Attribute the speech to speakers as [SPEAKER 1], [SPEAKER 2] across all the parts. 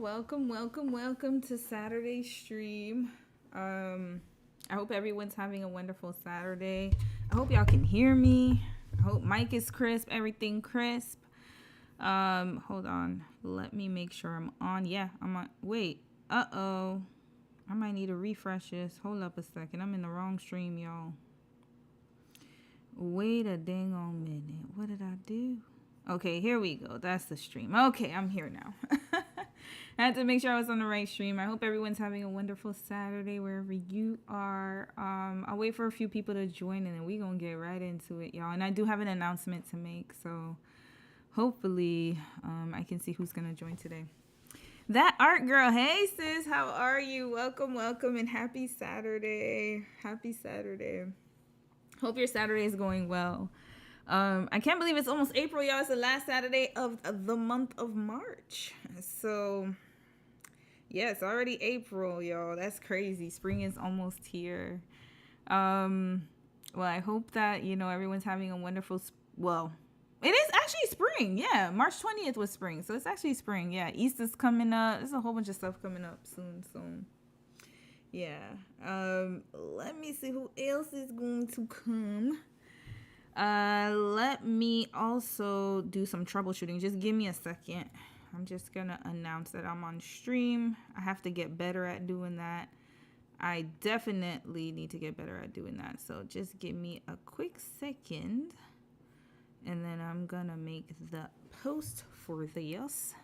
[SPEAKER 1] welcome to Saturday stream. I hope everyone's having a wonderful Saturday. I hope y'all can hear me. I hope mic is crisp, everything crisp. Hold on. Let me make sure I'm on. Yeah, I'm on. Wait. Uh-oh. I might need to refresh this. Hold up a second. I'm in the wrong stream, y'all. Wait a dang on minute. What did I do? Okay, here we go. That's the stream. Okay, I'm here now. I had to make sure I was on the right stream. I hope everyone's having a wonderful Saturday wherever you are. I'll wait for a few people to join and then we're going to get right into it, y'all. And I do have an announcement to make, so hopefully I can see who's going to join today. That art girl. Hey, sis. How are you? Welcome, and happy Saturday. Happy Saturday. Hope your Saturday is going well. I can't believe it's almost April, y'all. It's the last Saturday of the month of March. So, yeah, it's already April, y'all. That's crazy. Spring is almost here. Well, I hope that, everyone's having a wonderful, it is actually spring. Yeah, March 20th was spring. So it's actually spring. Yeah, Easter's coming up. There's a whole bunch of stuff coming up soon. Yeah. Let me see who else is going to come. Let me also do some troubleshooting. Just give me a second. I'm just gonna announce that I'm on stream. I have to get better at doing that. I definitely need to get better at doing that. So just give me a quick second. And then I'm gonna make the post for this.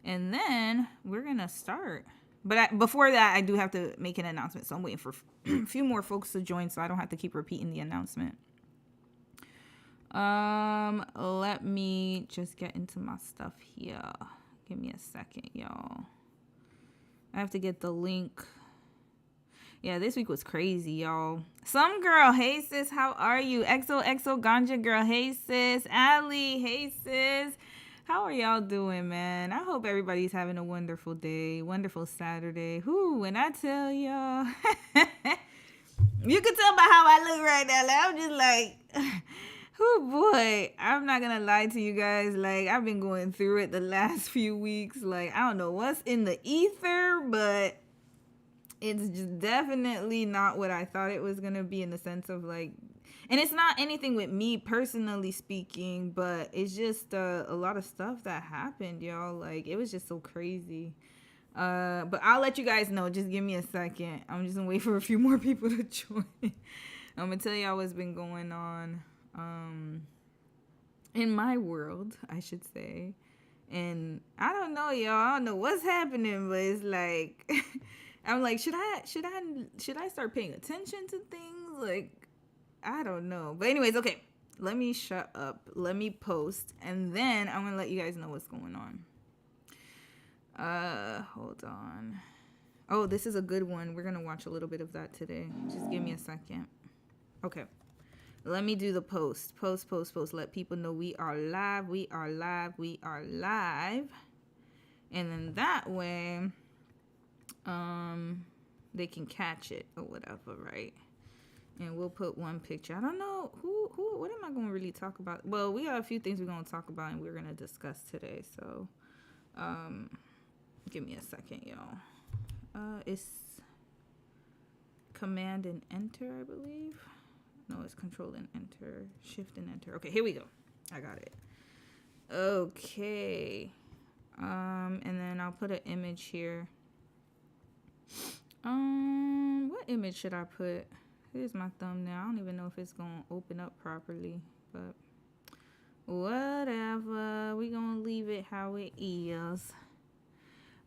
[SPEAKER 1] And then we're gonna start. But before that, I do have to make an announcement. So I'm waiting for a few more folks to join so I don't have to keep repeating the announcement. Let me just get into my stuff here. Give me a second, y'all. I have to get the link. Yeah, this week was crazy, y'all. Some girl, hey sis, how are you? XOXO Ganja girl, hey sis. Allie, hey sis. How are y'all doing, man? I hope everybody's having a wonderful day, wonderful Saturday. Whoo, when I tell y'all, you can tell by how I look right now. Like, I'm just like, oh boy, I'm not gonna lie to you guys. Like, I've been going through it the last few weeks. Like, I don't know what's in the ether, but it's just definitely not what I thought it was gonna be in the sense of like, and it's not anything with me personally speaking, but it's just a lot of stuff that happened, y'all. Like, it was just so crazy. But I'll let you guys know. Just give me a second. I'm just gonna wait for a few more people to join. I'm gonna tell y'all what's been going on in my world, I should say. And I don't know, y'all. I don't know what's happening, but it's like I'm like, should I start paying attention to things? Like, I don't know. But anyways, okay. Let me shut up. Let me post. And then I'm going to let you guys know what's going on. Hold on. Oh, this is a good one. We're going to watch a little bit of that today. Just give me a second. Okay. Let me do the post. Post. Let people know we are live. And then that way, they can catch it or whatever, right? And we'll put one picture. I don't know what am I going to really talk about? Well, we have a few things we're going to talk about and we're going to discuss today. So, give me a second, y'all. It's Command and Enter, I believe. No, it's Control and Enter, Shift and Enter. Okay, here we go. I got it. Okay. And then I'll put an image here. What image should I put? Here's my thumbnail. I don't even know if it's going to open up properly, but whatever. We're going to leave it how it is.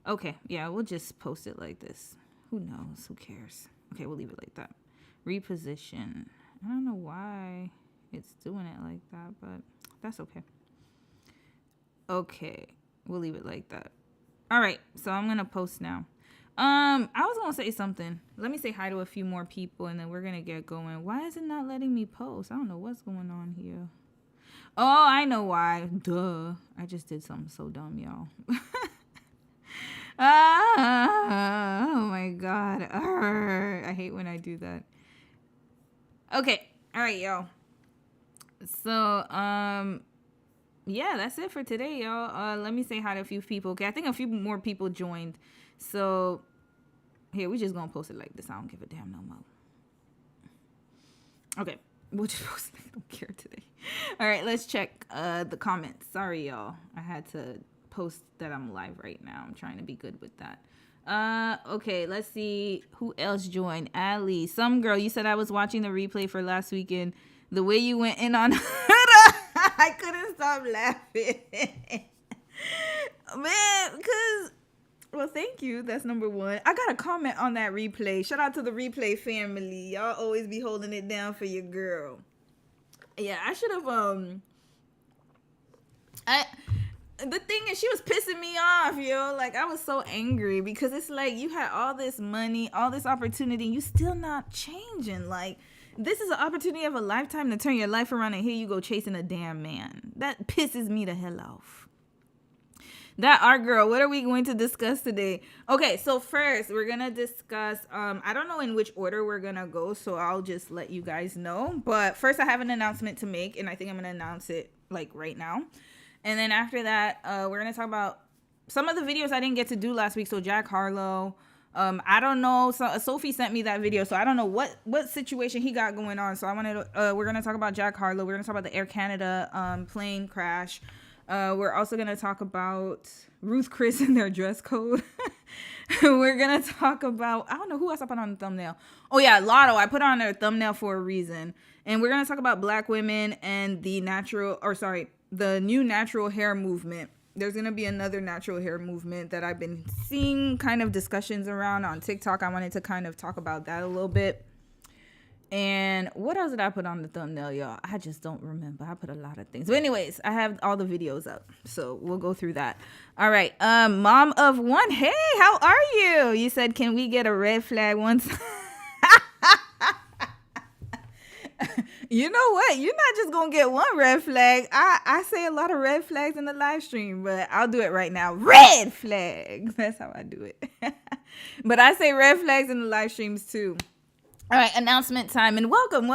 [SPEAKER 1] Okay, yeah, we'll just post it like this. Who knows? Who cares? Okay, we'll leave it like that. Reposition. I don't know why it's doing it like that, but that's okay. Okay, we'll leave it like that. All right, so I'm going to post now. I was going to say something. Let me say hi to a few more people, and then we're going to get going. Why is it not letting me post? I don't know what's going on here. Oh, I know why. Duh. I just did something so dumb, y'all. Oh, my God. I hate when I do that. Okay. All right, y'all. So, yeah, that's it for today, y'all. Let me say hi to a few people. Okay, I think a few more people joined. So here, we just gonna post it like this. I don't give a damn no more. Okay, we'll just post it. I don't care today. All right, let's check the comments. Sorry, y'all. I had to post that I'm live right now. I'm trying to be good with that. Okay, let's see who else joined. Ali, some girl, you said I was watching the replay for last weekend. The way you went in on I couldn't stop laughing. Man, because, well, thank you. That's number one. I got a comment on that replay. Shout out to the replay family. Y'all always be holding it down for your girl. Yeah, I should have, the thing is, she was pissing me off, yo. Like, I was so angry because it's like you had all this money, all this opportunity, you still not changing. Like, this is an opportunity of a lifetime to turn your life around, and here you go chasing a damn man. That pisses me the hell off. That art girl, what are we going to discuss today? Okay, so first we're gonna discuss I don't know in which order we're gonna go, so I'll just let you guys know. But first I have an announcement to make, and I think I'm gonna announce it like right now. And then after that, we're going to talk about some of the videos I didn't get to do last week. So Jack Harlow, I don't know. So Sophie sent me that video. So I don't know what situation he got going on. So I wanted to, we're going to talk about Jack Harlow. We're going to talk about the Air Canada plane crash. We're also going to talk about Ruth, Chris, and their dress code. We're going to talk about, I don't know who else I put on the thumbnail. Oh, yeah, Latto. I put on their thumbnail for a reason. And we're going to talk about Black women and the new natural hair movement. There's going to be another natural hair movement that I've been seeing kind of discussions around on TikTok. I wanted to kind of talk about that a little bit. And what else did I put on the thumbnail, y'all? I just don't remember. I put a lot of things. But anyways, I have all the videos up. So we'll go through that. All right. Mom of one. Hey, how are you? You said, can we get a red flag once? You know what? You're not just going to get one red flag. I say a lot of red flags in the live stream, but I'll do it right now. Red flags. That's how I do it. But I say red flags in the live streams too. All right, announcement time, and welcome.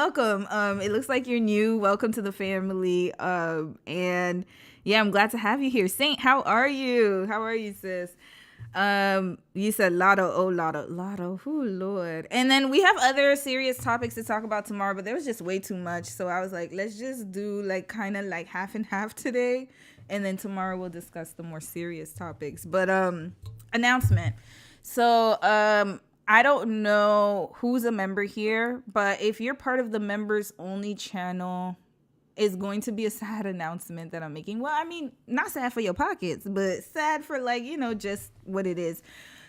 [SPEAKER 1] It looks like you're new. Welcome to the family. And yeah, I'm glad to have you here. Saint, how are you? How are you, sis? You said Latto. Oh, Latto. Oh, Lord. And then we have other serious topics to talk about tomorrow, but there was just way too much. So I was like, let's just do like kind of like half and half today. And then tomorrow we'll discuss the more serious topics. But announcement. So I don't know who's a member here, but if you're part of the members only channel, is going to be a sad announcement that I'm making. Well, I mean, not sad for your pockets, but sad for like, just what it is.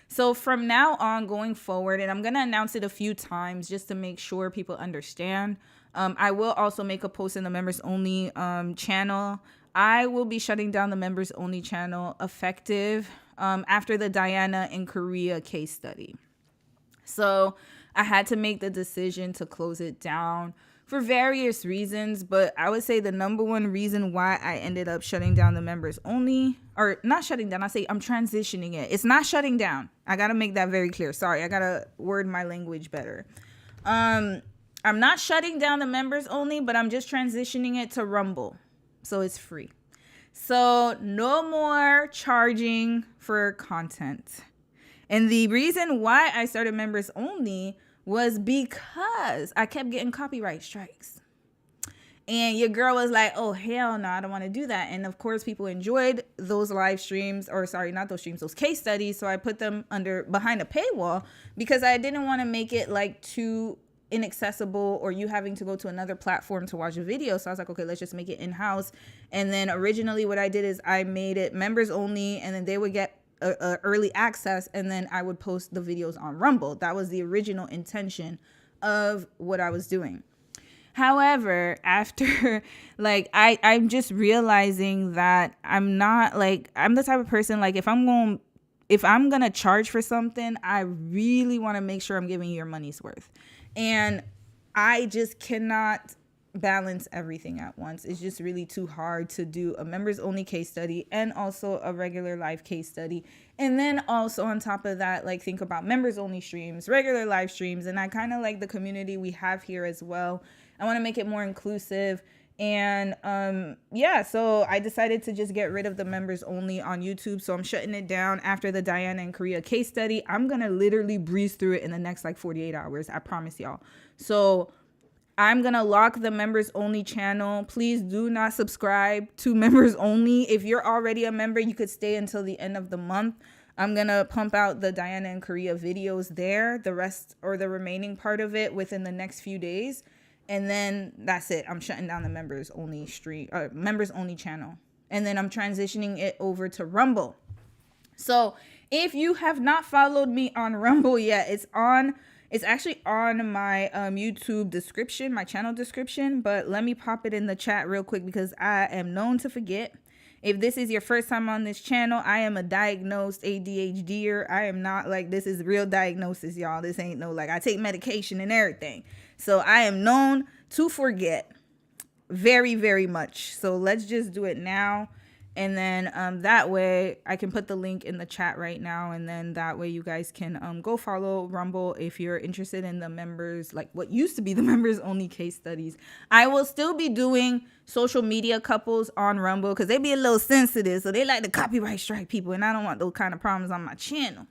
[SPEAKER 1] So from now on going forward, and I'm going to announce it a few times just to make sure people understand. I will also make a post in the members only channel. I will be shutting down the members only channel effective after the Diana in Korea case study. So I had to make the decision to close it down for various reasons, but I would say the number one reason why I ended up shutting down the members only, or not shutting down, I say I'm transitioning it. It's not shutting down. I got to make that very clear. Sorry, I got to word my language better. I'm not shutting down the members only, but I'm just transitioning it to Rumble. So it's free. So no more charging for content. And the reason why I started members only was because I kept getting copyright strikes. And your girl was like, oh, hell no, I don't want to do that. And of course, people enjoyed those live streams, or sorry, not those streams, those case studies. So I put them behind a paywall because I didn't want to make it like too inaccessible or you having to go to another platform to watch a video. So I was like, okay, let's just make it in-house. And then originally what I did is I made it members only, and then they would get early access, and then I would post the videos on Rumble. That was the original intention of what I was doing. However, after I'm just realizing that I'm the type of person, like if I'm gonna charge for something, I really want to make sure I'm giving you your money's worth. And I just cannot balance everything at once. It's just really too hard to do a members only case study and also a regular live case study. And then also on top of that, like think about members only streams, regular live streams. And I kind of like the community we have here as well. I want to make it more inclusive. And yeah, so I decided to just get rid of the members only on YouTube. So I'm shutting it down after the Diana and Korea case study. I'm gonna literally breeze through it in the next like 48 hours. I promise y'all. So I'm gonna lock the members only channel. Please do not subscribe to members only. If you're already a member, you could stay until the end of the month. I'm gonna pump out the Diana and Korea videos there, the rest or the remaining part of it within the next few days. And then that's it. I'm shutting down the members only members only channel. And then I'm transitioning it over to Rumble. So if you have not followed me on Rumble yet, it's actually on my YouTube description, my channel description. But let me pop it in the chat real quick because I am known to forget. If this is your first time on this channel, I am a diagnosed ADHDer. I am not like, this is real diagnosis, y'all. This ain't no like, I take medication and everything. So I am known to forget very, very much. So let's just do it now. And then that way I can put the link in the chat right now. And then that way you guys can go follow Rumble if you're interested in the members, like what used to be the members only case studies. I will still be doing social media couples on Rumble because they be a little sensitive. So they like to copyright strike people. And I don't want those kind of problems on my channel.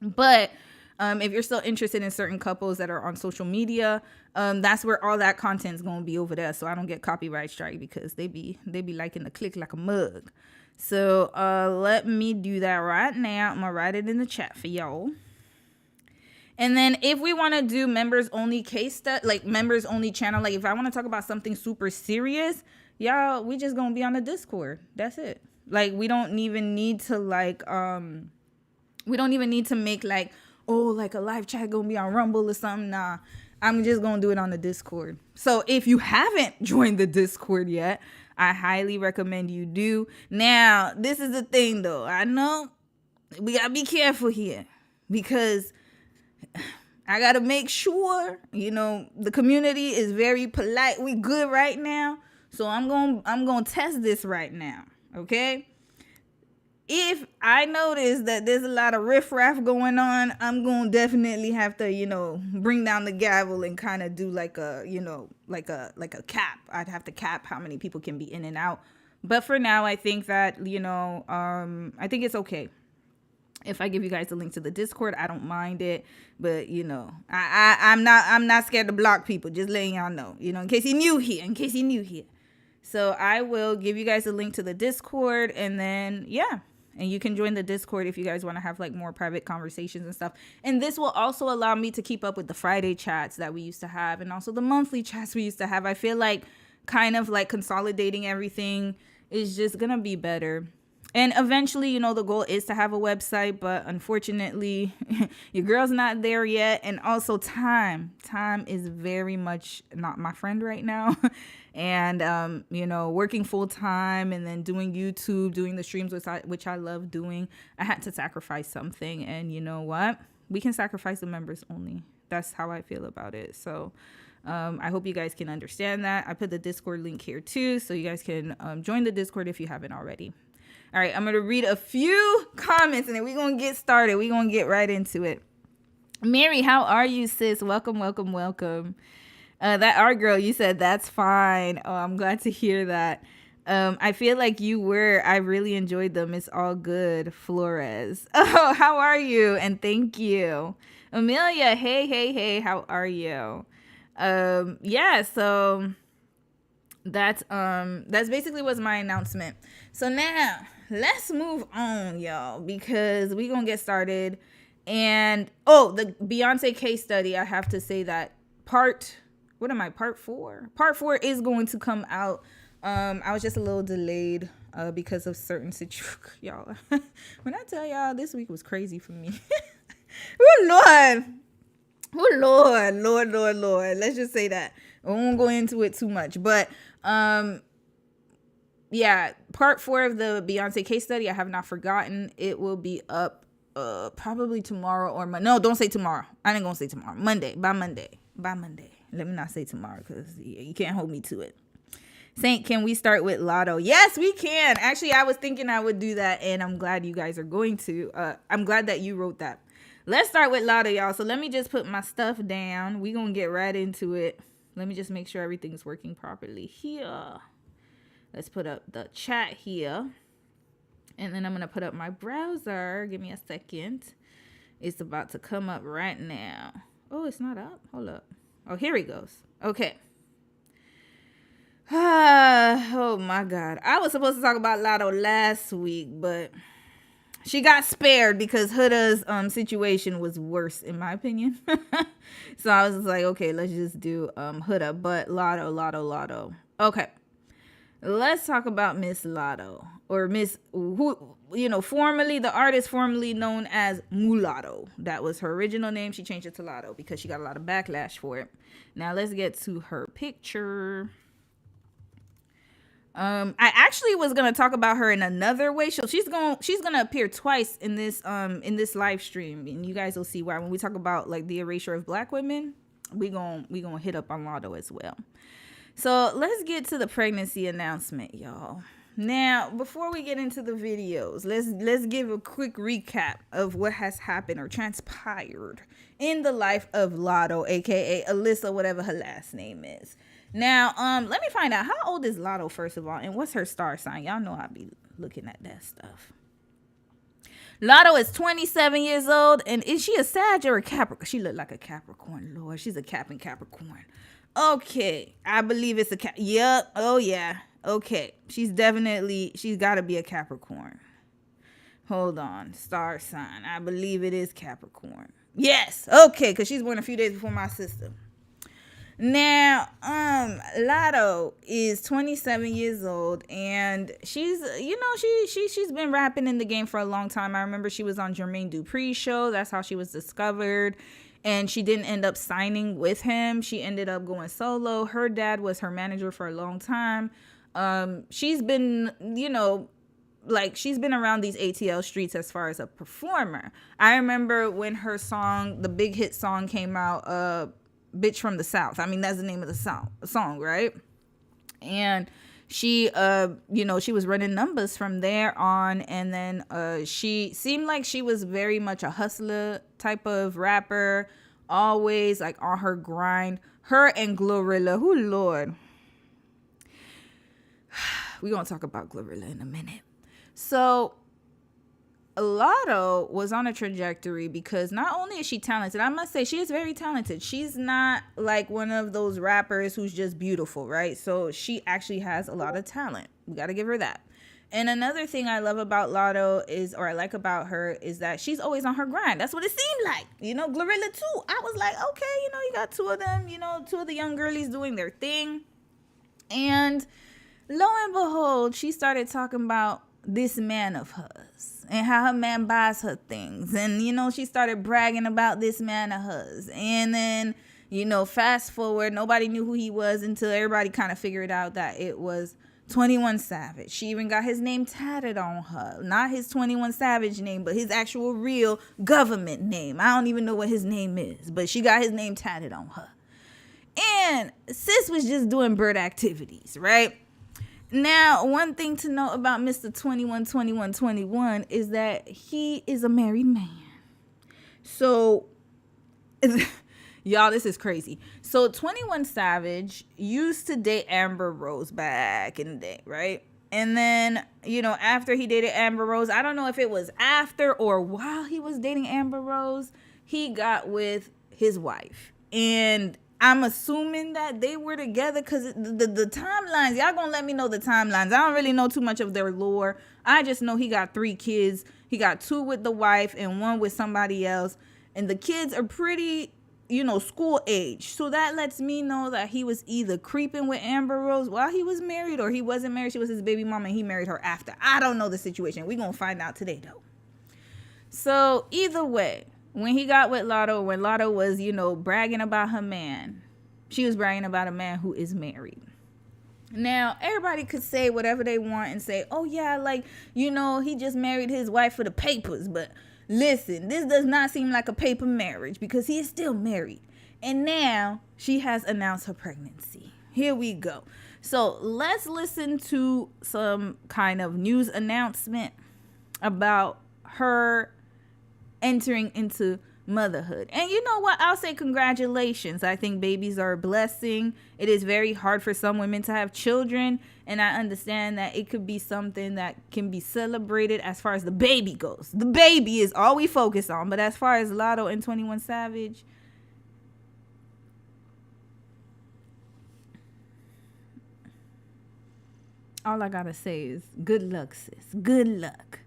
[SPEAKER 1] But if you're still interested in certain couples that are on social media, that's where all that content's gonna be over there. So I don't get copyright strike because they be liking to click like a mug. So let me do that right now. I'm gonna write it in the chat for y'all. And then if we want to do members only case study, like members only channel, like if I want to talk about something super serious, y'all, we just gonna be on the Discord. That's it. Like we don't even need to like make like, oh, like a live chat gonna be on Rumble or something. Nah, I'm just gonna do it on the Discord. So if you haven't joined the Discord yet, I highly recommend you do. Now, this is the thing though. I know we gotta be careful here because I gotta make sure, the community is very polite. We good right now. So I'm gonna test this right now. Okay. If I notice that there's a lot of riffraff going on, I'm going to definitely have to, bring down the gavel and kind of do like a cap. I'd have to cap how many people can be in and out. But for now, I think that, I think it's okay. If I give you guys the link to the Discord, I don't mind it. But, I'm not scared to block people. Just letting y'all know, in case you're new here. So I will give you guys a link to the Discord and then, yeah. And you can join the Discord if you guys want to have like more private conversations and stuff. And this will also allow me to keep up with the Friday chats that we used to have and also the monthly chats we used to have. I feel like kind of like consolidating everything is just going to be better. And eventually, the goal is to have a website, but unfortunately, your girl's not there yet. And also time is very much not my friend right now. And, working full time and then doing YouTube, doing the streams, which I love doing. I had to sacrifice something. And you know what? We can sacrifice the members only. That's how I feel about it. So I hope you guys can understand that. I put the Discord link here too, so you guys can join the Discord if you haven't already. All right, I'm going to read a few comments and then we're going to get started. We're going to get right into it. Mary, how are you, sis? Welcome. That art girl, you said that's fine. Oh, I'm glad to hear that. I feel like you were. I really enjoyed them. It's all good, Flores. Oh, how are you? And thank you. Amelia, hey, how are you? Yeah, so that's basically was my announcement. So now let's move on, y'all, because we're gonna get started. And the Beyonce case study, I have to say that part 4 is going to come out. I was just a little delayed because of certain situations. Y'all, when I tell y'all this week was crazy for me. Oh Lord. Let's just say that. I won't go into it too much, but yeah, part 4 of the Beyonce case study, I have not forgotten. It will be up probably tomorrow or no, don't say tomorrow. I ain't gonna say tomorrow. By Monday. Let me not say tomorrow because you can't hold me to it. Saint, can we start with Latto? Yes, we can. Actually, I was thinking I would do that, and I'm glad you guys are going to. I'm glad that you wrote that. Let's start with Latto, y'all. So let me just put my stuff down. We're going to get right into it. Let me just make sure everything's working properly here. Let's put up the chat here. And then I'm going to put up my browser. Give me a second. It's about to come up right now. Oh, it's not up. Hold up. Oh, here he goes. Okay. Oh, my God. I was supposed to talk about Latto last week, but she got spared because Huda's situation was worse, in my opinion. So I was just like, okay, let's just do Huda, but Latto. Okay. Let's talk about Miss Latto, or Miss, who, formerly, the artist formerly known as Mulatto. That was her original name. She changed it to Latto because she got a lot of backlash for it. Now let's get to her picture. I actually was gonna talk about her in another way. So she's gonna appear twice in this live stream, and you guys will see why when we talk about like the erasure of Black women. We gonna hit up on Latto as well. So let's get to the pregnancy announcement, y'all. Now, before we get into the videos, let's give a quick recap of what has happened or transpired in the life of Latto, aka Alyssa, whatever her last name is. Now, let me find out, how old is Latto, first of all, and what's her star sign? Y'all know I be looking at that stuff. Latto is 27 years old, and is she a Sag or a Capricorn? She look like a Capricorn, Lord. She's a Cap and Capricorn. Okay, I believe it's a Cap. Yep. Oh yeah. Okay, she's got to be a Capricorn. Hold on, star sign. I believe it is Capricorn. Yes. Okay, because she's born a few days before my sister. Now, Latto is 27 years old, and she's, she's been rapping in the game for a long time. I remember she was on Jermaine Dupri's show. That's how she was discovered. And she didn't end up signing with him. She ended up going solo. Her dad was her manager for a long time. She's been, she's been around these ATL streets as far as a performer. I remember when her song, the big hit song came out, Bitch from the South. I mean, that's the name of the song, right? And she, she was running numbers from there on. And then she seemed like she was very much a hustler type of rapper, always like on her grind. Her and Glorilla, who Lord. We're going to talk about Glorilla in a minute. So Latto was on a trajectory because not only is she talented, I must say she is very talented. She's not like one of those rappers who's just beautiful, right? So she actually has a lot of talent. We got to give her that. And another thing I love about Latto I like about her is that she's always on her grind. That's what it seemed like. Glorilla too. I was like, okay, you got two of them, two of the young girlies doing their thing. And lo and behold, she started talking about this man of hers and how her man buys her things. And, she started bragging about this man of hers. And then, fast forward, nobody knew who he was until everybody kind of figured out that it was 21 Savage. She even got his name tatted on her. Not his 21 Savage name, but his actual real government name. I don't even know what his name is, but she got his name tatted on her. And sis was just doing bird activities, right? Now, one thing to note about Mr. 21 is that he is a married man. So, y'all, this is crazy. So, 21 Savage used to date Amber Rose back in the day, right? And then, after he dated Amber Rose, I don't know if it was after or while he was dating Amber Rose, he got with his wife. And I'm assuming that they were together because the timelines, y'all gonna let me know the timelines. I don't really know too much of their lore. I just know he got 3 kids. He got 2 with the wife and 1 with somebody else. And the kids are pretty, school age. So that lets me know that he was either creeping with Amber Rose while he was married, or he wasn't married. She was his baby mama and he married her after. I don't know the situation. We're gonna find out today though. So either way, when he got with Latto, when Latto was, bragging about her man, she was bragging about a man who is married. Now, everybody could say whatever they want and say, oh, yeah, he just married his wife for the papers. But listen, this does not seem like a paper marriage because he is still married. And now she has announced her pregnancy. Here we go. So let's listen to some kind of news announcement about her entering into motherhood. And you know what? I'll say congratulations. I think babies are a blessing. It is very hard for some women to have children, and I understand that it could be something that can be celebrated as far as the baby goes. The baby is all we focus on, but as far as Latto and 21 Savage, all I gotta say is good luck, sis. Good luck.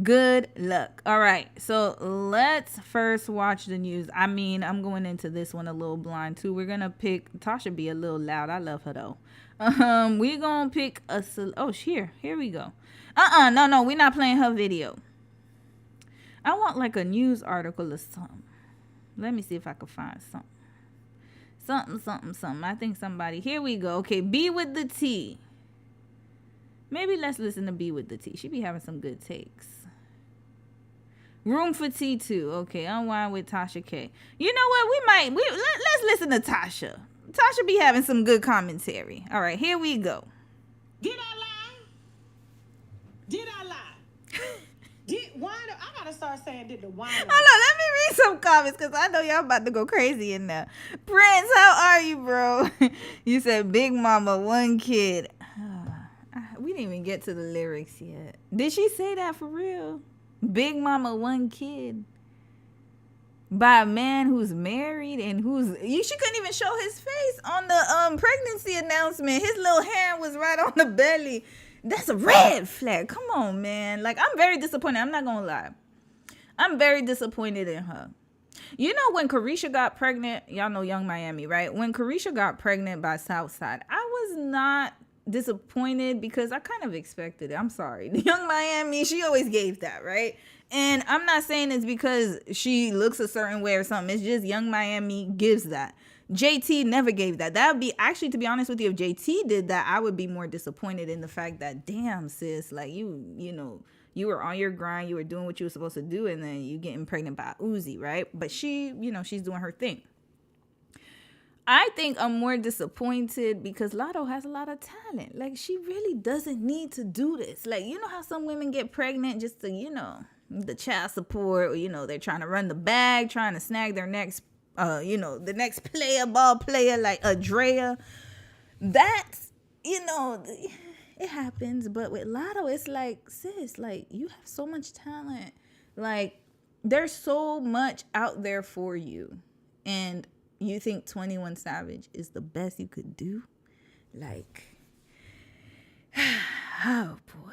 [SPEAKER 1] Good luck. All right, so let's first watch the news. I mean, I'm going into this one a little blind too. We're gonna pick Tasha be a little loud. I love her though. We're gonna pick here we go. No, we're not playing her video. I want like a news article or something. Let me see if I can find something. I think somebody, here we go. Okay, B with the T. Maybe let's listen to B with the T. She be having some good takes. Room for T2. Okay, unwind with Tasha K. You know what? Let's listen to Tasha. Tasha be having some good commentary. All right, here we go.
[SPEAKER 2] Did I lie? I gotta start saying did the wine.
[SPEAKER 1] Hold on, let me read some comments because I know y'all about to go crazy in there. Prince, how are you, bro? You said Big Mama, one kid. We didn't even get to the lyrics yet. Did she say that for real? Big Mama, one kid. By a man who's married and she couldn't even show his face on the pregnancy announcement. His little hand was right on the belly. That's a red flag. Come on, man. Like, I'm very disappointed. I'm not gonna lie. I'm very disappointed in her. You know, when Carisha got pregnant, y'all know Young Miami, right? When Carisha got pregnant by Southside, I was not disappointed because I kind of expected it. I'm sorry. Young Miami, she always gave that, right? And I'm not saying it's because she looks a certain way or something. It's just Young Miami gives that. JT never gave that. That would be, actually, to be honest with you, if JT did that, I would be more disappointed in the fact that, damn, sis, like, you know, you were on your grind, you were doing what you were supposed to do, and then you getting pregnant by Uzi, right? But she, you know, she's doing her thing. I think I'm more disappointed because Latto has a lot of talent. Like, she really doesn't need to do this. Like, you know how some women get pregnant just to, you know, the child support, or, you know, they're trying to run the bag, trying to snag their next, you know, the next ball player like Andrea. That's, you know, it happens. But with Latto, it's like, sis, like, you have so much talent. Like, there's so much out there for you. And you think 21 Savage is the best you could do? Like, oh boy.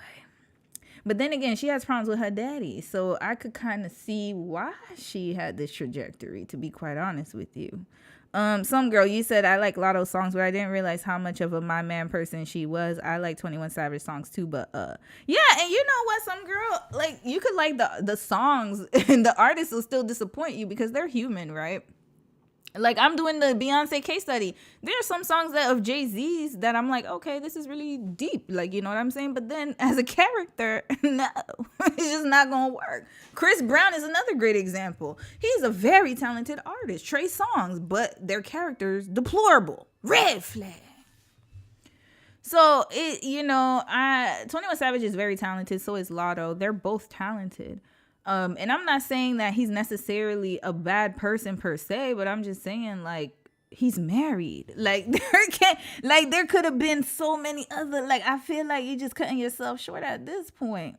[SPEAKER 1] But then again, she has problems with her daddy. So I could kind of see why she had this trajectory, to be quite honest with you. Some girl, you said I like Latto songs, but I didn't realize how much of a my man person she was. I like 21 Savage songs too, but yeah, and you know what? Some girl, like, you could like the songs and the artists will still disappoint you because they're human, right? Like, I'm doing the Beyonce case study. There are some songs of Jay-Z's that I'm like, okay, this is really deep. Like, you know what I'm saying? But then as a character, no, it's just not going to work. Chris Brown is another great example. He's a very talented artist. Trey Songz, but their characters, deplorable. Red flag. So, it, you know, 21 Savage is very talented. So is Latto. They're both talented. And I'm not saying that he's necessarily a bad person per se, but I'm just saying, like, he's married. Like, there could have been so many other, like, I feel like you're just cutting yourself short at this point.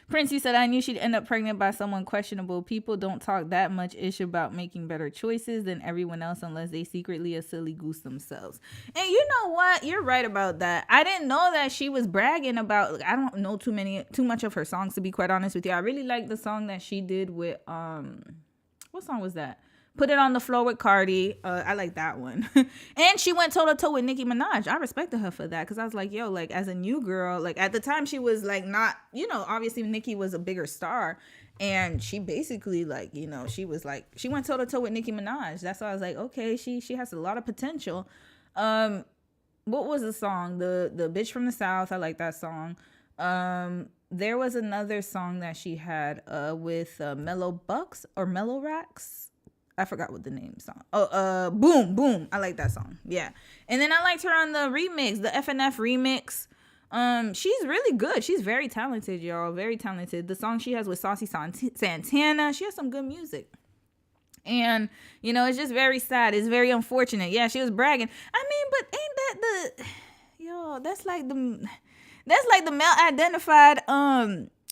[SPEAKER 1] Prince, you said, I knew she'd end up pregnant by someone questionable. People don't talk that much ish about making better choices than everyone else unless they secretly a silly goose themselves. And you know what? You're right about that. I didn't know that she was bragging about, like, I don't know too much of her songs, to be quite honest with you. I really like the song that she did with, what song was that? Put It on the Floor with Cardi. I like that one. And she went toe-to-toe with Nicki Minaj. I respected her for that because I was like, yo, like, as a new girl, like, at the time she was, like, not, you know, obviously Nicki was a bigger star. And she basically, like, you know, she was, like, she went toe-to-toe with Nicki Minaj. That's why I was like, okay, she has a lot of potential. What was the song? The Bitch from the South. I like that song. There was another song that she had with Mellow Bucks or Mellow Racks. I forgot what the name song. Boom Boom. I like that song. Yeah. And then I liked her on the remix, the FNF remix. She's really good. She's very talented, y'all. Very talented. The song she has with Saucy Santana, she has some good music. And, you know, it's just very sad. It's very unfortunate. Yeah, she was bragging. I mean, but ain't that that's like the male identified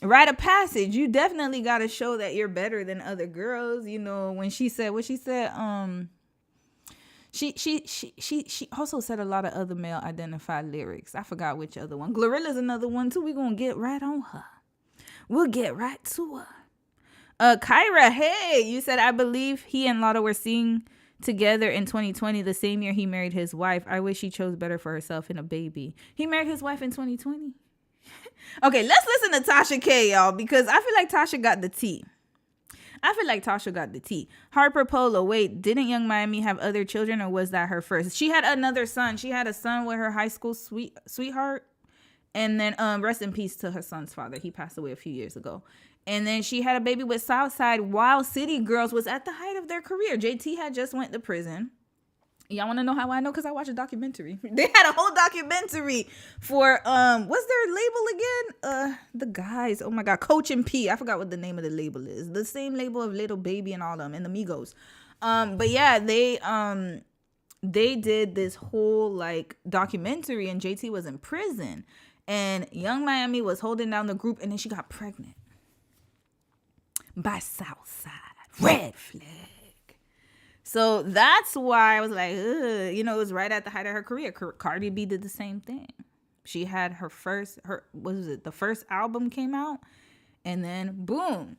[SPEAKER 1] rite of passage. You definitely got to show that you're better than other girls. You know, when she said what she said, she also said a lot of other male identified lyrics. I forgot which other one. Glorilla's another one too. We're gonna get right on her. We'll get right to her. Kyra, hey, you said, I believe he and Latto were seen together in 2020, the same year he married his wife. I wish she chose better for herself and a baby. He married his wife in 2020. Okay, let's listen to Tasha K, y'all, because I feel like Tasha got the tea. Harper Polo, wait, didn't Young Miami have other children, or was that her first? She had another son. She had a son with her high school sweetheart. And then rest in peace to her son's father. He passed away a few years ago. And then she had a baby with Southside while City Girls was at the height of their career. JT had just went to prison. Y'all want to know how I know? Because I watched a documentary. They had a whole documentary for, what's their label again? The guys. Oh, my God. Coach and P. I forgot what the name of the label is. The same label of Little Baby and all them and the Migos. But, yeah, they did this whole, like, documentary, and JT was in prison. And Young Miami was holding down the group, and then she got pregnant by Southside. Red flag. So that's why I was like, ugh. You know, it was right at the height of her career. Cardi B did the same thing. She had the first album came out, and then boom,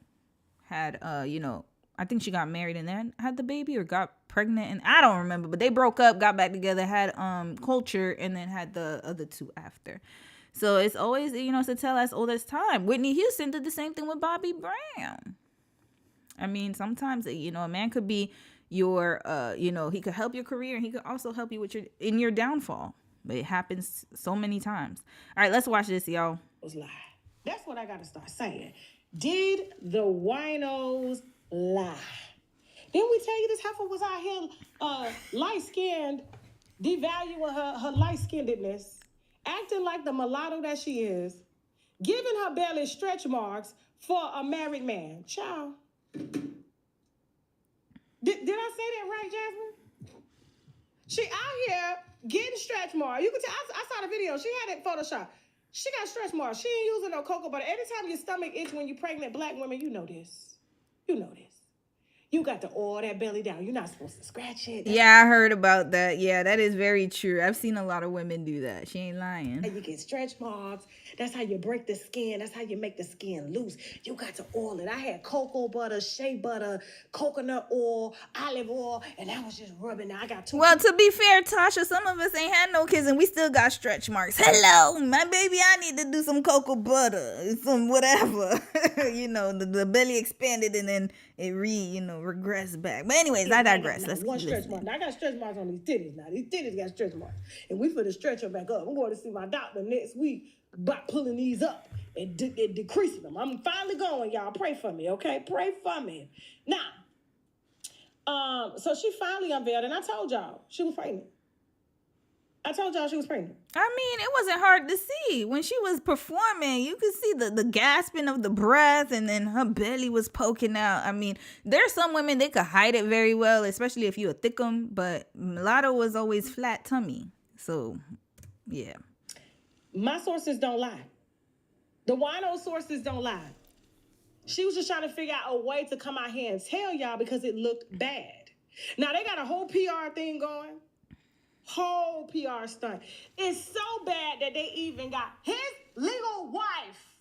[SPEAKER 1] had you know, I think she got married and then had the baby, or got pregnant, and I don't remember, but they broke up, got back together, had Culture, and then had the other two after. So it's always, you know, it's a tale as old as time. Whitney Houston did the same thing with Bobby Brown. I mean, sometimes, you know, a man could be your, you know, he could help your career, and he could also help you with your downfall. But it happens so many times. All right, let's watch this, y'all.
[SPEAKER 2] Lie. That's what I got to start saying. Did the winos lie? Didn't we tell you this heifer was out here light-skinned, devaluing her light-skinnedness, acting like the mulatto that she is, giving her belly stretch marks for a married man? Child. Did I say that right, Jasmine? She out here getting stretch marks. You can tell. I saw the video. She had it photoshopped. She got stretch marks. She ain't using no cocoa butter. Anytime your stomach itch when you're pregnant, black women, you know this. You know this. You got to oil that belly down. You're not supposed to scratch it.
[SPEAKER 1] Yeah, I heard about that. Yeah, that is very true. I've seen a lot of women do that. She ain't lying.
[SPEAKER 2] You get stretch marks. That's how you break the skin. That's how you make the skin loose. You got to oil it. I had cocoa butter, shea butter, coconut oil, olive oil, and I was just rubbing it. I got two.
[SPEAKER 1] Well, to be fair, Tasha, some of us ain't had no kids, and we still got stretch marks. Hello, my baby, I need to do some cocoa butter, some whatever. You know, the belly expanded, and then it regressed back. But anyways, I digress. Let's
[SPEAKER 2] one stretch mark. Now, I got stretch marks on these titties now. These titties got stretch marks. And we finna stretch them back up. I'm going to see my doctor next week about pulling these up and decreasing them. I'm finally going, y'all. Pray for me, okay? Pray for me. Now, so she finally unveiled, and I told y'all she was pregnant. I mean,
[SPEAKER 1] it wasn't hard to see. When she was performing, you could see the gasping of the breath, and then her belly was poking out. I mean, there's some women, they could hide it very well, especially if you're a thickum, but Latto was always flat tummy. So, yeah.
[SPEAKER 2] My sources don't lie. The wino sources don't lie. She was just trying to figure out a way to come out here and tell y'all because it looked bad. Now, they got a whole PR thing going. Whole PR stunt. It's so bad that they even got his legal wife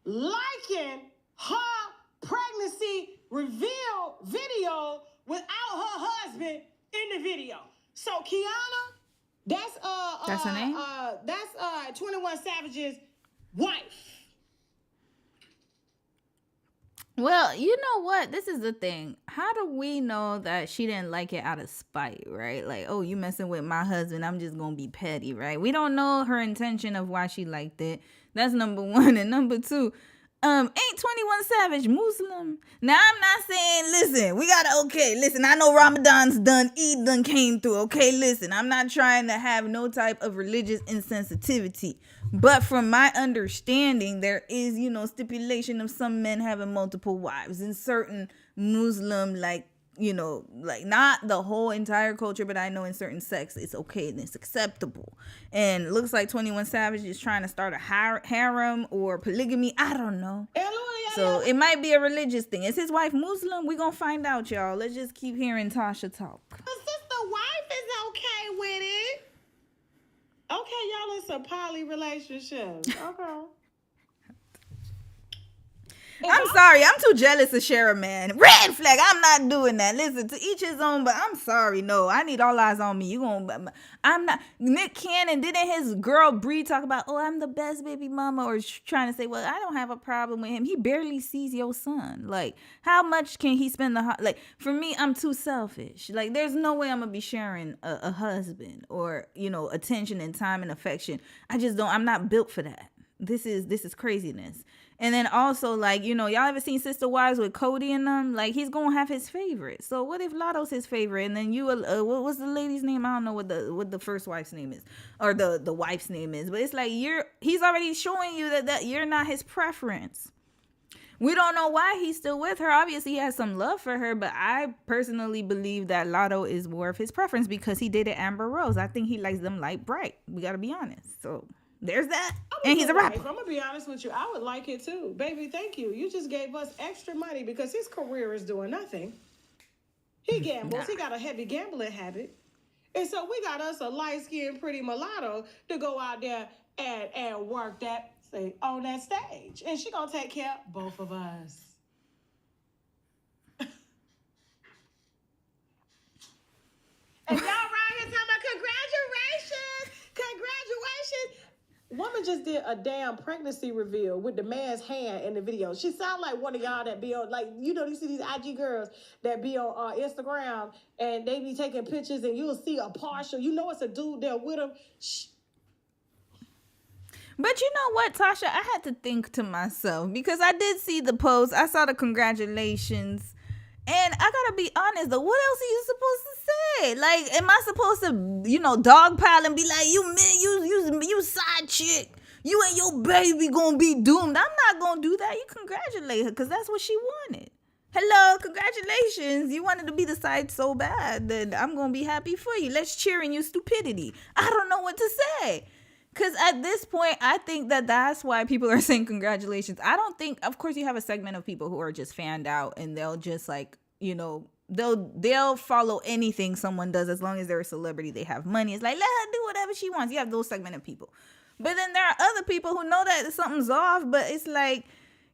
[SPEAKER 2] liking her pregnancy reveal video without her husband in the video. So Kiana, that's
[SPEAKER 1] her name?
[SPEAKER 2] That's 21 Savage's wife.
[SPEAKER 1] Well, you know what? This is the thing. How do we know that she didn't like it out of spite, right? Like, oh, you messing with my husband, I'm just going to be petty, right? We don't know her intention of why she liked it. That's number one. And number two, Ain't 21 Savage Muslim? Now I'm not saying, listen, we gotta, okay, listen, I know Ramadan's done, Eid done came through, okay, listen, I'm not trying to have no type of religious insensitivity, but from my understanding, there is, stipulation of some men having multiple wives in certain Muslim, like not the whole entire culture, but I know in certain sects it's okay and it's acceptable. And it looks like 21 Savage is trying to start a harem or polygamy. I don't know. So it might be a religious thing. Is his wife Muslim? We're going to find out, y'all. Let's just keep hearing Tasha talk.
[SPEAKER 2] But sister wife is okay with it. Okay, y'all, it's a poly relationship. Okay.
[SPEAKER 1] I'm sorry. I'm too jealous to share a man. Red flag. I'm not doing that. Listen, to each his own, but I'm sorry. No, I need all eyes on me. I'm not. Nick Cannon, didn't his girl Bree talk about, oh, I'm the best baby mama, or trying to say, well, I don't have a problem with him. He barely sees your son. Like, how much can he spend for me, I'm too selfish. Like, there's no way I'm going to be sharing a husband or, attention and time and affection. I'm not built for that. This is craziness. And then also, y'all ever seen Sister Wives with Cody and them? Like, he's going to have his favorite. So what if Latto's his favorite? And then what was the lady's name? I don't know what the first wife's name is. Or the wife's name is. But it's like, he's already showing you that you're not his preference. We don't know why he's still with her. Obviously, he has some love for her. But I personally believe that Latto is more of his preference because he dated Amber Rose. I think he likes them light bright. We got to be honest. So there's that. And he's a rapper.
[SPEAKER 2] I'm going to be honest with you. I would like it too. Baby, thank you. You just gave us extra money because his career is doing nothing. He gambles. He got a heavy gambling habit. And so we got us a light-skinned, pretty mulatto to go out there and work on that stage. And she going to take care of both of us. And y'all right here talking about congratulations. Woman just did a damn pregnancy reveal with the man's hand in the video. She sound like one of y'all that be on, you see these IG girls that be on Instagram and they be taking pictures and you'll see a partial. It's a dude there with them.
[SPEAKER 1] But you know what, Tasha? I had to think to myself because I did see the post. I saw the congratulations. And I gotta be honest though, what else are you supposed to say? Like, am I supposed to, dogpile and be like, you side chick, you and your baby gonna be doomed? I'm not gonna do that. You congratulate her because that's what she wanted. Hello, congratulations. You wanted to be the side so bad that I'm gonna be happy for you. Let's cheer in your stupidity. I don't know what to say. Because at this point, I think that's why people are saying congratulations. I don't think, of course, you have a segment of people who are just fanned out and they'll just they'll follow anything someone does as long as they're a celebrity. They have money. It's like, let her do whatever she wants. You have those segment of people. But then there are other people who know that something's off, but it's like,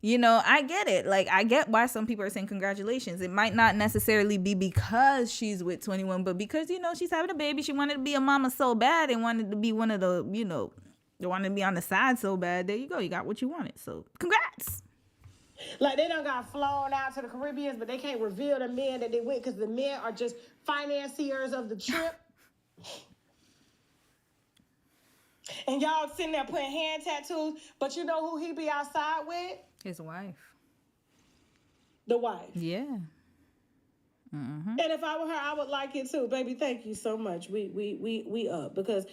[SPEAKER 1] I get it. Like, I get why some people are saying congratulations. It might not necessarily be because she's with 21, but because, she's having a baby. She wanted to be a mama so bad and wanted to be one of the, they wanted to be on the side so bad. There you go. You got what you wanted. So, congrats.
[SPEAKER 2] Like, they done got flown out to the Caribbean, but they can't reveal the men that they went because the men are just financiers of the trip. And y'all sitting there putting hand tattoos, but you know who he be outside with?
[SPEAKER 1] His wife.
[SPEAKER 2] The wife.
[SPEAKER 1] Yeah. Mm-hmm.
[SPEAKER 2] And if I were her, I would like it too. Baby, thank you so much. We up. Because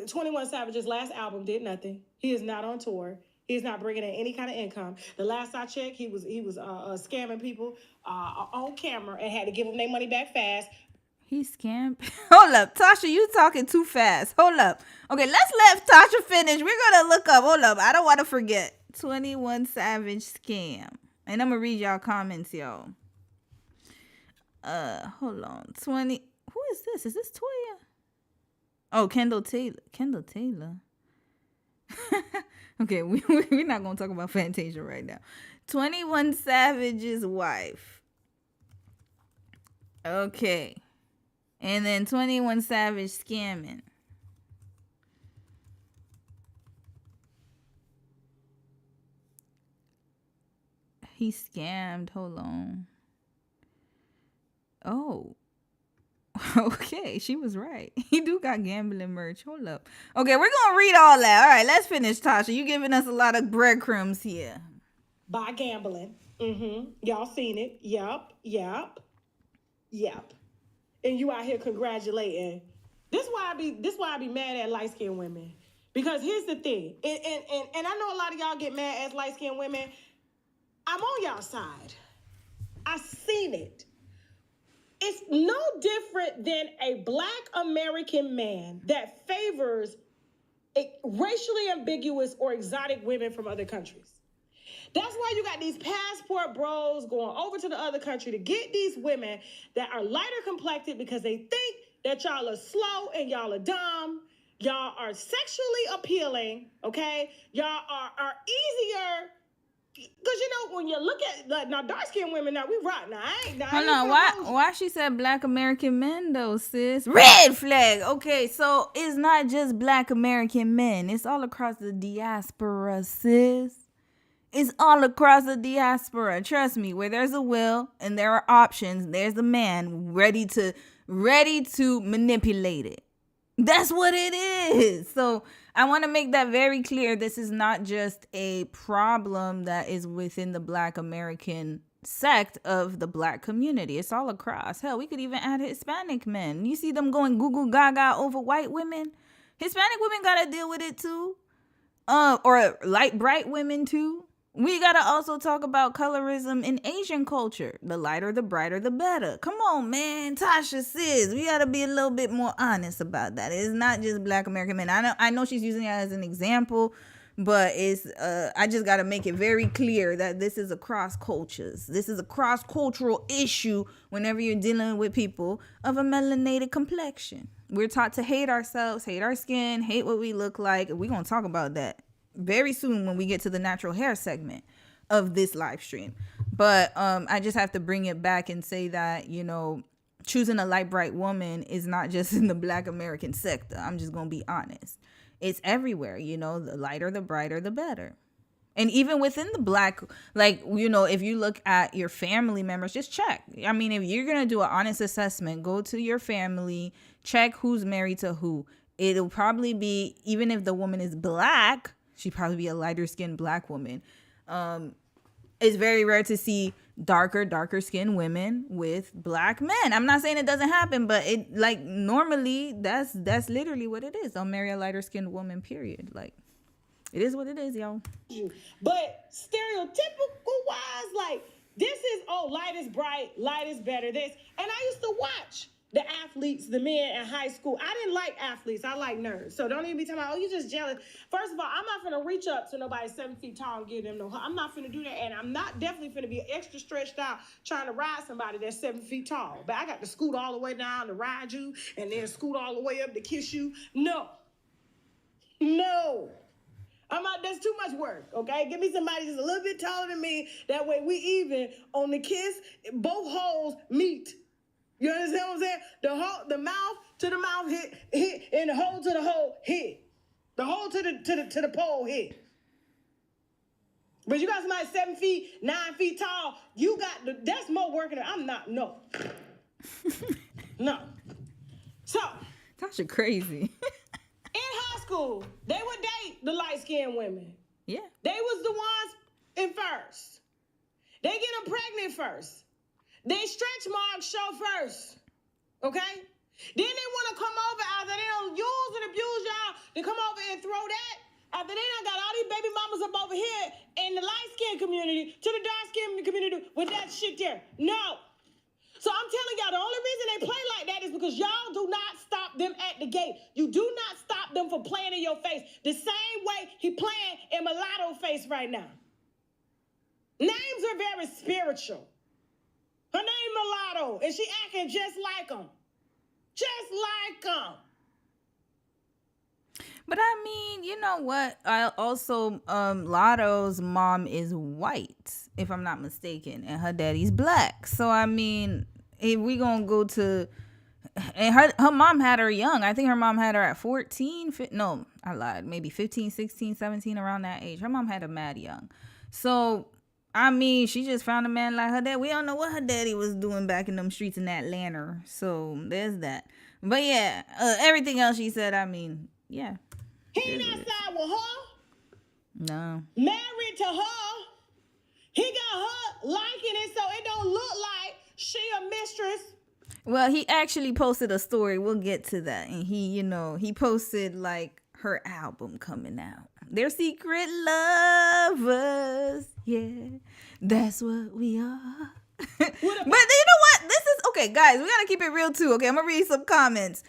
[SPEAKER 2] 21 Savage's last album did nothing. He is not on tour. He's not bringing in any kind of income. The last I checked, he was scamming people on camera and had to give them their money back fast.
[SPEAKER 1] He scammed. Hold up. Tasha, you talking too fast. Hold up. Okay, let's let Tasha finish. We're going to look up. Hold up. I don't want to forget. 21 Savage scam. And I'm going to read y'all comments, y'all. Hold on. Who is this? Is this Toya? Oh, Kendall Taylor. Okay, we're not going to talk about Fantasia right now. 21 Savage's wife. Okay. And then 21 Savage scamming. He scammed. Hold on. Oh. Okay, she was right. He do got gambling merch. Hold up. Okay, we're going to read all that. All right, let's finish, Tasha. You giving us a lot of breadcrumbs here.
[SPEAKER 2] by gambling. Y'all seen it. Yep. And you out here congratulating. This why I be mad at light-skinned women. Because here's the thing. And I know a lot of y'all get mad at light-skinned women. I'm on y'all side. I seen it. It's no different than a Black American man that favors racially ambiguous or exotic women from other countries. That's why you got these passport bros going over to the other country to get these women that are lighter complected because they think that y'all are slow and y'all are dumb. Y'all are sexually appealing, okay? Y'all are easier. Because, when you look at, now, dark-skinned women, now, we rock. Now, I ain't
[SPEAKER 1] Hold on, why she said Black American men, though, sis? Red flag! Okay, so it's not just Black American men. It's all across the diaspora, sis. It's all across the diaspora. Trust me, where there's a will and there are options, there's a man ready to manipulate it. That's what it is. So I want to make that very clear. This is not just a problem that is within the Black American sect of the Black community. It's all across. Hell, we could even add Hispanic men. You see them going goo gaga over white women. Hispanic women got to deal with it too. Or light bright women too. We got to also talk about colorism in Asian culture. The lighter, the brighter, the better. Come on, man. Tasha, sis, we got to be a little bit more honest about that. It's not just Black American men. I know she's using it as an example, but it's I just got to make it very clear that this is across cultures. This is a cross-cultural issue whenever you're dealing with people of a melanated complexion. We're taught to hate ourselves, hate our skin, hate what we look like. We're going to talk about that very soon when we get to the natural hair segment of this live stream. But I just have to bring it back and say that, choosing a light bright woman is not just in the Black American sector. I'm just going to be honest. It's everywhere, the lighter, the brighter, the better. And even within the Black, if you look at your family members, just check. I mean, if you're going to do an honest assessment, go to your family, check who's married to who. It'll probably be, even if the woman is Black, she'd probably be a lighter skinned Black woman. It's very rare to see darker skinned women with Black men. I'm not saying it doesn't happen, but normally that's literally what it is. They'll marry a lighter skinned woman, period. It is what it is, y'all.
[SPEAKER 2] But stereotypical wise, this is, light is bright, light is better, this. And I used to watch the athletes, the men in high school. I didn't like athletes. I like nerds. So don't even be talking about, you just jealous. First of all, I'm not finna reach up to nobody 7 feet tall and give them no. I'm not finna do that. And I'm not definitely finna be extra stretched out trying to ride somebody that's 7 feet tall. But I got to scoot all the way down to ride you and then scoot all the way up to kiss you. No. That's too much work, okay? Give me somebody just a little bit taller than me. That way we even on the kiss, both holes meet. You understand what I'm saying? The mouth to the mouth hit, and the hole to the hole hit. The hole to the pole hit. But you got somebody 7 feet, 9 feet tall. That's more working. I'm not. No. No. So.
[SPEAKER 1] Tasha crazy.
[SPEAKER 2] In high school, they would date the light-skinned women.
[SPEAKER 1] Yeah.
[SPEAKER 2] They was the ones in first. They get them pregnant first. They stretch marks show first. Okay? Then they want to come over after they don't use and abuse y'all to come over and throw that. After they done got all these baby mamas up over here in the light-skinned community to the dark-skinned community with that shit there. No. So I'm telling y'all, the only reason they play like that is because y'all do not stop them at the gate. You do not stop them from playing in your face. The same way he playing in Latto face right now. Names are very spiritual. Her name Latto, and she acting just like him. Just like him.
[SPEAKER 1] But I mean, you know what? Latto's mom is white, if I'm not mistaken, and her daddy's Black. So I mean, if we gonna go to, and her mom had her young. I think her mom had her at 14. No, I lied. Maybe 15, 16, 17, around that age. Her mom had her mad young. So I mean, she just found a man like her dad. We don't know what her daddy was doing back in them streets in Atlanta. So there's that. But yeah, everything else she said, I mean, yeah.
[SPEAKER 2] He ain't outside with her.
[SPEAKER 1] No.
[SPEAKER 2] Married to her. He got her liking it, so it don't look like she a mistress.
[SPEAKER 1] Well, he actually posted a story. We'll get to that. And he posted like her album coming out. They're secret lovers. Yeah, that's what we are. But you know what? This is okay, guys. We gotta keep it real too. Okay, I'm gonna read some comments.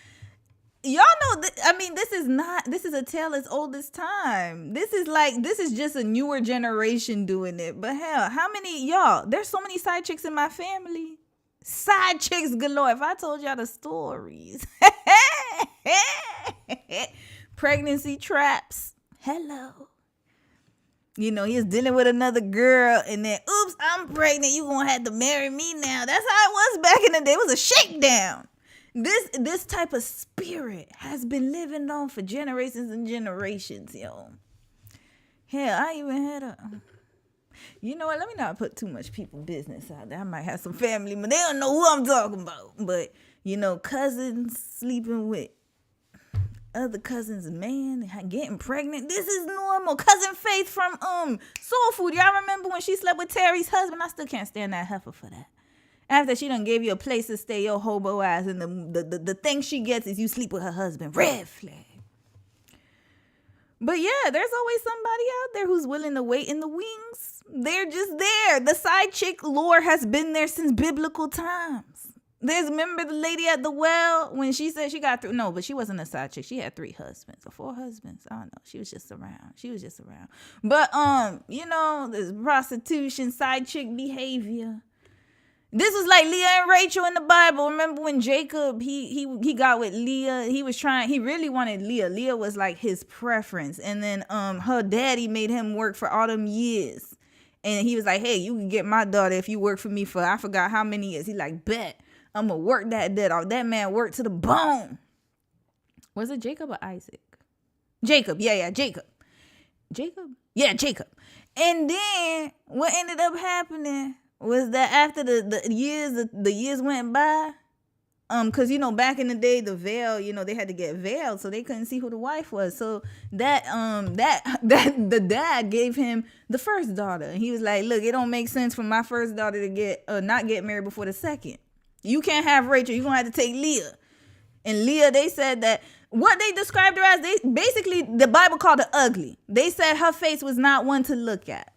[SPEAKER 1] Y'all know this is a tale as old as time. This is just a newer generation doing it. But hell, how many y'all? There's so many side chicks in my family. Side chicks galore. If I told y'all the stories. Pregnancy traps. Hello. He was dealing with another girl and then, oops, I'm pregnant. You gonna have to marry me now. That's how it was back in the day. It was a shakedown. This type of spirit has been living on for generations and generations, yo. Hell, I even had you know what? Let me not put too much people business out there. I might have some family, but they don't know who I'm talking about. But, cousins sleeping with other cousins, man, getting pregnant. This is normal. Cousin Faith from Soul Food. Y'all remember when she slept with Terry's husband? I still can't stand that heifer for that. After she done gave you a place to stay, your hobo ass, and the thing she gets is you sleep with her husband. Red flag. But yeah, there's always somebody out there who's willing to wait in the wings. They're just there. The side chick lore has been there since biblical times. Remember the lady at the well when she said she got through? No, but she wasn't a side chick. She had 3 husbands or 4 husbands. I don't know. She was just around. But this prostitution, side chick behavior. This was like Leah and Rachel in the Bible. Remember when Jacob, he got with Leah? He really wanted Leah. Leah was like his preference. And then her daddy made him work for all them years. And he was like, hey, you can get my daughter if you work for me for, I forgot how many years. He like, bet, I'm going to work that debt off. That man worked to the bone. Was it Jacob or Isaac? Jacob. Yeah, Jacob. Jacob? Yeah, Jacob. And then what ended up happening was that after the years went by, because back in the day the veil, they had to get veiled so they couldn't see who the wife was. So that the dad gave him the first daughter, and he was like, look, it don't make sense for my first daughter to get not get married before the second. You can't have Rachel. You're gonna have to take Leah. And Leah, they said that what they described her as, the Bible called her ugly. They said her face was not one to look at.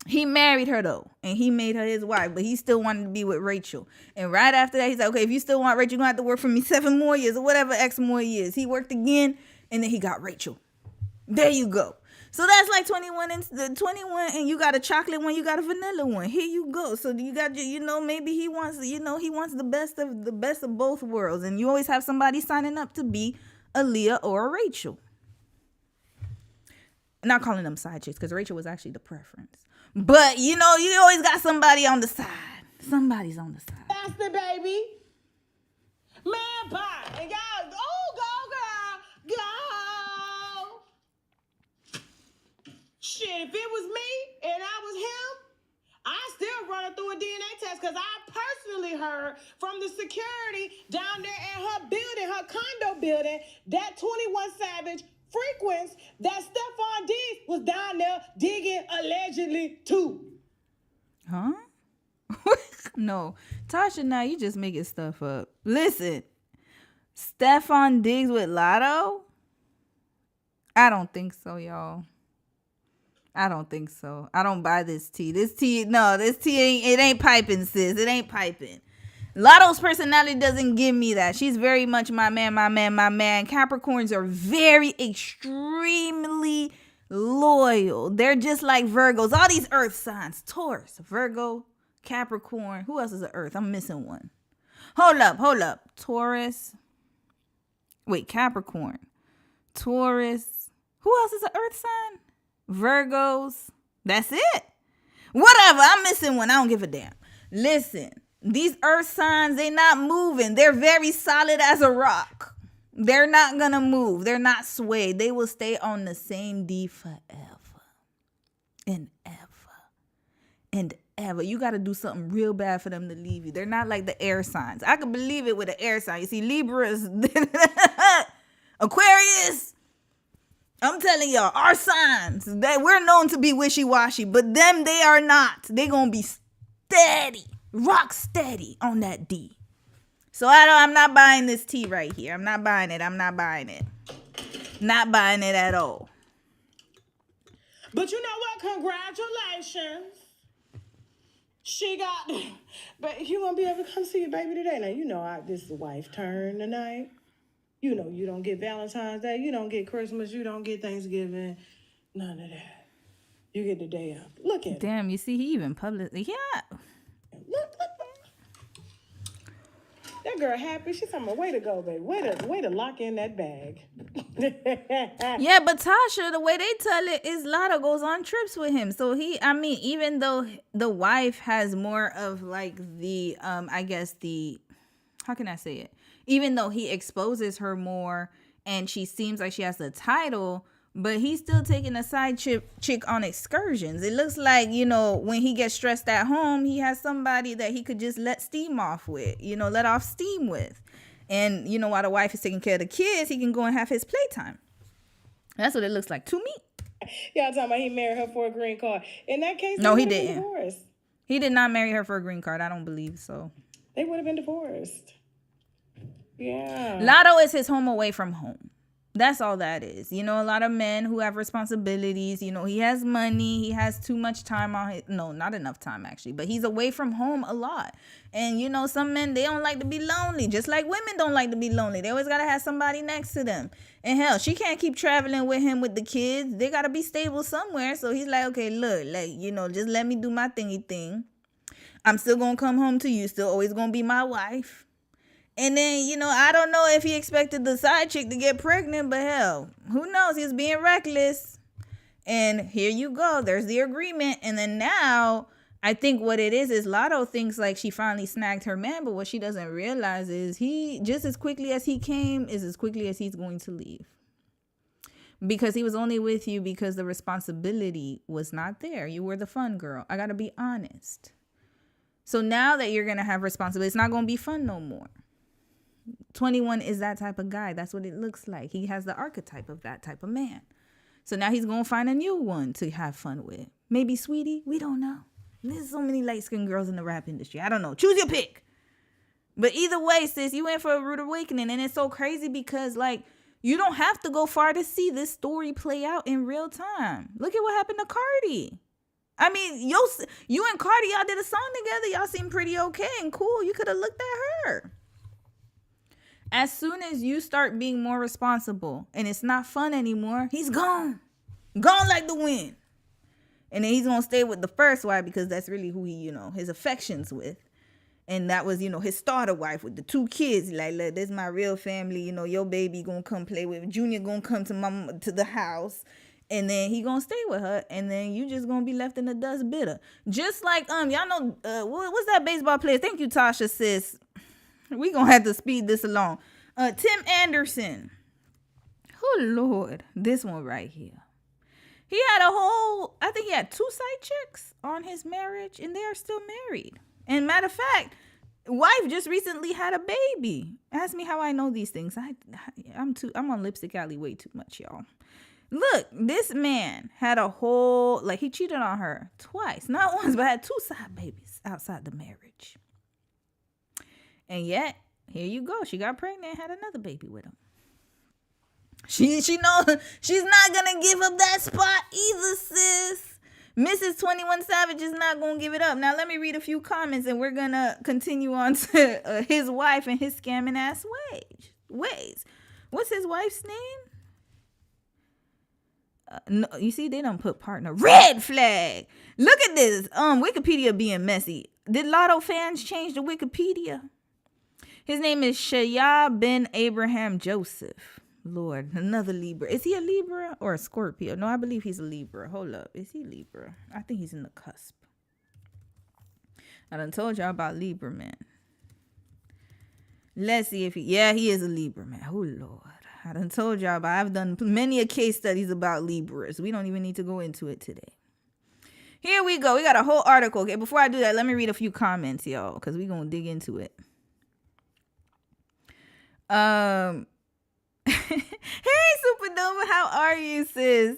[SPEAKER 1] He married her though, and he made her his wife, but he still wanted to be with Rachel. And right after that, he's like, okay, if you still want Rachel, you're gonna have to work for me 7 more years or whatever X more years. He worked again, and then he got Rachel. There you go. So that's like 21 and you got a chocolate one, you got a vanilla one. Here you go. So you got maybe he wants the best of both worlds, and you always have somebody signing up to be a Leah or a Rachel. Not calling them side chicks because Rachel was actually the preference. But, you always got somebody on the side. Somebody's on the side.
[SPEAKER 2] That's the baby. Man, bye. And y'all, go, girl. Go. Shit, if it was me and I was him, I still run it through a DNA test because I personally heard from the security down there at her building, her condo building, that 21 Savage frequency that Stephon Diggs was down there digging allegedly too.
[SPEAKER 1] Huh? No. Tasha, now you just making stuff up. Listen, Stephon Diggs with Latto? I don't think so, y'all. I don't think so. I don't buy this tea. This tea ain't piping, sis. It ain't piping. Latto's personality doesn't give me that. She's very much my man. Capricorns are very extremely loyal. They're just like Virgos. All these earth signs. Taurus, Virgo, Capricorn. Who else is an earth? I'm missing one. Hold up. Taurus. Wait, Capricorn. Taurus. Who else is an earth sign? Virgos. That's it. Whatever. I'm missing one. I don't give a damn. Listen. These earth signs, they not moving. They're very solid as a rock. They're not going to move. They're not swayed. They will stay on the same D forever and ever. You got to do something real bad for them to leave you. They're not like the air signs. I can believe it with an air sign. You see, Libras, Aquarius, I'm telling y'all, our signs that we're known to be wishy-washy, but them, they are not. They gonna be steady, rock steady on that D. So I'm not buying this tea right here. I'm not buying it. Not buying it at all.
[SPEAKER 2] But you know what? Congratulations. She got, but you won't be able to come see your baby today. Now, you know, this is the wife's turn tonight. You know, you don't get Valentine's Day. You don't get Christmas. You don't get Thanksgiving. None of that. You get the day up. Look at
[SPEAKER 1] Damn, you see, he even publicly, yeah.
[SPEAKER 2] Look. That girl happy. She's talking about, way to go, baby. Way to lock in that bag.
[SPEAKER 1] Yeah, but Tasha, the way they tell it is Latto goes on trips with him. So even though the wife has more of like the, I guess how can I say it? Even though he exposes her more and she seems like she has the title, but he's still taking a side chick on excursions. It looks like, you know, when he gets stressed at home, he has somebody that he could just let off steam with. And, you know, while the wife is taking care of the kids, he can go and have his playtime. That's what it looks like to me.
[SPEAKER 2] Y'all talking about he married her for a green card. In that case,
[SPEAKER 1] no, he didn't. He did not marry her for a green card. I don't believe so.
[SPEAKER 2] They would have been divorced. Yeah.
[SPEAKER 1] Latto is his home away from home. That's all that is. You know, a lot of men who have responsibilities, you know, he has money, he has too much time not enough time actually, but he's away from home a lot. And, you know, some men, they don't like to be lonely, just like women don't like to be lonely. They always got to have somebody next to them. And hell, she can't keep traveling with him with the kids. They got to be stable somewhere. So he's like, okay, look, like, you know, just let me do my thingy thing. I'm still going to come home to you. Still always going to be my wife. And then, you know, I don't know if he expected the side chick to get pregnant, but hell, who knows? He was being reckless. And here you go. There's the agreement. And then now, I think what it is Latto thinks like she finally snagged her man. But what she doesn't realize is he, just as quickly as he came, is as quickly as he's going to leave. Because he was only with you because the responsibility was not there. You were the fun girl. I got to be honest. So now that you're going to have responsibility, it's not going to be fun no more. 21 is that type of guy. That's what it looks like. He has the archetype of that type of man. So now he's going to find a new one to have fun with. Maybe Sweetie. We don't know. There's so many light-skinned girls in the rap industry. I don't know. Choose your pick. But either way, sis, you went for a rude awakening. And it's so crazy because, like, you don't have to go far to see this story play out in real time. Look at what happened to Cardi. I mean, you and Cardi, y'all did a song together. Y'all seem pretty okay and cool. You could have looked at her. As soon as you start being more responsible and it's not fun anymore, he's gone. Gone like the wind. And then he's going to stay with the first wife because that's really who he, you know, his affections with. And that was, you know, his starter wife with the 2 kids. Like, look, this is my real family. You know, your baby going to come play with. Junior going to come to the house. And then he going to stay with her. And then you just going to be left in the dust bitter. Just like, y'all know, what's that baseball player? Thank you, Tasha, sis. We gonna have to speed this along. Tim Anderson. Oh, Lord. This one right here. He had I think he had 2 side chicks on his marriage, and they are still married. And matter of fact, wife just recently had a baby. Ask me how I know these things. I'm on Lipstick Alley way too much, y'all. Look, this man had he cheated on her twice. Not once, but had 2 side babies outside the marriage. And yet, here you go. She got pregnant and had another baby with him. She knows she's not going to give up that spot either, sis. Mrs. 21 Savage is not going to give it up. Now, let me read a few comments and we're going to continue on to his wife and his scamming ass ways. What's his wife's name? No, you see, they don't put partner. Red flag. Look at this. Wikipedia being messy. Did Latto fans change the Wikipedia? His name is Shaya Ben Abraham Joseph. Lord, another Libra. Is he a Libra or a Scorpio? No, I believe he's a Libra. Hold up. Is he Libra? I think he's in the cusp. I done told y'all about Libra, man. Let's see if he is a Libra, man. Oh, Lord. I done told y'all about, I've done many case studies about Libras. We don't even need to go into it today. Here we go. We got a whole article. Okay, before I do that, let me read a few comments, y'all, because we're going to dig into it. Hey, Super Nova, how are you, sis?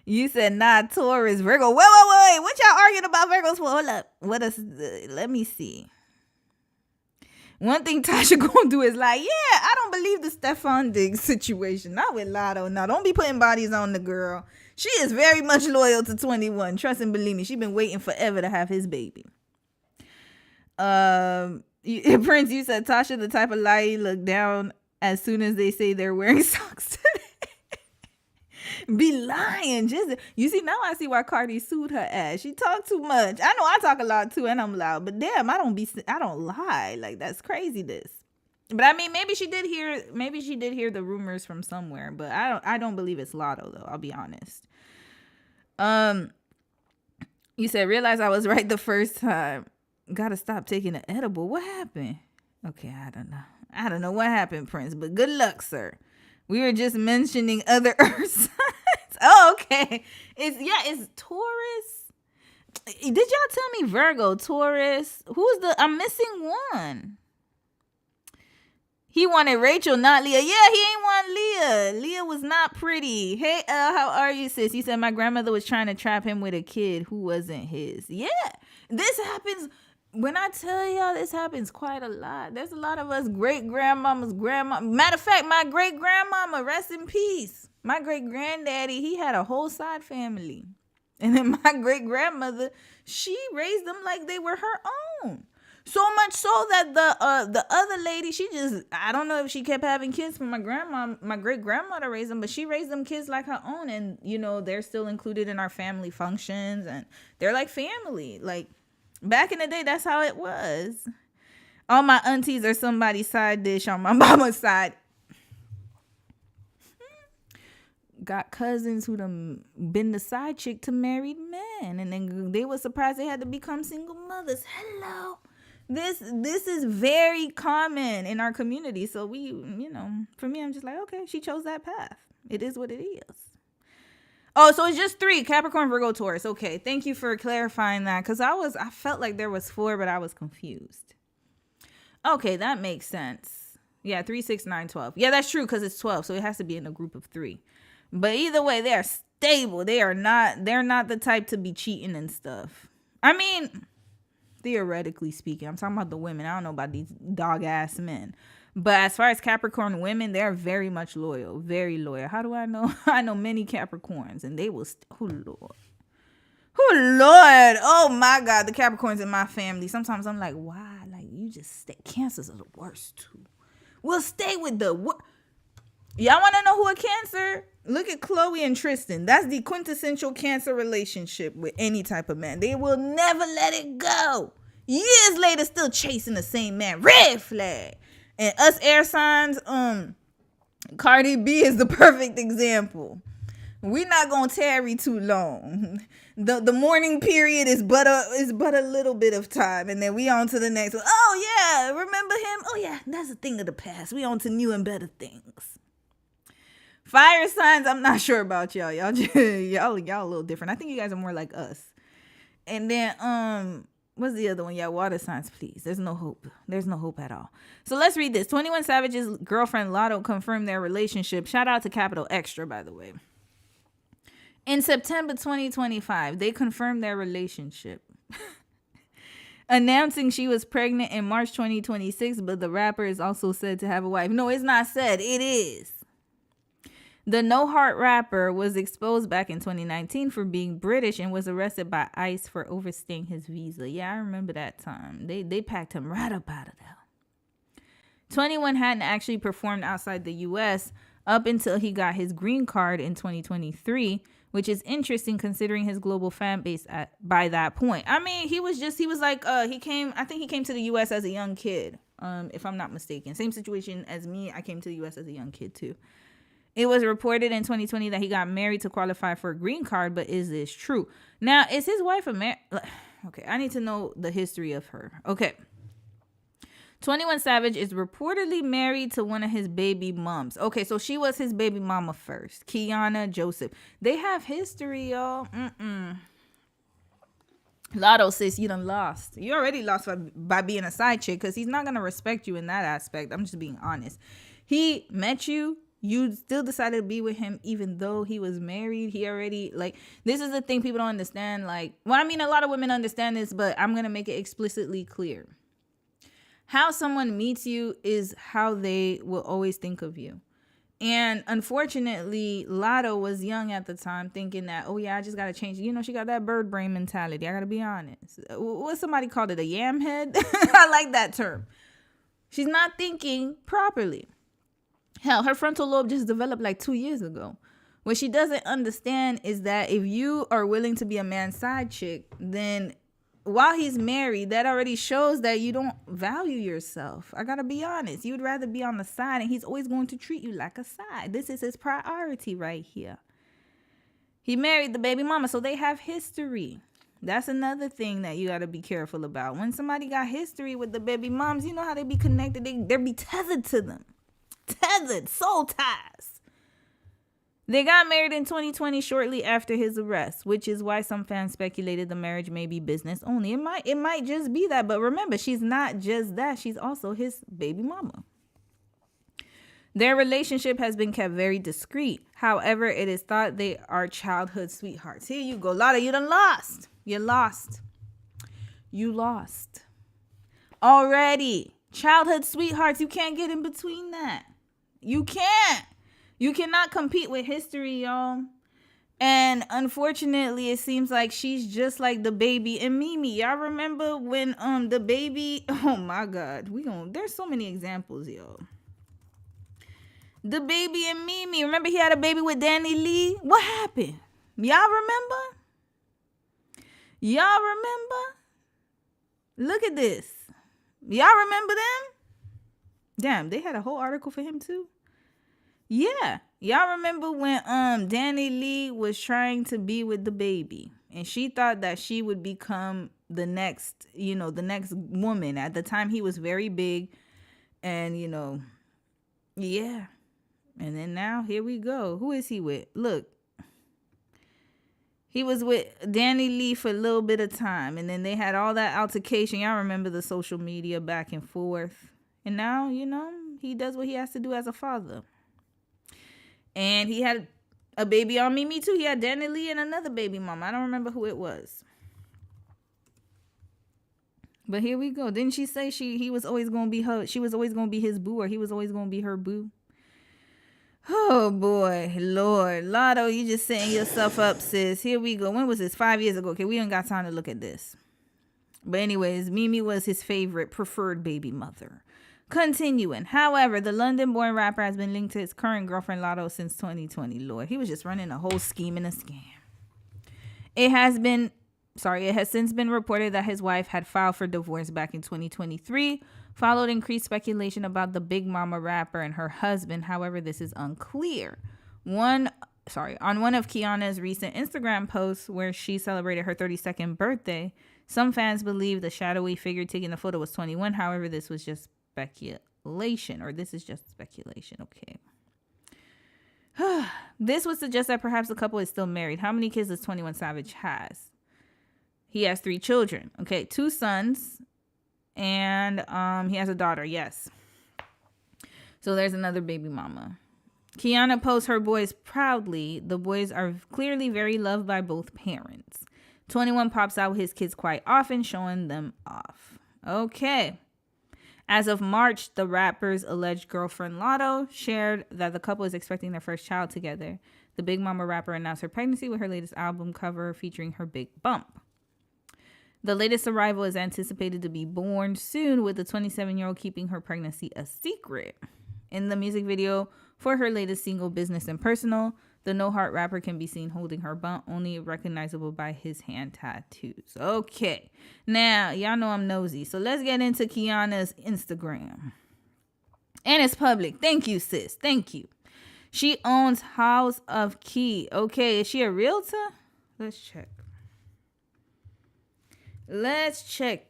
[SPEAKER 1] You said nah, Taurus, Virgo. Wait. What y'all arguing about Virgos for? Hold up. Let me see. One thing Tasha gonna do is like, yeah, I don't believe the Stefan Diggs situation. Not with Latto. Now, don't be putting bodies on the girl. She is very much loyal to 21. Trust and believe me. She been waiting forever to have his baby. Prince, you said Tasha the type of lie look down as soon as they say they're wearing socks today. Be lying. Just you see, now I see why Cardi sued her ass. She talked too much. I know I talk a lot too, and I'm loud, but damn, I don't lie. Like, that's crazy. This, but I mean, maybe she did hear the rumors from somewhere, but I don't believe it's Latto though. I'll be honest. You said realize I was right the first time. Gotta stop taking the edible. What happened? Okay, I don't know what happened, Prince, but good luck, sir. We were just mentioning other earth signs. Oh, okay. It's Taurus. Did y'all tell me Virgo, Taurus? I'm missing one. He wanted Rachel, not Leah. Yeah, he ain't want Leah. Leah was not pretty. Hey, how are you, sis? He said my grandmother was trying to trap him with a kid who wasn't his. Yeah, this happens. When I tell y'all, this happens quite a lot. There's a lot of us great-grandmama's grandma. Matter of fact, my great-grandmama, rest in peace. My great-granddaddy, he had a whole side family. And then my great-grandmother, she raised them like they were her own. So much so that the other lady, I don't know if she kept having kids from my grandma, my great-grandmother raised them, but she raised them kids like her own. And, they're still included in our family functions. And they're like family. Like, back in the day, that's how it was. All my aunties are somebody's side dish on my mama's side. Got cousins who done been the side chick to married men. And then they were surprised they had to become single mothers. Hello. This is very common in our community. So for me, I'm just like, okay, she chose that path. It is what it is. Oh, so it's just 3, Capricorn, Virgo, Taurus. Okay, thank you for clarifying that, because I felt like there was 4, but I was confused. Okay, that makes sense. Yeah, 3, 6, 9, 12. Yeah, that's true, because it's 12, so it has to be in a group of 3. But either way, they are stable. They're not the type to be cheating and stuff. I mean, theoretically speaking, I'm talking about the women. I don't know about these dog-ass men. But as far as Capricorn women, they're very much loyal, very loyal. How do I know? I know many Capricorns, and they will. Oh Lord! Oh my God, the Capricorns in my family. Sometimes I'm like, why? Like, you just stay. Cancers are the worst too. We'll stay with the. Y'all want to know who a Cancer? Look at Chloe and Tristan. That's the quintessential Cancer relationship with any type of man. They will never let it go. Years later, still chasing the same man. Red flag. And us air signs, Cardi B is the perfect example. We're not gonna tarry too long. The mourning period is but a little bit of time, and then we on to the next one. Oh yeah, remember him? Oh yeah, that's a thing of the past. We on to new and better things. Fire signs, I'm not sure about y'all. Y'all a little different. I think you guys are more like us. And then what's the other one? Yeah, water signs, please. There's no hope. There's no hope at all. So let's read this. 21 Savage's girlfriend Latto confirmed their relationship. Shout out to Capital Extra, by the way. In September 2025, they confirmed their relationship. Announcing she was pregnant in March 2026, but the rapper is also said to have a wife. No, it's not said. It is. The No Heart rapper was exposed back in 2019 for being British and was arrested by ICE for overstaying his visa. Yeah, I remember that time. They packed him right up out of there. 21 hadn't actually performed outside the U.S. up until he got his green card in 2023, which is interesting considering his global fan base by that point. I mean, he came to the U.S. as a young kid, if I'm not mistaken. Same situation as me. I came to the U.S. as a young kid too. It was reported in 2020 that he got married to qualify for a green card, but is this true? Now, is his wife Okay, I need to know the history of her. Okay. 21 Savage is reportedly married to one of his baby moms. Okay, so she was his baby mama first. Kiana Joseph. They have history, y'all. Latto, sis, you done lost. You already lost by being a side chick, because he's not going to respect you in that aspect. I'm just being honest. He met you, You still decided to be with him even though he was married. He already, like, this is the thing people don't understand. Like, well, I mean, a lot of women understand this, but I'm going to make it explicitly clear. How someone meets you is how they will always think of you. And unfortunately, Latto was young at the time, thinking that, oh yeah, I just got to change. You know, she got that bird brain mentality. I got to be honest. What somebody called it, a yam head? I like that term. She's not thinking properly. Hell, her frontal lobe just developed like 2 years ago. What she doesn't understand is that if you are willing to be a man's side chick, then while he's married, that already shows that you don't value yourself. I gotta be honest. You'd rather be on the side, and he's always going to treat you like a side. This is his priority right here. He married the baby mama, so they have history. That's another thing that you gotta be careful about. When somebody got history with the baby moms, you know how they be connected. They be tethered to them. Tethered, soul ties. They got married in 2020 shortly after his arrest, which is why some fans speculated the marriage may be business only. It might just be that, but remember, she's not just that. She's also his baby mama. Their relationship has been kept very discreet. However, it is thought they are childhood sweethearts. Here you go, Latto, you done lost. You lost. You lost. Already. Childhood sweethearts, you can't get in between that. You can't. You cannot compete with history, y'all. And unfortunately, it seems like she's just like the baby and Mimi. Y'all remember when the baby, oh my God, there's so many examples, y'all. The baby and Mimi. Remember he had a baby with Danny Lee? What happened? Y'all remember? Y'all remember? Look at this. Y'all remember them? Damn, they had a whole article for him too. Yeah. Y'all remember when Danny Lee was trying to be with the baby, and she thought that she would become the next woman. At the time he was very big, and yeah. And then now here we go. Who is he with? Look. He was with Danny Lee for a little bit of time, and then they had all that altercation. Y'all remember the social media back and forth. And now, he does what he has to do as a father. And he had a baby on Mimi too. He had Danny Lee and another baby mama. I don't remember who it was. But here we go. Didn't she say he was always going to be her? She was always going to be his boo, or he was always going to be her boo? Oh boy, Lord. Latto, you just setting yourself up, sis. Here we go. When was this? 5 years ago. Okay, we ain't got time to look at this. But anyways, Mimi was his preferred baby mother. Continuing. However, the London-born rapper has been linked to his current girlfriend Latto since 2020. Lord, he was just running a whole scheme and a scam. It has since been reported that his wife had filed for divorce back in 2023, followed increased speculation about the Big Mama rapper and her husband. However, this is unclear. On one of Kiana's recent Instagram posts where she celebrated her 32nd birthday, some fans believe the shadowy figure taking the photo was 21. However, this is just speculation. Okay. This would suggest that perhaps the couple is still married. How many kids does 21 Savage has? He has 3 children. Okay, 2 sons, and he has a daughter. Yes. So there's another baby mama. Kiana posts her boys proudly. The boys are clearly very loved by both parents. 21 pops out with his kids quite often, showing them off. Okay. As of March, the rapper's alleged girlfriend Latto shared that the couple is expecting their first child together. The Big Mama rapper announced her pregnancy with her latest album cover featuring her big bump. The latest arrival is anticipated to be born soon, with the 27-year-old keeping her pregnancy a secret. In the music video for her latest single, Business and Personal, the No Heart rapper can be seen holding her bump, only recognizable by his hand tattoos. Okay, now y'all know I'm nosy, so let's get into Kiana's Instagram. And it's public. Thank you, sis. Thank you. She owns House of Key. Okay, is she a realtor? Let's check.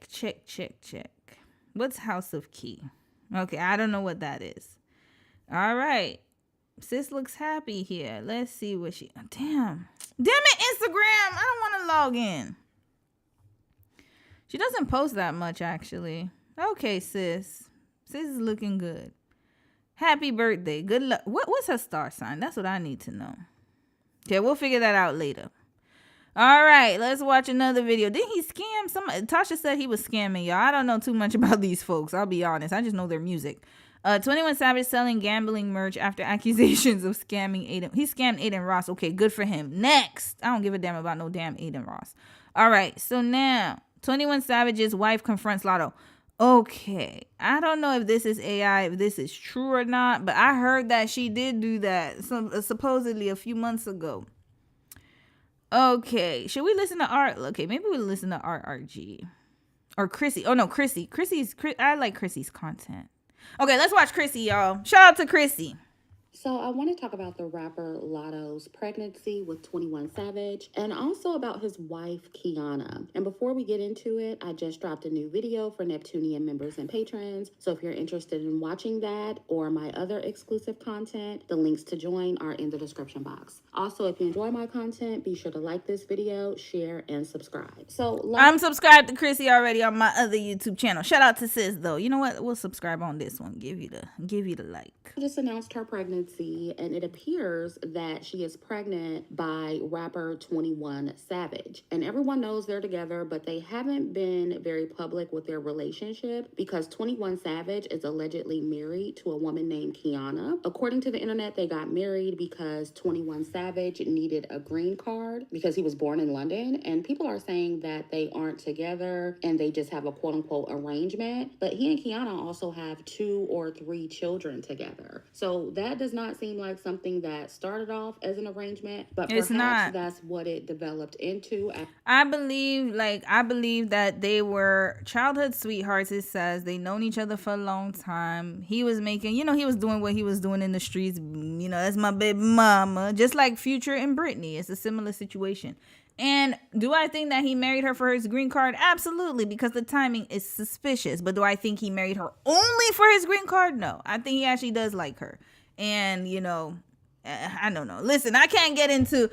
[SPEAKER 1] Check. What's House of Key? Okay, I don't know what that is. All right. Sis looks happy here. Let's see what she... Damn it, Instagram. I don't want to log in. She doesn't post that much, actually. Okay, sis. Sis is looking good. Happy birthday. Good luck. What's her star sign? That's what I need to know. Okay, we'll figure that out later. All right, let's watch another video. Didn't he scam somebody? Tasha said he was scamming, y'all. I don't know too much about these folks. I'll be honest. I just know their music. 21 Savage selling gambling merch after accusations of scamming Aiden. He scammed Aiden Ross. Okay, good for him. Next. I don't give a damn about no damn Aiden Ross. All right, so now 21 Savage's wife confronts Latto. Okay, I don't know if this is AI, if this is true or not, but I heard that she did do that supposedly a few months ago. Okay, should we listen to Art? Okay, maybe we'll listen to RRG or Chrissy. Oh no, Chrissy. I like Chrissy's content. Okay, let's watch Chrissy, y'all. Shout out to Chrissy.
[SPEAKER 3] So I want to talk about the rapper Latto's pregnancy with 21 Savage and also about his wife, Kiana. And before we get into it, I just dropped a new video for Neptunian members and patrons. So if you're interested in watching that or my other exclusive content, the links to join are in the description box. Also, if you enjoy my content, be sure to like this video, share, and subscribe. So
[SPEAKER 1] I'm subscribed to Chrissy already on my other YouTube channel. Shout out to sis though. You know what? We'll subscribe on this one. Give you the like.
[SPEAKER 3] Just announced her pregnancy, and it appears that she is pregnant by rapper 21 Savage. And everyone knows they're together, but they haven't been very public with their relationship because 21 Savage is allegedly married to a woman named Kiana. According to the internet, they got married because 21 Savage needed a green card because he was born in London, and people are saying that they aren't together and they just have a quote-unquote arrangement. But he and Kiana also have 2 or 3 children together. So that does not seem like something that started off as an arrangement, but
[SPEAKER 1] it's not.
[SPEAKER 3] That's what it developed into.
[SPEAKER 1] I believe that they were childhood sweethearts. It says they known each other for a long time. He was making, he was doing what he was doing in the streets. That's my baby mama. Just like Future and Britney. It's a similar situation. And do I think that he married her for his green card? Absolutely, because the timing is suspicious. But do I think he married her only for his green card? No. I think he actually does like her. And, I don't know. Listen, I can't get into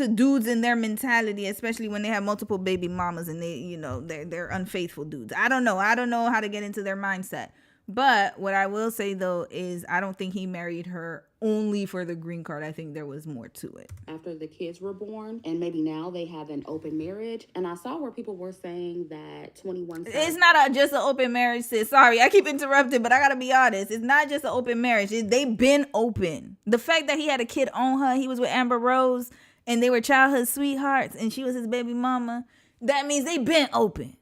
[SPEAKER 1] dudes and their mentality, especially when they have multiple baby mamas and they're unfaithful dudes. I don't know how to get into their mindset. But what I will say, though, is I don't think he married her only for the green card. I think there was more to it.
[SPEAKER 3] After the kids were born, and maybe now they have an open marriage. And I saw where people were saying that 21...
[SPEAKER 1] It's not just an open marriage, sis. Sorry, I keep interrupting, but I gotta be honest. It's not just an open marriage. They've been open. The fact that he had a kid on her, he was with Amber Rose, and they were childhood sweethearts, and she was his baby mama, that means they've been open.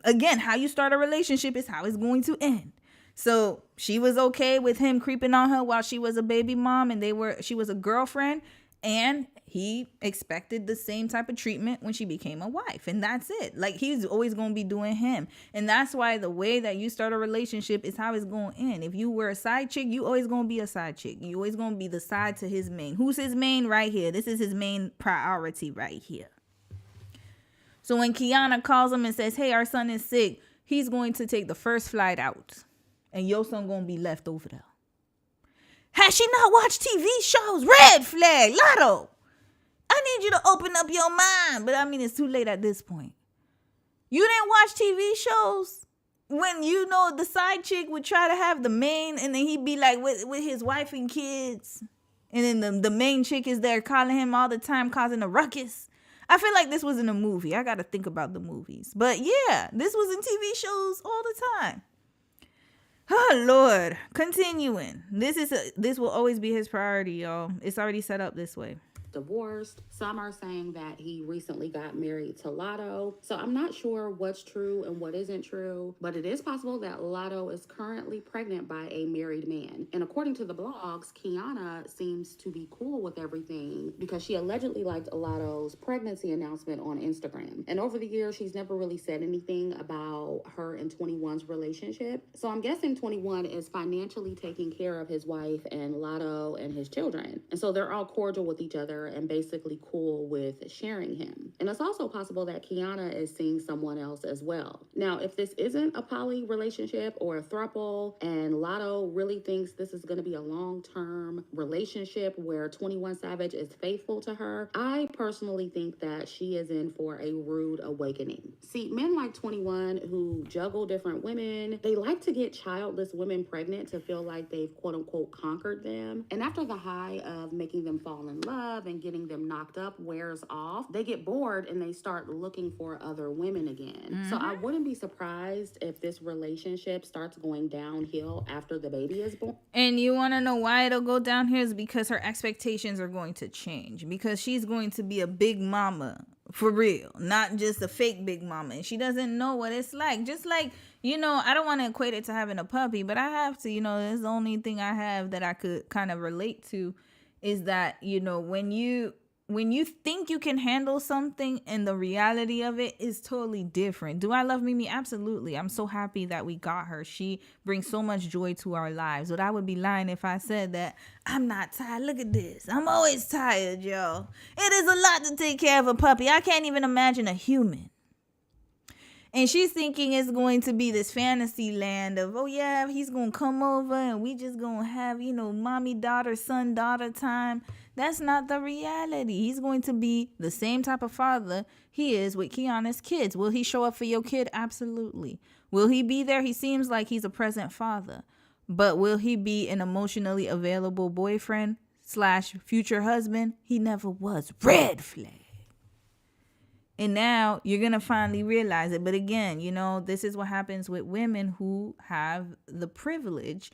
[SPEAKER 1] Again, how you start a relationship is how it's going to end. So she was okay with him creeping on her while she was a baby mom and she was a girlfriend, and he expected the same type of treatment when she became a wife. And that's it. Like, he's always going to be doing him. And that's why the way that you start a relationship is how it's going to end. If you were a side chick, you always going to be a side chick. You always going to be the side to his main. Who's his main? Right here. This is his main priority right here. So when Kiana calls him and says, hey, our son is sick, he's going to take the first flight out. And your son gonna be left over there. Has she not watched TV shows? Red flag, Latto. I need you to open up your mind. But I mean, it's too late at this point. You didn't watch TV shows when the side chick would try to have the main, and then he'd be like with his wife and kids. And then the main chick is there calling him all the time, causing a ruckus. I feel like this was in a movie. I got to think about the movies. But yeah, this was in TV shows all the time. Oh, Lord. Continuing. This will always be his priority, y'all. It's already set up this way.
[SPEAKER 3] Divorced. Some are saying that he recently got married to Latto. So I'm not sure what's true and what isn't true, but it is possible that Latto is currently pregnant by a married man. And according to the blogs, Kiana seems to be cool with everything because she allegedly liked Latto's pregnancy announcement on Instagram. And over the years, she's never really said anything about her and 21's relationship. So I'm guessing 21 is financially taking care of his wife and Latto and his children. And so they're all cordial with each other. together and basically cool with sharing him. And it's also possible that Kiana is seeing someone else as well. Now, if this isn't a poly relationship or a throuple, and Latto really thinks this is going to be a long-term relationship where 21 Savage is faithful to her, I personally think that she is in for a rude awakening. See, men like 21 who juggle different women, they like to get childless women pregnant to feel like they've quote-unquote conquered them. And after the high of making them fall in love and getting them knocked up wears off, they get bored and they start looking for other women again. So I wouldn't be surprised if this relationship starts going downhill after the baby is born.
[SPEAKER 1] And you want to know why it'll go downhill? Is because her expectations are going to change, because she's going to be a big mama for real, not just a fake big mama, and she doesn't know what it's like. Just like, you know, I don't want to equate it to having a puppy, but I have to, you know, it's the only thing I have that I could kind of relate to, is that, you know, when you think you can handle something and the reality of it is totally different. Do I love Mimi? Absolutely. I'm so happy that we got her. She brings so much joy to our lives. But I would be lying if I said that I'm not tired. Look at this. I'm always tired, y'all. It is a lot to take care of a puppy. I can't even imagine a human. And she's thinking it's going to be this fantasy land of, oh yeah, he's going to come over and we just going to have, you know, mommy, daughter, son, daughter time. That's not the reality. He's going to be the same type of father he is with Kiana's kids. Will he show up for your kid? Absolutely. Will he be there? He seems like he's a present father. But will he be an emotionally available boyfriend / future husband? He never was. Red flag. And now you're going to finally realize it. But again, you know, this is what happens with women who have the privilege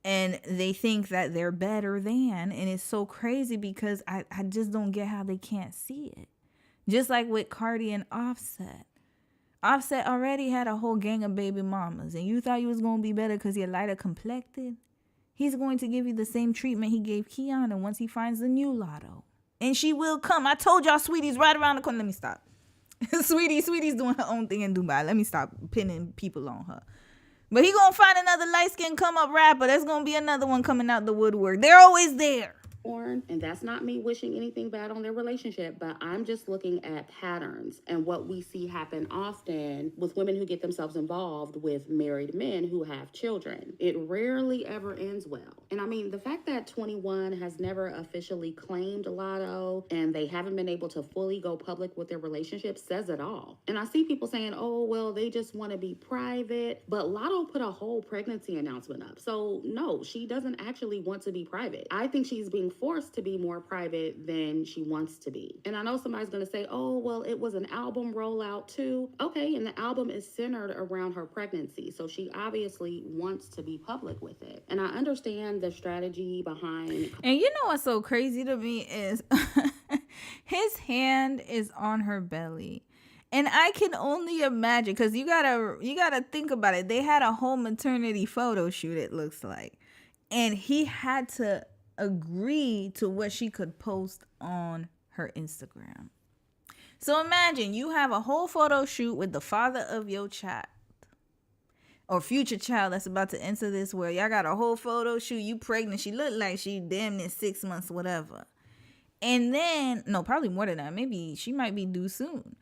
[SPEAKER 1] and they think that they're better than. And it's so crazy because I just don't get how they can't see it. Just like with Cardi and Offset. Offset already had a whole gang of baby mamas. And you thought you was going to be better because you're lighter complected. He's going to give you the same treatment he gave Kiana once he finds the new Latto. And she will come. I told y'all Sweetie's right around the corner. Let me stop. Sweetie's doing her own thing in Dubai. Let me stop pinning people on her. But he gonna find another light-skinned come-up rapper. There's gonna be another one coming out the woodwork. They're always there.
[SPEAKER 3] And that's not me wishing anything bad on their relationship, but I'm just looking at patterns and what we see happen often with women who get themselves involved with married men who have children. It rarely ever ends well. And I mean, the fact that 21 has never officially claimed Latto and they haven't been able to fully go public with their relationship says it all. And I see people saying, oh, well, they just want to be private. But Latto put a whole pregnancy announcement up. So no, she doesn't actually want to be private. I think she's being forced to be more private than she wants to be. And I know somebody's going to say, oh, well, it was an album rollout too. Okay, and the album is centered around her pregnancy. So she obviously wants to be public with it. And I understand the strategy behind.
[SPEAKER 1] And you know what's so crazy to me is his hand is on her belly. And I can only imagine, because you gotta think about it. They had a whole maternity photo shoot, it looks like. And he had to agree to what she could post on her Instagram. So imagine you have a whole photo shoot with the father of your child or future child that's about to enter this world. Y'all got a whole photo shoot. You pregnant. She looked like she damn near 6 months, whatever. And then, no, probably more than that. Maybe she might be due soon.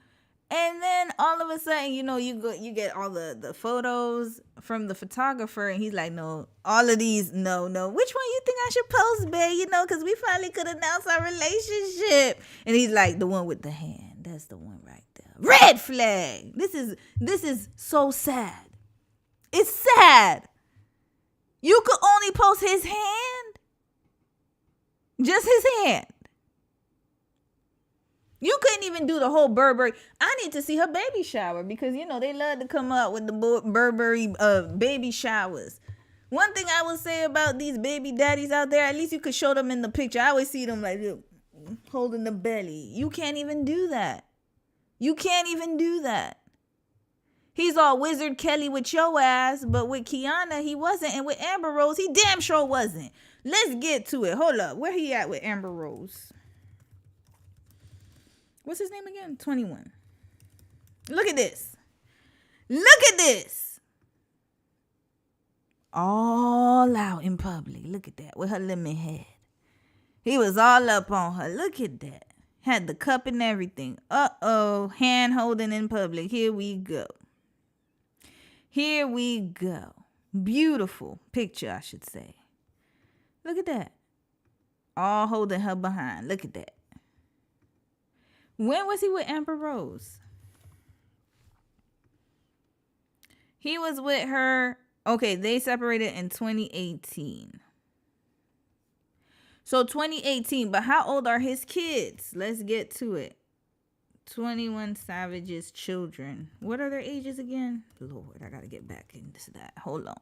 [SPEAKER 1] And then all of a sudden, you know, you get all the photos from the photographer, and he's like, no, all of these, no. Which one you think I should post, babe? You know, because we finally could announce our relationship. And he's like, the one with the hand. That's the one right there. Red flag. This is so sad. It's sad. You could only post his hand. Just his hand. You couldn't even do the whole Burberry. I need to see her baby shower because, you know, they love to come up with the Burberry baby showers. One thing I will say about these baby daddies out there, at least you could show them in the picture. I always see them like holding the belly. You can't even do that. You can't even do that. He's all Wizard Kelly with your ass, but with Kiana, he wasn't. And with Amber Rose, he damn sure wasn't. Let's get to it. Hold up. Where he at with Amber Rose? What's his name again? 21. Look at this. Look at this. All out in public. Look at that. With her lemon head. He was all up on her. Look at that. Had the cup and everything. Uh-oh. Hand holding in public. Here we go. Here we go. Beautiful picture, I should say. Look at that. All holding her behind. Look at that. When was he with Amber Rose? He was with her. Okay, they separated in 2018. So 2018, but how old are his kids? Let's get to it. 21 Savage's children. What are their ages again? Lord, I gotta get back into that. Hold on.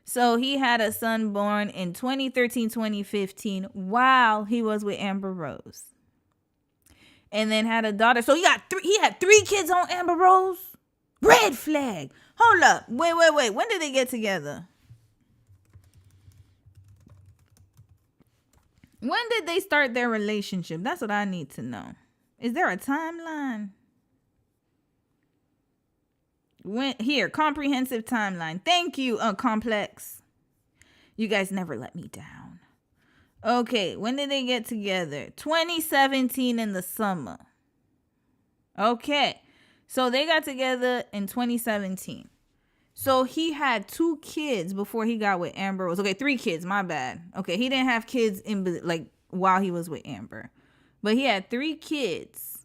[SPEAKER 1] So he had a son born in 2013, 2015 while he was with Amber Rose. And then had a daughter. So he had three kids on Amber Rose? Red flag. Hold up. Wait. When did they get together? When did they start their relationship? That's what I need to know. Is there a timeline? Here, comprehensive timeline. Thank you, Complex. You guys never let me down. Okay, when did they get together? 2017 in the summer. Okay, so they got together in 2017. So he had 2 kids before he got with Amber Rose. Okay, 3 kids, my bad. Okay, he didn't have kids while he was with Amber. But he had 3 kids.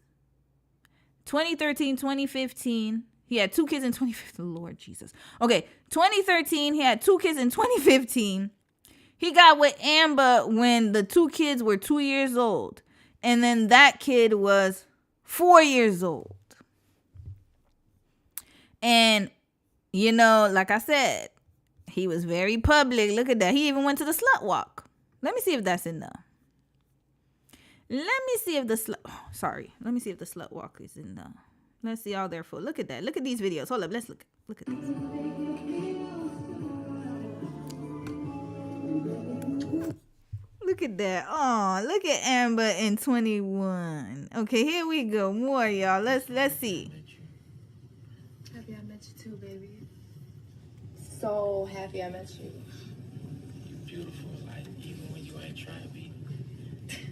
[SPEAKER 1] 2013, 2015. He had 2 kids in 2015. Lord Jesus. Okay, 2013, he had 2 kids in 2015. He got with Amber when the 2 kids were 2 years old. And then that kid was 4 years old. And, you know, like I said, he was very public. Look at that. He even went to the slut walk. Let me see if that's enough. Let me see if the slut walk is in the. Let's see all they're full. Look at that. Look at these videos. Hold up. Let's look at this. Look at that. Oh, look at Amber in 21. Okay, here we go. More, y'all. Let's see.
[SPEAKER 4] Happy I met you too, baby. So happy I met you.
[SPEAKER 5] You're beautiful, like even when you ain't trying to be.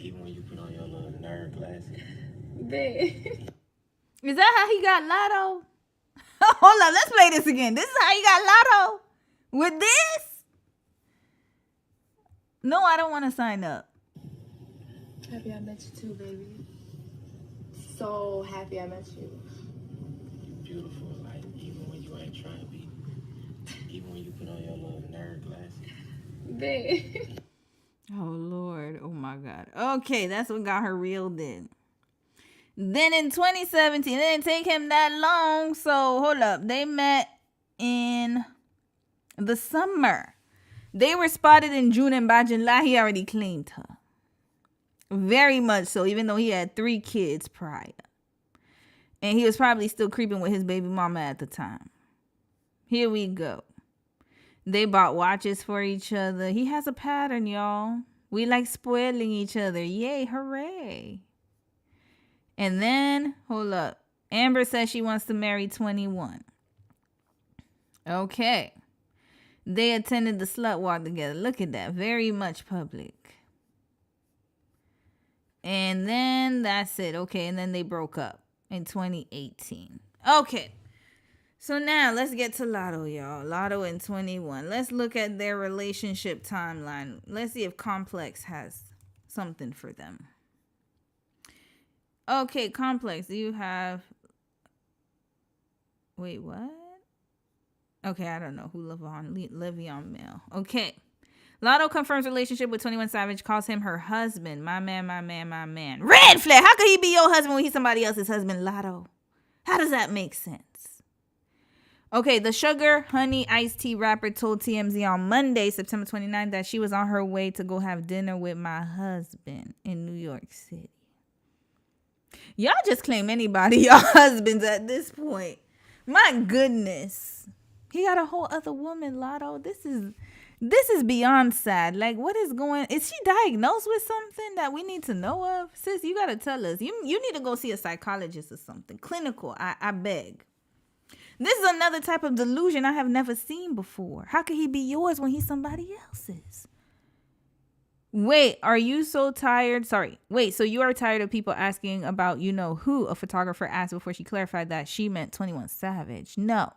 [SPEAKER 5] Even when you put on your little nerd glasses.
[SPEAKER 4] Babe.
[SPEAKER 1] Is that how he got Latto? Hold on, let's play this again. This is how he got Latto? With this? No, I don't want to sign up.
[SPEAKER 4] Happy I met you too, baby. So happy I met you.
[SPEAKER 5] You're beautiful, like even when you ain't trying to be. Even when you put on your little nerd glasses.
[SPEAKER 4] Babe.
[SPEAKER 1] Oh, Lord. Oh, my God. Okay, that's what got her reeled in. Then in 2017, it didn't take him that long. So, hold up. They met in the summer. They were spotted in June, and by July, he already claimed her. Very much so, even though he had 3 kids prior. And he was probably still creeping with his baby mama at the time. Here we go. They bought watches for each other. He has a pattern, y'all. We like spoiling each other. Yay, hooray. And then, hold up. Amber says she wants to marry 21. Okay. They attended the slut walk together. Look at that. Very much public. And then that's it. Okay, and then they broke up in 2018. Okay. So now let's get to Latto, y'all. Latto and 21. Let's look at their relationship timeline. Let's see if Complex has something for them. Okay, Complex, you have... Wait, what? Okay, I don't know who Le'Veon Mel. Okay. Latto confirms relationship with 21 Savage, calls him her husband. My man. Red flag! How could he be your husband when he's somebody else's husband, Latto? How does that make sense? Okay, the Sugar Honey Iced Tea rapper told TMZ on Monday, September 29th, that she was on her way to go have dinner with my husband in New York City. Y'all just claim anybody your husbands at this point. My goodness. He got a whole other woman, Latto. This is beyond sad. Like, what is going... Is she diagnosed with something that we need to know of? Sis, you got to tell us. You need to go see a psychologist or something. Clinical, I beg. This is another type of delusion I have never seen before. How could he be yours when he's somebody else's? Wait, are you so tired? Sorry. Wait, so you are tired of people asking about you know who? A photographer asked before she clarified that she meant 21 Savage. No,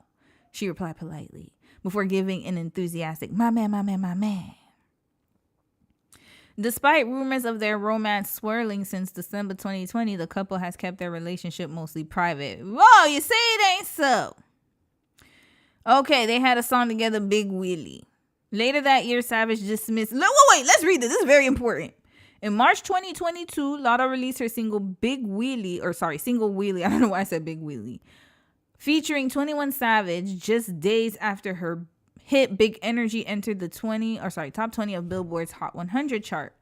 [SPEAKER 1] she replied politely before giving an enthusiastic, my man, my man, my man. Despite rumors of their romance swirling since December 2020, the couple has kept their relationship mostly private. Whoa, you say it ain't so. Okay, they had a song together, Big Willie. Later that year, Savage dismissed... Wait, let's read this. This is very important. In March 2022, Latto released her single Single Wheelie. I don't know why I said Big Wheelie. Featuring 21 Savage just days after her hit Big Energy entered the top 20 of Billboard's Hot 100 chart.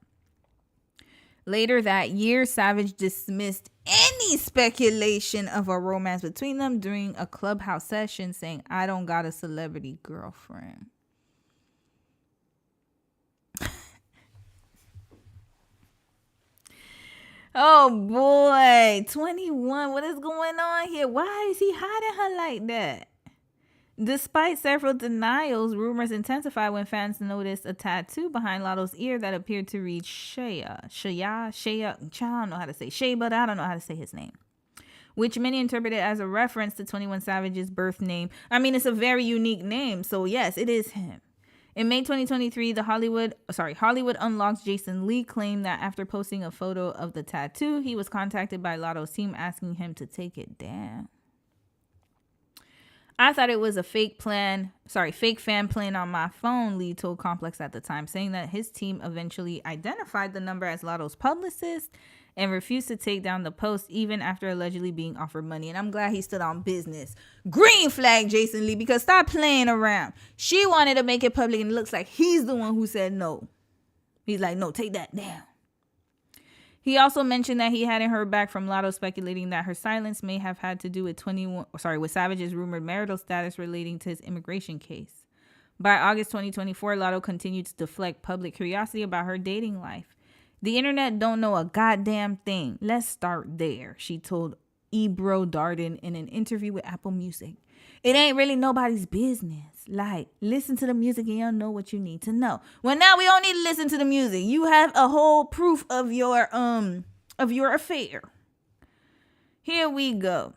[SPEAKER 1] Later that year, Savage dismissed any speculation of a romance between them during a Clubhouse session, saying, I don't got a celebrity girlfriend. Oh boy, 21. What is going on here? Why is he hiding her like that? Despite several denials, rumors intensified when fans noticed a tattoo behind Latto's ear that appeared to read Shea. I don't know how to say Shea, but I don't know how to say his name. Which many interpreted as a reference to 21 Savage's birth name. I mean, it's a very unique name, so yes, it is him. In May 2023, Hollywood Unlocked's Jason Lee claimed that after posting a photo of the tattoo, he was contacted by Latto's team asking him to take it down. I thought it was a fake fan playing on my phone, Lee told Complex at the time, saying that his team eventually identified the number as Latto's publicist and refused to take down the post even after allegedly being offered money. And I'm glad he stood on business. Green flag Jason Lee, because stop playing around. She wanted to make it public and it looks like he's the one who said no. He's like, no, take that down. He also mentioned that he hadn't heard back from Latto, speculating that her silence may have had to do with with Savage's rumored marital status relating to his immigration case. By August 2024, Latto continued to deflect public curiosity about her dating life. The internet don't know a goddamn thing. Let's start there, she told Ebro Darden in an interview with Apple Music. It ain't really nobody's business. Like, listen to the music and you'll know what you need to know. Well, now we don't need to listen to the music. You have a whole proof of your affair. Here we go.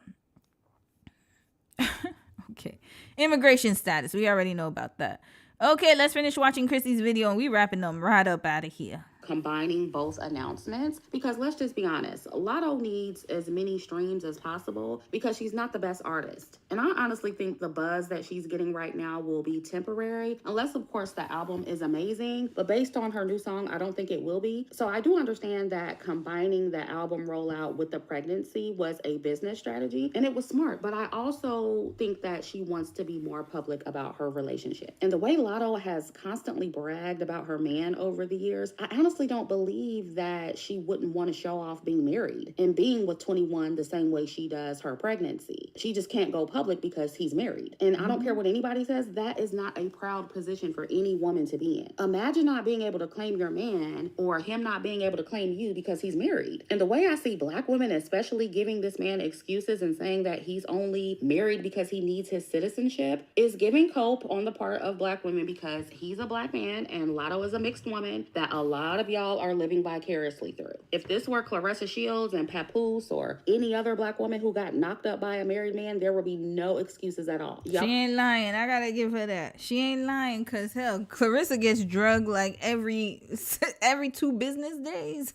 [SPEAKER 1] Okay. Immigration status. We already know about that. Okay, let's finish watching Chrissy's video and we wrapping them right up out of here.
[SPEAKER 3] Combining both announcements, because let's just be honest, Latto needs as many streams as possible because she's not the best artist. And I honestly think the buzz that she's getting right now will be temporary, unless of course the album is amazing, but based on her new song, I don't think it will be. So I do understand that combining the album rollout with the pregnancy was a business strategy and it was smart, but I also think that she wants to be more public about her relationship. And the way Latto has constantly bragged about her man over the years, I honestly don't believe that she wouldn't want to show off being married and being with 21 the same way she does her pregnancy. She just can't go public because he's married. And I don't care what anybody says, that is not a proud position for any woman to be in. Imagine not being able to claim your man or him not being able to claim you because he's married. And the way I see Black women especially giving this man excuses and saying that he's only married because he needs his citizenship is giving hope on the part of Black women, because he's a Black man and Latto is a mixed woman that a lot of y'all are living vicariously through. If this were Clarissa Shields and Papoose or any other Black woman who got knocked up by a married man, there would be no excuses at all.
[SPEAKER 1] Yep. She ain't lying. I gotta give her that. She ain't lying, because hell, Clarissa gets drugged like every 2 business days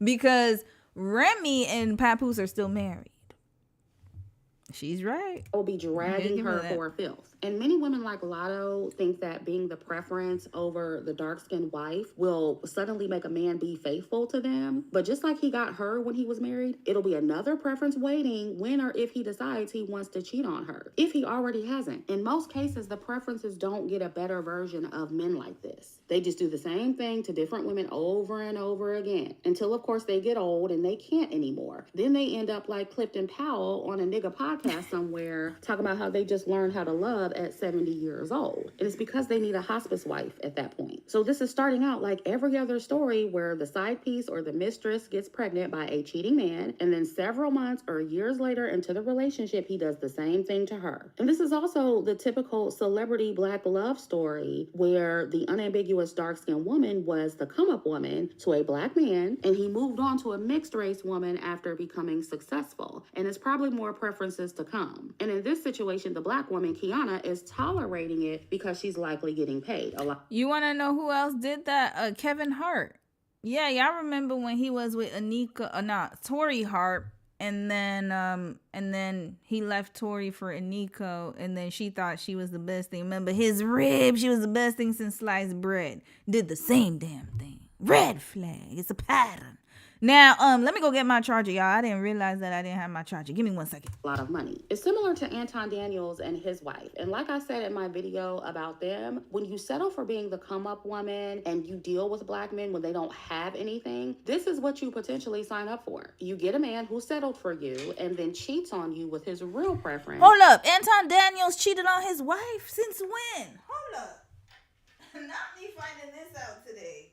[SPEAKER 1] because Remy and Papoose are still married. She's right.
[SPEAKER 3] Will be dragging her for filth. And many women like Latto think that being the preference over the dark-skinned wife will suddenly make a man be faithful to them. But just like he got her when he was married, it'll be another preference waiting when or if he decides he wants to cheat on her, if he already hasn't. In most cases, the preferences don't get a better version of men like this. They just do the same thing to different women over and over again until, of course, they get old and they can't anymore. Then they end up like Clifton Powell on a nigga podcast somewhere talking about how they just learned how to love job at 70 years old. And it's because they need a hospice wife at that point. So this is starting out like every other story where the side piece or the mistress gets pregnant by a cheating man, and then several months or years later into the relationship, he does the same thing to her. And this is also the typical celebrity black love story where the unambiguous dark-skinned woman was the come-up woman to a black man, and he moved on to a mixed-race woman after becoming successful. And it's probably more preferences to come. And in this situation, the black woman, Kiana, is tolerating it because she's likely getting paid a lot.
[SPEAKER 1] You want to know who else did that? Kevin Hart. Yeah, y'all remember when he was with Tori Hart, and then he left Tori for Aniko, and then she thought she was the best thing. Remember his rib? She was the best thing since sliced bread. Did the same damn thing. Red flag. It's a pattern. Now, let me go get my charger, y'all. I didn't realize that I didn't have my charger. Give me 1 second.
[SPEAKER 3] A lot of money. It's similar to Anton Daniels and his wife. And like I said in my video about them, when you settle for being the come-up woman and you deal with black men when they don't have anything, this is what you potentially sign up for. You get a man who settled for you and then cheats on you with his real preference.
[SPEAKER 1] Hold up. Anton Daniels cheated on his wife? Since when? Hold up. Not me finding this out today.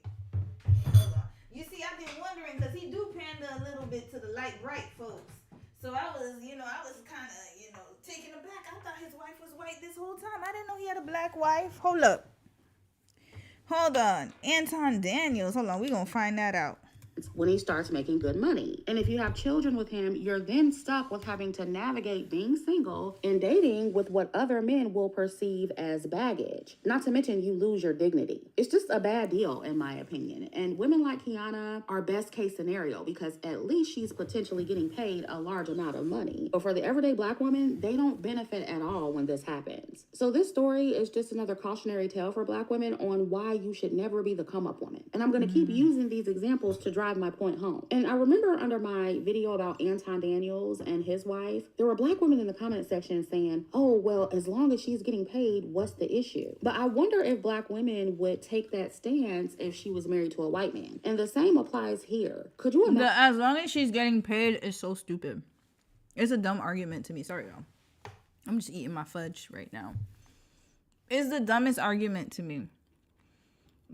[SPEAKER 1] Hold on. You see, I've been wondering because he do pander a little bit to the light bright folks. So I was kind of, taken aback. I thought his wife was white this whole time. I didn't know he had a black wife. Hold up. Hold on. Anton Daniels. Hold on. We're going to find that out.
[SPEAKER 3] When he starts making good money. And if you have children with him, you're then stuck with having to navigate being single and dating with what other men will perceive as baggage. Not to mention you lose your dignity. It's just a bad deal in my opinion. And women like Kiana are best case scenario because at least she's potentially getting paid a large amount of money. But for the everyday black woman, they don't benefit at all when this happens. So this story is just another cautionary tale for black women on why you should never be the come up woman. And I'm going to keep using these examples to drive my point home. And I remember under my video about Anton Daniels and his wife, there were black women in the comment section saying, oh, well, as long as she's getting paid, what's the issue? But I wonder if black women would take that stance if she was married to a white man. And the same applies here. Could you imagine?
[SPEAKER 1] As long as she's getting paid is so stupid. It's a dumb argument to me. Sorry, y'all. I'm just eating my fudge right now. It's the dumbest argument to me.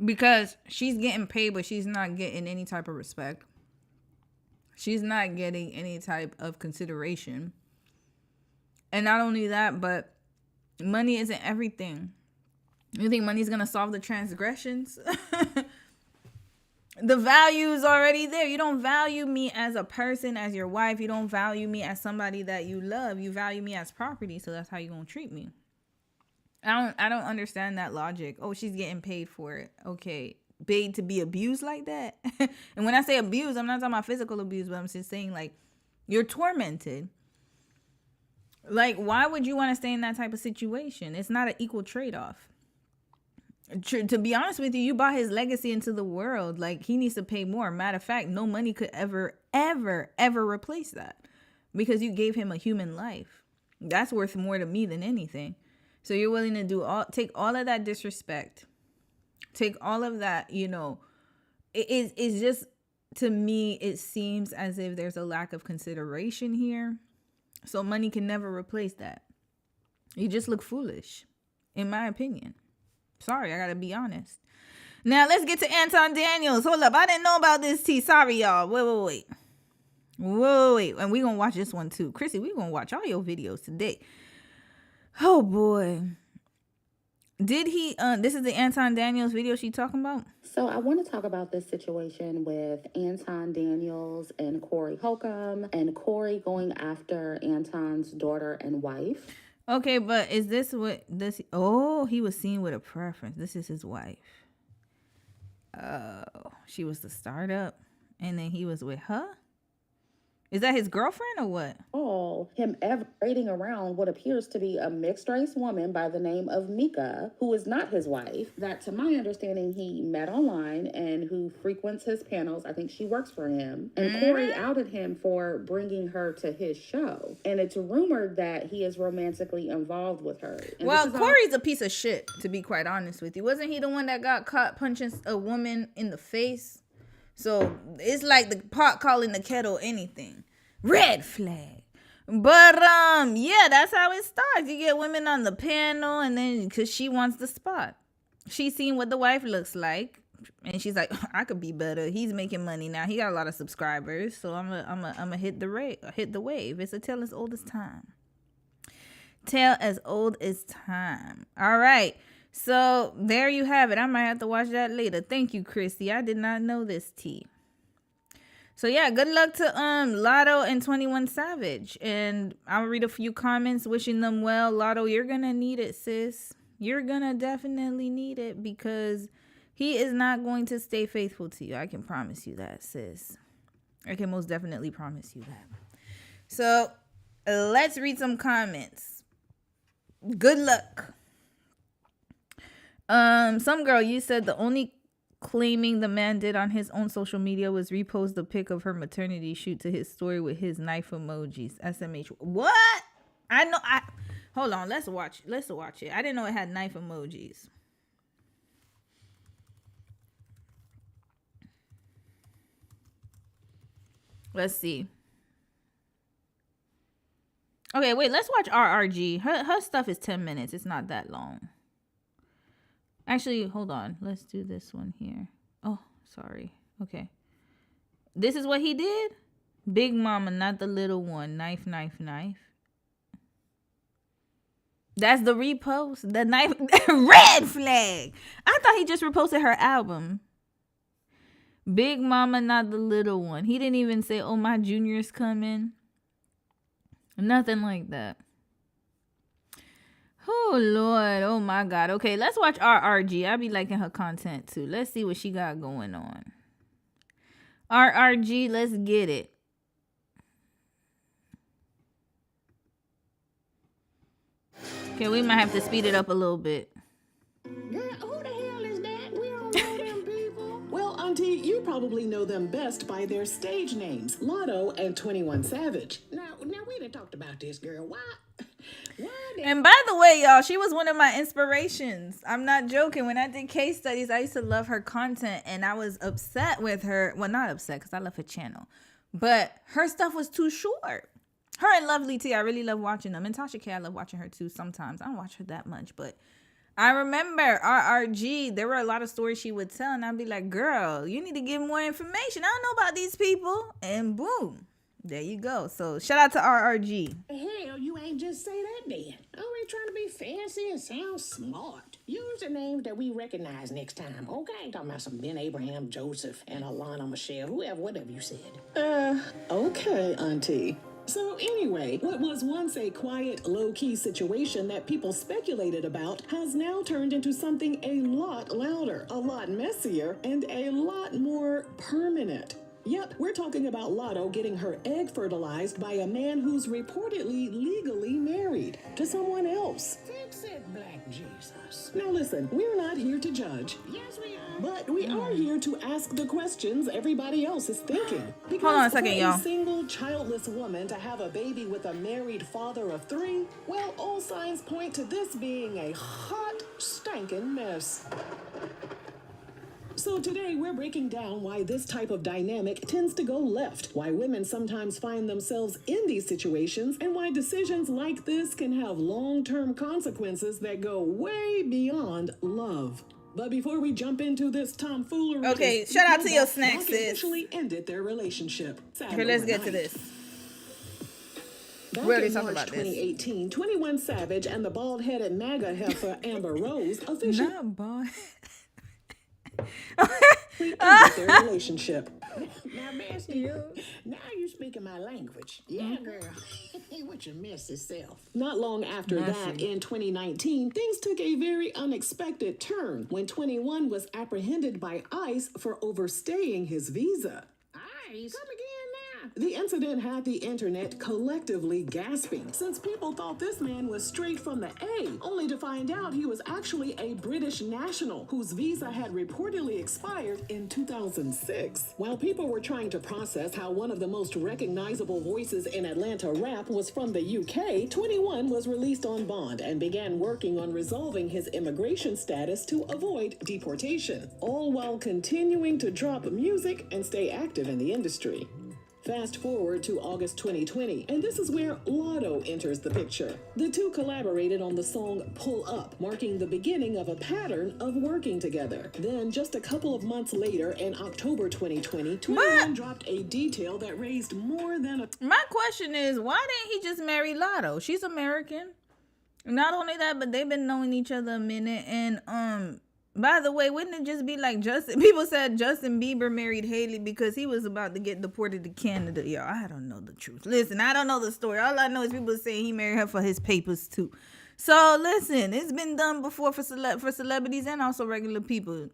[SPEAKER 1] Because she's getting paid, but she's not getting any type of respect. She's not getting any type of consideration. And not only that, but money isn't everything. You think money's going to solve the transgressions? The value is already there. You don't value me as a person, as your wife. You don't value me as somebody that you love. You value me as property, so that's how you're going to treat me. I don't understand that logic. Oh, she's getting paid for it. Okay. Paid to be abused like that? And when I say abuse, I'm not talking about physical abuse, but I'm just saying like you're tormented. Like, why would you want to stay in that type of situation? It's not an equal trade-off. To be honest with you, you brought his legacy into the world. Like, he needs to pay more. Matter of fact, no money could ever replace that because you gave him a human life. That's worth more to me than anything. So you're willing to take all of that disrespect, take all of that, it's just, to me, it seems as if there's a lack of consideration here. So money can never replace that. You just look foolish, in my opinion. Sorry, I gotta be honest. Now let's get to Anton Daniels. Hold up, I didn't know about this tea. Sorry, y'all. Wait. And we gonna watch this one too. Chrissy, we gonna watch all your videos today. Oh boy. Did he this is the Anton Daniels video she talking about?
[SPEAKER 3] So I want to talk about this situation with Anton Daniels and Corey Holcomb and Corey going after Anton's daughter and wife.
[SPEAKER 1] Okay, but is this what this? Oh, he was seen with a preference. This is his wife. Oh, she was the startup and then he was with her? Is that his girlfriend or what?
[SPEAKER 3] Oh, him parading around what appears to be a mixed race woman by the name of Mika, who is not his wife, that to my understanding he met online and who frequents his panels. I think she works for him. And Corey outed him for bringing her to his show. And it's rumored that he is romantically involved with her. And
[SPEAKER 1] well, Corey's a piece of shit, to be quite honest with you. Wasn't he the one that got caught punching a woman in the face? So it's like the pot calling the kettle anything. Red flag. But yeah, that's how it starts. You get women on the panel, and then because she wants the spot, she's seen what the wife looks like, and she's like, I could be better. He's making money now. He got a lot of subscribers, so I'm a hit the wave. It's a tale as old as time. Tale as old as time. All right. So there you have it. I might have to watch that later. Thank you, Christy. I did not know this tea. So yeah, good luck to Latto and 21 Savage. And I'll read a few comments wishing them well. Latto, you're gonna need it, sis. You're gonna definitely need it because he is not going to stay faithful to you. I can promise you that, sis. I can most definitely promise you that. So let's read some comments. Good luck. Some girl, you said the only claiming the man did on his own social media was repost the pic of her maternity shoot to his story with his knife emojis. SMH. What? Hold on, let's watch it. I didn't know it had knife emojis. Let's see. Okay, wait, let's watch RRG. Her stuff is 10 minutes. It's not that long. Actually, hold on. Let's do this one here. Oh, sorry. Okay. This is what he did? Big mama, not the little one. Knife, knife, knife. That's the repost. The knife. Red flag. I thought he just reposted her album. Big mama, not the little one. He didn't even say, oh, my junior's coming. Nothing like that. Oh, Lord. Oh, my God. Okay, let's watch RRG. I be liking her content, too. Let's see what she got going on. RRG, let's get it. Okay, we might have to speed it up a little bit.
[SPEAKER 2] Girl, who the hell is that? We don't know them people. Well, Auntie, you probably know them best by their stage names, Latto and 21 Savage. Now we done talked about this, girl. Why?
[SPEAKER 1] And by the way, y'all, she was one of my inspirations. I'm not joking. When I did case studies, I used to love her content, and I was upset with her. Well, not upset because I love her channel, but her stuff was too short. Her and Lovely T, I really love watching them. And Tasha K, I love watching her too sometimes. I don't watch her that much, but I remember RRG, there were a lot of stories she would tell, and I'd be like, girl, you need to give more information. I don't know about these people. And boom. There you go. So shout out to RRG.
[SPEAKER 2] Hell, you ain't just say that then. Always trying to be fancy and sound smart. Use the names that we recognize next time, okay? Talking about some Ben Abraham, Joseph, and Alana Michelle, whatever you said. Okay, Auntie. So anyway, what was once a quiet, low-key situation that people speculated about has now turned into something a lot louder, a lot messier, and a lot more permanent. Yep, we're talking about Latto getting her egg fertilized by a man who's reportedly legally married to someone else. Fix it, Black Jesus. Now listen, we're not here to judge. Yes, we are. But we are here to ask the questions everybody else is thinking. Because
[SPEAKER 1] hold on a second,
[SPEAKER 2] for
[SPEAKER 1] y'all.
[SPEAKER 2] a single childless woman to have a baby with a married father of 3, well, all signs point to this being a hot, stinking mess. So today we're breaking down why this type of dynamic tends to go left, why women sometimes find themselves in these situations, and why decisions like this can have long-term consequences that go way beyond love. But before we jump into this tomfoolery,
[SPEAKER 1] Okay, shout out to your snacks, sis.
[SPEAKER 2] Officially ended their relationship.
[SPEAKER 1] Okay, let's get to this.
[SPEAKER 2] Back
[SPEAKER 1] We already
[SPEAKER 2] in
[SPEAKER 1] talked
[SPEAKER 2] March
[SPEAKER 1] about this.
[SPEAKER 2] 2018, 21 Savage and the bald-headed MAGA heifer Amber Rose officially
[SPEAKER 1] Not boy.
[SPEAKER 2] ended their relationship. Now, Bessie, now you speaking my language. Yeah, girl. With your messy self. Not long after that, in 2019, things took a very unexpected turn when 21 was apprehended by ICE for overstaying his visa. ICE? Come again now. The incident had the internet collectively gasping, since people thought this man was straight from the A, only to find out he was actually a British national whose visa had reportedly expired in 2006. While people were trying to process how one of the most recognizable voices in Atlanta rap was from the UK, 21 was released on bond and began working on resolving his immigration status to avoid deportation, all while continuing to drop music and stay active in the industry.
[SPEAKER 6] Fast forward to August 2020, and this is where Latto enters the picture. The two collaborated on the song Pull Up, marking the beginning of a pattern of working together. Then, just a couple of months later, in October 2020, 21 dropped a detail that raised more than a...
[SPEAKER 1] My question is, why didn't he just marry Latto? She's American. Not only that, but they've been knowing each other a minute. And by the way, wouldn't it just be like Justin? People said Justin Bieber married Haley because he was about to get deported to Canada. Yo, I don't know the truth. Listen, I don't know the story. All I know is people saying he married her for his papers too. So listen, it's been done before for celebrities and also regular people.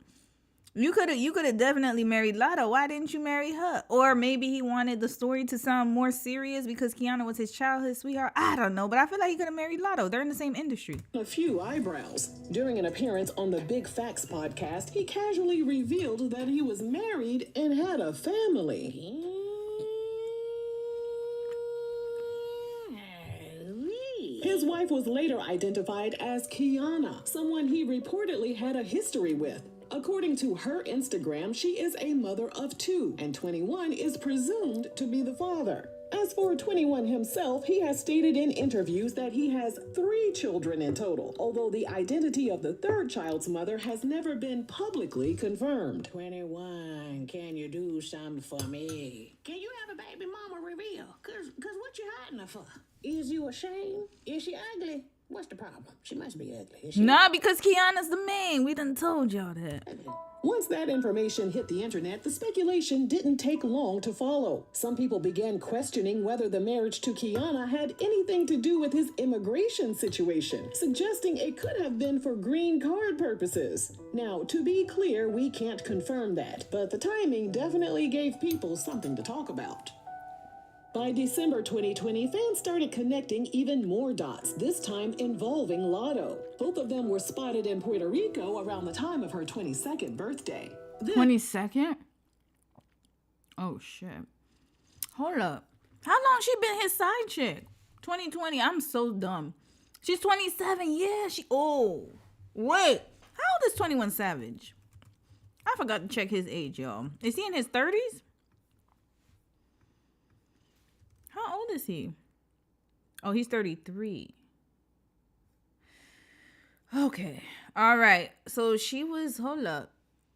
[SPEAKER 1] You could have definitely married Latto. Why didn't you marry her? Or maybe he wanted the story to sound more serious because Kiana was his childhood sweetheart. I don't know, but I feel like he could have married Latto. They're in the same industry.
[SPEAKER 6] A few eyebrows. During an appearance on the Big Facts podcast, he casually revealed that he was married and had a family. His wife was later identified as Kiana, someone he reportedly had a history with. According to her Instagram, she is a mother of 2, and 21 is presumed to be the father. As for 21 himself, he has stated in interviews that he has 3 children in total, although the identity of the 3rd child's mother has never been publicly confirmed.
[SPEAKER 7] 21, can you do something for me? Can you have a baby mama reveal? Cause what you hiding her for? Is you ashamed? Is she ugly? What's the problem? She must be ugly. Is she?
[SPEAKER 1] Nah, because Kiana's the man. We done told y'all that.
[SPEAKER 6] Once that information hit the internet, the speculation didn't take long to follow. Some people began questioning whether the marriage to Kiana had anything to do with his immigration situation, suggesting it could have been for green card purposes. Now, to be clear, we can't confirm that, but the timing definitely gave people something to talk about. By December 2020, fans started connecting even more dots, this time involving Latto. Both of them were spotted in Puerto Rico around the time of her 22nd birthday.
[SPEAKER 1] 22nd? Oh, shit. Hold up. How long she been his side chick? 2020. I'm so dumb. She's 27. Yeah, oh. Wait. How old is 21 Savage? I forgot to check his age, y'all. Is he in his 30s? How old is he? Oh, he's 33. Okay. All right. So she was, hold up.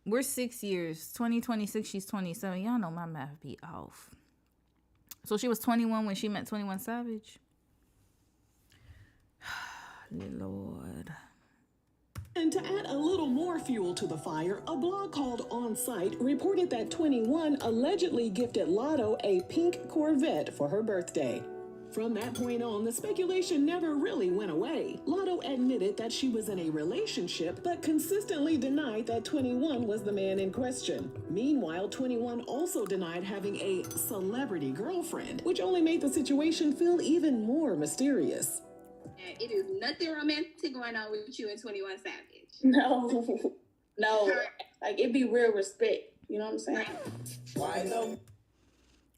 [SPEAKER 1] We're 6 years. 2026, she's 27. Y'all know my math be off. So she was 21 when she met 21 Savage. Lord.
[SPEAKER 6] And to add a little more fuel to the fire, a blog called On Site reported that 21 allegedly gifted Latto a pink Corvette for her birthday. From that point on, the speculation never really went away. Latto admitted that she was in a relationship, but consistently denied that 21 was the man in question. Meanwhile, 21 also denied having a celebrity girlfriend, which only made the situation feel even more mysterious.
[SPEAKER 8] It is nothing romantic going on with you and 21 Savage.
[SPEAKER 9] No. Like, it be real respect. You know what I'm saying?
[SPEAKER 7] Why though?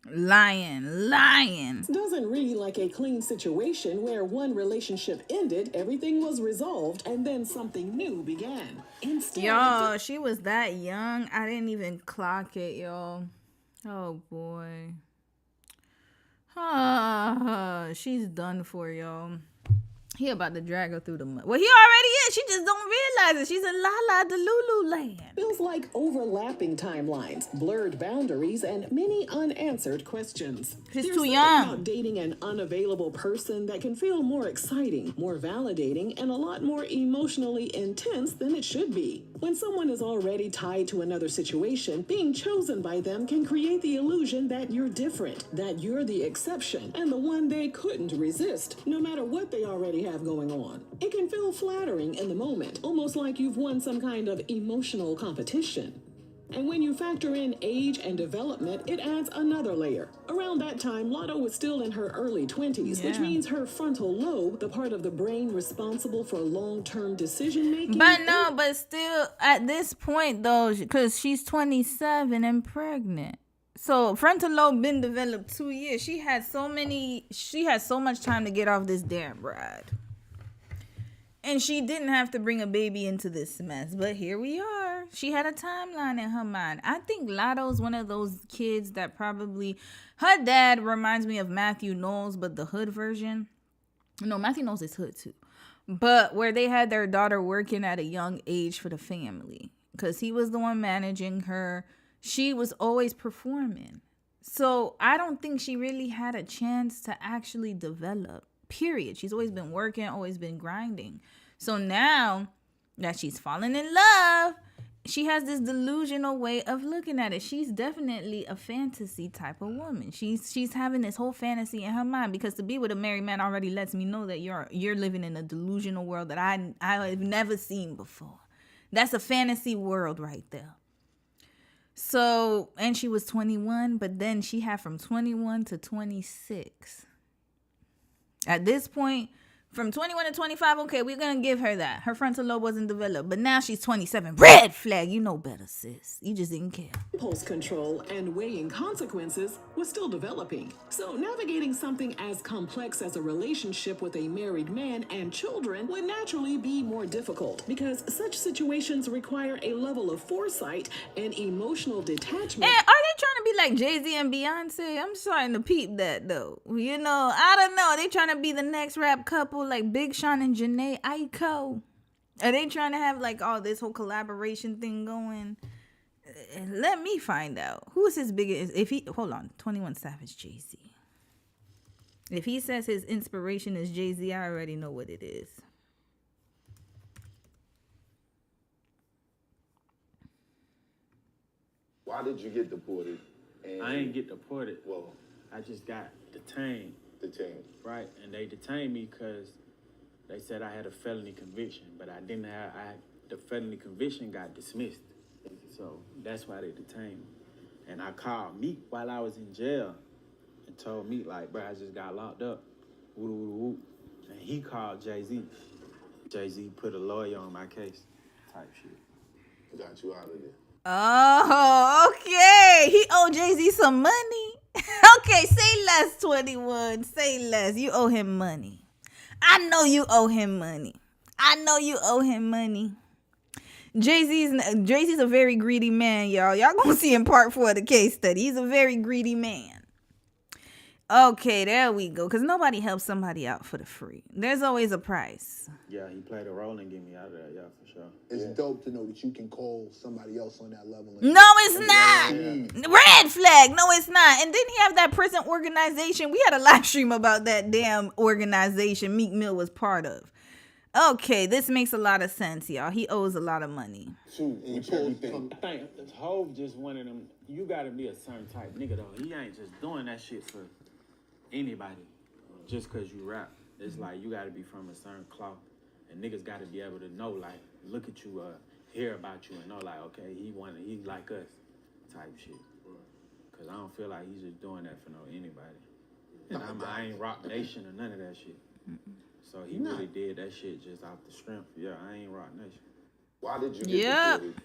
[SPEAKER 1] Lying.
[SPEAKER 6] Doesn't read like a clean situation where one relationship ended, everything was resolved, and then something new began. Instead,
[SPEAKER 1] Y'all, she was that young. I didn't even clock it, y'all. Oh, boy. She's done for, y'all. He about to drag her through the mud. Well, he already is. She just don't realize it. She's in La Delulu land.
[SPEAKER 6] Feels like overlapping timelines, blurred boundaries, and many unanswered questions.
[SPEAKER 1] She's
[SPEAKER 6] There's
[SPEAKER 1] too
[SPEAKER 6] something
[SPEAKER 1] young.
[SPEAKER 6] about dating an unavailable person that can feel more exciting, more validating, and a lot more emotionally intense than it should be. When someone is already tied to another situation, being chosen by them can create the illusion that you're different, that you're the exception, and the one they couldn't resist, no matter what they already have going on. It can feel flattering in the moment, almost like you've won some kind of emotional competition. And when you factor in age and development, it adds another layer. Around that time, Latto was still in her early 20s, which means her frontal lobe, the part of the brain responsible for long-term decision-making.
[SPEAKER 1] But still, at this point, though, because she's 27 and pregnant. So frontal lobe been developed 2 years. She had so much time to get off this damn ride. And she didn't have to bring a baby into this mess. But here we are. She had a timeline in her mind. I think Latto's one of those kids that probably, her dad reminds me of Matthew Knowles, but the hood version. No, Matthew Knowles is hood too. But where they had their daughter working at a young age for the family. Because he was the one managing her. She was always performing. So I don't think she really had a chance to actually develop. Period. She's always been working, always been grinding. So now that she's fallen in love, she has this delusional way of looking at it. She's definitely a fantasy type of woman. She's having this whole fantasy in her mind, because to be with a married man already lets me know that you're living in a delusional world that I've never seen before. That's a fantasy world right there. So, and she was 21, but then she had from 21 to 26. At this point, from 21 to 25, okay, we're going to give her that. Her frontal lobe wasn't developed, but now she's 27. Red flag. You know better, sis. You just didn't care.
[SPEAKER 6] Impulse control and weighing consequences was still developing. So navigating something as complex as a relationship with a married man and children would naturally be more difficult, because such situations require a level of foresight and emotional detachment.
[SPEAKER 1] And are they trying to be like Jay-Z and Beyonce? I'm starting to peep that, though. You know, I don't know. Are they trying to be the next rap couple like Big Sean and Janae Aiko? Are they trying to have like all this whole collaboration thing going? Let me find out. Who is his biggest? Hold on, 21 Savage, Jay-Z. If he says his inspiration is Jay-Z, I already know what it is.
[SPEAKER 10] Why did you get deported?
[SPEAKER 5] I ain't get deported.
[SPEAKER 10] Well,
[SPEAKER 5] I just got detained. Right, and they detained me because they said I had a felony conviction, but I didn't have. The felony conviction got dismissed, so that's why they detained me. And I called Meek while I was in jail and told Meek, like, bro, I just got locked up. Woo, woo, woo. And he called Jay-Z. Jay-Z put a lawyer on my case, type shit.
[SPEAKER 10] Got you out of there.
[SPEAKER 1] Oh, okay. He owed Jay-Z some money. Okay, say less, 21. Say less. You owe him money. I know you owe him money. Jay-Z's a very greedy man, y'all. Y'all gonna see in part 4 of the case study. He's a very greedy man. Okay, there we go. Because nobody helps somebody out for the free. There's always a price.
[SPEAKER 5] Yeah, he played a role and get me out of there, yeah, for sure.
[SPEAKER 10] It's dope to know that you can call somebody else on that level.
[SPEAKER 1] No, it's not. Red flag. No, it's not. And didn't he have that prison organization? We had a live stream about that damn organization Meek Mill was part of. Okay, this makes a lot of sense, y'all. He owes a lot of money.
[SPEAKER 5] I think Hove just wanted him. You gotta be a certain type nigga, though. He ain't just doing that shit for anybody just because you rap. It's like you gotta be from a certain cloth, and niggas gotta be able to know, like, look at you, hear about you, and know, like, okay, he like us, type shit. Cause I don't feel like he's just doing that for anybody. And I ain't Rock Nation or none of that shit. So he really did that shit just off the strength. Yeah, I ain't Rock Nation.
[SPEAKER 10] Why did you get deported?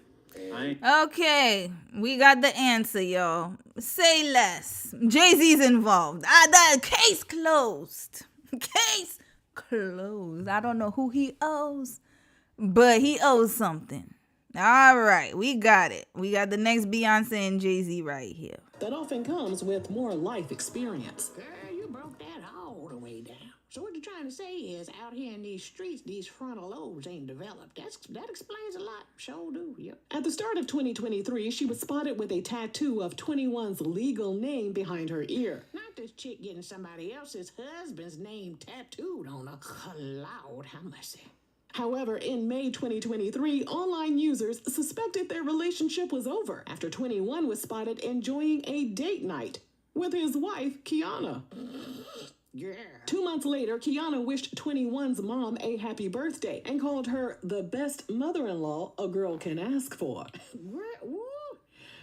[SPEAKER 1] Okay, we got the answer, y'all. Say less. Jay-Z's involved. That case closed. Case closed. I don't know who he owes, but he owes something. All right, we got it. We got the next Beyonce and Jay-Z right here.
[SPEAKER 6] That often comes with more life experience.
[SPEAKER 7] Girl, you broke that all the way down. So what you're trying to say is, out here in these streets, these frontal lobes ain't developed. That explains a lot. Sure do, yep.
[SPEAKER 6] At the start of 2023, she was spotted with a tattoo of 21's legal name behind her ear.
[SPEAKER 7] Not this chick getting somebody else's husband's name tattooed on her. Lord, how much?
[SPEAKER 6] However, in May 2023, online users suspected their relationship was over after 21 was spotted enjoying a date night with his wife, Kiana.
[SPEAKER 7] Yeah.
[SPEAKER 6] 2 months later, Kiana wished 21's mom a happy birthday and called her the best mother-in-law a girl can ask for.
[SPEAKER 7] Woo.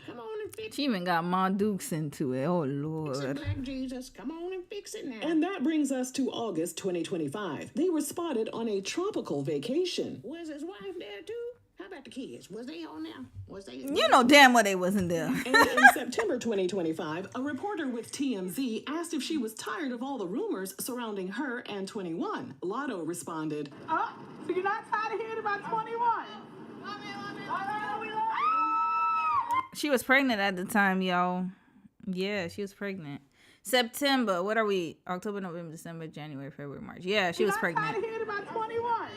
[SPEAKER 7] Come on and fix it.
[SPEAKER 1] She even got Ma Dukes into it. Oh, Lord.
[SPEAKER 7] Fix it, Black Jesus. Come on and fix it now.
[SPEAKER 6] And that brings us to August 2025. They were spotted on a tropical vacation.
[SPEAKER 7] Was his wife there too? How about the kids? Was they on there?
[SPEAKER 1] You know damn well they wasn't there.
[SPEAKER 6] And in September 2025, a reporter with TMZ asked if she was tired of all the rumors surrounding her and 21. Latto responded,
[SPEAKER 2] So you're not tired of hearing about 21?
[SPEAKER 1] She was pregnant at the time, y'all. Yeah, she was pregnant. September. What are we? October, November, December, January, February, March. Yeah, she was pregnant.
[SPEAKER 2] I'm hearing about 21.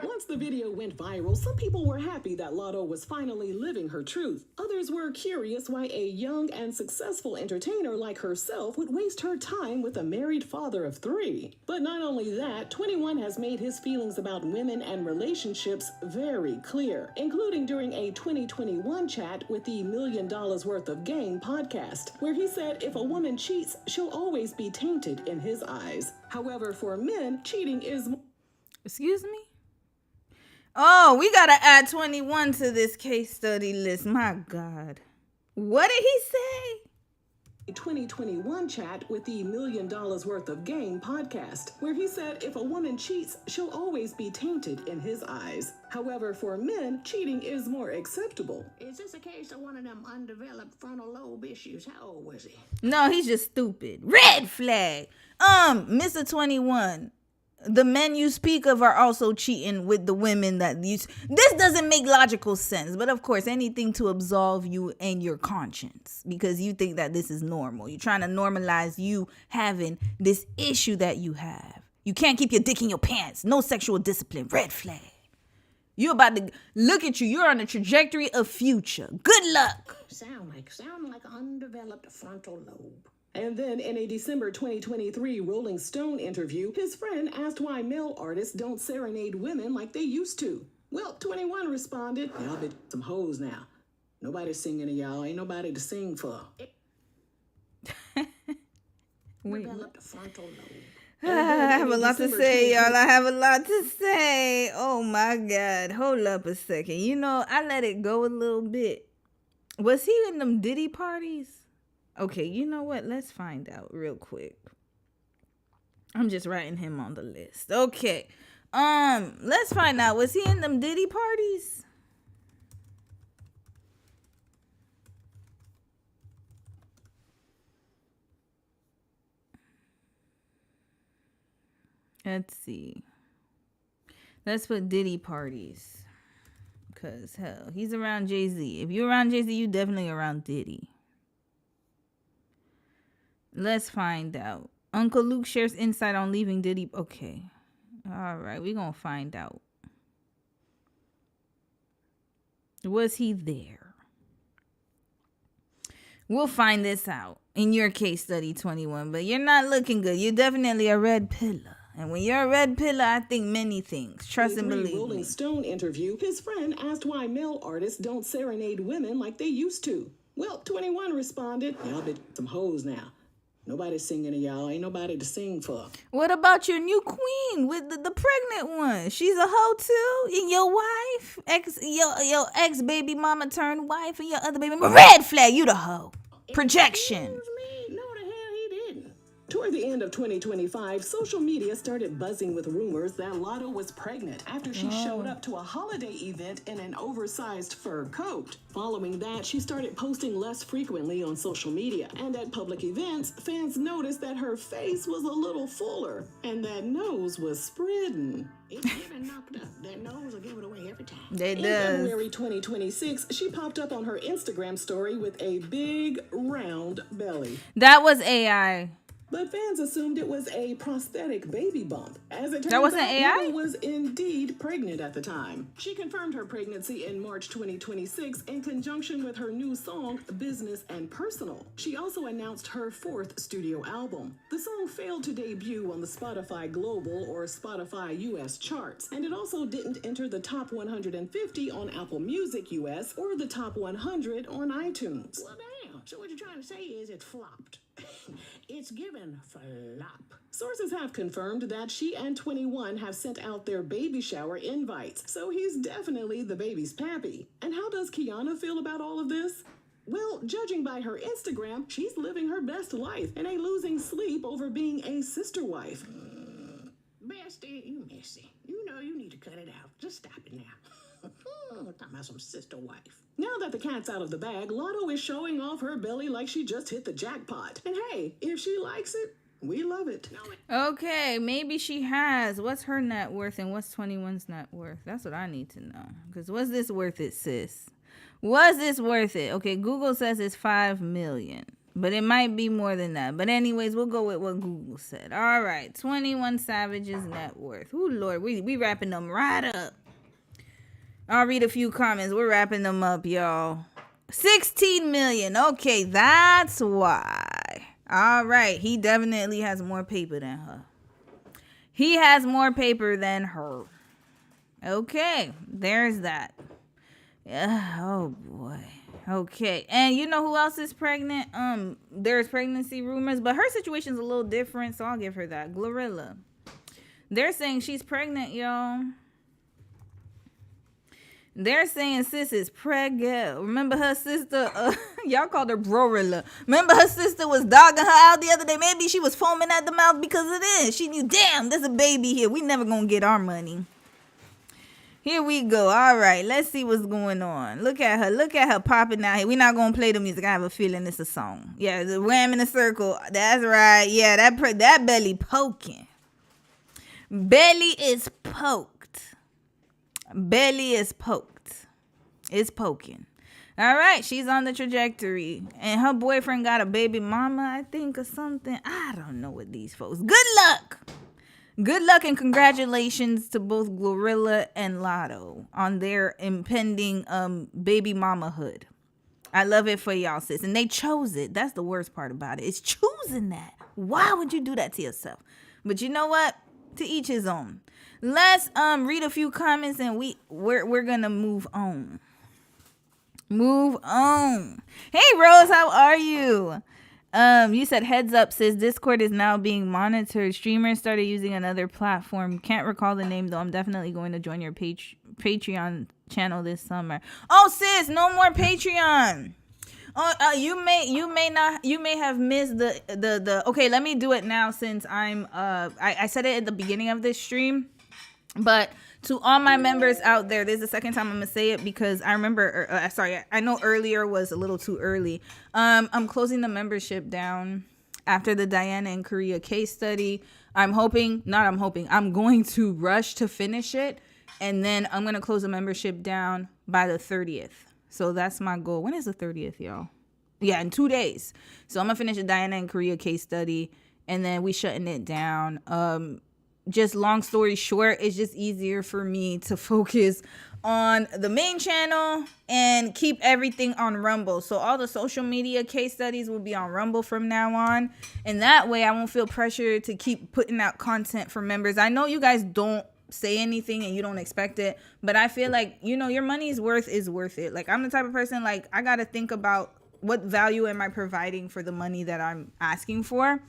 [SPEAKER 6] Once the video went viral, some people were happy that Latto was finally living her truth. Others were curious why a young and successful entertainer like herself would waste her time with a married father of 3. But not only that, 21 has made his feelings about women and relationships very clear, including during a 2021 chat with the $1 Million Worth of Game podcast, where he said if a woman cheats, she'll always be tainted in his eyes. However, for men, cheating is...
[SPEAKER 1] Excuse me? Oh, we gotta add 21 to this case study list. My God. What did he say?
[SPEAKER 6] A 2021 chat with the $1 Million Worth of Game podcast, where he said if a woman cheats, she'll always be tainted in his eyes. However, for men, cheating is more acceptable.
[SPEAKER 7] Is this a case of one of them undeveloped frontal lobe issues? How old was he?
[SPEAKER 1] No, he's just stupid. Red flag. Mr. 21. The men you speak of are also cheating with the women that you... This doesn't make logical sense. But of course, anything to absolve you and your conscience. Because you think that this is normal. You're trying to normalize you having this issue that you have. You can't keep your dick in your pants. No sexual discipline. Red flag. You're about to... Look at you. You're on a trajectory of future. Good luck.
[SPEAKER 7] Sound like an undeveloped frontal lobe.
[SPEAKER 6] And then in a December 2023 Rolling Stone interview, his friend asked why male artists don't serenade women like they used to. Well, 21 responded, y'all be some hoes now. Nobody's singing to y'all. Ain't nobody to sing for.
[SPEAKER 7] Developed a frontal lobe.
[SPEAKER 1] I have a lot to say, y'all. I have a lot to say. Oh, my God. Hold up a second. You know, I let it go a little bit. Was he in them Diddy parties? Okay, you know what? Let's find out real quick. I'm just writing him on the list. Okay. Let's find out. Was he in them Diddy parties? Let's see. Let's put Diddy parties. Because, hell, he's around Jay-Z. If you're around Jay-Z, you definitely around Diddy. Let's find out. Uncle Luke shares insight on leaving Diddy. Okay. All right. We're going to find out. Was he there? We'll find this out in your case study 21. But you're not looking good. You're definitely a red pillar. And when you're a red pillar, I think many things. Trust and believe
[SPEAKER 6] Rolling
[SPEAKER 1] me.
[SPEAKER 6] Stone interview, his friend asked why male artists don't serenade women like they used to. Well, 21 responded, y'all be some hoes now. Nobody's singing to y'all. Ain't nobody to sing for.
[SPEAKER 1] What about your new queen with the pregnant one? She's a hoe too? And your wife? Your ex baby mama turned wife and your other baby mama? Red flag, you the hoe. Projection.
[SPEAKER 7] Excuse me? No, the hell he didn't.
[SPEAKER 6] Toward the end of 2025, social media started buzzing with rumors that Latto was pregnant after she showed up to a holiday event in an oversized fur coat. Following that, she started posting less frequently on social media. And at public events, fans noticed that her face was a little fuller and that nose was spreading.
[SPEAKER 7] It's giving knocked up. That nose will give it away every time.
[SPEAKER 1] They
[SPEAKER 6] In
[SPEAKER 1] does.
[SPEAKER 6] February 2026, she popped up on her Instagram story with a big, round belly.
[SPEAKER 1] That was AI.
[SPEAKER 6] But fans assumed it was a prosthetic baby bump. As it turns
[SPEAKER 1] That wasn't
[SPEAKER 6] out,
[SPEAKER 1] AI?
[SPEAKER 6] Latto was indeed pregnant at the time. She confirmed her pregnancy in March 2026 in conjunction with her new song, Business and Personal. She also announced her 4th studio album. The song failed to debut on the Spotify Global or Spotify US charts, and it also didn't enter the top 150 on Apple Music US or the top 100 on iTunes.
[SPEAKER 7] Well, damn. So what you're trying to say is it flopped. It's given flop.
[SPEAKER 6] Sources have confirmed that she and 21 have sent out their baby shower invites, so he's definitely the baby's pappy. And how does Kiana feel about all of this? Well, judging by her Instagram, she's living her best life and ain't losing sleep over being a sister wife.
[SPEAKER 7] Bestie, you messy. You know you need to cut it out. Just stop it now. Talking about some sister wife.
[SPEAKER 6] Now that the cat's out of the bag, Latto is showing off her belly like she just hit the jackpot. And hey, if she likes it, We love it.
[SPEAKER 1] Okay, maybe she has. What's her net worth and what's 21's net worth? That's what I need to know. Because was this worth it, sis? Was this worth it? Okay, Google says it's 5 million. But it might be more than that. But anyways, we'll go with what Google said. All right, 21 Savage's net worth. Ooh, Lord, we wrapping them right up. I'll read a few comments. We're wrapping them up, y'all. 16 million. Okay, that's why. All right, he definitely has more paper than her. He has more paper than her. Okay, there's that. Oh boy. Okay, and you know who else is pregnant? There's pregnancy rumors, but her situation's a little different, so I'll give her that. Glorilla. They're saying she's pregnant, y'all. They're saying sis is pregnant. Remember her sister, y'all called her Brorilla. Remember her sister was dogging her out the other day. Maybe she was foaming at the mouth because of this. She knew, damn, there's a baby here. We never gonna get our money. Here we go. All right, let's see what's going on. Look at her. Look at her popping out here. We're not gonna play the music. I have a feeling it's a song. Yeah, the wham in a circle. That's right. Yeah, that belly poking. Belly is poked. Belly is poked. It's poking. All right, she's on the trajectory. And her boyfriend got a baby mama, I think, or something. I don't know what these folks. Good luck. Good luck and congratulations to both Glorilla and Latto on their impending baby mamahood. I love it for y'all, sis. And they chose it. That's the worst part about it. It's choosing that. Why would you do that to yourself? But you know what? To each his own. Let's read a few comments and we're gonna move on. Move on. Hey Rose, how are you? You said heads up, sis. Discord is now being monitored. Streamers started using another platform. Can't recall the name though. I'm definitely going to join your Patreon channel this summer. Oh sis, no more Patreon. You may have missed the okay, let me do it now since I said it at the beginning of this stream. But to all my members out there, this is the second time I'm gonna say it because I remember I know earlier was a little too early. I'm closing the membership down after the Diana and Korea case study. I'm going to rush to finish it, and then I'm gonna close the membership down by the 30th. So that's my goal. When is the 30th, y'all? Yeah, in 2 days. So I'm gonna finish the Diana and Korea case study, and then we shutting it down. Just long story short, it's just easier for me to focus on the main channel and keep everything on Rumble. So all the social media case studies will be on Rumble from now on. And that way I won't feel pressured to keep putting out content for members. I know you guys don't say anything and you don't expect it, but I feel like, you know, your money's worth is worth it. Like, I'm the type of person, like, I got to think about what value am I providing for the money that I'm asking for.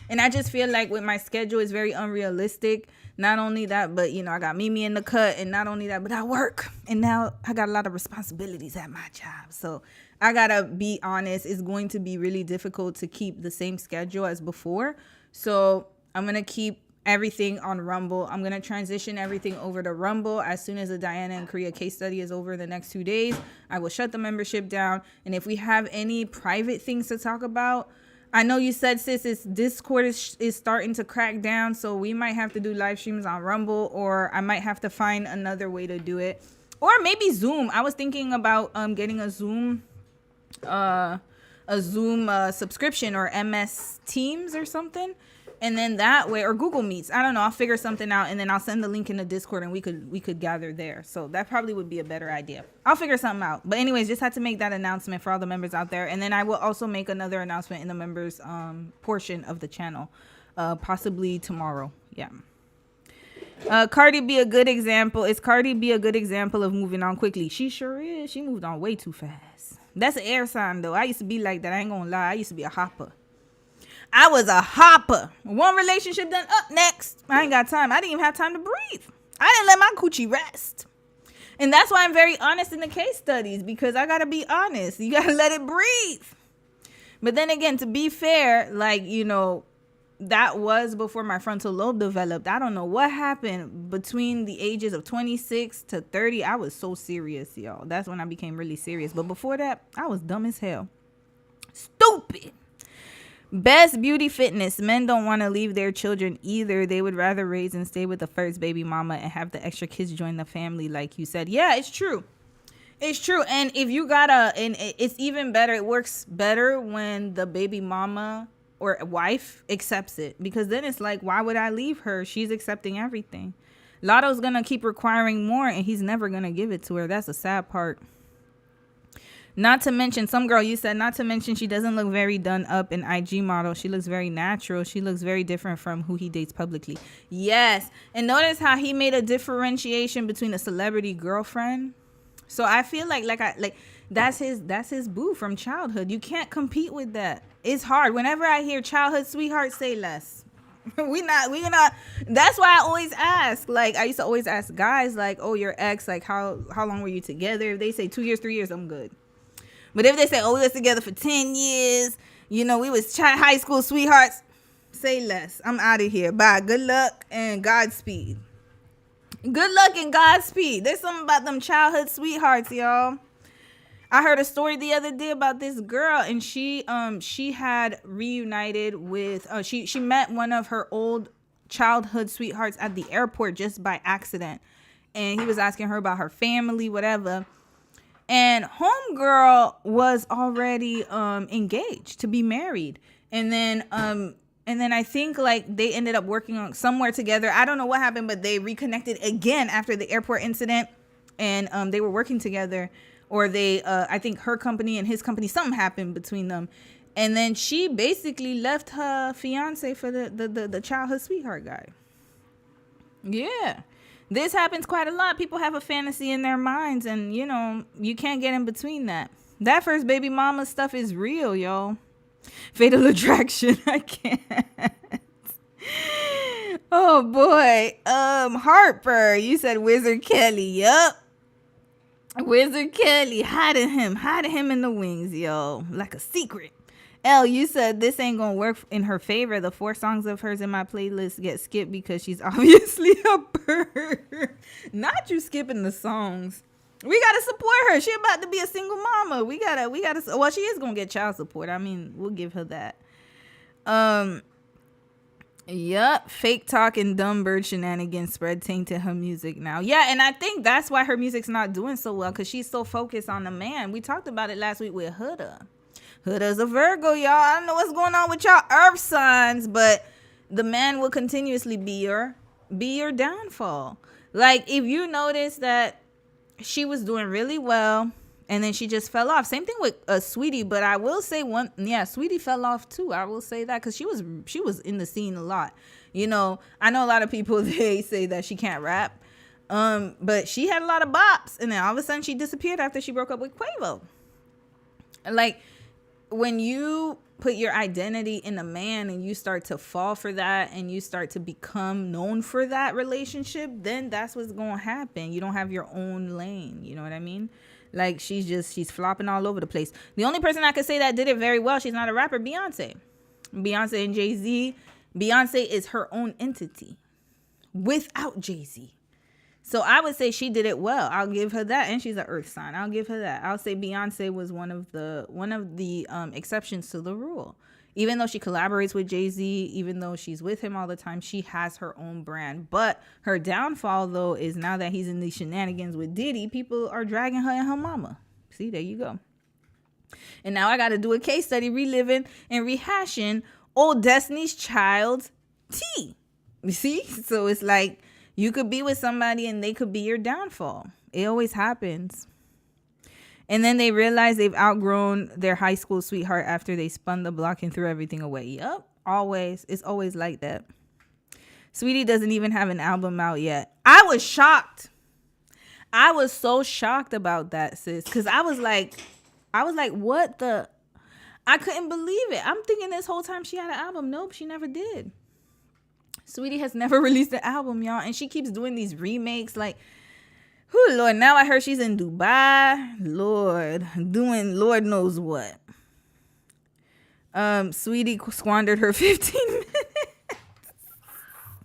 [SPEAKER 1] And I just feel like with my schedule, it's very unrealistic. Not only that, but, you know, I got Mimi in the cut. And not only that, but I work. And now I got a lot of responsibilities at my job. So I got to be honest. It's going to be really difficult to keep the same schedule as before. So I'm going to keep everything on Rumble. I'm going to transition everything over to Rumble. As soon as the Diana and Korea case study is over the next 2 days, I will shut the membership down. And if we have any private things to talk about, I know you said, sis, Discord is starting to crack down, so we might have to do live streams on Rumble, or I might have to find another way to do it. Or maybe Zoom. I was thinking about getting a Zoom subscription or MS Teams or something. And then that way, or Google Meets, I don't know, I'll figure something out, and then I'll send the link in the Discord and we could gather there. So that probably would be a better idea. I'll figure something out. But anyways, just had to make that announcement for all the members out there. And then I will also make another announcement in the members portion of the channel, possibly tomorrow. Yeah. Cardi B a good example. Is Cardi B a good example of moving on quickly? She sure is. She moved on way too fast. That's an air sign though. I used to be like that. I ain't gonna lie. I used to be a hopper. I was a hopper. One relationship done, up next. I ain't got time. I didn't even have time to breathe. I didn't let my coochie rest. And that's why I'm very honest in the case studies, because I got to be honest. You got to let it breathe. But then again, to be fair, like, you know, that was before my frontal lobe developed. I don't know what happened between the ages of 26 to 30. I was so serious, y'all. That's when I became really serious. But before that, I was dumb as hell. Stupid. Best Beauty Fitness. Men don't want to leave their children either. They would rather raise and stay with the first baby mama and have the extra kids join the family, like you said. Yeah, it's true. It's true. And if you it's even better. It works better when the baby mama or wife accepts it, because then it's like, why would I leave her? She's accepting everything. Latto's going to keep requiring more, and he's never going to give it to her. That's the sad part. Not to mention, some girl, you said, not to mention she doesn't look very done up in IG model. She looks very natural. She looks very different from who he dates publicly. Yes. And notice how he made a differentiation between a celebrity girlfriend. So I feel like that's his boo from childhood. You can't compete with that. It's hard. Whenever I hear childhood sweetheart, say less. we not. That's why I always ask. Like, I used to always ask guys, like, oh, your ex, like, how long were you together? If they say 2 years, 3 years, I'm good. But if they say, oh, we was together for 10 years, we was high school sweethearts, say less. I'm out of here. Bye. Good luck and Godspeed. Good luck and Godspeed. There's something about them childhood sweethearts, y'all. I heard a story the other day about this girl, and she had reunited with, she met one of her old childhood sweethearts at the airport just by accident. And he was asking her about her family, whatever. And homegirl was already engaged to be married. And then I think like they ended up working on somewhere together. I don't know what happened, but they reconnected again after the airport incident, and they were working together. Or they I think her company and his company, something happened between them. And then she basically left her fiance for the childhood sweetheart guy. Yeah. This happens quite a lot. People have a fantasy in their minds, and, you can't get in between that. That first baby mama stuff is real, y'all. Fatal Attraction. I can't. Oh, boy. Harper, you said Wizard Kelly. Yup. Wizard Kelly. Hiding him in the wings, yo. Like a secret. Elle, you said this ain't gonna work in her favor. The 4 songs of hers in my playlist get skipped because she's obviously a bird. Not you skipping the songs. We gotta support her. She about to be a single mama. We gotta. Well, she is gonna get child support. I mean, we'll give her that. Yup. Fake talk and dumb bird shenanigans spread tainted her music now. Yeah, and I think that's why her music's not doing so well, because she's so focused on the man. We talked about it last week with Huda. Huda's a Virgo, y'all. I don't know what's going on with y'all earth signs, but the man will continuously be your downfall. Like, if you notice that she was doing really well and then she just fell off. Same thing with Sweetie, but I will say Sweetie fell off too. I will say that because she was in the scene a lot. I know a lot of people, they say that she can't rap, but she had a lot of bops, and then all of a sudden she disappeared after she broke up with Quavo. Like, when you put your identity in a man and you start to fall for that and you start to become known for that relationship, then that's what's going to happen. You don't have your own lane. You know what I mean? Like, she's flopping all over the place. The only person I could say that did it very well, she's not a rapper, Beyonce and Jay-Z. Beyonce is her own entity without Jay-Z. So I would say she did it well. I'll give her that, and she's an earth sign. I'll give her that. I'll say Beyonce was one of the exceptions to the rule. Even though she collaborates with Jay-Z, even though she's with him all the time, she has her own brand. But her downfall, though, is now that he's in these shenanigans with Diddy, people are dragging her and her mama. See, there you go. And now I got to do a case study, reliving and rehashing old Destiny's Child's tea. You see? So it's like, you could be with somebody and they could be your downfall. It always happens. And then they realize they've outgrown their high school sweetheart after they spun the block and threw everything away. Yup, always. It's always like that. Sweetie doesn't even have an album out yet. I was shocked. I was so shocked about that, sis. Because I was like, what the? I couldn't believe it. I'm thinking this whole time she had an album. Nope, she never did. Sweetie has never released an album, y'all. And she keeps doing these remakes. Like, whew, Lord, now I heard she's in Dubai. Lord, doing Lord knows what. Sweetie squandered her 15 minutes.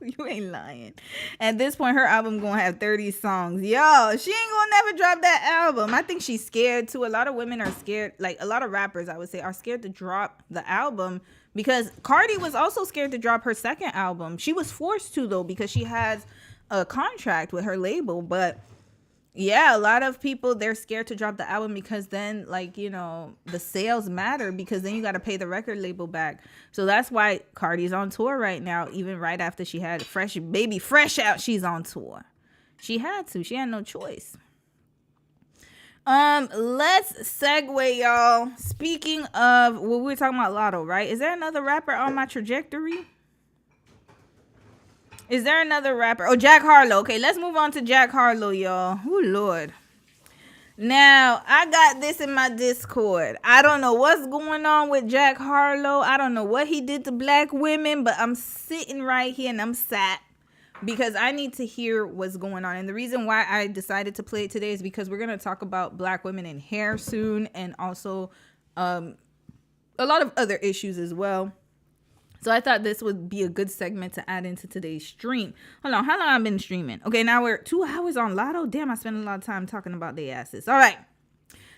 [SPEAKER 1] You ain't lying. At this point, her album gonna have 30 songs. Yo, she ain't gonna never drop that album. I think she's scared too. A lot of women are scared. Like a lot of rappers, I would say, are scared to drop the album because Cardi was also scared to drop her second album. She was forced to though because she has a contract with her label. But yeah, a lot of people, they're scared to drop the album because then, like, you know, the sales matter because then you got to pay the record label back. So that's why Cardi's on tour right now. Even right after she had Fresh out, she's on tour. She had to. She had no choice. Let's segue, y'all. Speaking of, well, we were talking about Latto, right? Is there another rapper on my trajectory? Is there another rapper? Oh, Jack Harlow. Okay, let's move on to Jack Harlow, y'all. Oh, Lord. Now, I got this in my Discord. I don't know what's going on with Jack Harlow. I don't know what he did to black women, but I'm sitting right here and I'm sat because I need to hear what's going on. And the reason why I decided to play it today is because we're going to talk about black women in hair soon and also a lot of other issues as well. So I thought this would be a good segment to add into today's stream. Hold on, how long I've been streaming? Okay, now we're 2 hours on Latto. Damn, I spent a lot of time talking about their asses. All right,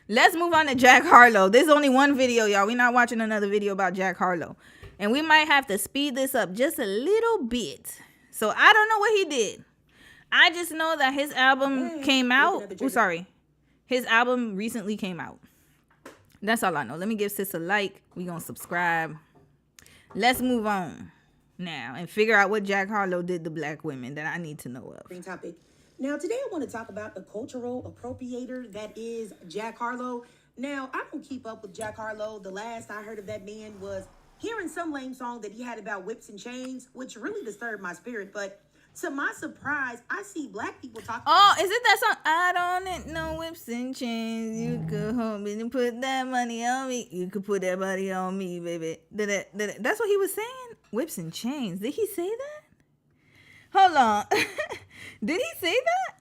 [SPEAKER 1] let's move on to Jack Harlow. There's only one video, y'all. We're not watching another video about Jack Harlow. And we might have to speed this up just a little bit. So I don't know what he did. I just know that his album came out. Oh, sorry. His album recently came out. That's all I know. Let me give sis a like. We gonna subscribe. Let's move on now and figure out what Jack Harlow did to black women that I need to know of.
[SPEAKER 11] Green topic. Now, today I want to talk about the cultural appropriator that is Jack Harlow. Now, I don't keep up with Jack Harlow. The last I heard of that man was hearing some lame song that he had about whips and chains, which really disturbed my spirit. But to my surprise, I see black people talking.
[SPEAKER 1] Oh, is it that song? I don't need no whips and chains. You could hold me and put that money on me. You could put that money on me, baby. That's what he was saying? Whips and chains. Did he say that? Hold on. Did he say that?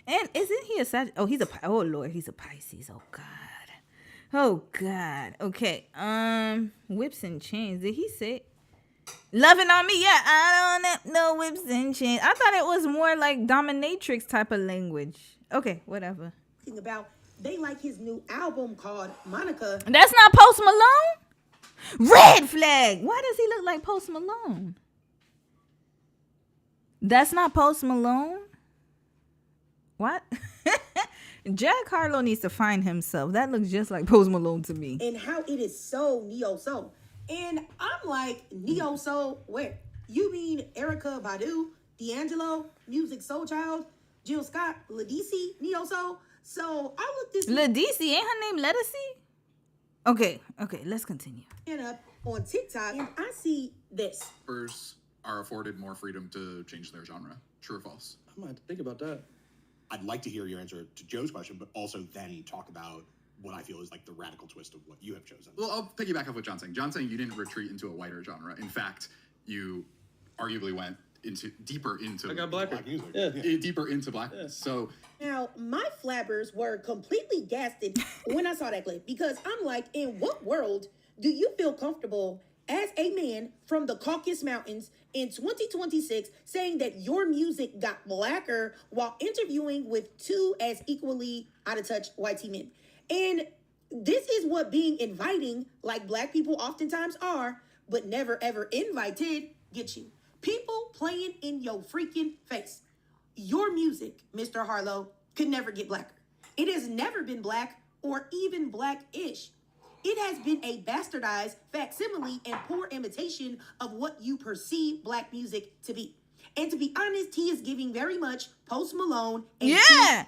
[SPEAKER 1] And isn't he a Sag? Oh, oh Lord, he's a Pisces. Oh God. Oh God. Okay. Whips and chains. Did he say? Loving on me, yeah. I don't have no whips and chains. I thought it was more like dominatrix type of language. Okay, whatever.
[SPEAKER 11] About they like his new album called Monica.
[SPEAKER 1] That's not Post Malone. Red flag. Why does he look like Post Malone? That's not Post Malone. What? Jack Harlow needs to find himself. That looks just like Post Malone to me.
[SPEAKER 11] And how it is so neo-soul. And I'm like, neo-soul, where? You mean Erykah Badu, D'Angelo, Music Soul Child, Jill Scott, Ladisi, neo-soul? So I looked this...
[SPEAKER 1] Ladisi, ain't her name Ledisi? Okay, let's continue.
[SPEAKER 11] And up on TikTok, and I see this.
[SPEAKER 12] Rappers are afforded more freedom to change their genre. True or false?
[SPEAKER 13] I might have to think about that.
[SPEAKER 14] I'd like to hear your answer to Joe's question, but also then talk about what I feel is like the radical twist of what you have chosen.
[SPEAKER 12] Well, I'll piggyback off what John's saying. John's saying you didn't retreat into a whiter genre. In fact, you arguably went deeper into...
[SPEAKER 13] I got black
[SPEAKER 14] music.
[SPEAKER 12] Yeah. Deeper into blackness. Yeah. So...
[SPEAKER 11] Now, my flabbers were completely gasted when I saw that clip because I'm like, in what world do you feel comfortable as a man from the Caucasus Mountains in 2026 saying that your music got blacker while interviewing with two as equally out of touch white men? And this is what being inviting, like black people oftentimes are, but never ever invited, get you. People playing in your freaking face. Your music, Mr. Harlow, could never get blacker. It has never been black or even black-ish. It has been a bastardized facsimile and poor imitation of what you perceive black music to be. And to be honest, he is giving very much Post Malone and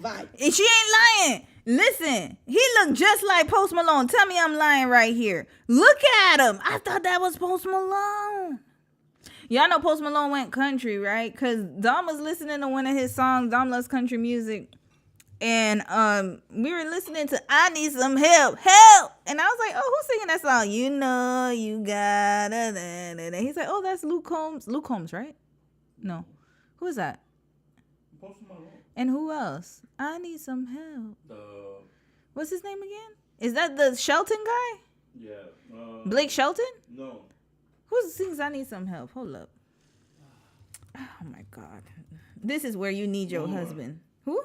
[SPEAKER 11] vibe.
[SPEAKER 1] And she ain't lying. Listen, he looked just like Post Malone. Tell me I'm lying right here. Look at him. I thought that was Post Malone. Y'all know Post Malone went country, right? Because Dom was listening to one of his songs. Dom loves country music. And we were listening to I Need Some Help. And I was like, oh, who's singing that song? You know you gotta. And he's like, oh, that's Luke Combs. Luke Combs, right? No. Who is that?
[SPEAKER 13] Post Malone.
[SPEAKER 1] And who else? I Need Some Help. What's his name again? Is that the Shelton guy?
[SPEAKER 13] Yeah.
[SPEAKER 1] Blake Shelton?
[SPEAKER 13] No.
[SPEAKER 1] Who sings I Need Some Help? Hold up. Oh my God. This is where you need your husband. Who?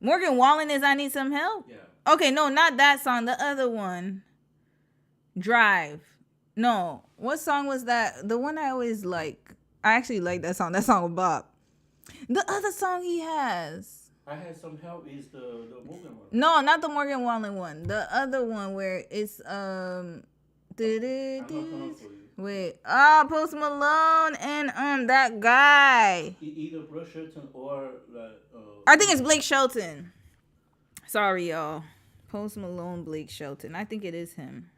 [SPEAKER 1] Morgan Wallen is I Need Some Help?
[SPEAKER 13] Yeah.
[SPEAKER 1] Okay, no, not that song. The other one. Drive. No. What song was that? The one I always like. I actually like that song. That song with Bob. The other song he has.
[SPEAKER 13] I Had Some Help is the Morgan one.
[SPEAKER 1] No, not the Morgan Wallen one. The other one where it's wait. Post Malone and that guy.
[SPEAKER 13] Either Bruce Hilton or
[SPEAKER 1] I think it's Blake Shelton. Sorry, y'all. Post Malone, Blake Shelton. I think it is him.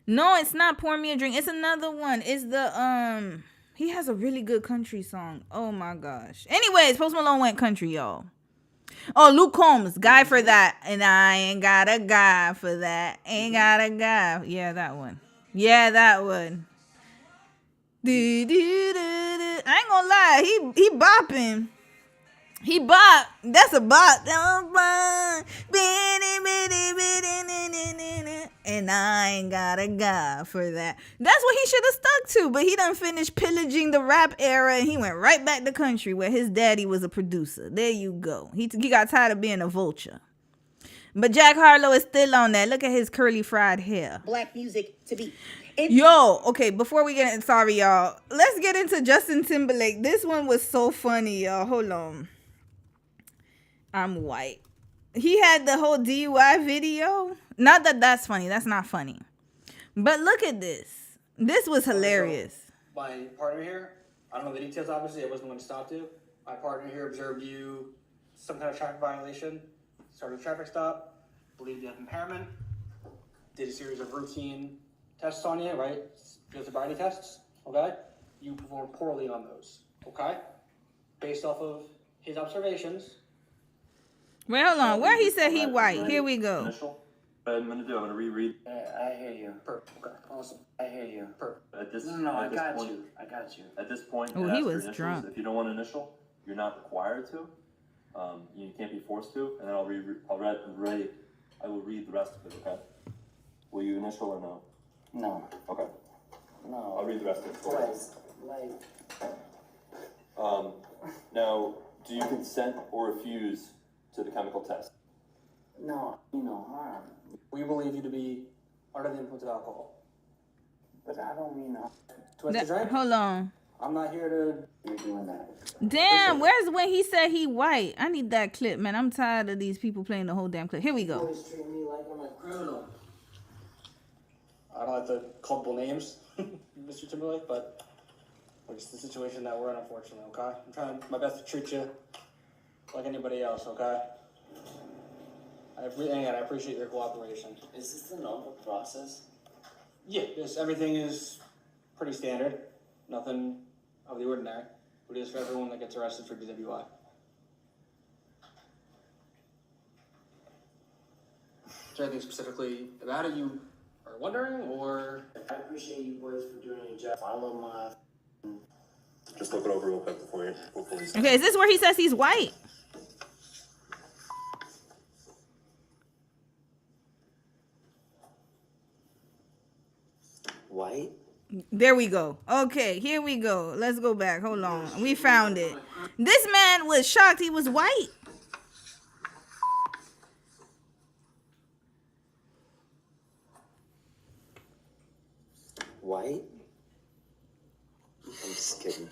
[SPEAKER 1] No, it's not Pour Me a Drink. It's another one. It's the he has a really good country song. Oh my gosh. Anyways, Post Malone went country, y'all. Oh, Luke Combs, Guy for That. And I ain't got a guy for that. Ain't got a guy. Yeah, that one. Yeah, that one. I ain't gonna lie. He bopping. He bop. That's a bop. And I ain't got a guy for that. That's what he should have stuck to. But he done finished pillaging the rap era and he went right back to country where his daddy was a producer. There you go. He got tired of being a vulture. But Jack Harlow is still on that. Look at his curly fried hair.
[SPEAKER 11] Black music to be.
[SPEAKER 1] Yo, okay, before we get in, sorry, y'all. Let's get into Justin Timberlake. This one was so funny, y'all. Hold on. I'm white. He had the whole DUI video. Not that that's funny. That's not funny. But look at this. This was hilarious.
[SPEAKER 15] My partner here, I don't know the details, obviously. I wasn't the one to stop to. My partner here observed you, some kind of traffic violation, started a traffic stop, believed you had impairment, did a series of routine tests on you, right? Field sobriety tests, okay? You performed poorly on those, okay? Based off of his observations.
[SPEAKER 1] Wait, hold on. Where he said he white? Here we go.
[SPEAKER 16] I'm gonna reread.
[SPEAKER 15] I hear you. Perfect. Okay, awesome. I hear you. Perfect.
[SPEAKER 16] At this,
[SPEAKER 15] No, I got
[SPEAKER 16] point,
[SPEAKER 15] you. I got you.
[SPEAKER 16] At this point,
[SPEAKER 1] Oh,
[SPEAKER 16] it
[SPEAKER 1] he
[SPEAKER 16] asks for
[SPEAKER 1] was
[SPEAKER 16] initials.
[SPEAKER 1] drunk.
[SPEAKER 16] If you don't want an initial, you're not required to. You can't be forced to. And then I will read the rest of it. Okay. Will you initial or no?
[SPEAKER 15] No.
[SPEAKER 16] Okay.
[SPEAKER 15] No.
[SPEAKER 16] I'll read the rest of it. For you.
[SPEAKER 15] Like.
[SPEAKER 16] Now, do you consent or refuse to the chemical test?
[SPEAKER 15] No, harm. We believe you to be under the influence of alcohol. But I don't mean twist the drink.
[SPEAKER 1] Hold on.
[SPEAKER 15] I'm not here to. You're doing that.
[SPEAKER 1] Damn, where's when he said he white? I need that clip, man. I'm tired of these people playing the whole damn clip. Here we go.
[SPEAKER 15] Always treat me like I'm a criminal. I don't like to call names, Mr. Timberlake, but it's the situation that we're in, unfortunately, okay? I'm trying my best to treat you like anybody else, okay? I appreciate your cooperation.
[SPEAKER 17] Is this the normal process?
[SPEAKER 15] Yeah, everything is pretty standard. Nothing of the ordinary. But it is for everyone that gets arrested for DWI. Is there anything specifically about it you are wondering, or?
[SPEAKER 17] I appreciate you boys for doing your job. Follow my...
[SPEAKER 16] Just look it over real quick before you
[SPEAKER 1] Okay, is this where he says he's white?
[SPEAKER 17] White?
[SPEAKER 1] There we go. Okay, here we go. Let's go back. Hold on. We found it. This man was shocked he was white.
[SPEAKER 17] White? I'm just kidding.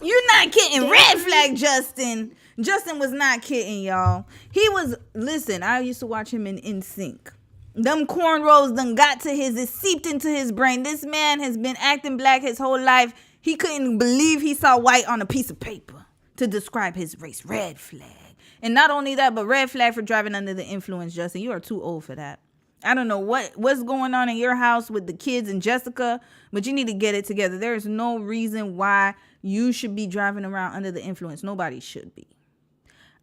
[SPEAKER 1] You're not kidding. Red flag Justin. Justin was not kidding, y'all. He was, listen, I used to watch him in NSYNC. Them cornrows done got to it seeped into his brain. This man has been acting black his whole life. He couldn't believe he saw white on a piece of paper to describe his race. Red flag. And not only that, but red flag for driving under the influence, Justin. You are too old for that. I don't know what's going on in your house with the kids and Jessica, but you need to get it together. There is no reason why you should be driving around under the influence. Nobody should be.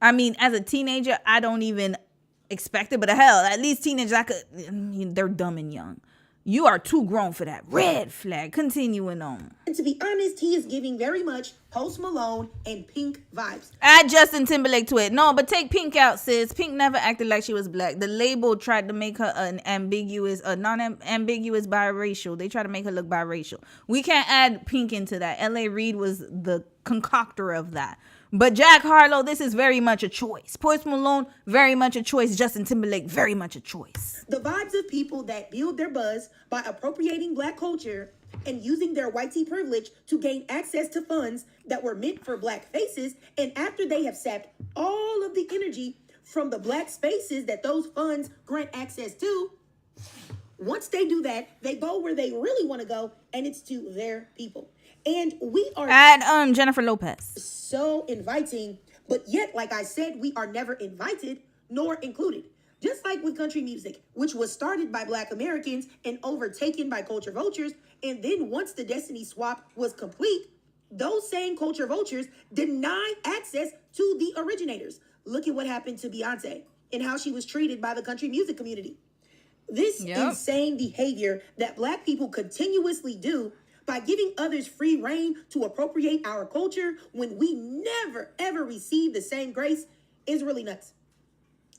[SPEAKER 1] I mean, as a teenager, I don't even expect it, but hell, at least teenagers, they're dumb and young. You are too grown for that. Red flag. Continuing on.
[SPEAKER 11] And to be honest, he is giving very much Post Malone and Pink vibes.
[SPEAKER 1] Add Justin Timberlake to it. No, but take Pink out, sis. Pink never acted like she was black. The label tried to make her a non-ambiguous biracial. They tried to make her look biracial. We can't add Pink into that. L.A. Reid was the concoctor of that. But Jack Harlow, this is very much a choice. Post Malone, very much a choice. Justin Timberlake, very much a choice.
[SPEAKER 11] The vibes of people that build their buzz by appropriating black culture and using their whitey privilege to gain access to funds that were meant for black faces, and after they have sapped all of the energy from the black spaces that those funds grant access to, once they do that, they go where they really want to go, and it's to their people. And we are
[SPEAKER 1] add Jennifer Lopez.
[SPEAKER 11] So inviting, but yet, like I said, we are never invited nor included. Just like with country music, which was started by Black Americans and overtaken by culture vultures, and then once the destiny swap was complete, those same culture vultures denied access to the originators. Look at what happened to Beyonce and how she was treated by the country music community. This insane behavior that black people continuously do by giving others free reign to appropriate our culture when we never, ever receive the same grace is really nuts.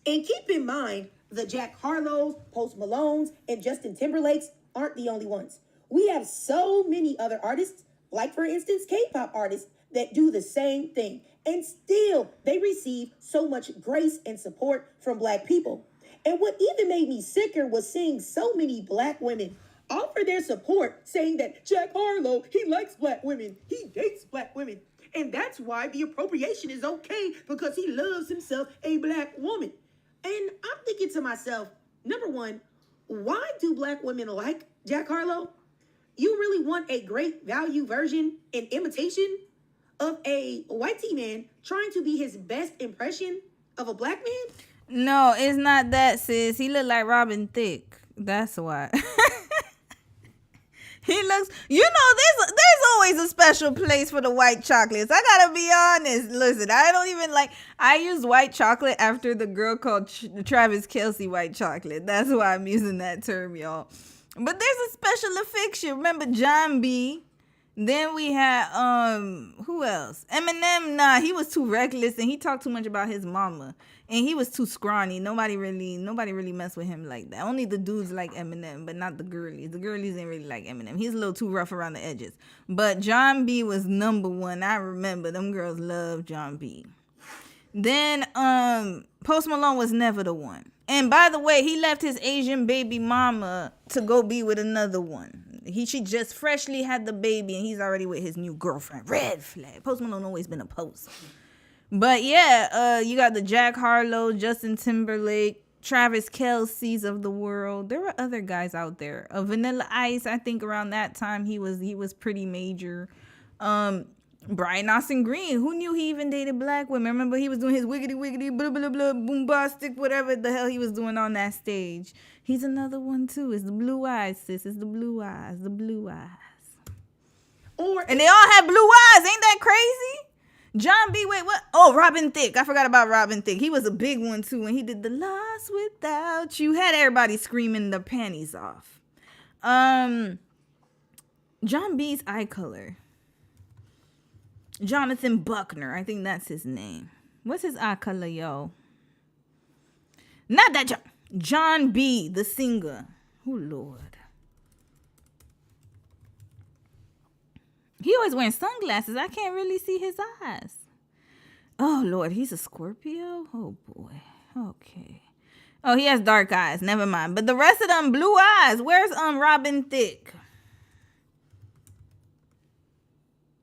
[SPEAKER 11] And keep in mind, the Jack Harlows, Post Malones, and Justin Timberlakes aren't the only ones. We have so many other artists, like for instance, K-pop artists, that do the same thing. And still, they receive so much grace and support from black people. And what even made me sicker was seeing so many black women offer their support, saying that Jack Harlow, he likes black women, he dates black women. And that's why the appropriation is okay, because he loves himself a black woman. And I'm thinking to myself, number one, why do black women like Jack Harlow? You really want a great value version and imitation of a whitey man trying to be his best impression of a black man?
[SPEAKER 1] No, it's not that, sis. He look like Robin Thicke. That's why. He looks, there's always a special place for the white chocolates. I gotta be honest. Listen, I used white chocolate after the girl called Travis Kelce white chocolate. That's why I'm using that term, y'all. But there's a special affection. Remember John B? Then we had, who else? Eminem, nah, he was too reckless and he talked too much about his mama. And he was too scrawny. Nobody really messed with him like that. Only the dudes like Eminem, but not the girlies. The girlies didn't really like Eminem. He's a little too rough around the edges. But John B was number one. I remember them girls loved John B. Then Post Malone was never the one. And by the way, he left his Asian baby mama to go be with another one. She just freshly had the baby and he's already with his new girlfriend. Red flag. Post Malone always been a poser. But yeah, you got the Jack Harlow, Justin Timberlake, Travis Kelce's of the world. There were other guys out there. Vanilla Ice, I think around that time he was pretty major. Brian Austin Green, who knew he even dated black women? Remember he was doing his wiggity wiggity blah blah blah boombastic whatever the hell he was doing on that stage. He's another one too. It's the blue eyes, sis. It's the blue eyes. The blue eyes. And they all have blue eyes. Ain't that crazy? John B. Wait, what? Oh, Robin Thicke. I forgot about Robin Thicke. He was a big one too. When he did The Lost Without You, had everybody screaming their panties off. John B's eye color. Jonathan Buckner. I think that's his name. What's his eye color, yo? Not that John. John B, the singer. Oh, Lord. He always wearing sunglasses. I can't really see his eyes. Oh, Lord. He's a Scorpio? Oh, boy. Okay. Oh, he has dark eyes. Never mind. But the rest of them blue eyes. Where's Robin Thicke?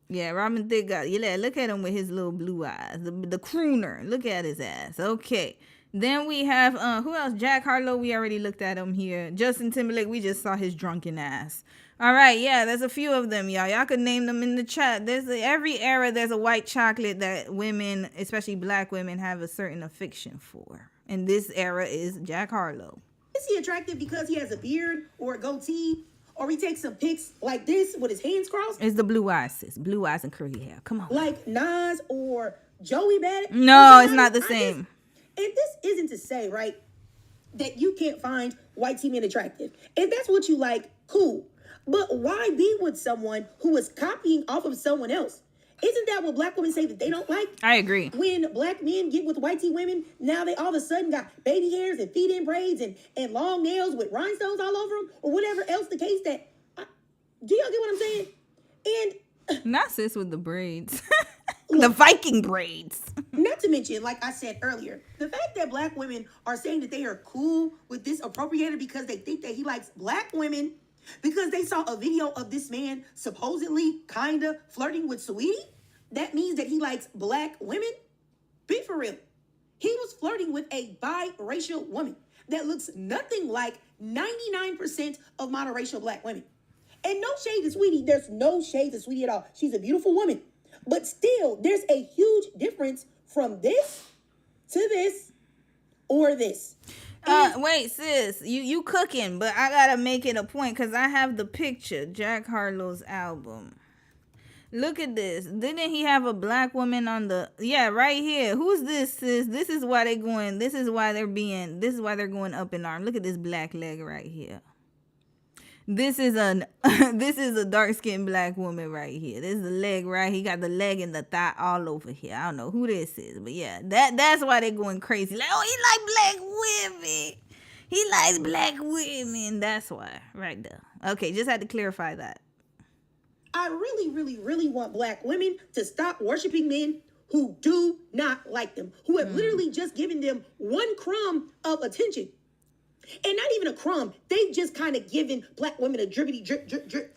[SPEAKER 1] Yeah, Robin Thicke got, look at him with his little blue eyes. The crooner. Look at his ass. Okay. Then we have, who else? Jack Harlow. We already looked at him here. Justin Timberlake. We just saw his drunken ass. All right, yeah, there's a few of them, y'all. Y'all could name them in the chat. Every era, there's a white chocolate that women, especially black women, have a certain affection for. And this era is Jack Harlow.
[SPEAKER 11] Is he attractive because he has a beard or a goatee? Or he takes some pics like this with his hands crossed?
[SPEAKER 1] It's the blue eyes, sis. Blue eyes and curly hair. Come on.
[SPEAKER 11] Like Nas or Joey Badass?
[SPEAKER 1] No, it's not the same.
[SPEAKER 11] And this isn't to say, right, that you can't find white men attractive. If that's what you like, cool. But why be with someone who is copying off of someone else? Isn't that what black women say that they don't like?
[SPEAKER 1] I agree.
[SPEAKER 11] When black men get with white women, now they all of a sudden got baby hairs and feet in braids and long nails with rhinestones all over them, or whatever else the case that... do y'all get what I'm saying? And...
[SPEAKER 1] not sis with the braids. The Viking braids.
[SPEAKER 11] Not to mention, like I said earlier, the fact that black women are saying that they are cool with this appropriator because they think that he likes black women because they saw a video of this man supposedly kind of flirting with Sweetie, that means that he likes black women? Be for real. He was flirting with a biracial woman that looks nothing like 99% of monoracial black women. And no shade to Sweetie. There's no shade to Sweetie at all. She's a beautiful woman. But still, there's a huge difference from this to this or this.
[SPEAKER 1] Wait, sis, you cooking, but I gotta make it a point because I have the picture, Jack Harlow's album. Look at this. Didn't he have a black woman on the... yeah, right here. Who's this, sis? This is why they're going going up in arms. Look at this black leg right here. This is a dark-skinned black woman right here. This is the leg right. He got the leg and the thigh all over here. I don't know who this is, but yeah, that's why they're going crazy. Like, oh, he like black women. He likes black women. That's why, right there. Okay, just had to clarify that.
[SPEAKER 11] I really, really, really want black women to stop worshiping men who do not like them, who have literally just given them one crumb of attention. And not even a crumb. They just kind of given black women a drippity drip.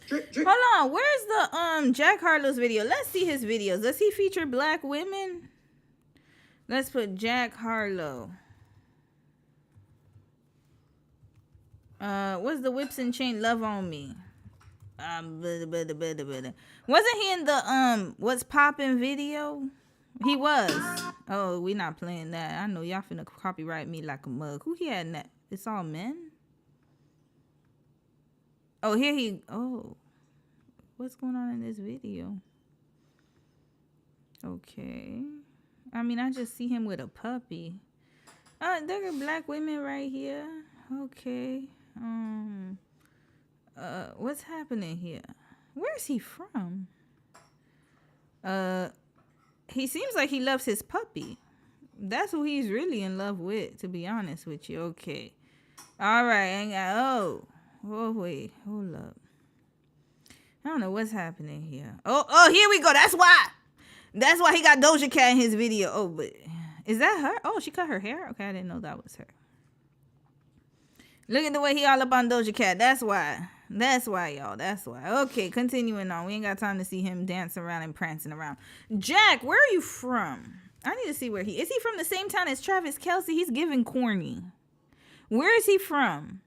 [SPEAKER 1] Hold on. Where's the Jack Harlow's video? Let's see his videos. Does he feature black women? Let's put Jack Harlow. What's the whips and chain love on me? Wasn't he in the what's poppin' video? He was. Oh, we not playing that. I know y'all finna copyright me like a mug. Who he had in that? It's all men? Oh, here he... oh. What's going on in this video? Okay. I mean, I just see him with a puppy. There are black women right here. Okay. What's happening here? Where's he from? He seems like he loves his puppy. That's who he's really in love with, to be honest with you. Okay. All right. Oh, wait. Hold up. I don't know what's happening here. Oh, here we go. That's why he got Doja Cat in his video. Oh, but is that her? Oh, she cut her hair? Okay, I didn't know that was her. Look at the way he all up on Doja Cat. That's why, y'all. That's why. Okay, continuing on. We ain't got time to see him dancing around and prancing around. Jack, where are you from? I need to see where is he from the same town as Travis Kelce? He's giving corny. Where is he from?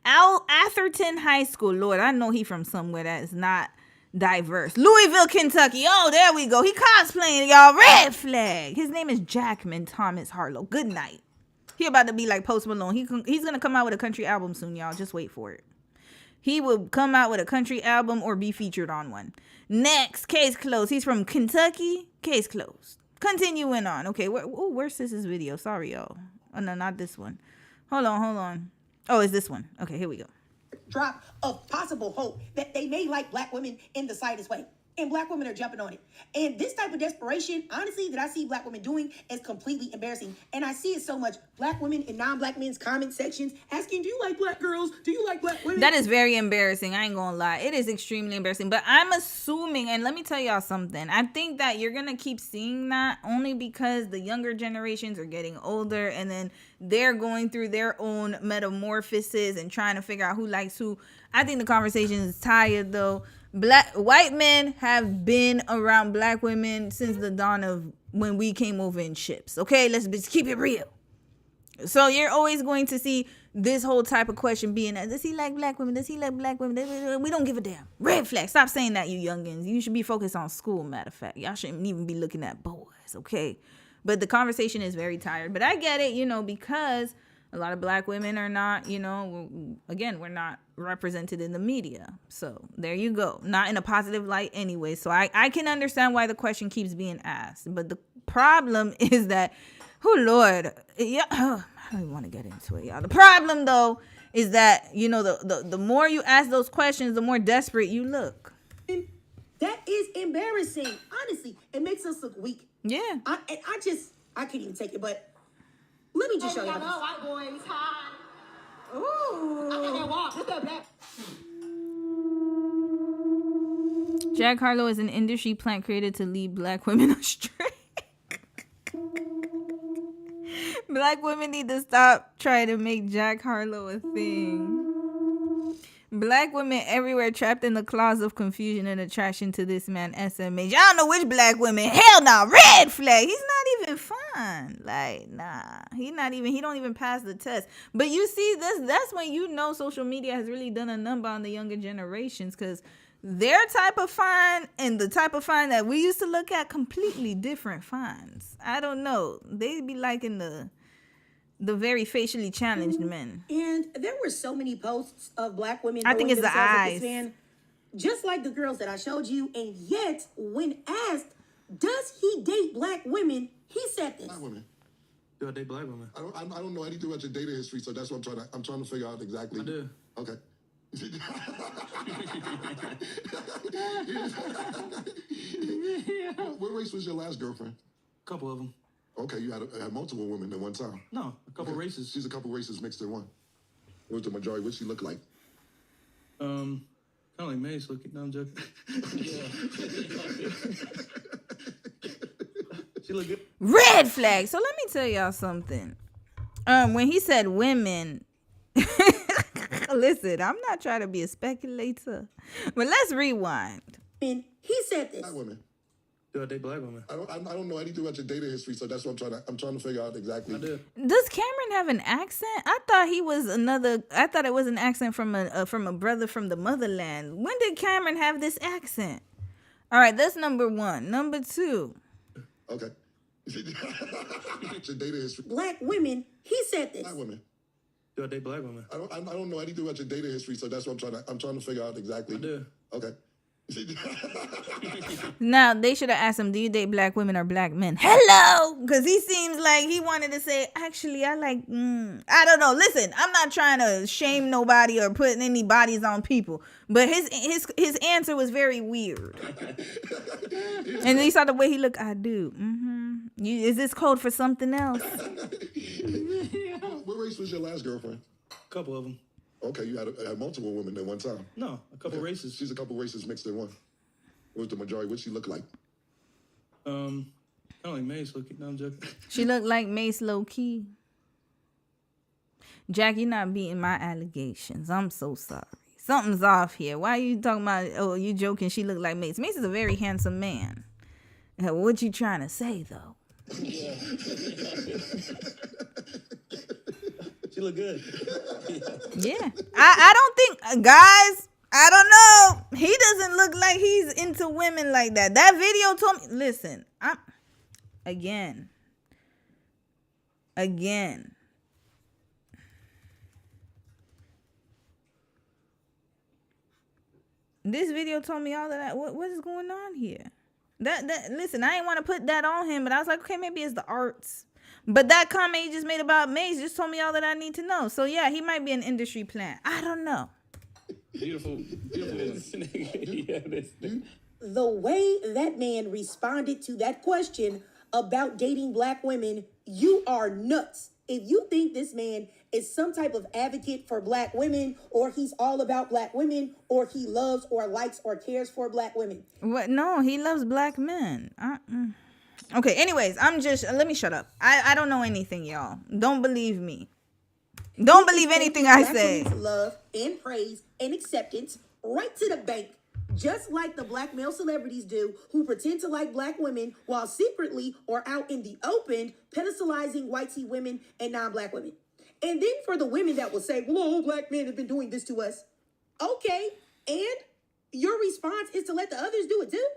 [SPEAKER 1] Atherton High School. Lord, I know he from somewhere that is not diverse. Louisville, Kentucky. Oh, there we go. He cosplaying, y'all. Red flag. His name is Jackman Thomas Harlow. Good night. He about to be like Post Malone. He's going to come out with a country album soon, y'all. Just wait for it. He will come out with a country album or be featured on one. Next, case closed. He's from Kentucky. Case closed. Continuing on. Okay, where's this video? Sorry, y'all. Oh, no, not this one. Hold on. Oh, it's this one. Okay, here we go.
[SPEAKER 11] Drop of possible hope that they may like black women in the slightest way. And black women are jumping on it. And this type of desperation, honestly, that I see black women doing is completely embarrassing. And I see it so much. Black women in non-black men's comment sections asking, do you like black girls? Do you like black women?
[SPEAKER 1] That is very embarrassing. I ain't gonna lie. It is extremely embarrassing. But I'm assuming, and let me tell y'all something. I think that you're gonna keep seeing that only because the younger generations are getting older and then they're going through their own metamorphoses and trying to figure out who likes who. I think the conversation is tired though. White men have been around black women since the dawn of when we came over in ships. Okay, let's just keep it real. So you're always going to see this whole type of question being, does he like black women? Does he like black women? We don't give a damn. Red flag. Stop saying that, you youngins. You should be focused on school, matter of fact. Y'all shouldn't even be looking at boys, okay? But the conversation is very tired. But I get it, because a lot of black women are not, we're not represented in the media. So there you go. Not in a positive light anyway. So I can understand why the question keeps being asked. But the problem is that, oh, Lord. Yeah, I don't even want to get into it, y'all. The problem, though, is that, you know, the more you ask those questions, the more desperate you look.
[SPEAKER 11] That is embarrassing. Honestly, it makes us look weak.
[SPEAKER 1] Yeah.
[SPEAKER 11] I can't even take it, but let me just show you.
[SPEAKER 2] White boys, hi.
[SPEAKER 11] Ooh.
[SPEAKER 2] I can't walk. What's up, Black?
[SPEAKER 1] Jack Harlow is an industry plant created to lead black women astray. Black women need to stop trying to make Jack Harlow a thing. Black women everywhere trapped in the claws of confusion and attraction to this man, SMH. I don't know which black women. Hell no. Red flag. He's not even fun. Like, nah. He don't even pass the test. But you see, that's when you know social media has really done a number on the younger generations, because their type of fine and the type of fine that we used to look at, completely different fines. I don't know. They'd be liking the very facially challenged men.
[SPEAKER 11] And there were so many posts of black women.
[SPEAKER 1] I think it's the eyes.
[SPEAKER 11] This man, just like the girls that I showed you. And yet, when asked, does he date black women, he said this.
[SPEAKER 18] Black women.
[SPEAKER 5] Do I date black women?
[SPEAKER 18] I don't know anything about your data history, so that's what I'm trying to figure out exactly.
[SPEAKER 5] I do.
[SPEAKER 18] Okay. What race was your last girlfriend?
[SPEAKER 5] A couple of them.
[SPEAKER 18] Okay, you had multiple women at one time.
[SPEAKER 5] No, a couple races.
[SPEAKER 18] She's a couple races mixed in one. What was the majority? What she look like?
[SPEAKER 5] Kind of like Mace looking. No, I'm joking. She look good.
[SPEAKER 1] Red flag. So let me tell y'all something. When he said women, listen, I'm not trying to be a speculator, but let's rewind.
[SPEAKER 11] And he said this.
[SPEAKER 18] Black women.
[SPEAKER 5] Do I date black women?
[SPEAKER 18] I don't know anything about your data history, so that's what I'm trying to figure out exactly.
[SPEAKER 5] I do.
[SPEAKER 1] Does Cameron have an accent? I thought it was an accent from a brother from the motherland. When did Cameron have this accent? All right, that's number one. Number two.
[SPEAKER 18] Okay. Your data history.
[SPEAKER 11] Black women, he said this.
[SPEAKER 18] Black women.
[SPEAKER 5] Do I date black women?
[SPEAKER 18] I don't know anything about your data history, so that's what I'm trying to figure out exactly.
[SPEAKER 5] I do.
[SPEAKER 18] Okay.
[SPEAKER 1] Now, they should have asked him, do you date black women or black men? Hello! Because he seems like he wanted to say, actually, I like, I don't know. Listen, I'm not trying to shame nobody or put any bodies on people. But his answer was very weird. And then you saw the way he looked. I do. Is this code for something else?
[SPEAKER 18] What race was your last girlfriend?
[SPEAKER 5] A couple of them.
[SPEAKER 18] Okay, you had multiple women at one time.
[SPEAKER 5] No, a couple races.
[SPEAKER 18] She's a couple races mixed in one. What was the majority? What she look like?
[SPEAKER 5] Kind of like Mace looking. No, I'm joking.
[SPEAKER 1] She looked like Mace low key. Jack, you're not beating my allegations. I'm so sorry. Something's off here. Why are you talking about? Oh, you joking? She looked like Mace. Mace is a very handsome man. What you trying to say though?
[SPEAKER 5] Yeah. She look good.
[SPEAKER 1] Yeah. I don't think, guys, I don't know. He doesn't look like he's into women like that. That video told me, listen, again. This video told me all of that. What is going on here? Listen, I didn't want to put that on him, but I was like, okay, maybe it's the arts. But that comment he just made about Mace just told me all that I need to know. So yeah, he might be an industry plant. I don't know.
[SPEAKER 5] Beautiful.
[SPEAKER 11] The way that man responded to that question about dating black women, you are nuts. If you think this man is some type of advocate for black women, or he's all about black women, or he loves or likes or cares for black women.
[SPEAKER 1] What? No, he loves black men. Okay, anyways, let me shut up. I don't know anything, y'all. Don't believe me. Don't believe anything I say.
[SPEAKER 11] Love and praise and acceptance right to the bank, just like the black male celebrities do, who pretend to like black women while secretly or out in the open pedestalizing whitey women and non-black women. And then for the women that will say, well, all black men have been doing this to us. Okay, and your response is to let the others do it too?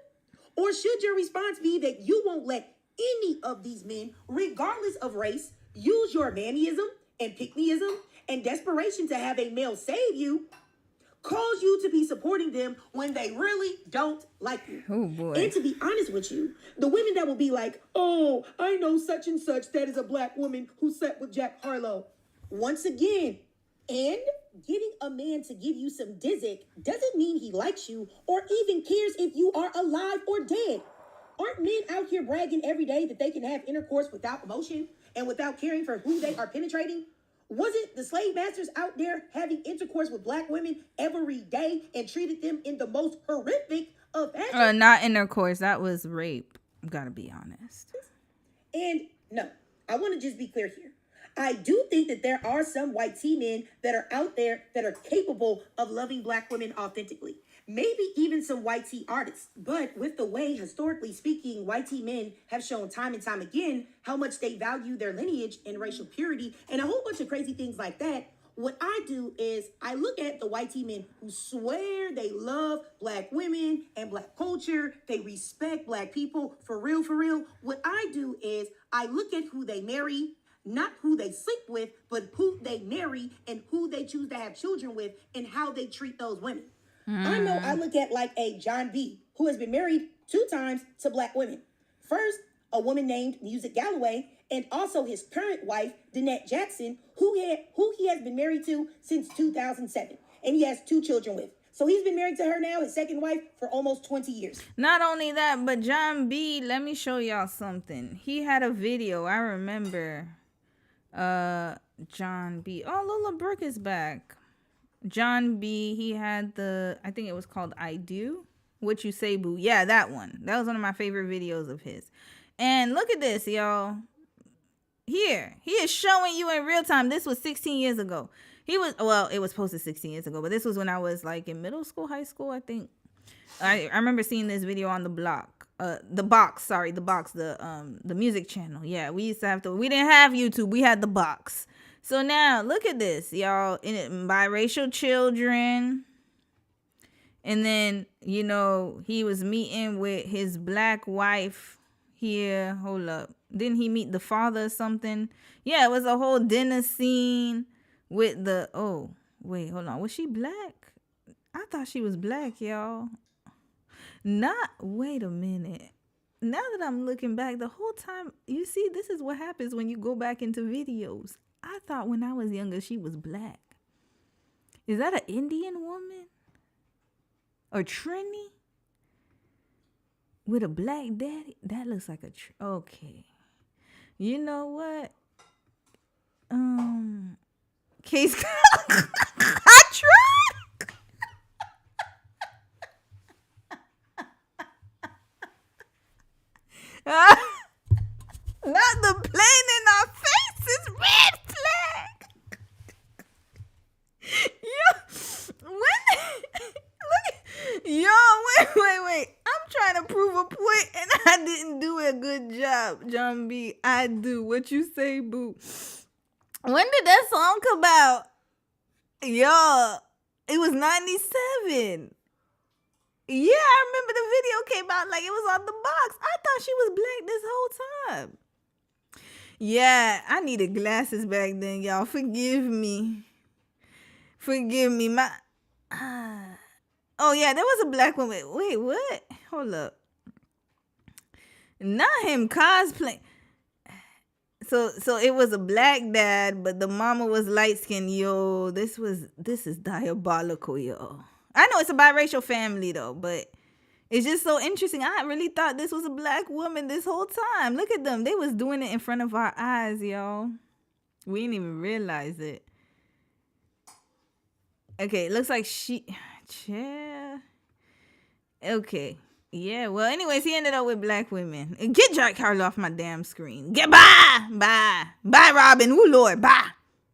[SPEAKER 11] Or should your response be that you won't let any of these men, regardless of race, use your mannyism and pick-meism and desperation to have a male save you, cause you to be supporting them when they really don't like you?
[SPEAKER 1] Oh, boy.
[SPEAKER 11] And to be honest with you, the women that will be like, oh, I know such and such that is a black woman who slept with Jack Harlow. once again. And getting a man to give you some dizzick doesn't mean he likes you or even cares if you are alive or dead. Aren't men out here bragging every day that they can have intercourse without emotion and without caring for who they are penetrating? Wasn't the slave masters out there having intercourse with black women every day and treated them in the most horrific of fashion?
[SPEAKER 1] Not intercourse. That was rape. Gotta be honest.
[SPEAKER 11] And no, I want to just be clear here. I do think that there are some white tea men that are out there that are capable of loving black women authentically. Maybe even some white tea artists. But with the way, historically speaking, white tea men have shown time and time again how much they value their lineage and racial purity and a whole bunch of crazy things like that, what I do is I look at the white tea men who swear they love black women and black culture. They respect black people for real, for real. What I do is I look at who they marry, not who they sleep with, but who they marry and who they choose to have children with and how they treat those women. I know I look at like a John B, who has been married 2 times to black women. First, a woman named Music Galloway, and also his current wife, Danette Jackson, who he has been married to since 2007. And he has 2 children with. So he's been married to her now, his second wife, for almost 20 years.
[SPEAKER 1] Not only that, but John B, let me show y'all something. He had a video, I remember. John B. Oh, Lola Brooke is back. John B, he had I think it was called I Do. What You Say, Boo. Yeah, that one. That was one of my favorite videos of his. And look at this, y'all. Here, he is showing you in real time. This was 16 years ago. It was posted 16 years ago, but this was when I was like in middle school, high school, I think. I remember seeing this video on the box, the music channel. Yeah, we used to have we didn't have YouTube, we had the box. So now look at this, y'all, biracial children. And then, he was meeting with his black wife here. Hold up. Didn't he meet the father or something? Yeah, it was a whole dinner scene with wait, hold on. Was she black? I thought she was black, y'all. Wait a minute. Now that I'm looking back, the whole time, you see, this is what happens when you go back into videos. I thought when I was younger, she was black. Is that an Indian woman? Or Trini? With a black daddy? That looks like okay. You know what? Case I tried. Not the plane in our faces, red flag. Wait. I'm trying to prove a point and I didn't do a good job, John B. I do. What you say, boo? When did that song come out? Y'all, it was 97. Yeah, I remember the video came out like it was on the box. I thought she was black this whole time. Yeah, I needed glasses back then, y'all. Forgive me. Oh, yeah, there was a black woman. Wait, what? Hold up. Not him cosplaying. So it was a black dad, but the mama was light-skinned. Yo, this is diabolical, yo. I know it's a biracial family, though, but it's just so interesting. I really thought this was a black woman this whole time. Look at them. They was doing it in front of our eyes, y'all. We didn't even realize it. Okay, it looks like Okay. Yeah, well, anyways, he ended up with black women. Get Jack Harlow off my damn screen. Bye, Robin. Ooh, Lord, bye.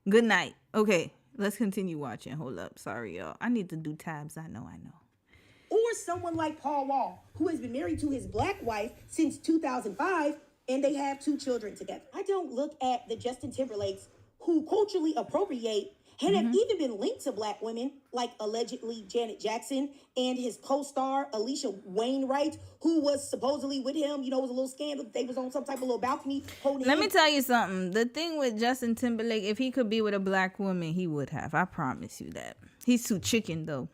[SPEAKER 1] Good night. Okay, let's continue watching. Hold up. Sorry, y'all. I need to do tabs. I know.
[SPEAKER 11] Or someone like Paul Wall, who has been married to his black wife since 2005, and they have 2 children together. I don't look at the Justin Timberlakes who culturally appropriate and have even been linked to black women, like allegedly Janet Jackson and his co-star Alicia Wainwright, who was supposedly with him. It was a little scandal. They was on some type of little balcony holding
[SPEAKER 1] Let me tell you something. The thing with Justin Timberlake, if he could be with a black woman, he would have. I promise you that. He's too chicken, though.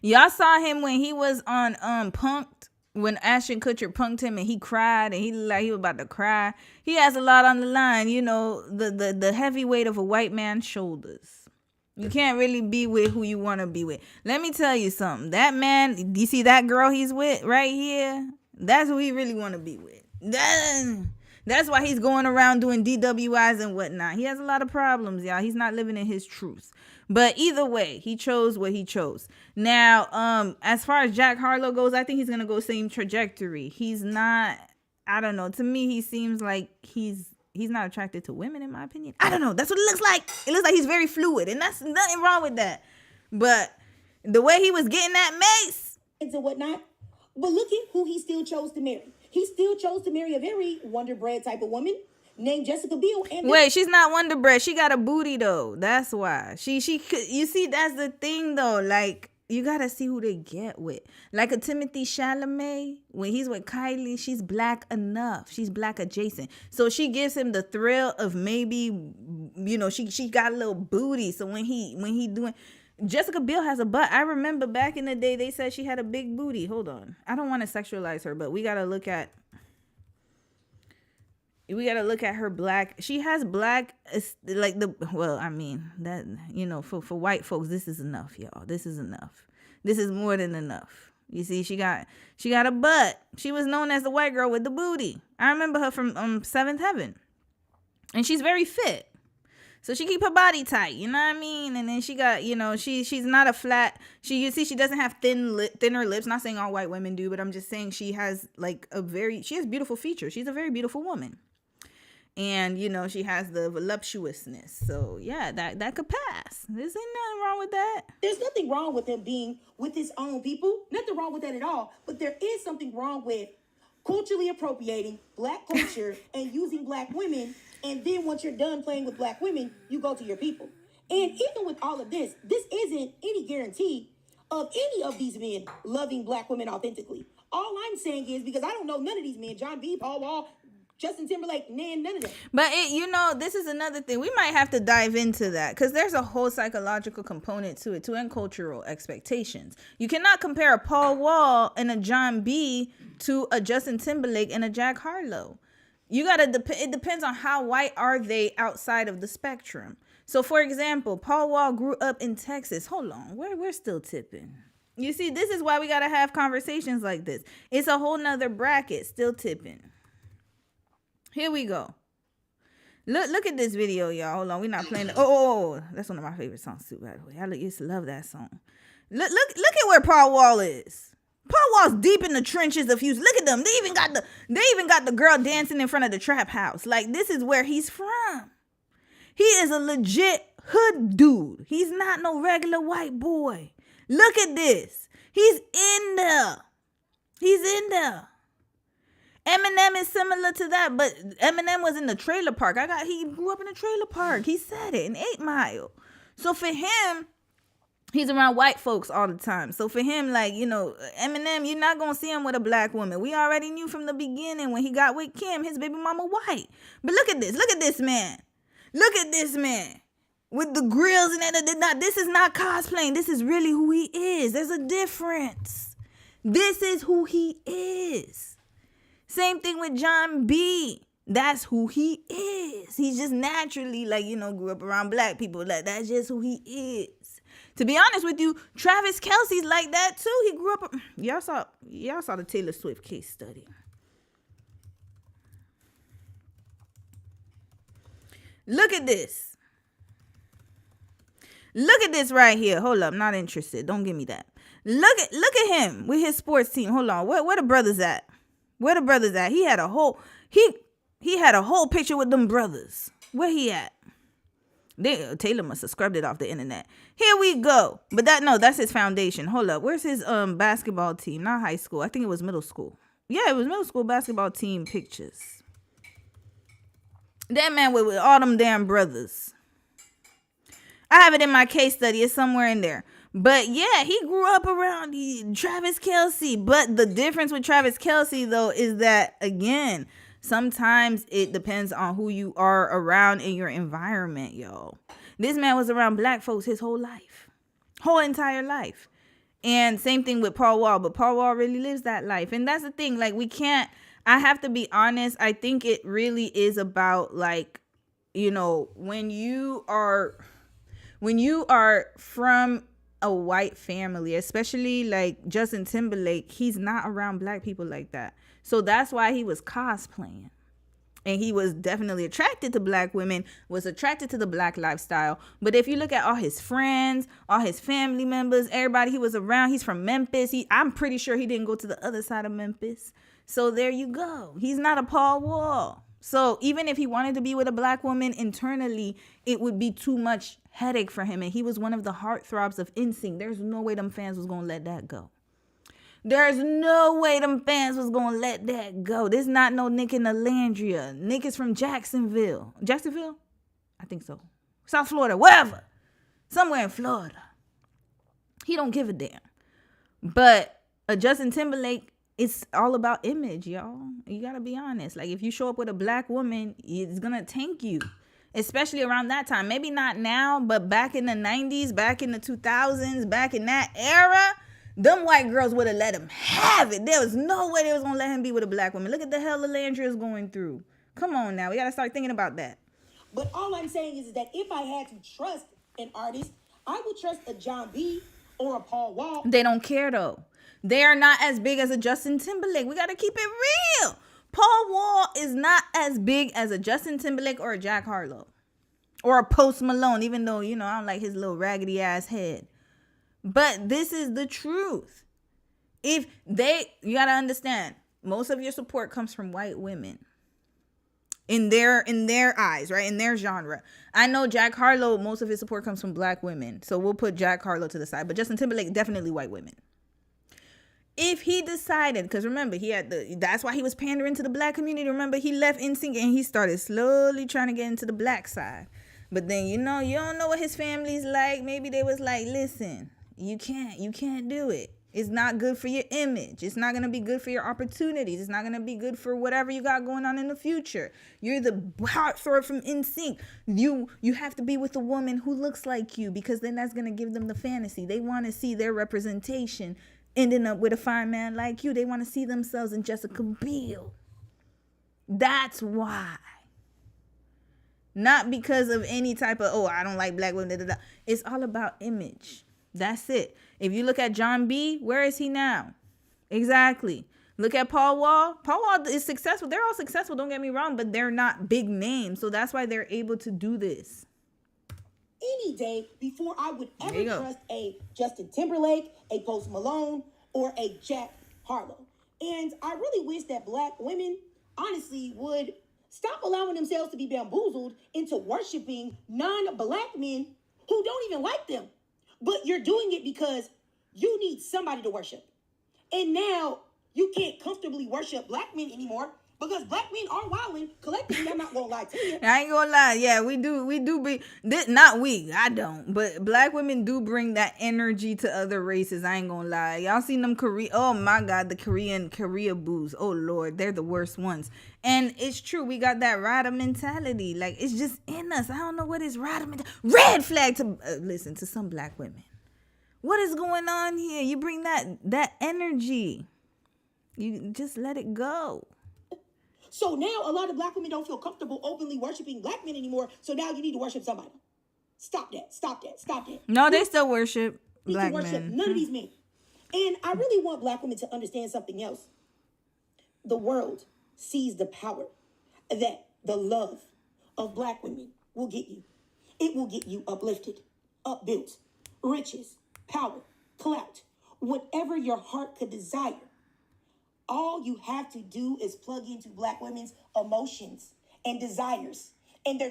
[SPEAKER 1] Y'all saw him when he was on Punk'd. when Ashton Kutcher punked him and he cried and he looked like he was about to cry. He has a lot on the line, you know, the heavy weight of a white man's shoulders. You can't really be with who you want to be with. Let me tell you something. That man, you see that girl he's with right here? That's who he really want to be with. That's why he's going around doing DWIs and whatnot. He has a lot of problems, y'all. He's not living in his truth. But either way, he chose what he chose. Now, as far as Jack Harlow goes, I think he's going to go same trajectory. He's not, I don't know. To me, he seems like he's not attracted to women, in my opinion. I don't know. That's what it looks like. It looks like he's very fluid, and that's nothing wrong with that. But the way he was getting that mace
[SPEAKER 11] and whatnot. But look at who he still chose to marry. He still chose to marry a very Wonder Bread type of woman named Jessica Biel. And
[SPEAKER 1] wait, she's not Wonder Bread. She got a booty though. That's why. She you see, that's the thing though. Like, you gotta see who they get with. Like a Timothy Chalamet, when he's with Kylie, she's black enough. She's black adjacent. So she gives him the thrill of maybe, you know, she got a little booty. So when he doing, Jessica Biel has a butt. I remember back in the day they said she had a big booty. Hold on. I don't want to sexualize her, but we gotta look at her black. She has black, like I mean, that, you know, for white folks, this is enough, y'all. This is enough. This is more than enough. You see, she got a butt. She was known as the white girl with the booty. I remember her from Seventh Heaven. And she's very fit. So she keep her body tight, you know what I mean? And then she got, you know, she's not a flat. You see, she doesn't have thinner lips. Not saying all white women do, but I'm just saying she has like she has beautiful features. She's a very beautiful woman. And, you know, she has the voluptuousness. So, yeah, that could pass. There's nothing wrong with that.
[SPEAKER 11] There's nothing wrong with him being with his own people. Nothing wrong with that at all. But there is something wrong with culturally appropriating black culture and using black women. And then once you're done playing with black women, you go to your people. And even with all of this isn't any guarantee of any of these men loving black women authentically. All I'm saying is, because I don't know none of these men, John B., Paul Wall, Justin Timberlake, none of them.
[SPEAKER 1] But you know, this is another thing. We might have to dive into that because there's a whole psychological component to it too, and cultural expectations. You cannot compare a Paul Wall and a John B. to a Justin Timberlake and a Jack Harlow. You gotta it depends on how white are they outside of the spectrum. So, for example, Paul Wall grew up in Texas. Hold on, we're still tipping. You see, this is why we gotta have conversations like this. It's a whole nother bracket, still tipping. Here we go. Look at this video, y'all. Hold on, we're not playing. Oh, that's one of my favorite songs too, by the way. I used to love that song. Look at where Paul Wall is. Paul Wall's deep in the trenches of Houston. Look at them. They even got the girl dancing in front of the trap house. Like, this is where he's from. He is a legit hood dude. He's not no regular white boy. Look at this. He's in there. Eminem is similar to that, but Eminem was in the trailer park. He grew up in a trailer park. He said it in 8 Mile. So for him, he's around white folks all the time. So for him, like, you know, Eminem, you're not going to see him with a black woman. We already knew from the beginning when he got with Kim, his baby mama white. But look at this. Look at this man. Look at this man. With the grills and that. This is not cosplaying. This is really who he is. There's a difference. This is who he is. Same thing with John B. That's who he is. He's just naturally, like, you know, grew up around black people. Like, that's just who he is. To be honest with you, Travis Kelce's like that too. He grew up. Y'all saw the Taylor Swift case study. Look at this. Look at this right here. Hold up, not interested. Don't give me that. Look at him with his sports team. Hold on. Where the brothers at? Where the brothers at? He had a whole picture with them brothers. Where he at? Taylor must have scrubbed it off the internet. Here we go. But that's his foundation. Hold up. Where's his basketball team? Not high school. I think it was middle school. Yeah, it was middle school basketball team pictures. That man with all them damn brothers. I have it in my case study. It's somewhere in there. But yeah, he grew up around Travis Kelce. But the difference with Travis Kelce, though, is that, again, sometimes it depends on who you are around in your environment, yo. This man was around black folks his whole life. Whole entire life. And same thing with Paul Wall, but Paul Wall really lives that life. And that's the thing, like, I have to be honest. I think it really is about, like, you know, when you are from a white family, especially like Justin Timberlake, he's not around black people like that. So that's why he was cosplaying. And he was definitely attracted to black women, was attracted to the black lifestyle. But if you look at all his friends, all his family members, everybody he was around, he's from Memphis. I'm pretty sure he didn't go to the other side of Memphis. So there you go. He's not a Paul Wall. So even if he wanted to be with a black woman internally, it would be too much headache for him. And he was one of the heartthrobs of NSYNC. There's no way them fans was going to let that go. There's no way them fans was going to let that go. There's not no Nick and Alandria. Nick is from Jacksonville. Jacksonville? I think so. South Florida, wherever. Somewhere in Florida. He don't give a damn. But Justin Timberlake, it's all about image, y'all. You got to be honest. Like, if you show up with a black woman, it's going to tank you. Especially around that time. Maybe not now, but back in the 90s, back in the 2000s, back in that era, them white girls would have let him have it. There was no way they was going to let him be with a black woman. Look at the hell Alandria is going through. Come on now. We got to start thinking about that.
[SPEAKER 11] But all I'm saying is that if I had to trust an artist, I would trust a John B. or a Paul Wall.
[SPEAKER 1] They don't care, though. They are not as big as a Justin Timberlake. We got to keep it real. Paul Wall is not as big as a Justin Timberlake or a Jack Harlow. Or a Post Malone, even though, you know, I don't like his little raggedy ass head. But this is the truth. You got to understand, most of your support comes from white women. In their eyes, right? In their genre. I know Jack Harlow, most of his support comes from black women. So we'll put Jack Harlow to the side. But Justin Timberlake, definitely white women. If he decided, because remember, that's why he was pandering to the black community. Remember, he left NSYNC and he started slowly trying to get into the black side. But then, you know, you don't know what his family's like. Maybe they was like, listen, you can't do it. It's not good for your image. It's not going to be good for your opportunities. It's not going to be good for whatever you got going on in the future. You're the heartthrob from NSYNC. You have to be with a woman who looks like you, because then that's going to give them the fantasy. They want to see their representation ending up with a fine man like you. They want to see themselves in Jessica Biel. That's why. Not because of any type of, I don't like black women. It's all about image. That's it. If you look at John B., where is he now? Exactly. Look at Paul Wall. Paul Wall is successful. They're all successful, don't get me wrong, but they're not big names. So that's why they're able to do this.
[SPEAKER 11] Any day before I would ever trust a Justin Timberlake, a Post Malone, or a Jack Harlow. And I really wish that black women, honestly, would stop allowing themselves to be bamboozled into worshiping non-black men who don't even like them. But you're doing it because you need somebody to worship. And now you can't comfortably worship black men anymore because black men are wilding collectively. I'm not going to lie to you.
[SPEAKER 1] I ain't going to lie. Yeah, we do be, not we, I don't. But black women do bring that energy to other races. I ain't going to lie. Y'all seen them oh my God, the Korea boos. Oh Lord, they're the worst ones. And it's true. We got that rider mentality. Like, it's just in us. I don't know what is rider mentality. Red flag to, listen, to some black women. What is going on here? You bring that energy. You just let it go.
[SPEAKER 11] So now a lot of black women don't feel comfortable openly worshiping black men anymore. So now you need to worship somebody. Stop that.
[SPEAKER 1] No, they still worship black men.
[SPEAKER 11] None of these men. And I really want black women to understand something else. The world sees the power that the love of black women will get you. It will get you uplifted, upbuilt, riches, power, clout, whatever your heart could desire. All you have to do is plug into black women's emotions and desires, and their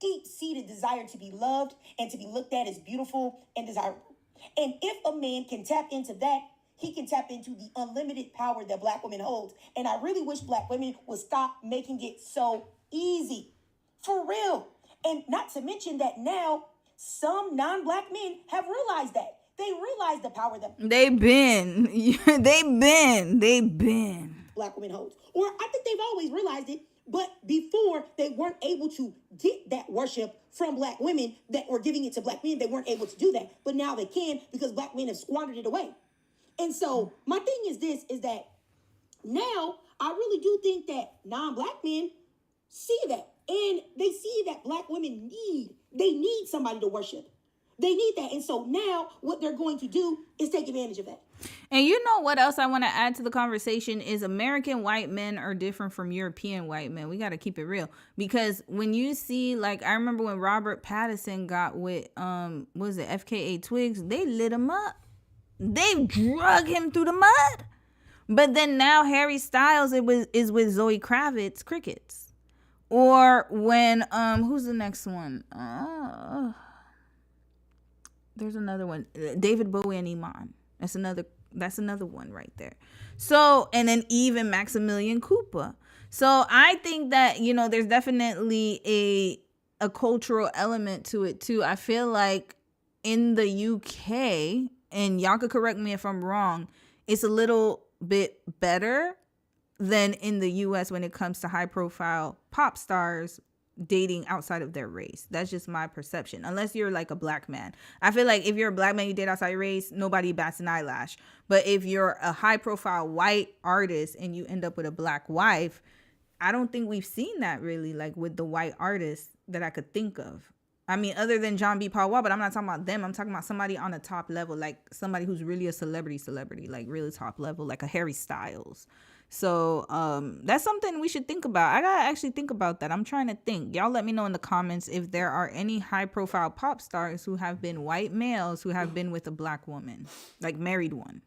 [SPEAKER 11] deep-seated desire to be loved and to be looked at as beautiful and desirable. And if a man can tap into that, he can tap into the unlimited power that black women hold. And I really wish black women would stop making it so easy. For real. And not to mention that now some non-black men have realized that. They realize the power that
[SPEAKER 1] they've been
[SPEAKER 11] black women hold. Or I think they've always realized it, But before, they weren't able to get that worship from black women that were giving it to black men. They weren't able to do that. But now they can because black men have squandered it away. And so my thing is this, is that now I really do think that non-black men see that. And they see that black women need somebody to worship. They need that. And so now what they're going to do is take advantage of that.
[SPEAKER 1] And you know what else I want to add to the conversation is American white men are different from European white men. We got to keep it real. Because when you see, like, I remember when Robert Pattinson got with, was it FKA Twigs? They lit him up. They drug him through the mud. But then now Harry Styles is with Zoe Kravitz, Crickets. Or when, who's the next one? There's another one. David Bowie and Iman. That's another one right there. So, and then even Maximilian Koopa. So I think that, you know, there's definitely a cultural element to it too. I feel like in the UK, and y'all could correct me if I'm wrong, it's a little bit better than in the US when it comes to high profile pop stars dating outside of their race. That's just my perception. Unless you're like a black man. I feel like if you're a black man, you date outside your race, nobody bats an eyelash. But if you're a high profile white artist and you end up with a black wife, I don't think we've seen that really, like with the white artists that I could think of. I mean, other than John B. Paul Wall, but I'm not talking about them. I'm talking about somebody on a top level, like somebody who's really a celebrity, like really top level, like a Harry Styles. So that's something we should think about. I gotta actually think about that. I'm trying to think. Y'all let me know in the comments if there are any high profile pop stars who have been white males who have been with a black woman, like married one.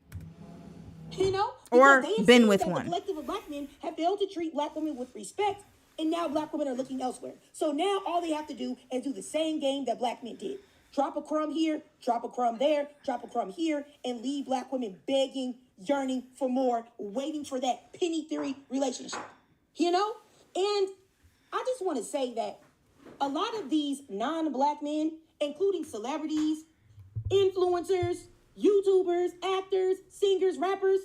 [SPEAKER 11] You know?
[SPEAKER 1] Or been with
[SPEAKER 11] that
[SPEAKER 1] one.
[SPEAKER 11] The collective of black men have failed to treat black women with respect, and now black women are looking elsewhere. So now all they have to do is do the same game that black men did. Drop a crumb here, drop a crumb there, drop a crumb here, and leave black women begging, yearning for more, waiting for that penny theory relationship. You know? And I just want to say that a lot of these non-black men, including celebrities, influencers, YouTubers, actors, singers, rappers,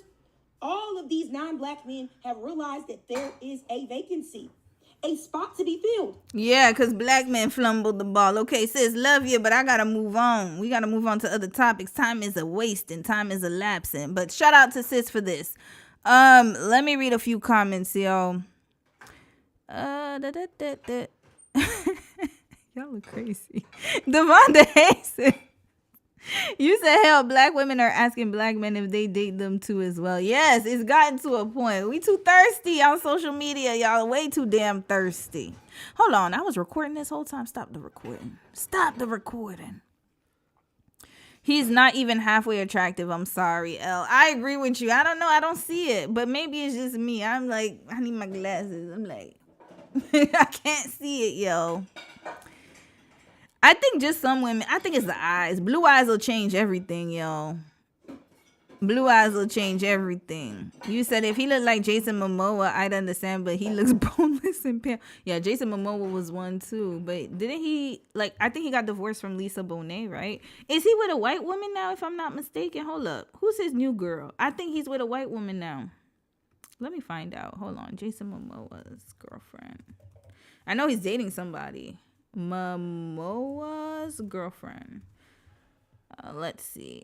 [SPEAKER 11] all of these non-black men have realized that there is a vacancy, a spot to be filled.
[SPEAKER 1] Yeah, because black men fumbled the ball. Okay, sis, love you, but I got to move on. We got to move on to other topics. Time is a wasting. Time is a lapsing. But shout out to sis for this. Let me read a few comments, y'all. Y'all look crazy. Devonda Hayes. You said, hell, black women are asking black men if they date them too as well. Yes, it's gotten to a point. We too thirsty on social media, y'all. Way too damn thirsty. Hold on. I was recording this whole time. Stop the recording. Stop the recording. He's not even halfway attractive. I'm sorry, L. I agree with you. I don't know. I don't see it. But maybe it's just me. I'm like, I need my glasses. I'm like, I can't see it, yo. I think just some women, I think it's the eyes. Blue eyes will change everything, yo. Blue eyes will change everything. You said if he looked like Jason Momoa, I'd understand, but he looks boneless and pale. Yeah, Jason Momoa was one too. But didn't he, like, I think he got divorced from Lisa Bonet, right? Is he with a white woman now, if I'm not mistaken? Hold up. Who's his new girl? I think he's with a white woman now. Let me find out. Hold on. Jason Momoa's girlfriend. I know he's dating somebody. Momoa's girlfriend. Let's see.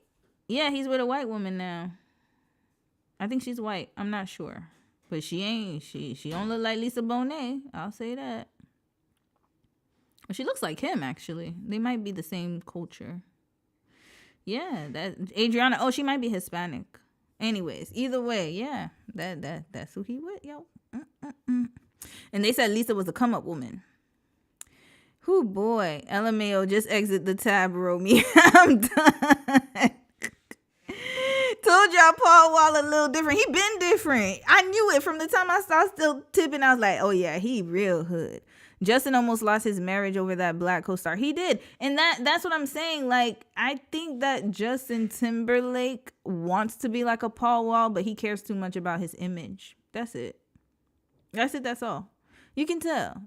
[SPEAKER 1] Yeah, he's with a white woman now. I think she's white. I'm not sure. But she ain't. She don't look like Lisa Bonet. I'll say that. Well, she looks like him, actually. They might be the same culture. Yeah, that Adriana. Oh, she might be Hispanic. Anyways, either way, yeah. That's who he with, yo. And they said Lisa was a come-up woman. Who boy, LMAO, just exit the tab, Romy. I'm done. Told y'all Paul Wall a little different. He been different. I knew it from the time I saw Still Tipping. I was like, oh yeah, he real hood. Justin almost lost his marriage over that black co-star. He did. And that's what I'm saying. Like, I think that Justin Timberlake wants to be like a Paul Wall, but he cares too much about his image. That's it. That's all. You can tell.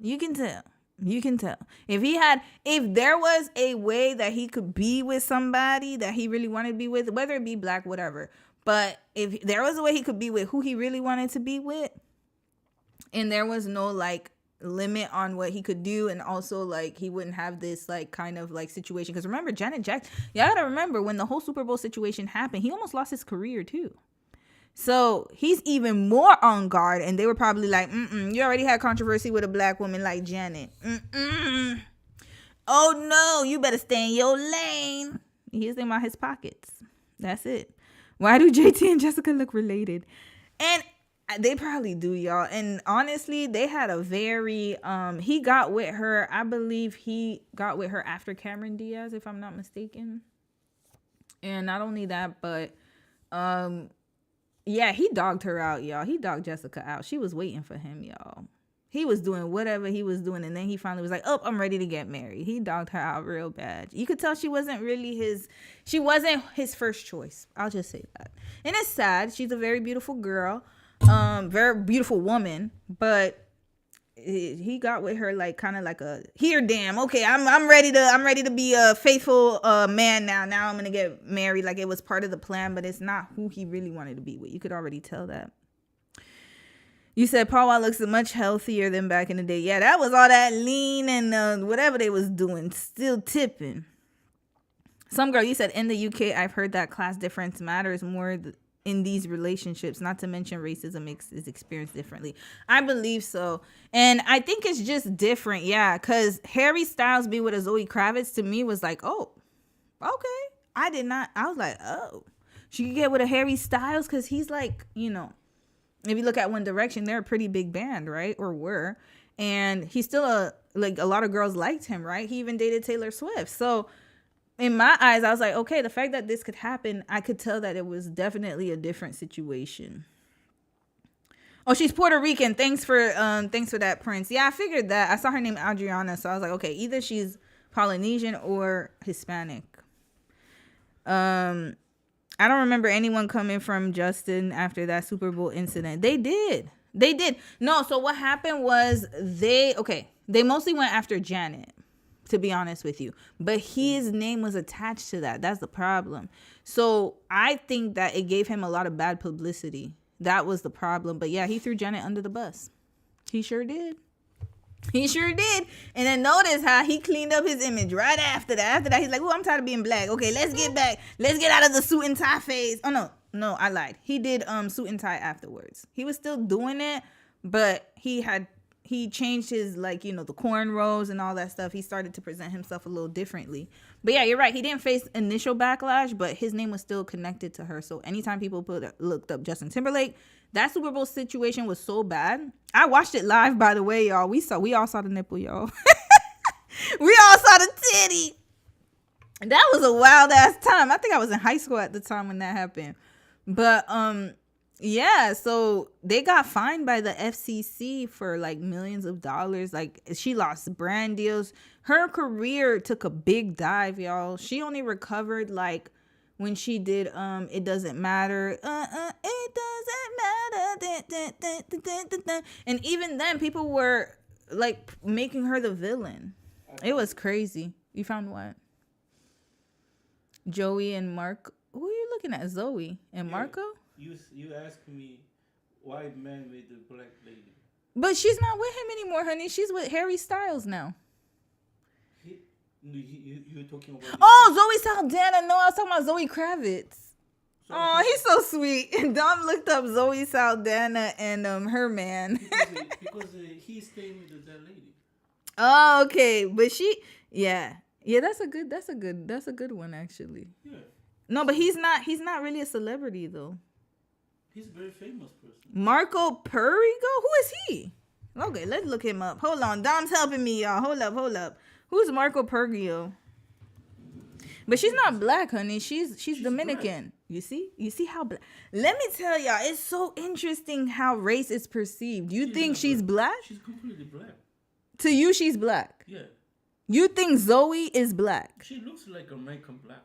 [SPEAKER 1] If there was a way that he could be with somebody that he really wanted to be with, whether it be black, whatever, but if there was a way he could be with who he really wanted to be with, and there was no like limit on what he could do, and also like he wouldn't have this like kind of like situation. Because remember, Janet Jackson, y'all gotta remember when the whole Super Bowl situation happened, he almost lost his career too. So he's even more on guard, and they were probably like, you already had controversy with a black woman like Janet. Oh no, you better stay in your lane. He's thinking about his pockets. That's it. Why do JT and Jessica look related? And they probably do, y'all. And honestly, they had a very he got with her, I believe he got with her after Cameron Diaz, if I'm not mistaken. And not only that, but yeah, he dogged her out, y'all. He dogged Jessica out. She was waiting for him, y'all. He was doing whatever he was doing, and then he finally was like, oh, I'm ready to get married. He dogged her out real bad. You could tell she wasn't his first choice. I'll just say that. And it's sad. She's a very beautiful girl, very beautiful woman, but he got with her like kind of like a here, damn, okay, I'm ready to be a faithful man now. Now I'm gonna get married. Like it was part of the plan, but it's not who he really wanted to be with. You could already tell that. You said Paul Wall looks much healthier than back in the day. Yeah, that was all that lean and whatever they was doing, still tipping. Some girl, you said in the UK, I've heard that class difference matters more in these relationships, not to mention racism is experienced differently. I believe so. And I think it's just different. Yeah, because Harry Styles being with a Zoe Kravitz to me was like, oh, okay. I was like, oh, she could get with a Harry Styles because he's like, you know, if you look at One Direction, they're a pretty big band, right? Or were. And he's still a lot of girls liked him, right? He even dated Taylor Swift. So in my eyes, I was like, okay, the fact that this could happen, I could tell that it was definitely a different situation. Oh, she's Puerto Rican. Thanks for that, Prince. Yeah, I figured that. I saw her name Adriana, so I was like, okay, either she's Polynesian or Hispanic. I don't remember anyone coming from Justin after that Super Bowl incident. They did. No, so what happened was they mostly went after Janet, to be honest with you. But his name was attached to that. That's the problem. So I think that it gave him a lot of bad publicity. That was the problem. But yeah, he threw Janet under the bus. He sure did. And then notice how he cleaned up his image right after that. After that, he's like, oh, I'm tired of being black. Okay, let's get back. Let's get out of the suit and tie phase. Oh, no, I lied. He did suit and tie afterwards. He was still doing it, but he changed his, like, you know, the cornrows and all that stuff. He started to present himself a little differently. But yeah, you're right. He didn't face initial backlash, but his name was still connected to her. So anytime people looked up Justin Timberlake, that Super Bowl situation was so bad. I watched it live, by the way, y'all. We all saw the nipple, y'all. We all saw the titty. That was a wild ass time. I think I was in high school at the time when that happened. But yeah, so they got fined by the FCC for like millions of dollars. Like she lost brand deals. Her career took a big dive, y'all. She only recovered like when she did It Doesn't Matter. It doesn't matter. And even then people were like making her the villain. It was crazy. You found what? Joey and Mark. Who are you looking at? Zoe and Marco?
[SPEAKER 13] You asked me why man with the black lady.
[SPEAKER 1] But she's not with him anymore, honey. She's with Harry Styles now.
[SPEAKER 13] You're talking about...
[SPEAKER 1] Oh, Zoe Saldana. No, I was talking about Zoe Kravitz. Oh, he's so sweet. And Dom looked up Zoe Saldana and her man.
[SPEAKER 13] because he's staying with that lady.
[SPEAKER 1] Oh, okay. But yeah, that's a good one actually. Yeah. No, but he's not really a celebrity though.
[SPEAKER 13] He's a very famous person.
[SPEAKER 1] Marco Perrigo? Who is he? Okay, let's look him up. Hold on. Dom's helping me, y'all. Hold up. Who's Marco Perrigo? But she's not black, honey. She's Dominican. Black. You see how black. Let me tell y'all, it's so interesting how race is perceived. You think she's black?
[SPEAKER 13] She's completely black.
[SPEAKER 1] To you, she's black.
[SPEAKER 13] Yeah.
[SPEAKER 1] You think Zoe is black?
[SPEAKER 13] She looks like American black.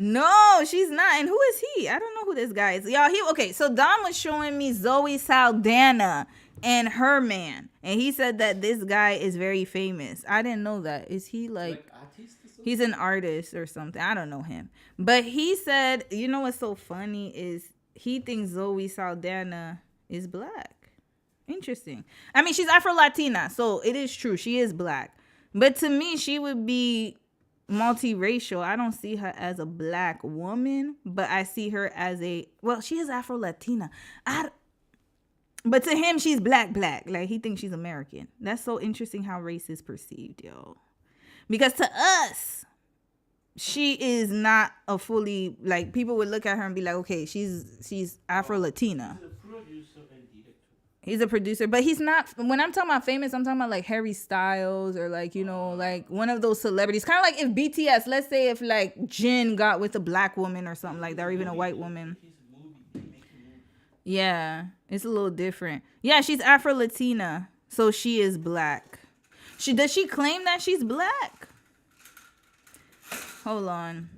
[SPEAKER 1] No, she's not. And who is he? I don't know who this guy is. Y'all, so Don was showing me Zoe Saldana and her man. And he said that this guy is very famous. I didn't know that. Is he like
[SPEAKER 13] artist or something?
[SPEAKER 1] He's an artist or something. I don't know him. But he said, you know what's so funny is he thinks Zoe Saldana is black. Interesting. I mean, she's Afro-Latina, so it is true. She is black. But to me, she would be multiracial. I don't see her as a black woman, but I see her as she is Afro-Latina. But to him, she's black. Like, he thinks she's American. That's so interesting how race is perceived, yo. Because to us, she is not a fully, like, people would look at her and be like, okay, she's Afro-Latina. He's a producer, but he's not. When I'm talking about famous, I'm talking about like Harry Styles or like, you know, like one of those celebrities. Kind of like if BTS, let's say if like Jin got with a black woman or something like that, or even a white woman. Yeah, it's a little different. Yeah, she's Afro-Latina, so she is black. Does she claim that she's black? Hold on.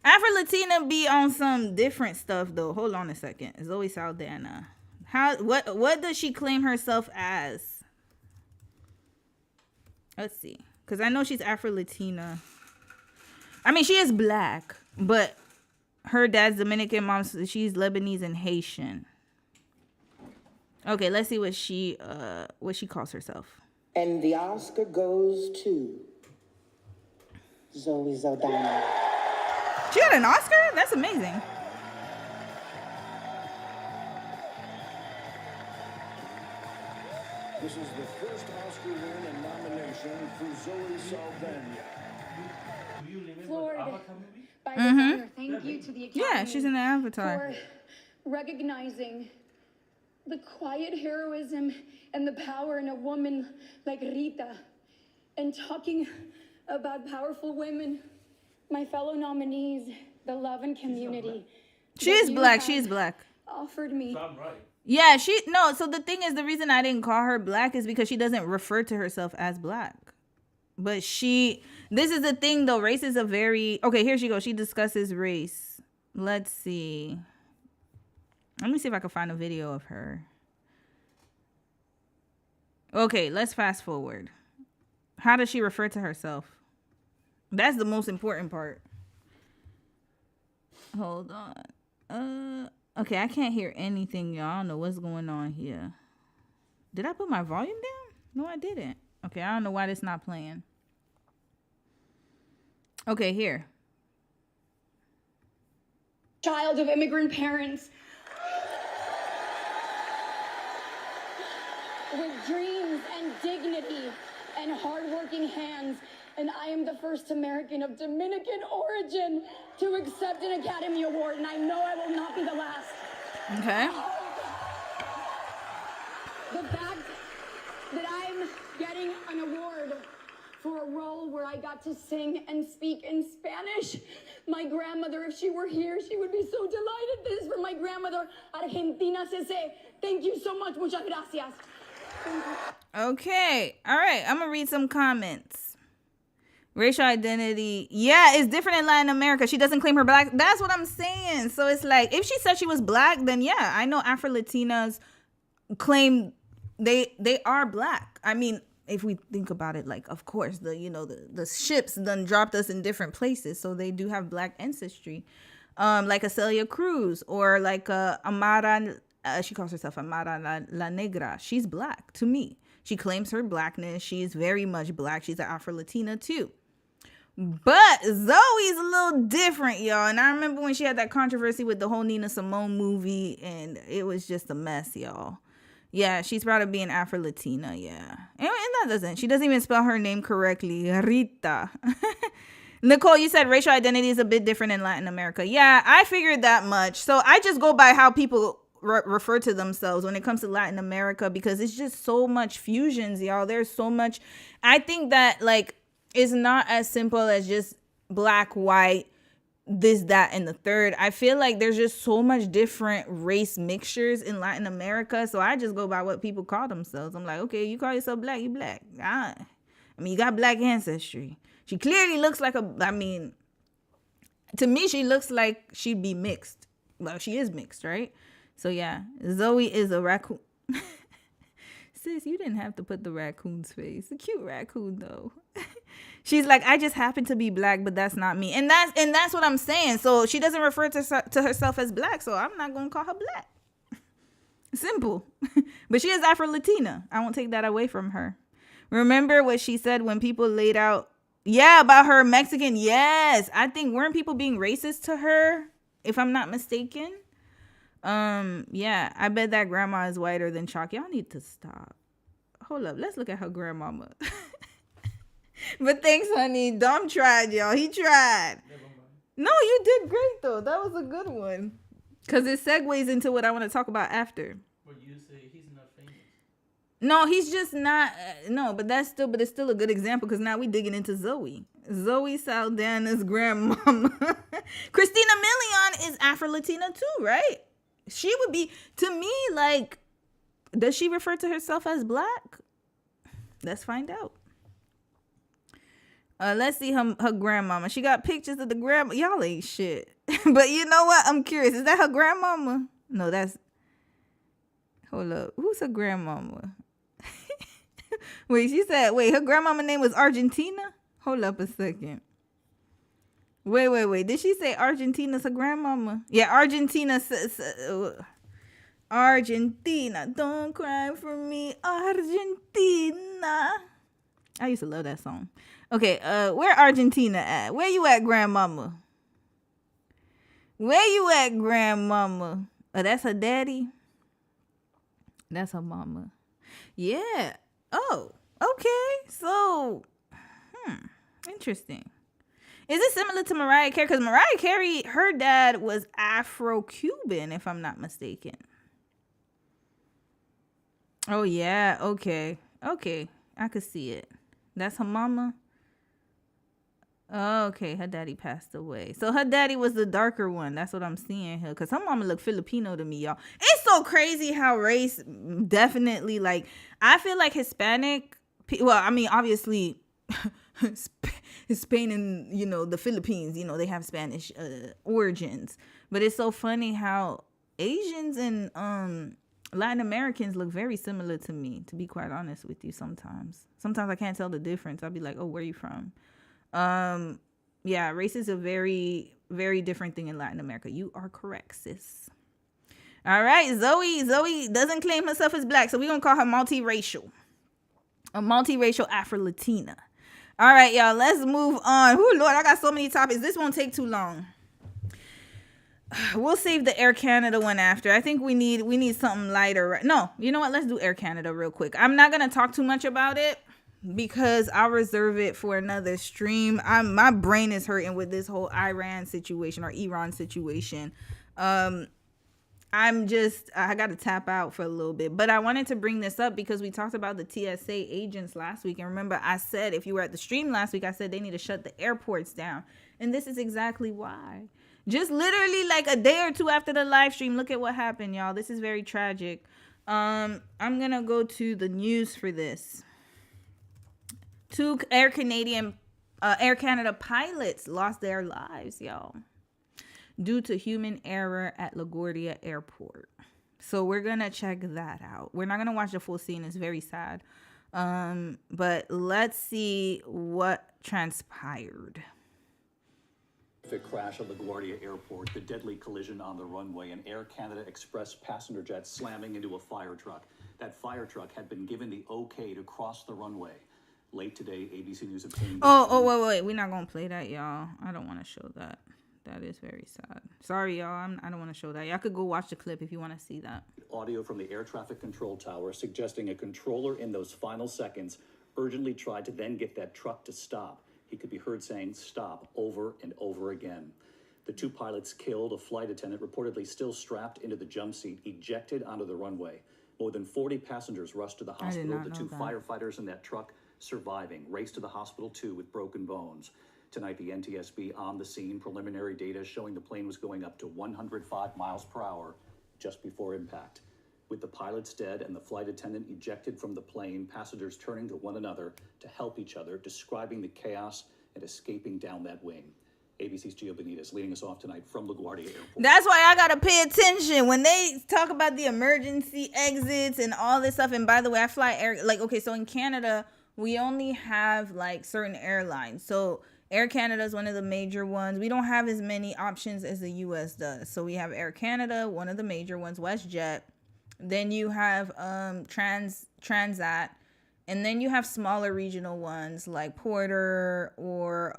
[SPEAKER 1] Afro-Latina be on some different stuff though. Hold on a second. Zoe Saldana. What does she claim herself as? Let's see. Because I know she's Afro-Latina. I mean, she is black, but her dad's Dominican, mom, she's Lebanese and Haitian. Okay, let's see what she calls herself.
[SPEAKER 19] And the Oscar goes to Zoe Saldana.
[SPEAKER 1] She got an Oscar? That's amazing.
[SPEAKER 20] This is the first Oscar win and nomination for Zoe Saldana.
[SPEAKER 21] Floored by this honor. Thank you to the Academy.
[SPEAKER 1] Yeah, she's in the Avatar.
[SPEAKER 21] For recognizing the quiet heroism and the power in a woman like Rita, and talking about powerful women, my fellow nominees, the love and community.
[SPEAKER 1] She is black. She is black.
[SPEAKER 21] Offered me.
[SPEAKER 1] Yeah, so the thing is, the reason I didn't call her black is because she doesn't refer to herself as black. But this is the thing though, race is okay, here she goes. She discusses race. Let's see. Let me see if I can find a video of her. Okay, let's fast forward. How does she refer to herself? That's the most important part. Hold on. Okay, I can't hear anything, y'all. I don't know what's going on here. Did I put my volume down? No, I didn't. Okay, I don't know why this not playing. Okay, here.
[SPEAKER 21] Child of immigrant parents with dreams and dignity and hardworking hands. And I am the first American of Dominican origin to accept an Academy Award, and I know I will not be the last.
[SPEAKER 1] Okay.
[SPEAKER 21] The fact that I'm getting an award for a role where I got to sing and speak in Spanish. My grandmother, if she were here, she would be so delighted. This is from my grandmother, Argentina Cese. Thank you so much. Muchas gracias.
[SPEAKER 1] Okay. All right. I'm going to read some comments. Racial identity. Yeah, it's different in Latin America. She doesn't claim her black. That's what I'm saying. So it's like, if she said she was black, then yeah, I know Afro-Latinas claim they are black. I mean, if we think about it, like, of course, the ships done dropped us in different places, so they do have black ancestry. Like a Celia Cruz or like Amara, she calls herself Amara La Negra. She's black to me. She claims her blackness. She's very much black. She's an Afro-Latina too. But Zoe's a little different, y'all. And I remember when she had that controversy with the whole Nina Simone movie, and it was just a mess, y'all. Yeah, she's proud of being Afro-Latina, yeah. And she doesn't even spell her name correctly. Rita. Nicole, you said racial identity is a bit different in Latin America. Yeah, I figured that much. So I just go by how people refer to themselves when it comes to Latin America, because it's just so much fusions, y'all. There's so much. I think that, like, it's not as simple as just black, white, this, that, and the third. I feel like there's just so much different race mixtures in Latin America. So I just go by what people call themselves. I'm like, okay, you call yourself black, you black. I mean, you got black ancestry. She clearly looks like to me, she looks like she'd be mixed. Well, she is mixed, right? So yeah, Zoe is a raccoon. Sis, you didn't have to put the raccoon's face. A cute raccoon though. She's like, I just happen to be black, but that's not me. And that's what I'm saying. So she doesn't refer to herself as black, so I'm not gonna call her black. Simple. But she is Afro-Latina. I won't take that away from her. Remember what she said when people laid out, yeah, about her Mexican. Yes. I think, weren't people being racist to her, if I'm not mistaken? Yeah, I bet that grandma is whiter than chalk. Y'all need to stop. Hold up. Let's look at her grandmama. But thanks, honey. Dom tried, y'all. He tried. No, you did great, though. That was a good one. Because it segues into what I want to talk about after.
[SPEAKER 13] But you say he's not famous.
[SPEAKER 1] No, he's just not. No, but it's still a good example because now we digging into Zoe. Zoe Saldana's grandmama. Christina Milian is Afro-Latina too, right? She would be, to me, like, does she refer to herself as black? Let's find out. Let's see her grandmama. She got pictures of the grandma. Y'all ain't shit. But you know what? I'm curious. Is that her grandmama? No, that's... Hold up. Who's her grandmama? Wait, her grandmama name was Argentina? Hold up a second. Wait. Did she say Argentina's her grandmama? Yeah, Argentina. Argentina, don't cry for me, Argentina. I used to love that song. Okay, where Argentina at? Where you at, grandmama? Where you at, grandmama? Oh, that's her daddy? That's her mama. Yeah. Oh, okay. So, interesting. Is it similar to Mariah Carey? Because Mariah Carey, her dad was Afro-Cuban, if I'm not mistaken. Oh, yeah. Okay. I could see it. That's her mama? Oh, okay. Her daddy passed away. So her daddy was the darker one. That's what I'm seeing here. Because her mama looked Filipino to me, y'all. It's so crazy how race definitely, like, I feel like Hispanic, well, I mean, obviously, Spain and, the Philippines, they have Spanish origins. But it's so funny how Asians and Latin Americans look very similar to me, to be quite honest with you sometimes. Sometimes I can't tell the difference. I'll be like, oh, where are you from? Yeah, race is a very, very different thing in Latin America. You are correct, sis. All right, Zoe doesn't claim herself as black, so we're going to call her multiracial. A multiracial Afro-Latina. All right, y'all, let's move on. Oh, Lord, I got so many topics. This won't take too long. We'll save the Air Canada one after. I think we need something lighter. No, you know what? Let's do Air Canada real quick. I'm not going to talk too much about it because I'll reserve it for another stream. My brain is hurting with this whole Iran situation or Iran situation. I got to tap out for a little bit. But I wanted to bring this up because we talked about the TSA agents last week. And remember, I said, if you were at the stream last week, I said they need to shut the airports down. And this is exactly why. Just literally like a day or two after the live stream, look at what happened, y'all. This is very tragic. I'm going to go to the news for this. 2 Air Canada pilots lost their lives, y'all, due to human error at LaGuardia Airport. So we're going to check that out. We're not going to watch the full scene. It's very sad. But let's see what transpired.
[SPEAKER 4] Crash at LaGuardia Airport, the deadly collision on the runway, an Air Canada Express passenger jet slamming into a fire truck. That fire truck had been given the okay to cross the runway. Late today, ABC News obtained...
[SPEAKER 1] Wait. We're not going to play that, y'all. I don't want to show that. That is very sad. Sorry, y'all. I don't want to show that. Y'all could go watch the clip if you want to see that.
[SPEAKER 4] Audio from the air traffic control tower suggesting a controller in those final seconds urgently tried to then get that truck to stop. He could be heard saying stop over and over again. The 2 pilots killed, a flight attendant reportedly still strapped into the jump seat, ejected onto the runway. More than 40 passengers rushed to the hospital. The 2 firefighters in that truck surviving, raced to the hospital too with broken bones. Tonight, the NTSB on the scene, preliminary data showing the plane was going up to 105 miles per hour just before impact. With the pilots dead and the flight attendant ejected from the plane, passengers turning to one another to help each other, describing the chaos and escaping down that wing. ABC's Gio Benitez leading us off tonight from LaGuardia Airport.
[SPEAKER 1] That's why I got to pay attention when they talk about the emergency exits and all this stuff. And by the way, I fly air, so in Canada, we only have certain airlines. So Air Canada is one of the major ones. We don't have as many options as the U.S. does. So we have Air Canada, one of the major ones, WestJet. Then you have Transat, and then you have smaller regional ones like Porter or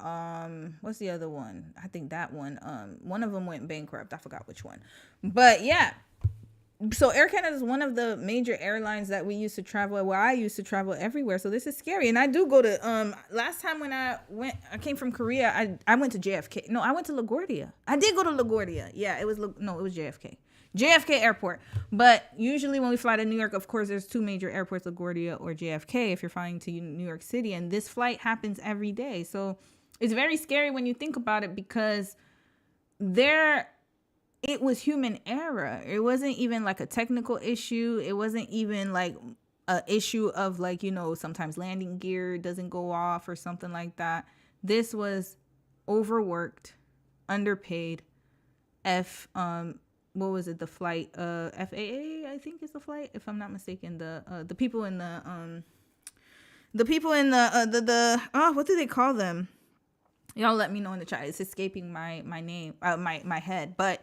[SPEAKER 1] what's the other one? I think that one. One of them went bankrupt. I forgot which one. But yeah. So Air Canada is one of the major airlines that we used to travel, where I used to travel everywhere. So this is scary. And I do go to last time when I came from Korea, I went to JFK. No, I went to LaGuardia. I did go to LaGuardia. Yeah, it was JFK. JFK Airport. But usually when we fly to New York, of course, there's two major airports, LaGuardia or JFK, if you're flying to New York City. And this flight happens every day. So it's very scary when you think about it, because it was human error. It wasn't even like a technical issue. It wasn't even like a issue of like, sometimes landing gear doesn't go off or something like that. This was overworked, underpaid. What was it? The flight, FAA, I think is the flight, if I'm not mistaken. The people in the what do they call them? Y'all let me know in the chat. It's escaping my name, my head. But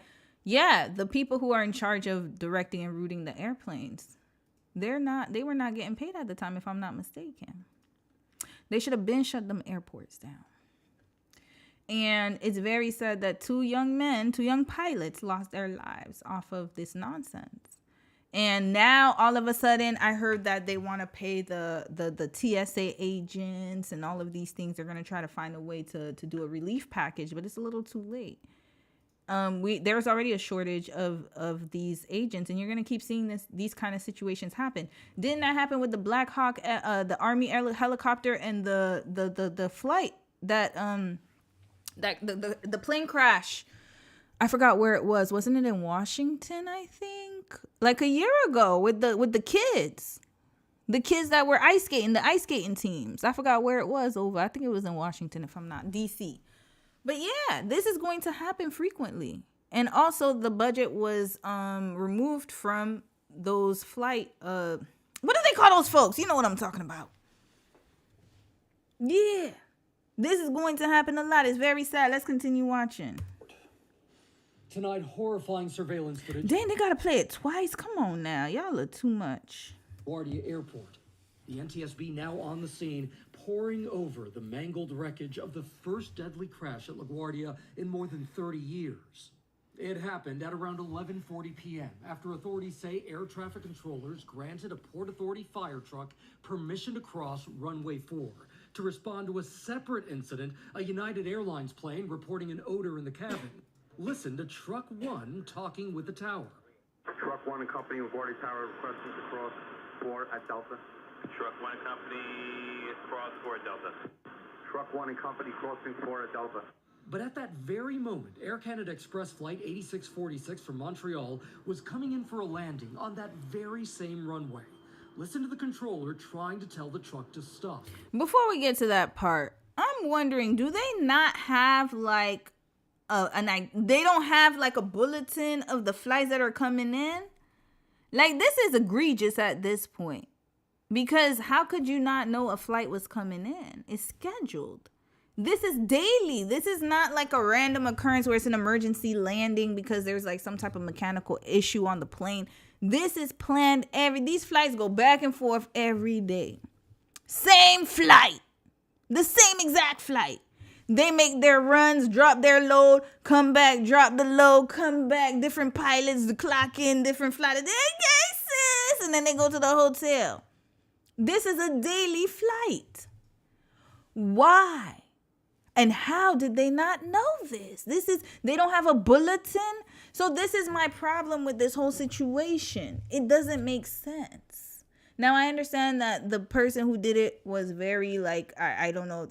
[SPEAKER 1] yeah, the people who are in charge of directing and routing the airplanes, they were not getting paid at the time, if I'm not mistaken. They should have been shut them airports down. And it's very sad that two young pilots lost their lives off of this nonsense. And now all of a sudden I heard that they want to pay the TSA agents and all of these things. They're going to try to find a way to do a relief package, but it's a little too late. There's already a shortage of these agents, and you're going to keep seeing these kind of situations happen. Didn't that happen with the Black Hawk, the Army helicopter, and the flight that the plane crash? I forgot where it was. Wasn't it in Washington, I think? Like a year ago with the kids. The kids that were ice skating, the ice skating teams. I forgot where it was over. I think it was in Washington, if I'm not, DC. But yeah, this is going to happen frequently. And also the budget was removed from those flight, what do they call those folks? You know what I'm talking about. Yeah. This is going to happen a lot. It's very sad. Let's continue watching.
[SPEAKER 3] Tonight, horrifying surveillance footage.
[SPEAKER 1] Dang, they gotta play it twice. Come on now. Y'all are too much.
[SPEAKER 3] LaGuardia Airport. The NTSB now on the scene, poring over the mangled wreckage of the first deadly crash at LaGuardia in more than 30 years. It happened at around 11:40 p.m. after authorities say air traffic controllers granted a Port Authority fire truck permission to cross runway 4 to respond to a separate incident, a United Airlines plane reporting an odor in the cabin. Listen to Truck 1 talking with the tower.
[SPEAKER 22] Truck 1 and Company, LaGuardia Tower requesting to cross 4 at Delta.
[SPEAKER 23] Truck 1 and Company, cross 4 at Delta.
[SPEAKER 22] Truck 1 and Company crossing 4 at Delta.
[SPEAKER 3] But at that very moment, Air Canada Express Flight 8646 from Montreal was coming in for a landing on that very same runway. Listen to the controller trying to tell the truck to stop.
[SPEAKER 1] Before we get to that part, I'm wondering, do they not have like they don't have like a bulletin of the flights that are coming in? Like, this is egregious at this point, because how could you not know a flight was coming in? It's scheduled. This is daily. This is not like a random occurrence where it's an emergency landing because there's like some type of mechanical issue on the plane. This is planned these flights go back and forth every day. Same flight. The same exact flight. They make their runs, drop their load, come back, drop the load, come back, different pilots, the clock in, different flights. And then they go to the hotel. This is a daily flight. Why? And how did they not know this? They don't have a bulletin. So this is my problem with this whole situation. It doesn't make sense. Now, I understand that the person who did it was very like, I don't know.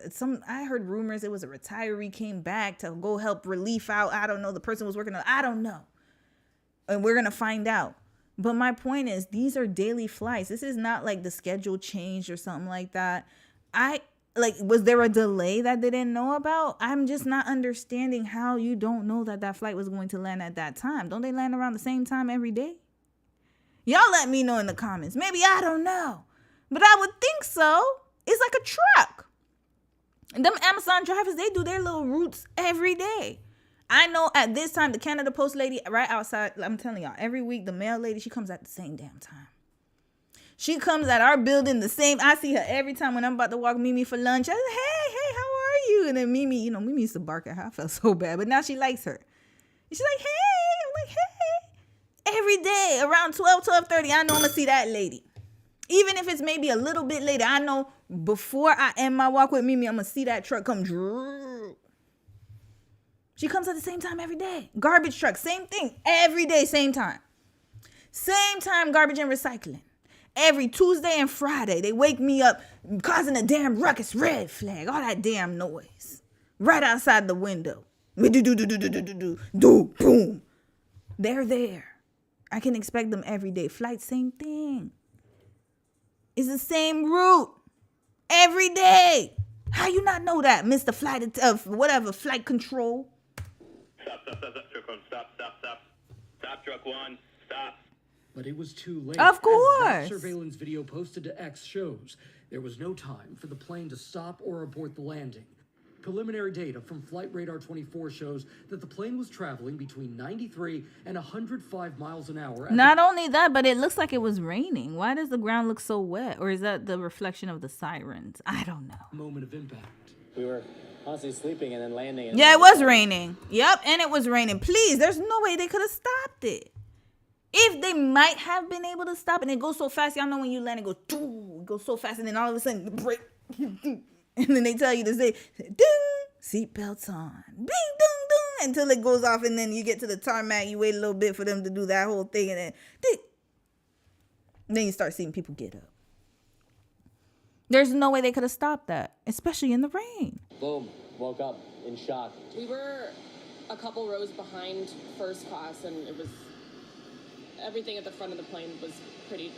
[SPEAKER 1] I heard rumors it was a retiree came back to go help relief out. I don't know. The person was working on, I don't know. And we're going to find out. But my point is, these are daily flights. This is not like the schedule changed or something like that. Was there a delay that they didn't know about? I'm just not understanding how you don't know that flight was going to land at that time. Don't they land around the same time every day? Y'all let me know in the comments. Maybe I don't know. But I would think so. It's like a truck. And them Amazon drivers, they do their little routes every day. I know at this time, the Canada Post lady right outside, I'm telling y'all, every week, the mail lady, she comes at the same damn time. She comes at our building the same. I see her every time when I'm about to walk Mimi for lunch. I say, hey, how are you? And then Mimi, Mimi used to bark at her. I felt so bad, but now she likes her. She's like, hey. I'm like, hey. Every day around 12:30, I know I'm going to see that lady. Even if it's maybe a little bit later, I know before I end my walk with Mimi, I'm going to see that truck come. She comes at the same time every day. Garbage truck, same thing. Every day, same time. Same time, garbage and recycling. Every Tuesday and Friday, they wake me up causing a damn ruckus, red flag, all that damn noise. Right outside the window. Do, boom. They're there. I can expect them every day. Flight, same thing. It's the same route. Every day. How you not know that, Mr. Flight control?
[SPEAKER 23] Stop, truck one, stop. Stop, truck one, stop.
[SPEAKER 3] But it was too late.
[SPEAKER 1] Of course.
[SPEAKER 3] As that surveillance video posted to X shows, there was no time for the plane to stop or abort the landing. Preliminary data from Flight Radar 24 shows that the plane was traveling between 93 and 105 miles an hour.
[SPEAKER 1] Not only that, but it looks like it was raining. Why does the ground look so wet? Or is that the reflection of the sirens? I don't know.
[SPEAKER 3] Moment of impact.
[SPEAKER 8] We were honestly sleeping and then landing. And
[SPEAKER 1] yeah, it was raining. Yep, and it was raining. Please, there's no way they could have stopped it. If they might have been able to stop, and it goes so fast, y'all know when you land, it goes so fast, and then all of a sudden, the brake, and then they tell you to say, ding, seatbelts on, ding, ding, ding, until it goes off, and then you get to the tarmac, you wait a little bit for them to do that whole thing, and then, ding. And then you start seeing people get up. There's no way they could have stopped that, especially in the rain.
[SPEAKER 8] Boom, woke up in shock.
[SPEAKER 9] We were a couple rows behind first class, and it was... everything at the front of the plane was pretty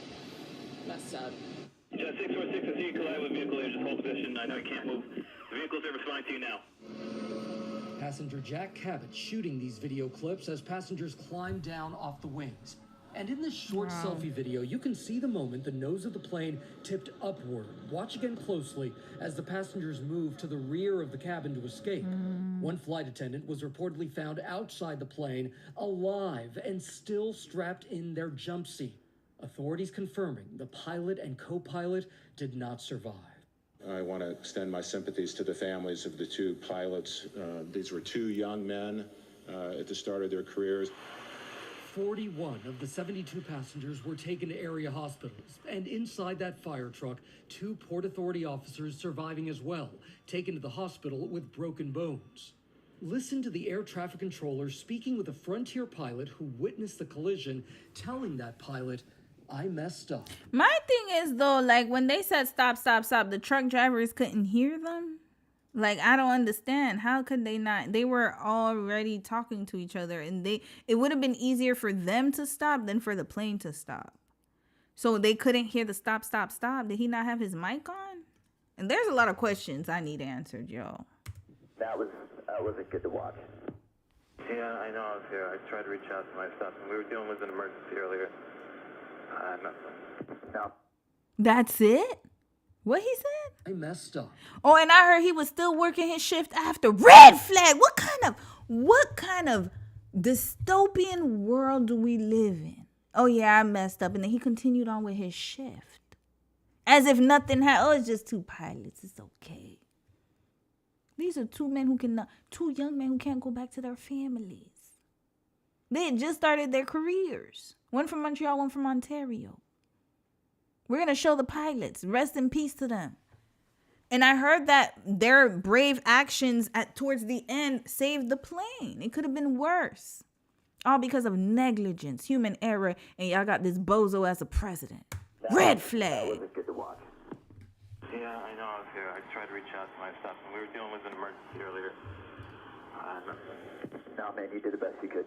[SPEAKER 9] messed up.
[SPEAKER 23] Jet 646, I see you collide with vehicle here. Just hold position. I know you can't move. The vehicles are responding to you now.
[SPEAKER 3] Passenger Jack Cabot shooting these video clips as passengers climb down off the wings. And in this short selfie video, you can see the moment the nose of the plane tipped upward. Watch again closely as the passengers move to the rear of the cabin to escape. One flight attendant was reportedly found outside the plane, alive and still strapped in their jump seat. Authorities confirming the pilot and co-pilot did not survive.
[SPEAKER 10] I want to extend my sympathies to the families of the two pilots. These were two young men at the start of their careers.
[SPEAKER 3] 41 of the 72 passengers were taken to area hospitals, and inside that fire truck, 2 Port Authority officers surviving as well, taken to the hospital with broken bones. Listen to the air traffic controller speaking with a Frontier pilot who witnessed the collision, telling that pilot, "I messed up."
[SPEAKER 1] My thing is, though, like when they said stop, the truck drivers couldn't hear them. Like, I don't understand. How could they not? They were already talking to each other, and it would have been easier for them to stop than for the plane to stop. So they couldn't hear the stop. Did he not have his mic on? And there's a lot of questions I need answered, y'all.
[SPEAKER 23] That wasn't good to watch. Yeah, I know. I was here. I tried to reach out to my stuff, and we were dealing with an emergency earlier. No.
[SPEAKER 1] That's it? What he said?
[SPEAKER 3] I messed up.
[SPEAKER 1] Oh, and I heard he was still working his shift after. Red flag. What kind of dystopian world do we live in? Oh yeah, I messed up. And then he continued on with his shift. As if nothing happened. Oh, it's just 2 pilots. It's okay. These are 2 young men who can't go back to their families. They had just started their careers. One from Montreal, one from Ontario. We're going to show the pilots. Rest in peace to them. And I heard that their brave actions towards the end saved the plane. It could have been worse. All because of negligence, human error, and y'all got this bozo as a president. Red flag.
[SPEAKER 23] That wasn't good to watch. Yeah, I know. I was here. I tried to reach out to my stuff, and we were dealing with an emergency earlier. No, man, you did the best you could.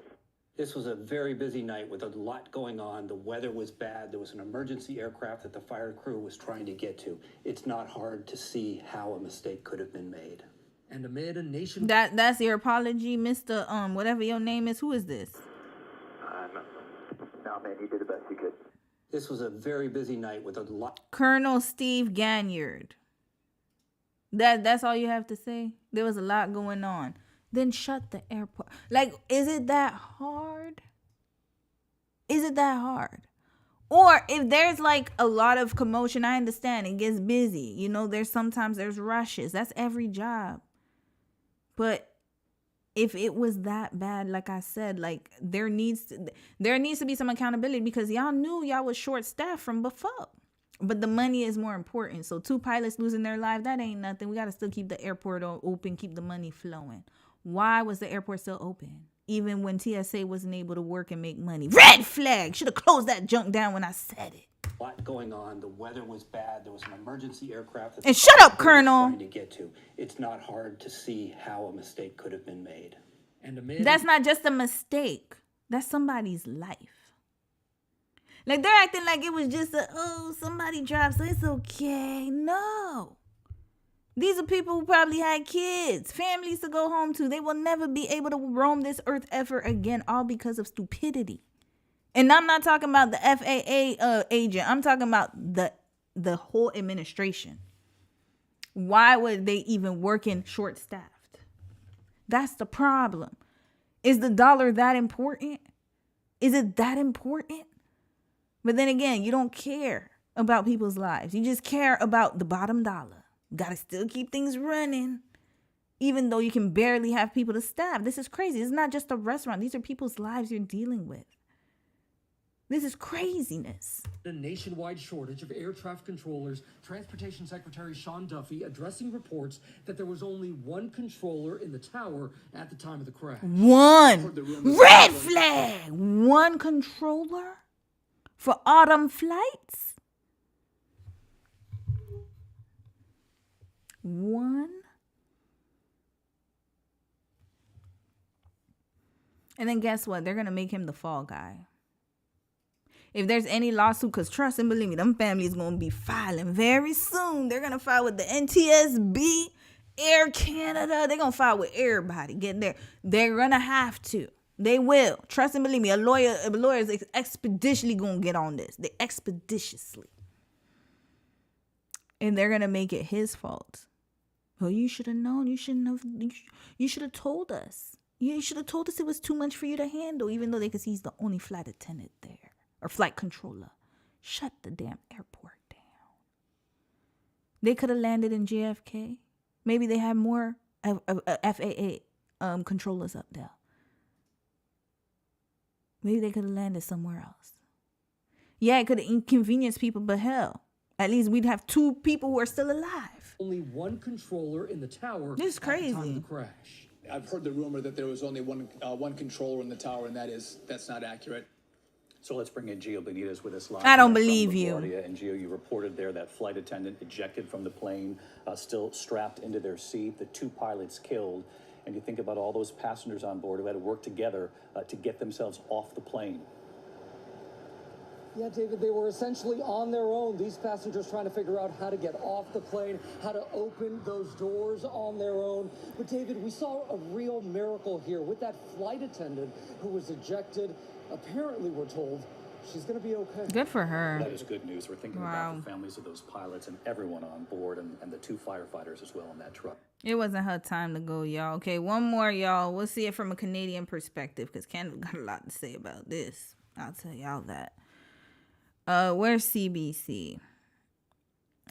[SPEAKER 24] This was a very busy night with a lot going on. The weather was bad. There was an emergency aircraft that the fire crew was trying to get to. It's not hard to see how a mistake could have been made.
[SPEAKER 3] And amid a nation...
[SPEAKER 1] That's your apology, Mr. Whatever your name is. Who is this?
[SPEAKER 23] No, man, you did the best you could.
[SPEAKER 24] This was a very busy night with a lot...
[SPEAKER 1] Colonel Steve Ganyard. That's all you have to say? There was a lot going on. then shut the airport. Like, is it that hard? Is it that hard? Or if there's like a lot of commotion, I understand it gets busy. You know, sometimes there's rushes. That's every job. But if it was that bad, like I said, like there needs to be some accountability, because y'all knew y'all was short staffed from before. But the money is more important. So 2 pilots losing their life, that ain't nothing. We got to still keep the airport open, keep the money flowing. Why was the airport still open? Even when TSA wasn't able to work and make money. Red flag! Should have closed that junk down when I said it.
[SPEAKER 24] A lot going on. The weather was bad. There was an emergency aircraft that
[SPEAKER 1] and shut up, Colonel.
[SPEAKER 24] Trying to get to. It's not hard to see how a mistake could have been made.
[SPEAKER 1] That's not just a mistake. That's somebody's life. Like, they're acting like it was just somebody dropped, so it's okay. No. These are people who probably had kids, families to go home to. They will never be able to roam this earth ever again, all because of stupidity. And I'm not talking about the FAA agent. I'm talking about the whole administration. Why would they even work in short-staffed? That's the problem. Is the dollar that important? Is it that important? But then again, you don't care about people's lives. You just care about the bottom dollar. Got to still keep things running, even though you can barely have people to staff. This is crazy. It's not just a restaurant. These are people's lives you're dealing with. This is craziness.
[SPEAKER 3] A nationwide shortage of air traffic controllers. Transportation Secretary Sean Duffy addressing reports that there was only one controller in the tower at the time of the crash.
[SPEAKER 1] One. Red flag. One controller for autumn flights. One. And then guess what? They're going to make him the fall guy. If there's any lawsuit, because trust and believe me, them families going to be filing very soon. They're going to file with the NTSB, Air Canada. They're going to file with everybody. Get there. They're going to have to. They will. Trust and believe me, a lawyer is expeditiously going to get on this. They expeditiously. And they're going to make it his fault. Well, you should have known. You should have told us. You should have told us it was too much for you to handle, even though they could see he's the only flight attendant there. Or flight controller. Shut the damn airport down. They could have landed in JFK. Maybe they had more FAA controllers up there. Maybe they could have landed somewhere else. Yeah, it could have inconvenienced people, but hell, at least we'd have 2 people who are still alive.
[SPEAKER 3] Only one controller in the tower.
[SPEAKER 1] This is crazy.
[SPEAKER 3] At the time of the crash.
[SPEAKER 6] I've heard the rumor that there was only one controller in the tower, and that's not accurate.
[SPEAKER 4] So let's bring in Gio Benitez with us live.
[SPEAKER 1] I don't believe you.
[SPEAKER 4] And Gio, you reported there that flight attendant ejected from the plane, still strapped into their seat, the 2 pilots killed. And you think about all those passengers on board who had to work together to get themselves off the plane.
[SPEAKER 24] Yeah, David, they were essentially on their own. These passengers trying to figure out how to get off the plane, how to open those doors on their own. But David, we saw a real miracle here with that flight attendant who was ejected. Apparently, we're told she's going to be okay.
[SPEAKER 1] Good for her.
[SPEAKER 4] That is good news. We're thinking about the families of those pilots and everyone on board, and the 2 firefighters as well in that truck.
[SPEAKER 1] It wasn't her time to go, y'all. Okay, one more, y'all. We'll see it from a Canadian perspective, because Canada got a lot to say about this. I'll tell y'all that. Where's CBC?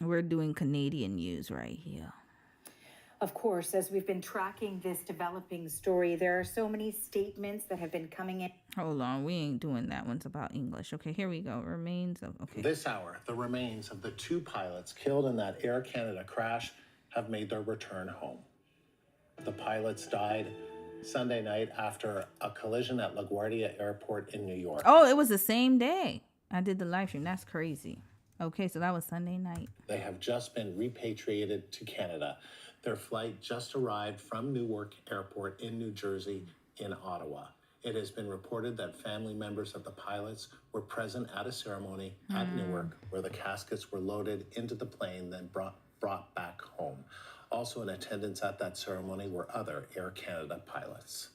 [SPEAKER 1] We're doing Canadian news right here.
[SPEAKER 7] Of course, as we've been tracking this developing story, there are so many statements that have been coming in.
[SPEAKER 1] Hold on, we ain't doing that. One's about English. Okay, here we go. Remains of, okay.
[SPEAKER 12] This hour, the remains of the 2 pilots killed in that Air Canada crash have made their return home. The pilots died Sunday night after a collision at LaGuardia Airport in New York.
[SPEAKER 1] Oh, it was the same day I did the live stream. That's crazy. Okay, so that was Sunday night.
[SPEAKER 12] They have just been repatriated to Canada. Their flight just arrived from Newark Airport in New Jersey in Ottawa. It has been reported that family members of the pilots were present at a ceremony at Newark where the caskets were loaded into the plane, then brought back home. Also in attendance at that ceremony were other Air Canada pilots.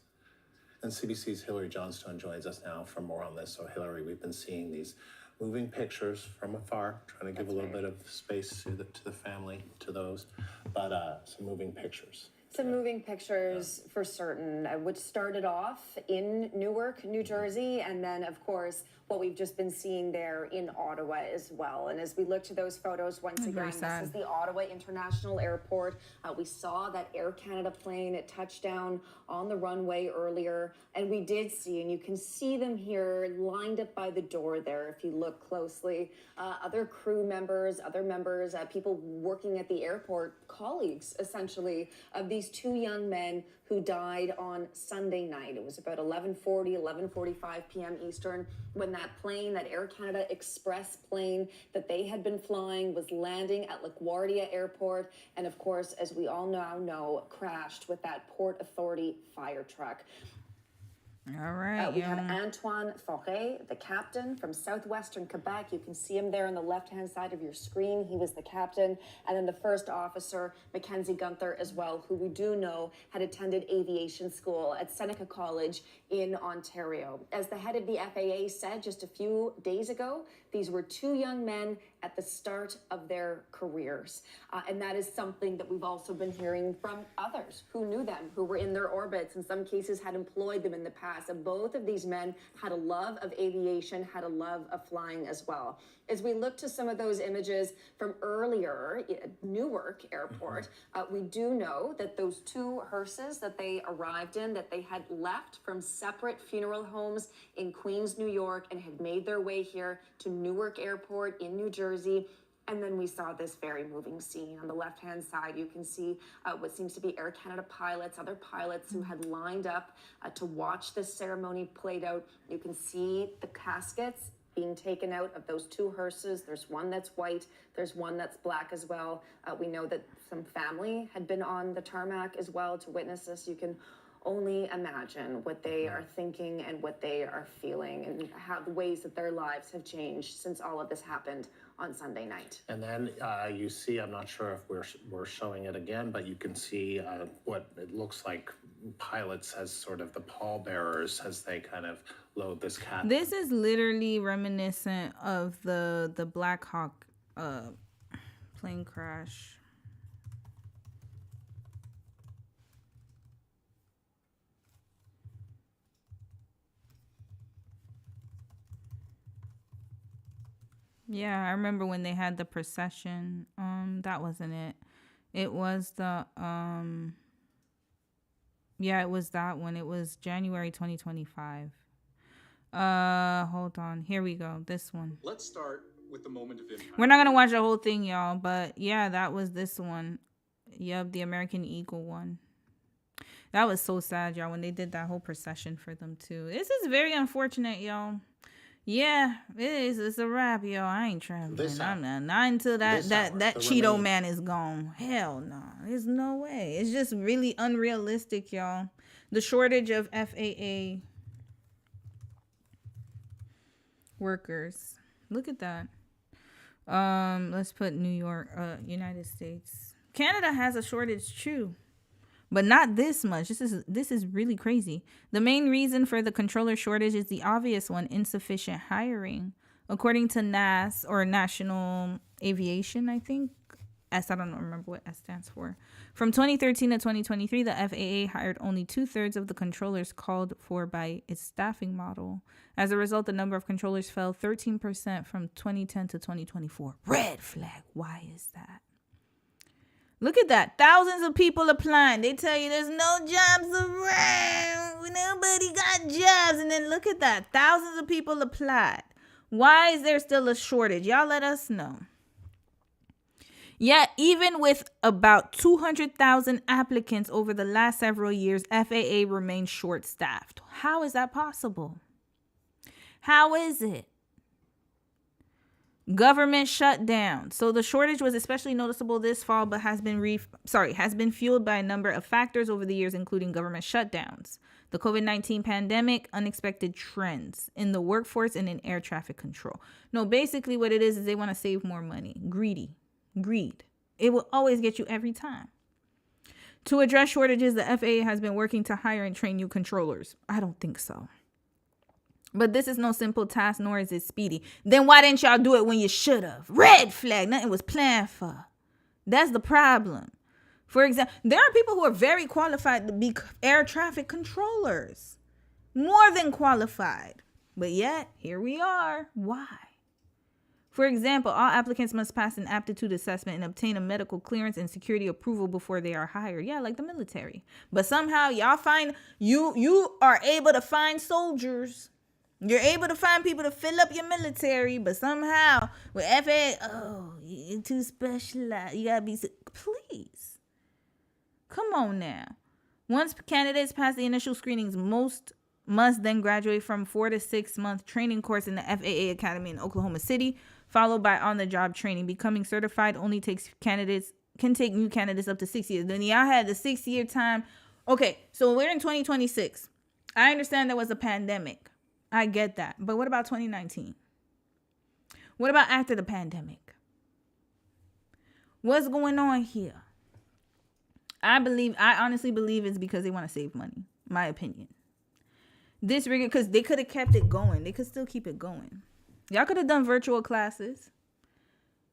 [SPEAKER 12] And CBC's Hillary Johnstone joins us now for more on this. So Hillary, we've been seeing these moving pictures from afar, trying to give a little bit of space to the family, to those, but some moving pictures.
[SPEAKER 14] Some moving pictures for certain, which started off in Newark, New Jersey, and then, of course, what we've just been seeing there in Ottawa as well. And as we look to those photos, once again, this is the Ottawa International Airport. We saw that Air Canada plane at touchdown on the runway earlier, and we did see, and you can see them here lined up by the door there if you look closely. Other crew members, other members, people working at the airport, colleagues essentially, of these two young men who died on Sunday night. It was about 11:45 p.m. Eastern when that plane, that Air Canada Express plane that they had been flying, was landing at LaGuardia Airport, and of course, as we all now know, crashed with that Port Authority fire truck.
[SPEAKER 1] All right.
[SPEAKER 14] We have Antoine Forêt, the captain from southwestern Quebec. You can see him there on the left-hand side of your screen. He was the captain. And then the first officer, Mackenzie Gunther, as well, who we do know had attended aviation school at Seneca College in Ontario. As the head of the FAA said just a few days ago, these were two young men at the start of their careers. And that is something that we've also been hearing from others who knew them, who were in their orbits, in some cases had employed them in the past. And both of these men had a love of aviation, had a love of flying as well. As we look to some of those images from earlier at Newark Airport, we do know that those two hearses that they arrived in, that they had left from separate funeral homes in Queens, New York, and had made their way here to Newark Airport in New Jersey. And then we saw this very moving scene. On the left-hand side, you can see what seems to be Air Canada pilots, other pilots who had lined up to watch this ceremony played out. You can see the caskets being taken out of those two hearses. There's one that's white, there's one that's black as well. We know that some family had been on the tarmac as well to witness this. You can only imagine what they are thinking and what they are feeling, and how the ways that their lives have changed since all of this happened on Sunday night.
[SPEAKER 12] And then you see, I'm not sure if we're showing it again, but you can see what it looks like pilots as sort of the pallbearers as they kind of load this casket.
[SPEAKER 1] This is literally reminiscent of the Black Hawk plane crash. Yeah, I remember when they had the procession. That wasn't it. It was the yeah, it was that one. It was January 2025. Hold on. Here we go. This one.
[SPEAKER 15] Let's start with the moment of impact.
[SPEAKER 1] We're not gonna watch the whole thing, y'all, but yeah, that was this one. Yep, the American Eagle one. That was so sad, y'all, when they did that whole procession for them too. This is very unfortunate, y'all. Yeah, it is. It's a wrap, yo. I ain't traveling. I'm not until that Cheeto man is gone. Hell no. There's no way. It's just really unrealistic, y'all. The shortage of FAA workers. Look at that. Let's put New York, United States. Canada has a shortage too, but not this much. This is really crazy. The main reason for the controller shortage is the obvious one: insufficient hiring. According to NAS, or National Aviation, I think. I don't remember what S stands for. From 2013 to 2023, the FAA hired only 2/3 of the controllers called for by its staffing model. As a result, the number of controllers fell 13% from 2010 to 2024. Red flag. Why is that? Look at that. Thousands of people applying. They tell you there's no jobs around. Nobody got jobs. And then look at that. Thousands of people applied. Why is there still a shortage? Y'all let us know. Yet, even with about 200,000 applicants over the last several years, FAA remains short-staffed. How is that possible? How is it? Government shutdown. So the shortage was especially noticeable this fall, but has been fueled by a number of factors over the years, including government shutdowns, the COVID-19 pandemic, unexpected trends in the workforce, and in air traffic control. No, basically what it is they want to save more money. Greed. It will always get you every time. To address shortages, the FAA has been working to hire and train new controllers. I don't think so. But this is no simple task, nor is it speedy. Then why didn't y'all do it when you should have? Red flag. Nothing was planned for. That's the problem. For example, there are people who are very qualified to be air traffic controllers. More than qualified. But yet, here we are. Why? For example, all applicants must pass an aptitude assessment and obtain a medical clearance and security approval before they are hired. Yeah, like the military. But somehow y'all find you are able to find soldiers. You're able to find people to fill up your military, but somehow with FAA, oh, you're too specialized. You gotta be, please. Come on now. Once candidates pass the initial screenings, most must then graduate from 4 to 6 month training course in the FAA Academy in Oklahoma City, followed by on-the-job training. Becoming certified only can take new candidates up to 6 years. Then y'all had the 6-year time. Okay, so we're in 2026. I understand there was a pandemic. I get that. But what about 2019? What about after the pandemic? What's going on here? I honestly believe it's because they want to save money. My opinion. This rigor, because they could have kept it going. They could still keep it going. Y'all could have done virtual classes.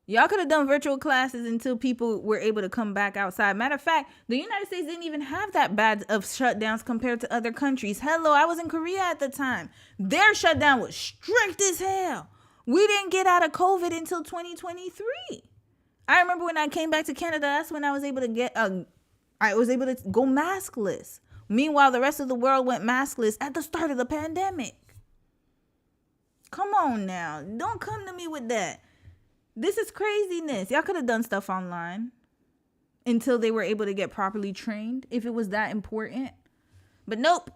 [SPEAKER 1] Y'all could have done virtual classes until people were able to come back outside. Matter of fact, the United States didn't even have that bad of shutdowns compared to other countries. Hello, I was in Korea at the time. Their shutdown was strict as hell. We didn't get out of COVID until 2023. I remember when I came back to Canada, that's when I was able to go maskless. Meanwhile, the rest of the world went maskless at the start of the pandemic. Come on now. Don't come to me with that. This is craziness. Y'all could have done stuff online until they were able to get properly trained if it was that important. But nope.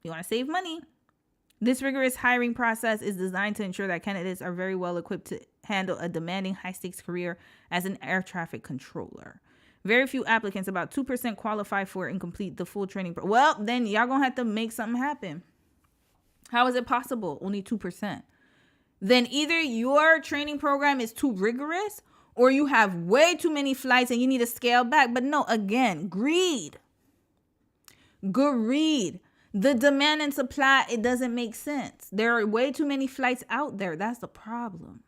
[SPEAKER 1] You want to save money. This rigorous hiring process is designed to ensure that candidates are very well equipped to handle a demanding high-stakes career as an air traffic controller. Very few applicants, about 2%, qualify for and complete the full training. Well, then y'all gonna have to make something happen. How is it possible? Only 2%. Then either your training program is too rigorous or you have way too many flights and you need to scale back. But no, again, greed. Greed. The demand and supply, it doesn't make sense. There are way too many flights out there. That's the problem.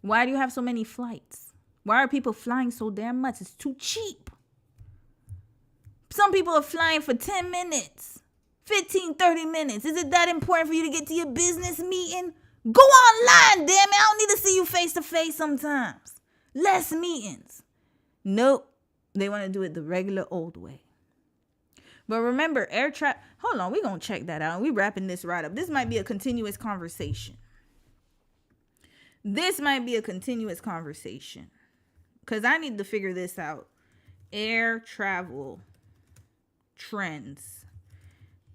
[SPEAKER 1] Why do you have so many flights? Why are people flying so damn much? It's too cheap. Some people are flying for 10 minutes, 15, 30 minutes. Is it that important for you to get to your business meeting? Go online, damn it. I don't need to see you face to face sometimes. Less meetings. Nope. They want to do it the regular old way. But remember, hold on, we're going to check that out. We're wrapping this right up. This might be a continuous conversation. Because I need to figure this out. Air travel trends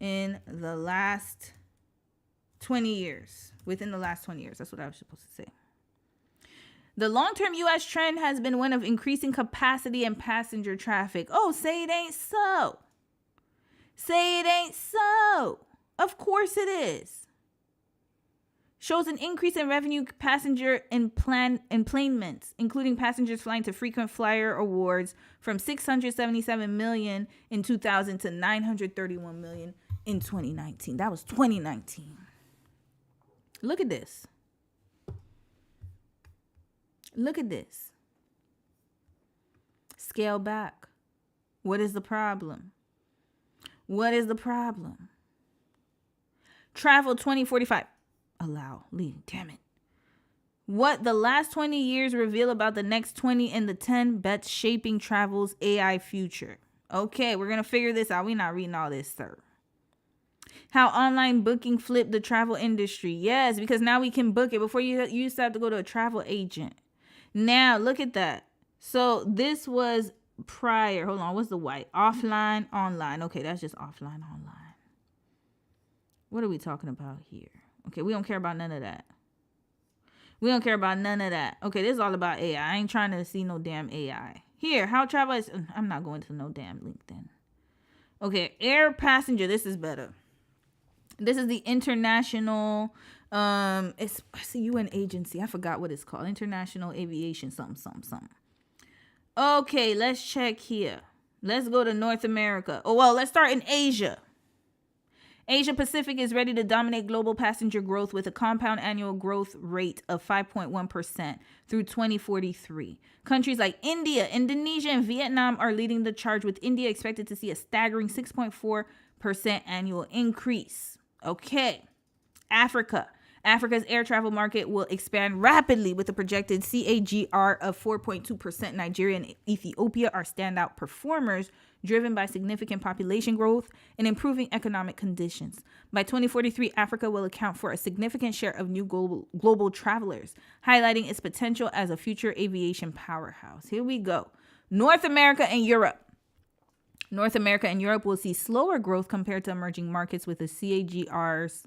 [SPEAKER 1] in the last 20 years. Within the last 20 years. That's what I was supposed to say. The long-term U.S. trend has been one of increasing capacity and passenger traffic. Oh, say it ain't so. Say it ain't so. Of course it is. Shows an increase in revenue passenger enplanements, including passengers flying to frequent flyer awards from 677 million in 2000 to 931 million in 2019. That was 2019. Look at this. Look at this. Scale back. What is the problem? What is the problem? Travel 2045. Allow. Leave. Damn it. What the last 20 years reveal about the next 20 and the 10 bets shaping travel's AI future. Okay, we're going to figure this out. We're not reading all this, sir. How online booking flipped the travel industry. Yes, because now we can book it. Before you used to have to go to a travel agent. Now, look at that. So this was prior. Hold on. What's the white? Offline, online. Okay, that's just offline, online. What are we talking about here? Okay, we don't care about none of that. We don't care about none of that. Okay, this is all about AI. I ain't trying to see no damn AI. Here, how travel is... I'm not going to no damn LinkedIn. Okay, air passenger. This is better. This is the international... it's a UN agency. I forgot what it's called. International Aviation something. Okay, let's check here. Let's go to North America. Oh, well, let's start in Asia. Asia Pacific is ready to dominate global passenger growth with a compound annual growth rate of 5.1% through 2043. Countries like India, Indonesia, and Vietnam are leading the charge, with India expected to see a staggering 6.4% annual increase. Okay. Africa's air travel market will expand rapidly with a projected CAGR of 4.2%. Nigeria and Ethiopia are standout performers, driven by significant population growth and improving economic conditions. By 2043, Africa will account for a significant share of new global travelers, highlighting its potential as a future aviation powerhouse. Here we go. North America and Europe. North America and Europe will see slower growth compared to emerging markets, with the CAGRs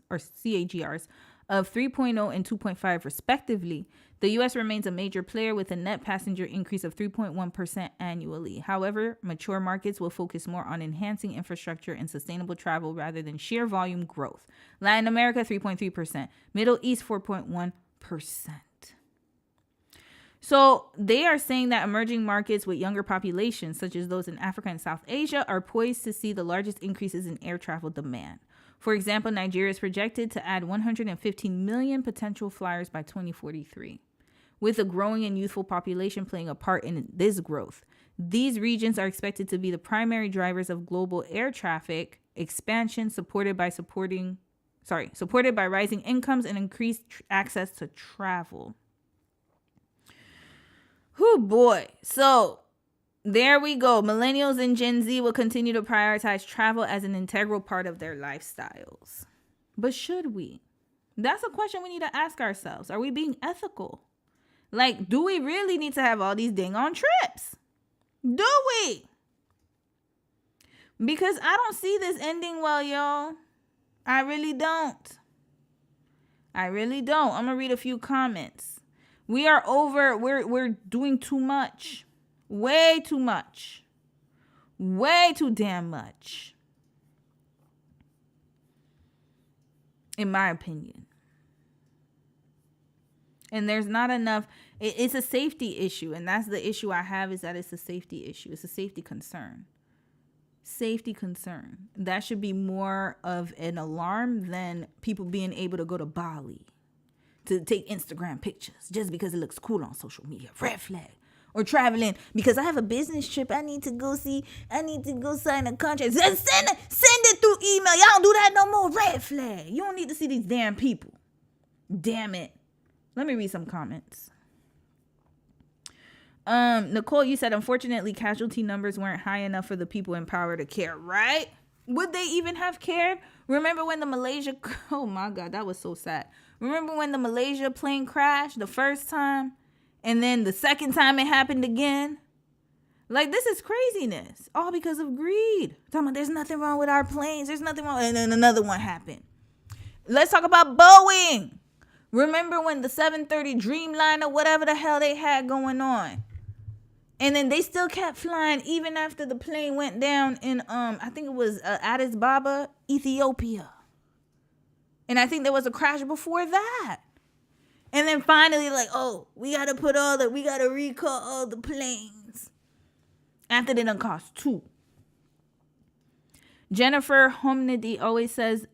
[SPEAKER 1] of 3.0 and 2.5 respectively. The U.S. remains a major player with a net passenger increase of 3.1% annually. However, mature markets will focus more on enhancing infrastructure and sustainable travel rather than sheer volume growth. Latin America, 3.3%. Middle East, 4.1%. So they are saying that emerging markets with younger populations, such as those in Africa and South Asia, are poised to see the largest increases in air travel demand. For example, Nigeria is projected to add 115 million potential flyers by 2043. With a growing and youthful population playing a part in this growth, these regions are expected to be the primary drivers of global air traffic expansion, supported by rising incomes and increased access to travel. Whew, boy. So there we go. Millennials and Gen Z will continue to prioritize travel as an integral part of their lifestyles. But should we? That's a question we need to ask ourselves. Are we being ethical? Like, do we really need to have all these dang on trips? Do we? Because I don't see this ending well, y'all. I really don't. I'm going to read a few comments. We're doing too much. Way too much. Way too damn much. In my opinion. And there's not enough. It's a safety issue. And that's the issue I have, is that it's a safety issue. It's a safety concern. Safety concern. That should be more of an alarm than people being able to go to Bali to take Instagram pictures just because it looks cool on social media. Red flag. Or traveling because I have a business trip I need to go sign a contract. Send it through email. Y'all don't do that no more. Red flag. You don't need to see these damn people. Damn it. Let me read some comments. Nicole, you said, unfortunately, casualty numbers weren't high enough for the people in power to care, right? Would they even have cared? Remember when the Malaysia, oh my God, that was so sad. Remember when the Malaysia plane crashed the first time? And then the second time it happened again? Like, this is craziness. All because of greed. Talking about there's nothing wrong with our planes. There's nothing wrong. And then another one happened. Let's talk about Boeing. Remember when the 730 Dreamliner, whatever the hell they had going on? And then they still kept flying even after the plane went down in, I think it was Addis Ababa, Ethiopia. And I think there was a crash before that. And then finally, like, oh, we got to recall all the planes. After they done cost $2. Jennifer Homnady always says,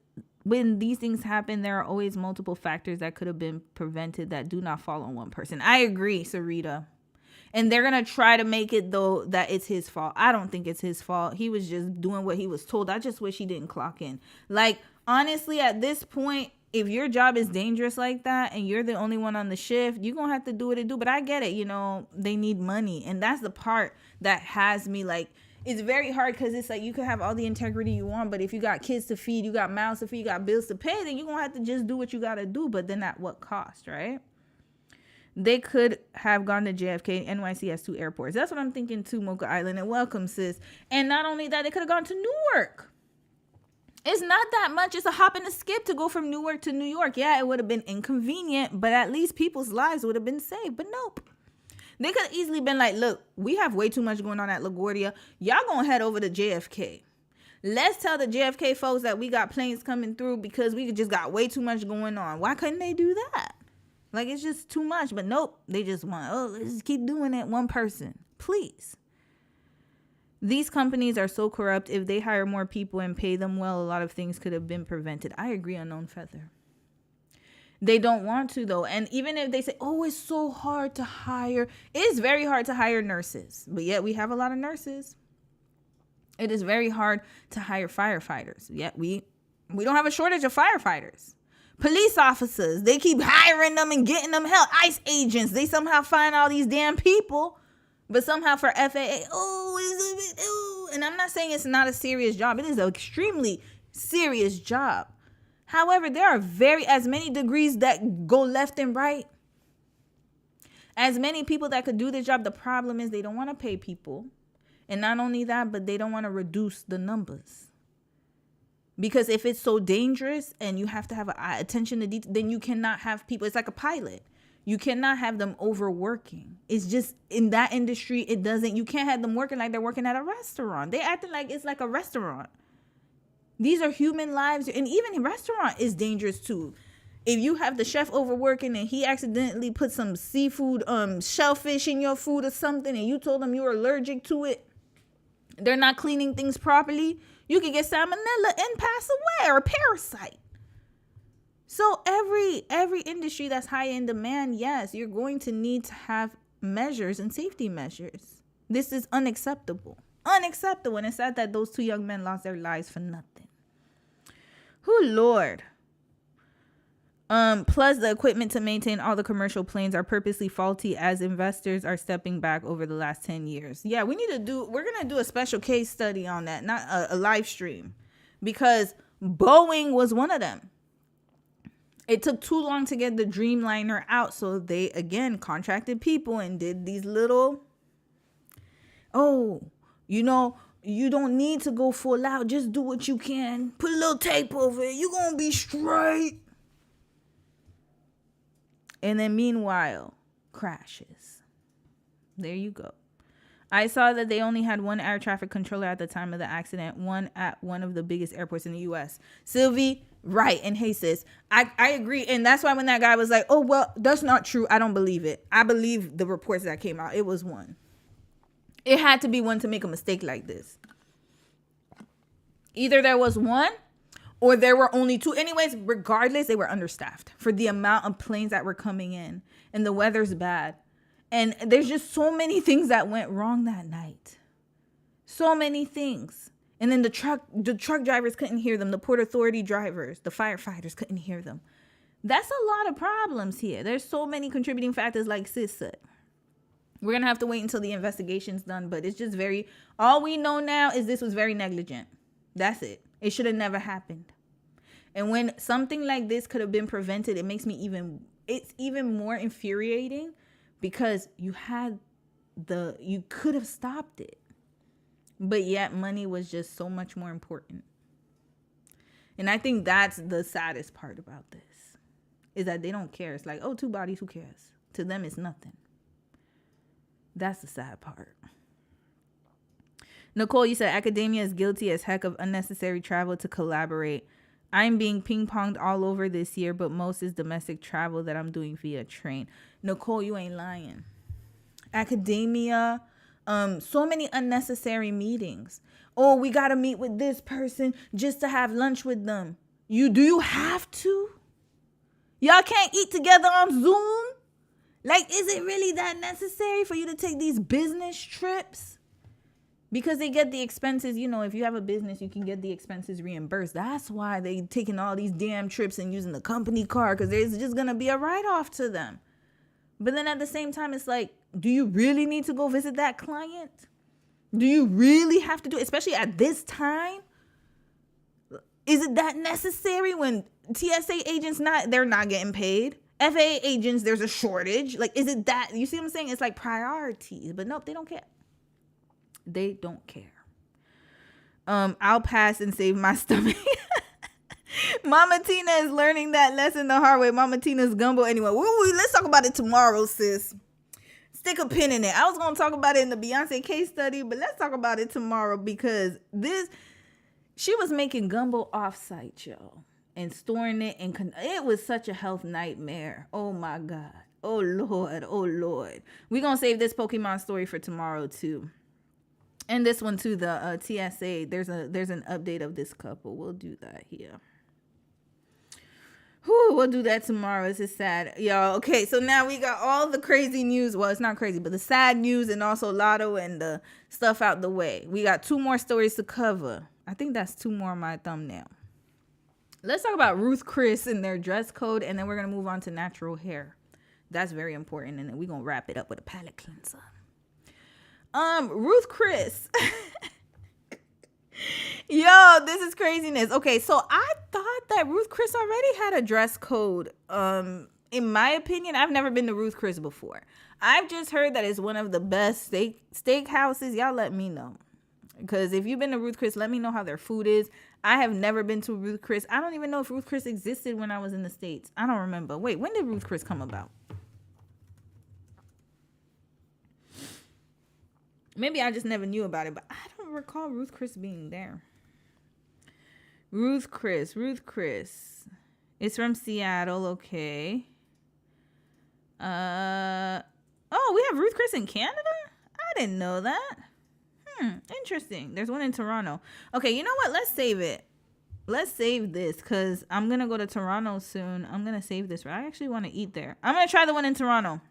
[SPEAKER 1] when these things happen, there are always multiple factors that could have been prevented that do not fall on one person. I agree, Sarita. And they're going to try to make it, though, that it's his fault. I don't think it's his fault. He was just doing what he was told. I just wish he didn't clock in. Like, honestly, at this point, if your job is dangerous like that and you're the only one on the shift, you're going to have to do what it do. But I get it. You know, they need money. And that's the part that has me like, it's very hard because it's like you can have all the integrity you want. But if you got kids to feed, you got mouths to feed, you got bills to pay, then you're going to have to just do what you got to do. But then at what cost, right? They could have gone to JFK. NYC has 2 airports. That's what I'm thinking too, Mocha Island. And welcome, sis. And not only that, they could have gone to Newark. It's not that much. It's a hop and a skip to go from Newark to New York. Yeah, it would have been inconvenient, but at least people's lives would have been saved. But nope. They could have easily been like, look, we have way too much going on at LaGuardia. Y'all gonna head over to JFK. Let's tell the JFK folks that we got planes coming through because we just got way too much going on. Why couldn't they do that? Like, it's just too much. But nope, they just want, let's just keep doing it. One person. Please. These companies are so corrupt. If they hire more people and pay them well, a lot of things could have been prevented. I agree, Unknown Feather. They don't want to, though. And even if they say, oh, it's so hard to hire. It is very hard to hire nurses. But yet we have a lot of nurses. It is very hard to hire firefighters. Yet we don't have a shortage of firefighters. Police officers, they keep hiring them and getting them help. ICE agents, they somehow find all these damn people. But somehow for FAA, and I'm not saying it's not a serious job. It is an extremely serious job. However, there are as many degrees that go left and right. As many people that could do the job. The problem is they don't want to pay people. And not only that, but they don't want to reduce the numbers. Because if it's so dangerous and you have to have attention to detail, then you cannot have people. It's like a pilot. You cannot have them overworking. It's just in that industry, you can't have them working like they're working at a restaurant. They acting like it's like a restaurant. These are human lives. And even a restaurant is dangerous too. If you have the chef overworking and he accidentally put some seafood, shellfish in your food or something, and you told him you were allergic to it, they're not cleaning things properly, you can get salmonella and pass away, or a parasite. So every industry that's high in demand, yes, you're going to need to have measures and safety measures. This is unacceptable. Unacceptable. And it's sad that those 2 young men lost their lives for nothing. Oh, Lord. Plus, the equipment to maintain all the commercial planes are purposely faulty as investors are stepping back over the last 10 years. Yeah, we're going to do a special case study on that, not a live stream, because Boeing was one of them. It took too long to get the Dreamliner out, so they, again, contracted people and did these little, you don't need to go full out. Just do what you can. Put a little tape over it. You're going to be straight. And then meanwhile, crashes. There you go. I saw that they only had one air traffic controller at the time of the accident, one at one of the biggest airports in the U.S. Sylvie, right. And hey, sis, I agree. And that's why when that guy was like, oh, well, that's not true. I don't believe it. I believe the reports that came out. It was one. It had to be one to make a mistake like this. Either there was one or there were only 2. Anyways, regardless, they were understaffed for the amount of planes that were coming in, and the weather's bad. And there's just so many things that went wrong that night. So many things. And then the truck drivers couldn't hear them. The Port Authority drivers, the firefighters couldn't hear them. That's a lot of problems here. There's so many contributing factors, like sis said. We're going to have to wait until the investigation's done, but it's just all we know now is this was very negligent. That's it. It should have never happened. And when something like this could have been prevented, it makes me it's even more infuriating, because you could have stopped it. But yet money was just so much more important. And I think that's the saddest part about this, is that they don't care. It's like, 2 bodies, who cares? To them, it's nothing. That's the sad part. Nicole, you said academia is guilty as heck of unnecessary travel to collaborate. I'm being ping-ponged all over this year, but most is domestic travel that I'm doing via train. Nicole, you ain't lying. Academia, so many unnecessary meetings. Oh, we got to meet with this person just to have lunch with them. Do you have to? Y'all can't eat together on Zoom? Like, is it really that necessary for you to take these business trips? Because they get the expenses, if you have a business, you can get the expenses reimbursed. That's why they taking all these damn trips and using the company car, because there's just going to be a write-off to them. But then at the same time, it's like, do you really need to go visit that client? Do you really have to do it, especially at this time? Is it that necessary when TSA agents, they're not getting paid? FAA agents, there's a shortage. Like, is it that? You see what I'm saying? It's like priorities. But nope, they don't care. They don't care. I'll pass and save my stomach. Mama Tina is learning that lesson the hard way. Mama Tina's gumbo. Anyway, let's talk about it tomorrow, sis. Stick a pin in it. I was going to talk about it in the Beyonce case study, but let's talk about it tomorrow, because she was making gumbo offsite, y'all, and storing it. And it was such a health nightmare. Oh, my God. Oh, Lord. Oh, Lord. We're going to save this Pokemon story for tomorrow, too. And this one too, the TSA. There's an update of this couple. We'll do that here. Whew, we'll do that tomorrow. This is sad, y'all. Okay, so now we got all the crazy news. Well, it's not crazy, but the sad news and also Latto and the stuff out the way. We got 2 more stories to cover. I think that's 2 more on my thumbnail. Let's talk about Ruth Chris and their dress code, and then we're gonna move on to natural hair. That's very important, and then we're gonna wrap it up with a palate cleanser. Ruth Chris. Yo, this is craziness. Okay, so I thought that Ruth Chris already had a dress code. In my opinion, I've never been to Ruth Chris before. I've just heard that it's one of the best steak houses. Y'all let me know. Because if you've been to Ruth Chris, let me know how their food is. I have never been to Ruth Chris. I don't even know if Ruth Chris existed when I was in the States. I don't remember. Wait, when did Ruth Chris come about? Maybe I just never knew about it, but I don't recall Ruth Chris being there. Ruth Chris. It's from Seattle, okay. Oh, we have Ruth Chris in Canada? I didn't know that. Interesting. There's one in Toronto. Okay, you know what? Let's save it. Let's save this because I'm going to go to Toronto soon. I'm going to save this. I actually want to eat there. I'm going to try the one in Toronto.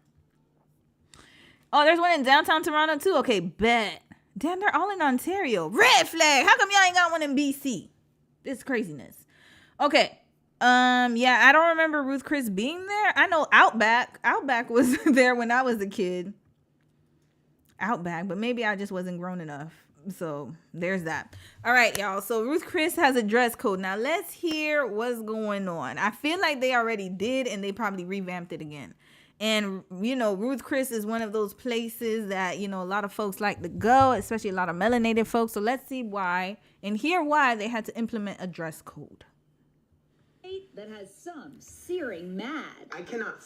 [SPEAKER 1] Oh, there's one in downtown Toronto too. Okay, bet. Damn, they're all in Ontario. Red flag. How come y'all ain't got one in BC? This is craziness. Okay. Yeah, I don't remember Ruth Chris being there. I know Outback. Outback was there when I was a kid. Outback, but maybe I just wasn't grown enough. So there's that. All right, y'all. So Ruth Chris has a dress code. Now let's hear what's going on. I feel like they already did and they probably revamped it again. And, you know, Ruth Chris is one of those places that, you know, a lot of folks like to go, especially a lot of melanated folks. So let's see why and hear why they had to implement a dress code.
[SPEAKER 2] That has some searing mad.
[SPEAKER 16] I cannot.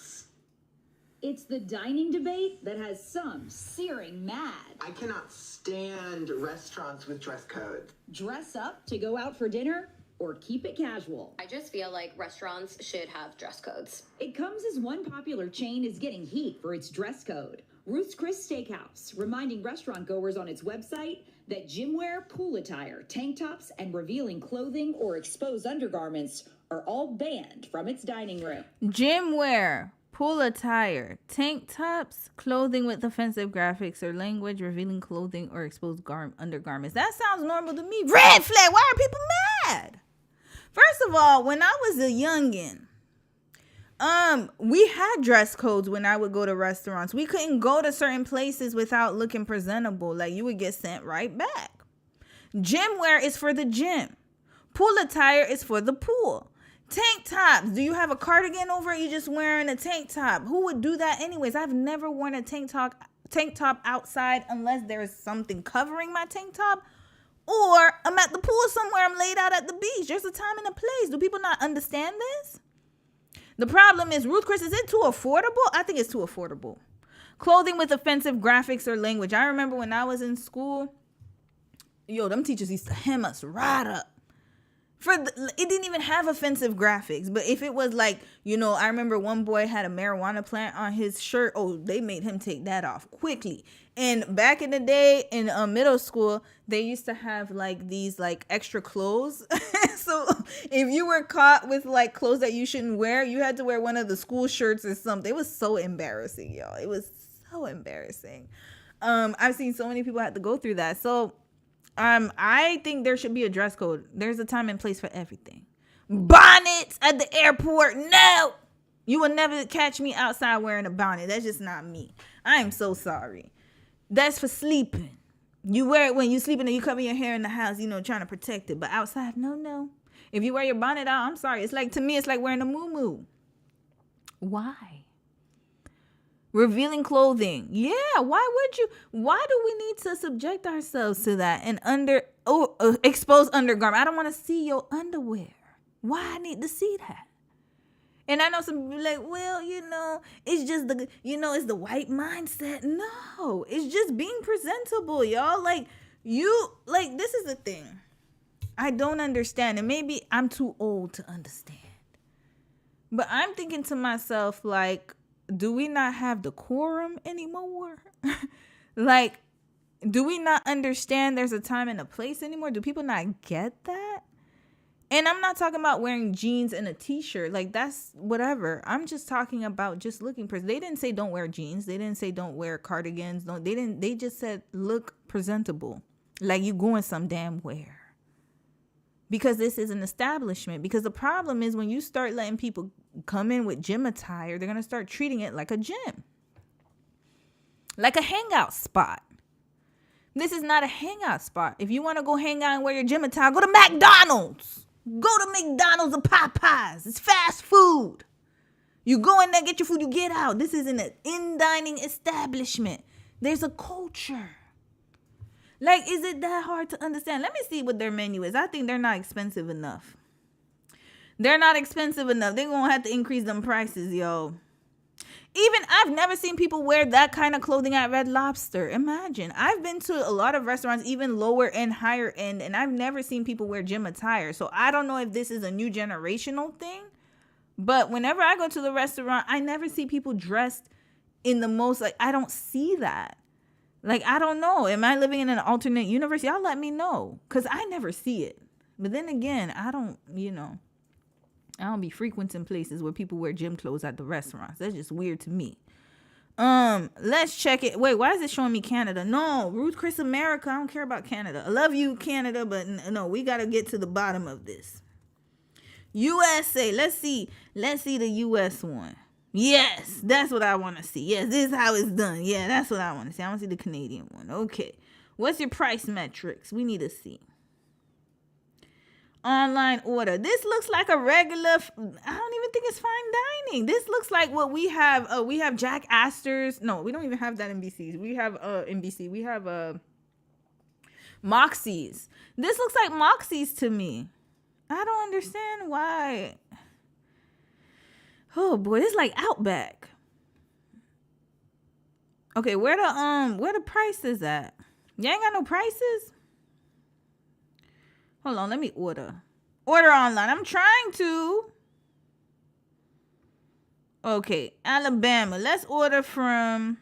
[SPEAKER 2] It's the dining debate that has some searing mad.
[SPEAKER 16] I cannot stand restaurants with dress codes.
[SPEAKER 2] Dress up to go out for dinner or keep it casual.
[SPEAKER 17] I just feel like restaurants should have dress codes.
[SPEAKER 2] It comes as one popular chain is getting heat for its dress code. Ruth's Chris Steakhouse, reminding restaurant goers on its website that gym wear, pool attire, tank tops, and revealing clothing or exposed undergarments are all banned from its dining room.
[SPEAKER 1] Gym wear, pool attire, tank tops, clothing with offensive graphics or language, revealing clothing or exposed undergarments. That sounds normal to me. Red flag. Why are people mad? First of all, when I was a youngin', we had dress codes when I would go to restaurants. We couldn't go to certain places without looking presentable. Like, you would get sent right back. Gym wear is for the gym. Pool attire is for the pool. Tank tops. Do you have a cardigan over it? You just wearing a tank top. Who would do that anyways? I've never worn a tank top outside unless there's something covering my tank top. Or I'm at the pool somewhere. I'm laid out at the beach. There's a time and a place. Do people not understand this? The problem is, Ruth Chris, is it too affordable? I think it's too affordable. Clothing with offensive graphics or language. I remember when I was in school, them teachers used to hem us right up. It didn't even have offensive graphics. But if it was like, I remember one boy had a marijuana plant on his shirt. Oh, they made him take that off quickly. And back in the day in middle school, they used to have like these like extra clothes. So if you were caught with like clothes that you shouldn't wear, you had to wear one of the school shirts or something. It was so embarrassing, y'all. It was so embarrassing. I've seen so many people have to go through that. So I think there should be a dress code. There's a time and place for everything. Bonnets at the airport. No, you will never catch me outside wearing a bonnet. That's just not me. I am so sorry. That's for sleeping. You wear it when you're sleeping and you cover your hair in the house, trying to protect it. But outside, no. If you wear your bonnet out, I'm sorry. To me, it's like wearing a muumuu. Why? Revealing clothing. Yeah, why do we need to subject ourselves to that and expose undergarment? I don't want to see your underwear. Why I need to see that? And I know some people like, well, it's just it's the white mindset. No, it's just being presentable, y'all. This is the thing. I don't understand. And maybe I'm too old to understand. But I'm thinking to myself, like, do we not have decorum anymore? Like, Do we not understand there's a time and a place anymore? Do people not get that? And I'm not talking about wearing jeans and a t-shirt. Like, that's whatever. I'm just talking about just looking They didn't say don't wear jeans. They didn't say don't wear cardigans. They just said look presentable. Like you going some damn where. Because this is an establishment. Because the problem is when you start letting people come in with gym attire, they're going to start treating it like a gym. Like a hangout spot. This is not a hangout spot. If you want to go hang out and wear your gym attire, go to McDonald's. Go to McDonald's or Popeyes. It's fast food. You go in there, get your food, you get out. This is an in-dining establishment. There's a culture. Like, is it that hard to understand? Let me see what their menu is. I think they're not expensive enough. They're not expensive enough. They're going to have to increase them prices, yo. Even I've never seen people wear that kind of clothing at Red Lobster. Imagine. I've been to a lot of restaurants, even lower and higher end, and I've never seen people wear gym attire. So I don't know if this is a new generational thing, but whenever I go to the restaurant, I never see people dressed in the most, like, I don't see that. Like, I don't know. Am I living in an alternate universe? Y'all let me know, because I never see it. But then again, I don't be frequenting places where people wear gym clothes at the restaurants. That's just weird to me. Let's check it. Wait, why is it showing me Canada? No, Ruth Chris America. I don't care about Canada. I love you, Canada, but no, we got to get to the bottom of this. USA. Let's see the US one. Yes, that's what I want to see. Yes, this is how it's done. Yeah, that's what I want to see. I want to see the Canadian one. Okay. What's your price metrics? We need to see. Online order. This looks like a regular, I don't even think it's fine dining. This looks like what we have. We have Jack Astor's. No, we don't even have that in BC's. We have NBC. We have Moxie's. This looks like Moxie's to me. I don't understand why. Oh boy, this is like Outback. Okay, where the prices at? You ain't got no prices? Hold on, let me order. Order online. I'm trying to. Okay, Alabama. Let's order from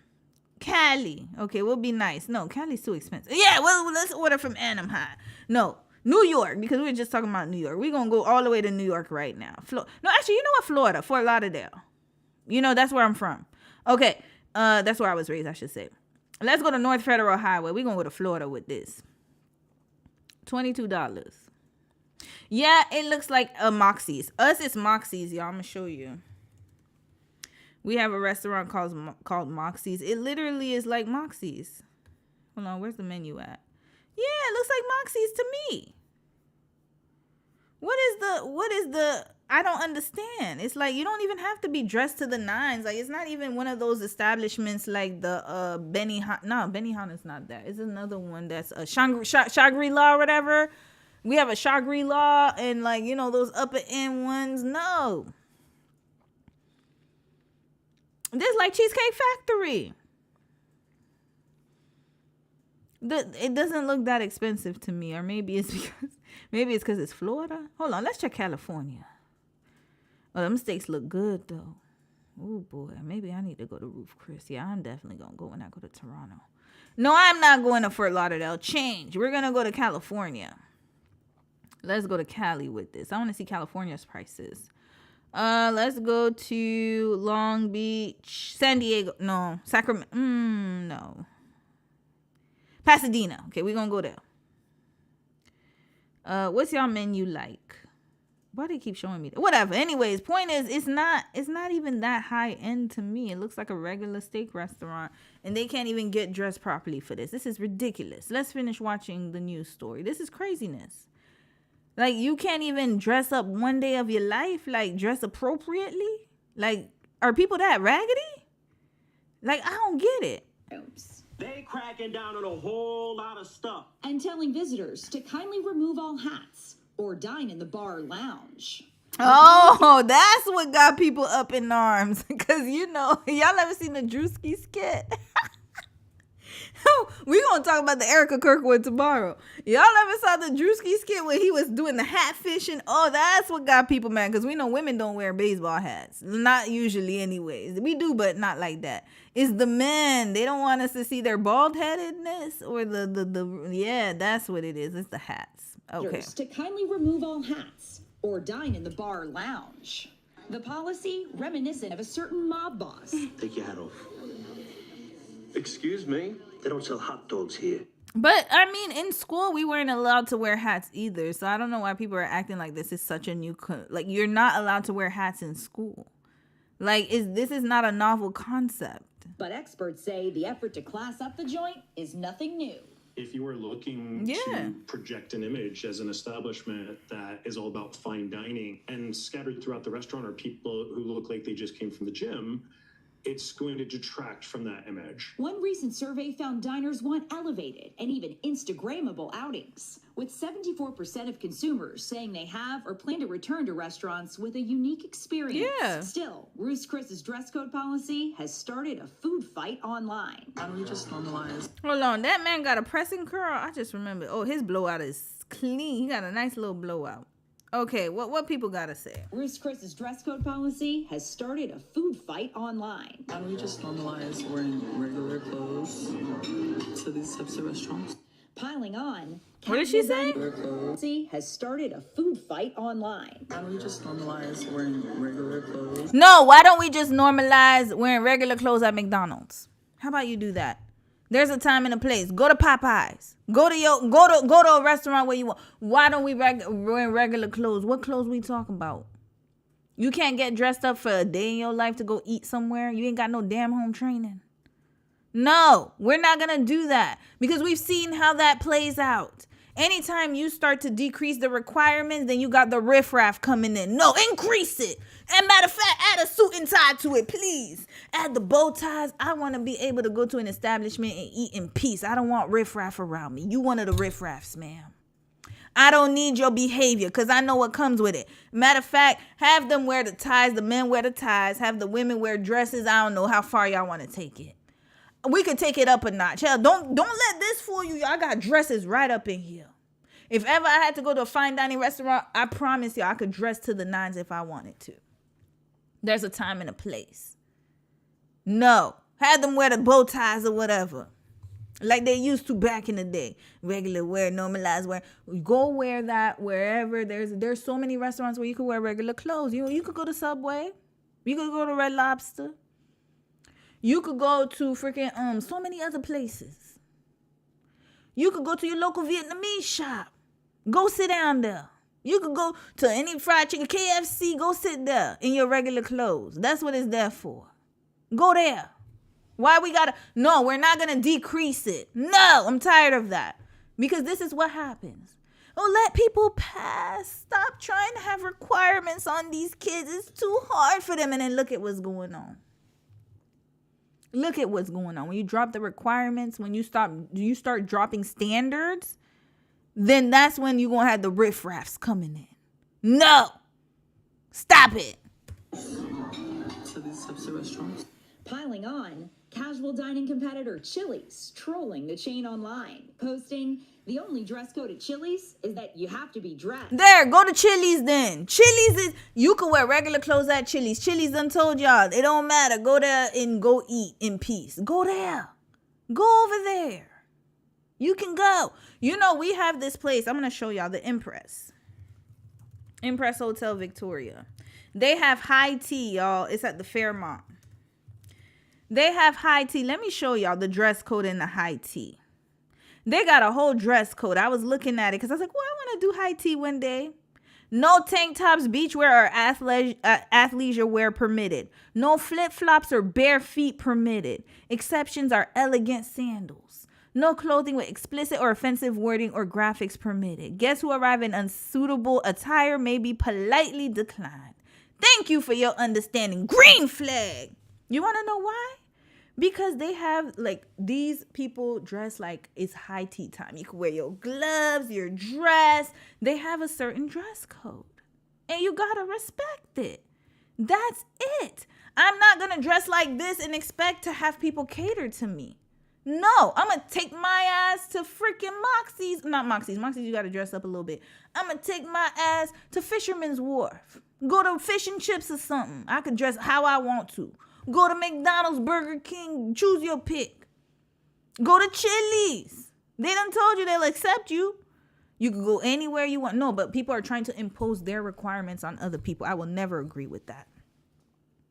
[SPEAKER 1] Cali. Okay, we'll be nice. No, Cali's too expensive. Yeah, well, let's order from Anaheim. No, New York, because we were just talking about New York. We're going to go all the way to New York right now. No, actually, you know what? Florida, Fort Lauderdale. You know, that's where I'm from. Okay, that's where I was raised, I should say. Let's go to North Federal Highway. We're going to go to Florida with this. $22. Yeah, it looks like a Moxie's. Us, it's Moxie's, y'all. I'm going to show you. We have a restaurant called Moxie's. It literally is like Moxie's. Hold on, where's the menu at? Yeah, it looks like Moxie's to me. What is the I don't understand. It's like you don't even have to be dressed to the nines. Like, it's not even one of those establishments like the Benihana. No, Benihana's not that. It's another one that's a Shangri-La or whatever. We have a Shangri-La and, like, you know, those upper end ones. No. This is like Cheesecake Factory. It doesn't look that expensive to me, or maybe it's because it's Florida. Hold on, let's check California. Oh, them steaks look good though. Oh boy, maybe I need to go to Ruth Chris. Yeah, I'm definitely gonna go when I go to Toronto. No, I'm not going to Fort Lauderdale. Change. We're gonna go to California. Let's go to Cali with this. I want to see California's prices. Let's go to Long Beach, San Diego. No, Sacramento. No. Pasadena. Okay, we're gonna go there. What's y'all menu like? Why do they keep showing me that? Whatever. Anyways, point is, it's not even that high end to me. It looks like a regular steak restaurant, and they can't even get dressed properly for this. This is ridiculous. Let's finish watching the news story. This is craziness. Like, you can't even dress up one day of your life, like, dress appropriately. Like, are people that raggedy? Like, I don't get it.
[SPEAKER 5] They cracking down on a whole lot of stuff.
[SPEAKER 2] And telling visitors to kindly remove all hats or dine in the bar lounge.
[SPEAKER 1] Oh, that's what got people up in arms. Because, you know, y'all ever seen the Drewski skit? We gonna talk about the Erica Kirkwood tomorrow. Y'all ever saw the Drewski skit where he was doing the hat fishing? Oh, that's what got people mad, because we know women don't wear baseball hats. Not usually anyways. We do, but not like that. It's the men. They don't want us to see their bald-headedness or yeah, that's what it is. It's the hats. Okay.
[SPEAKER 2] To kindly remove all hats or dine in the bar lounge. The policy reminiscent of a certain mob boss.
[SPEAKER 5] Take your hat off. Excuse me? They don't sell hot dogs here.
[SPEAKER 1] But, I mean, in school, we weren't allowed to wear hats either. So I don't know why people are acting like this is such a new... Like, you're not allowed to wear hats in school. Like, this is not a novel concept.
[SPEAKER 2] But experts say the effort to class up the joint is nothing new.
[SPEAKER 11] If you were looking to project an image as an establishment that is all about fine dining, and scattered throughout the restaurant are people who look like they just came from the gym, it's going to detract from that image.
[SPEAKER 2] One recent survey found diners want elevated and even Instagrammable outings, with 74% of consumers saying they have or plan to return to restaurants with a unique experience.
[SPEAKER 1] Yeah.
[SPEAKER 2] Still, Ruth's Chris's dress code policy has started a food fight online.
[SPEAKER 18] Why don't we just normalize?
[SPEAKER 1] Hold on, that man got a pressing curl. I just remembered. Oh, his blowout is clean. He got a nice little blowout. Okay, what people gotta say?
[SPEAKER 2] Ruth's Chris's dress code policy has started a food fight online.
[SPEAKER 18] Why don't we just normalize wearing regular clothes to these types of restaurants?
[SPEAKER 2] Piling on.
[SPEAKER 1] What did she say?
[SPEAKER 2] Policy has started a food fight online.
[SPEAKER 18] Why don't we just normalize wearing regular clothes?
[SPEAKER 1] No, why don't we just normalize wearing regular clothes at McDonald's? How about you do that? There's a time and a place. Go to Popeyes. Go to a restaurant where you want. Why don't we wear regular clothes? What clothes we talking about? You can't get dressed up for a day in your life to go eat somewhere. You ain't got no damn home training. No, we're not going to do that, because we've seen how that plays out. Anytime you start to decrease the requirements, then you got the riffraff coming in. No, increase it. And matter of fact, add a suit and tie to it, please. Add the bow ties. I want to be able to go to an establishment and eat in peace. I don't want riffraff around me. You one of the riffraffs, ma'am. I don't need your behavior, because I know what comes with it. Matter of fact, have them wear the ties. The men wear the ties. Have the women wear dresses. I don't know how far y'all want to take it. We could take it up a notch. Hell, don't let this fool you. I got dresses right up in here. If ever I had to go to a fine dining restaurant, I promise you I could dress to the nines if I wanted to. There's a time and a place. No. Have them wear the bow ties or whatever, like they used to back in the day. Regular wear, normalized wear. Go wear that wherever. There's so many restaurants where you can wear regular clothes. You could go to Subway. You could go to Red Lobster. You could go to freaking so many other places. You could go to your local Vietnamese shop. Go sit down there. You could go to any fried chicken, KFC. Go sit there in your regular clothes. That's what it's there for. Go there. Why we gotta? No, we're not gonna decrease it. No, I'm tired of that. Because this is what happens. Oh, let people pass. Stop trying to have requirements on these kids. It's too hard for them. And then look at what's going on. Look at what's going on. When you drop the requirements, when you start dropping standards, then that's when you're going to have the riffraffs coming in. No. Stop it.
[SPEAKER 18] To these types of restaurants.
[SPEAKER 2] Piling on, casual dining competitor Chili's trolling the chain online, posting, the only dress code at Chili's is that you have to be dressed.
[SPEAKER 1] There, go to Chili's then. Chili's is, you can wear regular clothes at Chili's. Chili's done told y'all, it don't matter. Go there and go eat in peace. Go there. Go over there. You can go. You know, we have this place. I'm going to show y'all the Impress Hotel Victoria. They have high tea, y'all. It's at the Fairmont. They have high tea. Let me show y'all the dress code in the high tea. They got a whole dress code. I was looking at it because I was like, well, I want to do high tea one day. No tank tops, beachwear, or athleisure wear permitted. No flip-flops or bare feet permitted. Exceptions are elegant sandals. No clothing with explicit or offensive wording or graphics permitted. Guests who arrive in unsuitable attire may be politely declined. Thank you for your understanding. Green flag. You want to know why? Because they have, like, these people dress like it's high tea time. You can wear your gloves, your dress. They have a certain dress code. And you got to respect it. That's it. I'm not going to dress like this and expect to have people cater to me. No, I'm going to take my ass to freaking Moxie's. Not Moxie's. Moxie's, you got to dress up a little bit. I'm going to take my ass to Fisherman's Wharf. Go to Fish and Chips or something. I could dress how I want to. Go to McDonald's, Burger King. Choose your pick. Go to Chili's. They done told you they'll accept you. You can go anywhere you want. No, but people are trying to impose their requirements on other people. I will never agree with that.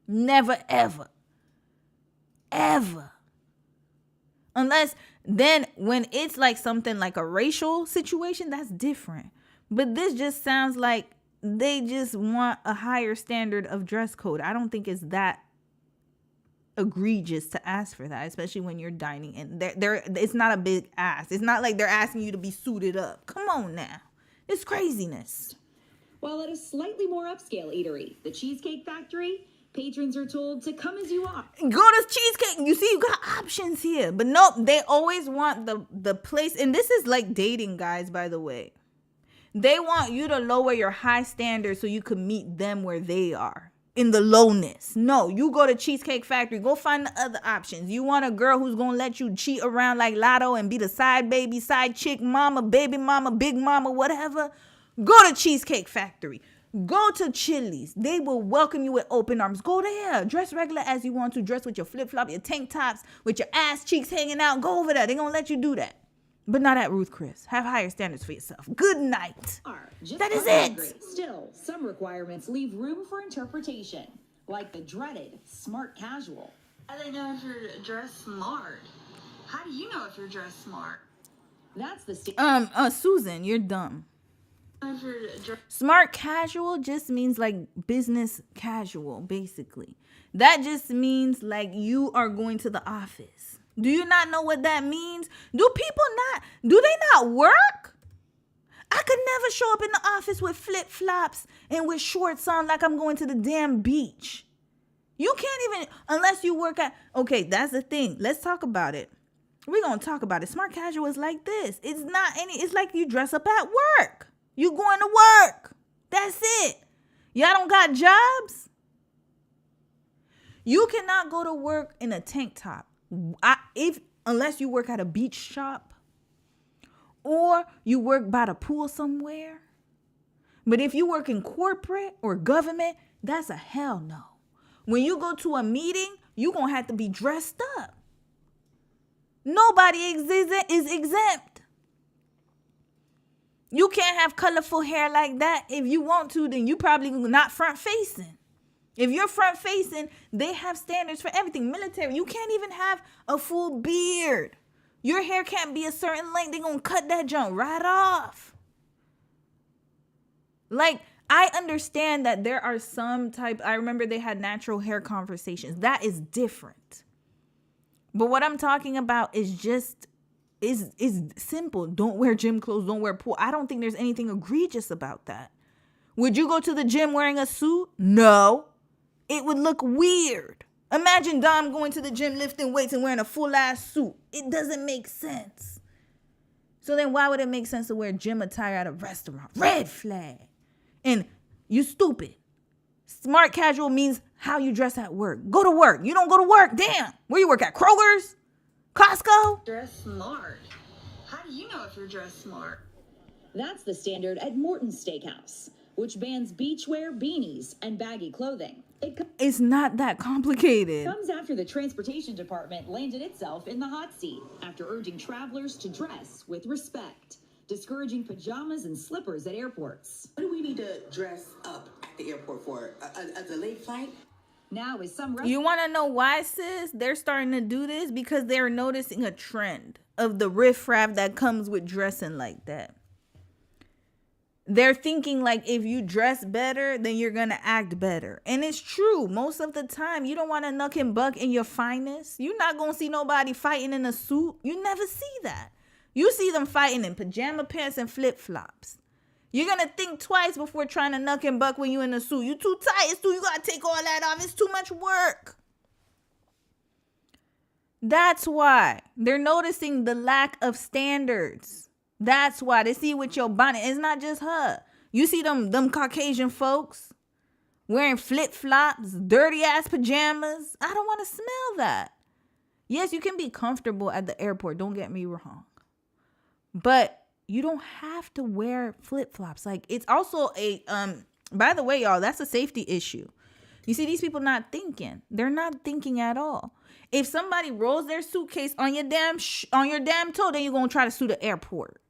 [SPEAKER 1] Never, ever. Ever. Unless then when it's like something like a racial situation, that's different. But this just sounds like they just want a higher standard of dress code. I don't think it's that egregious to ask for that, especially when you're dining in. It's not a big ask. It's not like they're asking you to be suited up. Come on now. It's craziness.
[SPEAKER 2] While at a slightly more upscale eatery, the Cheesecake Factory, patrons are told to come as you are.
[SPEAKER 1] Go to Cheesecake. You see, you got options here. But nope, they always want the place. And this is like dating, guys, by the way. They want you to lower your high standards so you can meet them where they are. In the lowness. No, you go to Cheesecake Factory. Go find the other options. You want a girl who's going to let you cheat around like Latto and be the side baby, side chick, mama, baby mama, big mama, whatever. Go to Cheesecake Factory. Go to Chili's. They will welcome you with open arms. Go there. Dress regular as you want to. Dress with your flip-flop, your tank tops, with your ass cheeks hanging out. Go over there. They're going to let you do that. But not at Ruth Chris. Have higher standards for yourself. Good night. That is it.
[SPEAKER 2] Still, some requirements leave room for interpretation, like the dreaded smart casual.
[SPEAKER 18] I don't know if you're dressed smart. How do you know if you're dressed smart?
[SPEAKER 2] That's the
[SPEAKER 1] Susan, you're dumb. Smart casual just means like business casual, basically. That just means like you are going to the office. Do you not know what that means? Do they not work? I could never show up in the office with flip-flops and with shorts on like I'm going to the damn beach. You can't even, unless you work at, okay, that's the thing. Let's talk about it. We're going to talk about it. Smart casual is like this. It's like you dress up at work. You going to work. That's it. Y'all don't got jobs? You cannot go to work in a tank top. Unless you work at a beach shop or you work by the pool somewhere. But if you work in corporate or government, that's a hell no. When you go to a meeting, you're going to have to be dressed up. Nobody is exempt. You can't have colorful hair like that. If you want to, then you probably not front facing. If you're front facing, they have standards for everything. Military, you can't even have a full beard. Your hair can't be a certain length. They're going to cut that junk right off. Like, I understand that there are some I remember they had natural hair conversations. That is different. But what I'm talking about is is simple. Don't wear gym clothes. Don't wear pool. I don't think there's anything egregious about that. Would you go to the gym wearing a suit? No. It would look weird. Imagine Dom going to the gym, lifting weights and wearing a full-ass suit. It doesn't make sense. So then why would it make sense to wear gym attire at a restaurant? Red flag. And you stupid. Smart casual means how you dress at work. Go to work. You don't go to work. Damn. Where you work at? Kroger's? Costco?
[SPEAKER 18] Dress smart. How do you know if you're dressed smart?
[SPEAKER 2] That's the standard at Morton's Steakhouse, which bans beachwear, beanies, and baggy clothing.
[SPEAKER 1] It's not that complicated.
[SPEAKER 2] Comes after the transportation department landed itself in the hot seat after urging travelers to dress with respect, discouraging pajamas and slippers at airports.
[SPEAKER 16] What do we need to dress up at the airport for? A late flight?
[SPEAKER 2] Now is some...
[SPEAKER 1] You want to know why, sis? They're starting to do this because they're noticing a trend of the riffraff that comes with dressing like that. They're thinking like if you dress better, then you're going to act better. And it's true. Most of the time, you don't want to knuck and buck in your finest. You're not going to see nobody fighting in a suit. You never see that. You see them fighting in pajama pants and flip-flops. You're going to think twice before trying to knuck and buck when you're in a suit. You too tight. It's too, you got to take all that off. It's too much work. That's why they're noticing the lack of standards. That's why they see with your bonnet. It's not just her. You see them Caucasian folks wearing flip-flops, dirty-ass pajamas. I don't want to smell that. Yes, you can be comfortable at the airport. Don't get me wrong. But you don't have to wear flip-flops. Like, it's also a, by the way, y'all, that's a safety issue. You see these people not thinking. They're not thinking at all. If somebody rolls their suitcase on your damn toe, then you're going to try to sue the airport.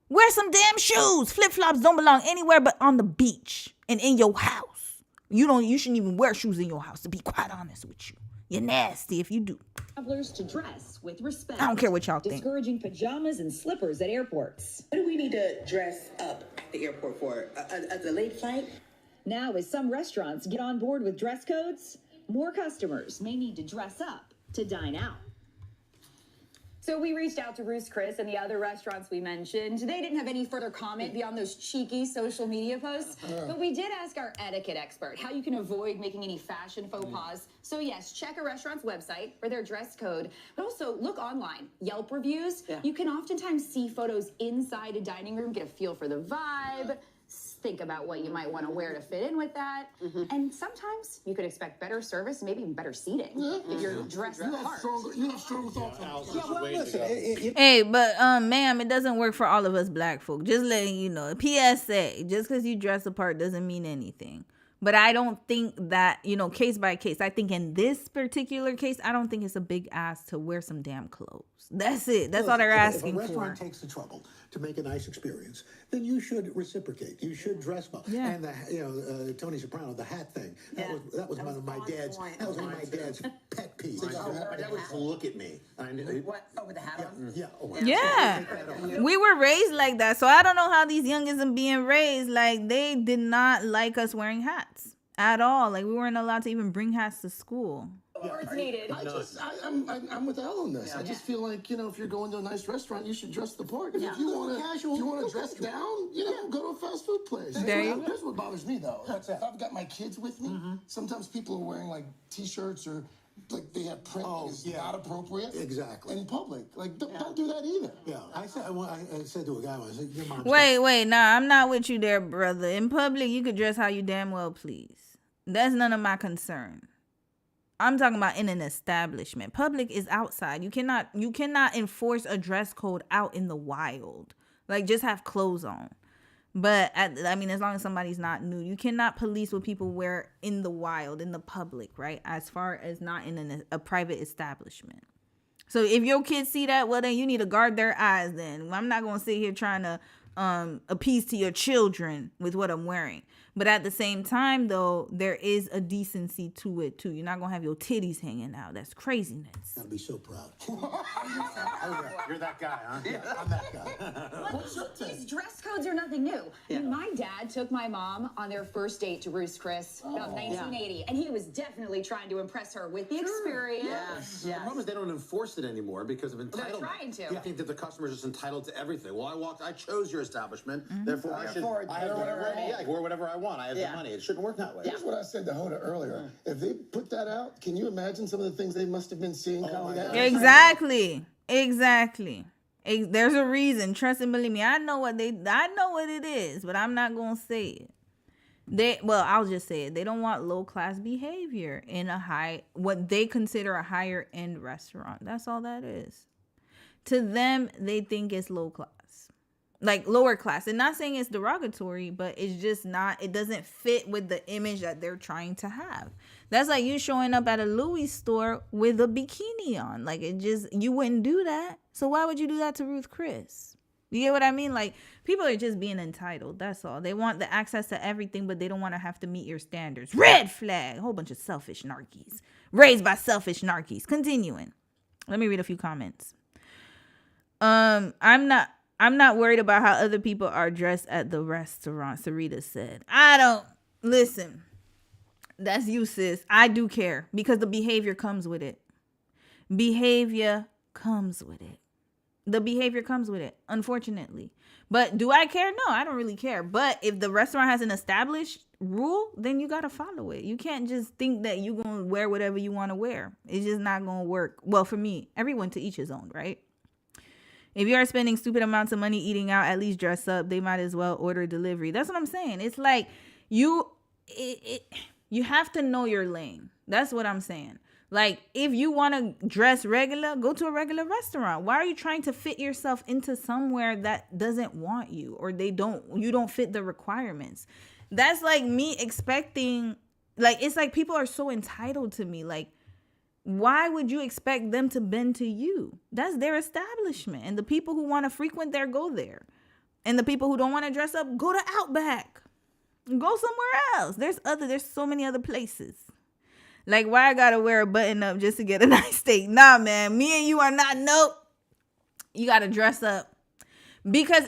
[SPEAKER 1] Wear some damn shoes. Flip-flops don't belong anywhere but on the beach and in your house. You shouldn't even wear shoes in your house, to be quite honest with you. You're nasty if you do.
[SPEAKER 2] Travelers to dress with respect.
[SPEAKER 1] I don't care what y'all think.
[SPEAKER 2] Discouraging pajamas and slippers at airports.
[SPEAKER 16] What do we need to dress up at the airport for? A late flight?
[SPEAKER 2] Now, as some restaurants get on board with dress codes, more customers may need to dress up to dine out.
[SPEAKER 13] So we reached out to Ruth's Chris and the other restaurants we mentioned. They didn't have any further comment beyond those cheeky social media posts. But we did ask our etiquette expert how you can avoid making any fashion faux pas. So yes, check a restaurant's website for their dress code, but also look online. Yelp reviews. You can oftentimes see photos inside a dining room, get a feel for the vibe. Think about what you might want to wear to fit in with that. And sometimes you could expect better service, maybe even better seating if you're dressed the part.
[SPEAKER 19] You have stronger thoughts.
[SPEAKER 1] Hey, but ma'am, it doesn't work for all of us black folk. Just letting you know. PSA, just because you dress the part doesn't mean anything. But I don't think that, case by case. I think in this particular case, I don't think it's a big ask to wear some damn clothes. That's it. That's all they're asking for.
[SPEAKER 20] If a restaurant takes the trouble to make a nice experience, then you should reciprocate. You should dress well.
[SPEAKER 1] Yeah.
[SPEAKER 20] And Tony Soprano, the hat thing. That was one of my dad's. That was one of my dad's pet peeves. My dad would look at me.
[SPEAKER 16] What? Oh, with the hat on?
[SPEAKER 1] Yeah. We were raised like that. So I don't know how these youngins are being raised. Like, they did not like us wearing hats at all. Like, we weren't allowed to even bring hats to school.
[SPEAKER 13] Words needed.
[SPEAKER 19] I'm with Elle on this. I just feel like, if you're going to a nice restaurant, you should dress the part. If you want to dress down, go to a fast food place. Here's what bothers me, though. What's that? If I've got my kids with me, sometimes people are wearing, like, T-shirts or, like, they have print that is not appropriate.
[SPEAKER 20] Exactly.
[SPEAKER 19] In public. Like, don't do that either.
[SPEAKER 20] Yeah. I said to a guy, I said, your mom's
[SPEAKER 1] Wait. Nah, I'm not with you there, brother. In public, you could dress how you damn well please. That's none of my concern. I'm talking about in an establishment. Public is outside. You cannot enforce a dress code out in the wild. Like, just have clothes on. But as long as somebody's not nude, you cannot police what people wear in the wild, in the public, right? As far as not in a private establishment. So if your kids see that, well, then you need to guard their eyes. Then I'm not gonna sit here trying to appease to your children with what I'm wearing. But at the same time, though, there is a decency to it, too. You're not going to have your titties hanging out. That's craziness.
[SPEAKER 20] I'd be so proud.
[SPEAKER 12] You're that guy, huh?
[SPEAKER 20] Yeah, I'm that guy.
[SPEAKER 13] These dress codes are nothing new. My dad took my mom on their first date to Ruth's Chris about 1980, and he was definitely trying to impress her with the experience.
[SPEAKER 12] The problem is they don't enforce it anymore because of entitlement.
[SPEAKER 13] They're trying to.
[SPEAKER 12] I think that the customer is just entitled to everything. Well, I chose your establishment, therefore I wear whatever I want. I have the money. It shouldn't work that way.
[SPEAKER 19] That's what I said to Hoda earlier. If they put that out, can you imagine some of the things they must have been seeing coming out?
[SPEAKER 1] Exactly. There's a reason. Trust and believe me. I know what it is, but I'm not gonna say it. I'll just say it. They don't want low class behavior in what they consider a higher end restaurant. That's all that is. To them, they think it's low class. Like lower class. And not saying it's derogatory, but it's just not, it doesn't fit with the image that they're trying to have. That's like you showing up at a Louis store with a bikini on. Like, you wouldn't do that. So why would you do that to Ruth Chris? You get what I mean? Like, people are just being entitled. That's all. They want the access to everything, but they don't want to have to meet your standards. Red flag. A whole bunch of selfish narkies. Raised by selfish narkies. Continuing. Let me read a few comments. I'm not worried about how other people are dressed at the restaurant, Sarita said. Listen, that's you, sis. I do care because the behavior comes with it. The behavior comes with it, unfortunately. But do I care? No, I don't really care. But if the restaurant has an established rule, then you got to follow it. You can't just think that you're going to wear whatever you want to wear. It's just not going to work. Well, for me, everyone to each his own, right? If you are spending stupid amounts of money eating out, at least dress up. They might as well order delivery. That's what I'm saying. It's like you have to know your lane. That's what I'm saying. Like, if you want to dress regular, go to a regular restaurant. Why are you trying to fit yourself into somewhere that doesn't want you, or you don't fit the requirements? That's like me expecting, like, it's like people are so entitled to me. Like, why would you expect them to bend to you? That's their establishment. And the people who want to frequent there, go there. And the people who don't want to dress up, go to Outback. Go somewhere else. There's so many other places. Like, why I gotta wear a button up just to get a nice steak? Nah, man. Me and you are not. Nope. You gotta dress up. Because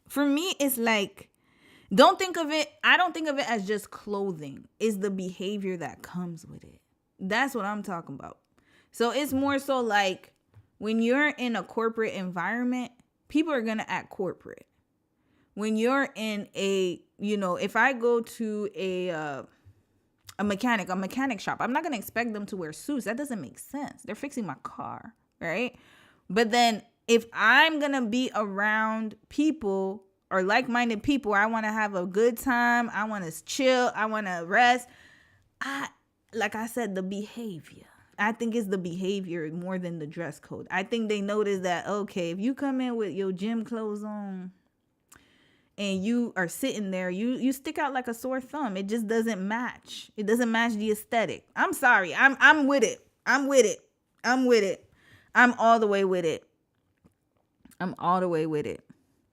[SPEAKER 1] for me, it's like, I don't think of it as just clothing. It's the behavior that comes with it. That's what I'm talking about. So it's more so like, when you're in a corporate environment, people are gonna act corporate. When you're in if I go to a mechanic shop, I'm not going to expect them to wear suits. That doesn't make sense. They're fixing my car, right? But then if I'm going to be around people or like-minded people, I want to have a good time, I want to chill, I want to rest. Like I said, the behavior. I think it's the behavior more than the dress code. I think they notice that, okay, if you come in with your gym clothes on and you are sitting there, you stick out like a sore thumb. It just doesn't match. It doesn't match the aesthetic. I'm sorry. I'm with it. I'm with it. I'm with it. I'm all the way with it. I'm all the way with it.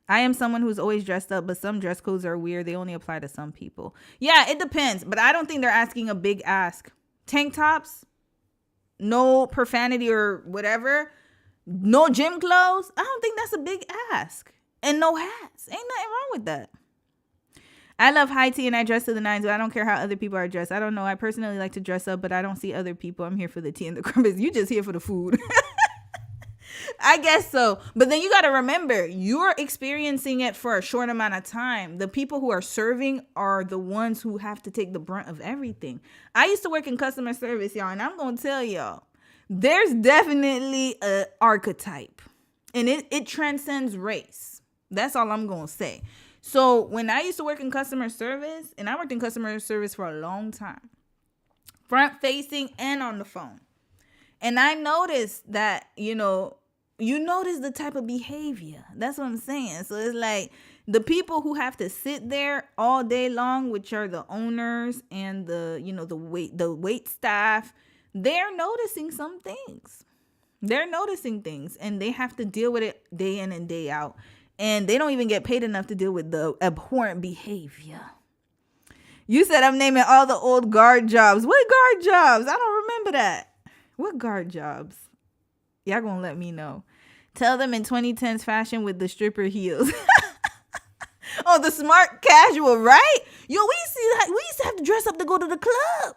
[SPEAKER 1] I am someone who's always dressed up, but some dress codes are weird. They only apply to some people. Yeah, it depends, but I don't think they're asking a big ask. Tank tops, no profanity or whatever, no gym clothes. I don't think that's a big ask. And no hats. Ain't nothing wrong with that. I love high tea and I dress to the nines, but I don't care how other people are dressed. I don't know. I personally like to dress up, but I don't see other people. I'm here for the tea and the crumpets. You just here for the food. I guess so. But then you got to remember, you're experiencing it for a short amount of time. The people who are serving are the ones who have to take the brunt of everything. I used to work in customer service, y'all, and I'm going to tell y'all, there's definitely an archetype, and it transcends race. That's all I'm going to say. So when I used to work in customer service, and I worked in customer service for a long time, front facing and on the phone. And I noticed that, you notice the type of behavior. That's what I'm saying. So it's like the people who have to sit there all day long, which are the owners and the wait staff, they're noticing some things. They're noticing things, and they have to deal with it day in and day out. And they don't even get paid enough to deal with the abhorrent behavior. You said I'm naming all the old guard jobs. What guard jobs? I don't remember that. What guard jobs? Y'all gonna let me know. Tell them in 2010s fashion with the stripper heels. Oh, the smart casual, right? Yo, we used to have to dress up to go to the club.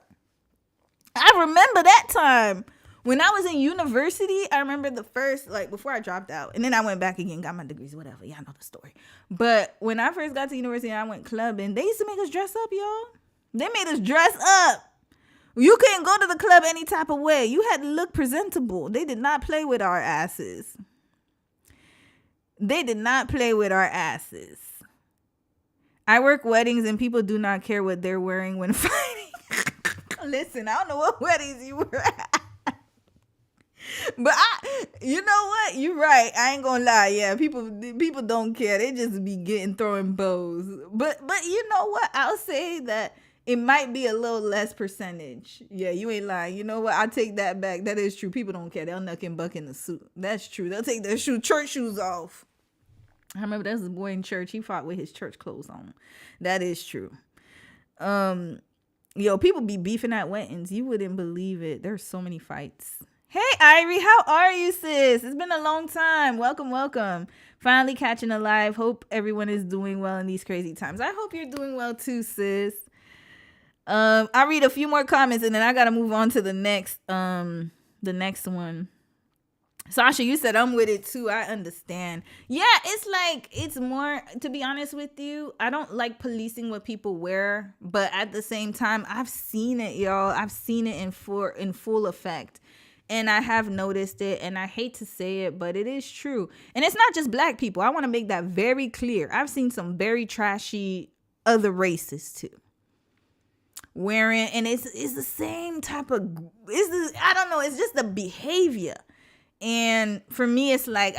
[SPEAKER 1] I remember that time. When I was in university, I remember the first, before I dropped out, and then I went back again, got my degrees, whatever. Y'all know the story. But when I first got to university and I went clubbing, they used to make us dress up, y'all. They made us dress up. You couldn't go to the club any type of way. You had to look presentable. They did not play with our asses. They did not play with our asses. I work weddings and people do not care what they're wearing when fighting. Listen, I don't know what weddings you were at. But you know what? You're right. I ain't gonna lie. Yeah, people don't care. They just be throwing bows. But you know what? I'll say that it might be a little less percentage. Yeah, you ain't lying. You know what? I'll take that back. That is true. People don't care. They'll knuck and buck in the suit. That's true. They'll take their church shoes off. I remember there was a boy in church. He fought with his church clothes on. That is true. People be beefing at weddings. You wouldn't believe it. There's so many fights. Hey, Irie, how are you, sis? It's been a long time. Welcome. Finally catching a live. Hope everyone is doing well in these crazy times. I hope you're doing well too, sis. I'll read a few more comments and then I gotta move on to the next one. Sasha, you said I'm with it too. I understand. Yeah, it's more, to be honest with you, I don't like policing what people wear, but at the same time, I've seen it, y'all. I've seen it in full effect. And I have noticed it, and I hate to say it, but it is true. And it's not just black people. I want to make that very clear. I've seen some very trashy other races too. wearing, and it's the same type of, I don't know, it's just the behavior. And for me, it's like,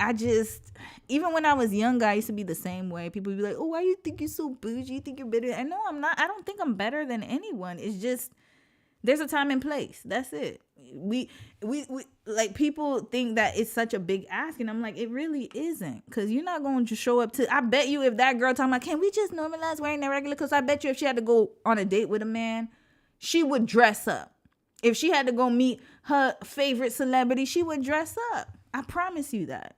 [SPEAKER 1] even when I was younger, I used to be the same way. People would be like, oh, why you think you're so bougie? You think you're better? And no, I'm not. I don't think I'm better than anyone. It's just, there's a time and place. That's it. We like, people think that it's such a big ask, and I'm like, it really isn't, because you're not going to show up to, I bet you if that girl talking about, can we just normalize wearing that regular? Because I bet you if she had to go on a date with a man, she would dress up. If she had to go meet her favorite celebrity, she would dress up. I promise you that.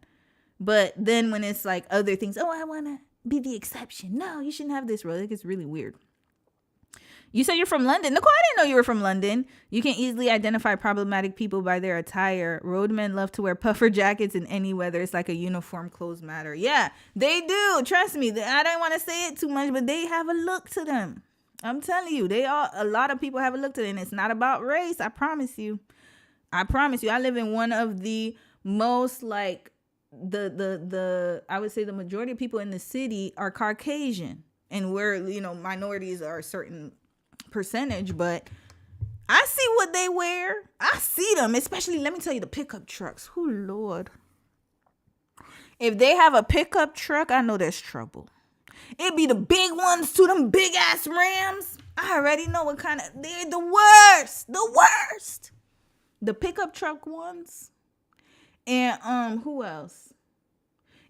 [SPEAKER 1] But then when it's like other things, oh, I want to be the exception. No, you shouldn't have this role. It gets really weird. You said you're from London. Nicole, I didn't know you were from London. You can easily identify problematic people by their attire. Roadmen love to wear puffer jackets in any weather. It's like a uniform clothes matter. Yeah, they do. Trust me. I don't want to say it too much, but they have a look to them. I'm telling you, a lot of people have a look to them. And it's not about race. I promise you. I live in one of the most, like, I would say the majority of people in the city are Caucasian. And we're, minorities are a certain percentage, but I see what they wear. I see them, especially, let me tell you, the pickup trucks. Oh, Lord. If they have a pickup truck, I know there's trouble. It be the big ones too, them big ass Rams. I already know what kind of, they're the worst. The pickup truck ones. And who else?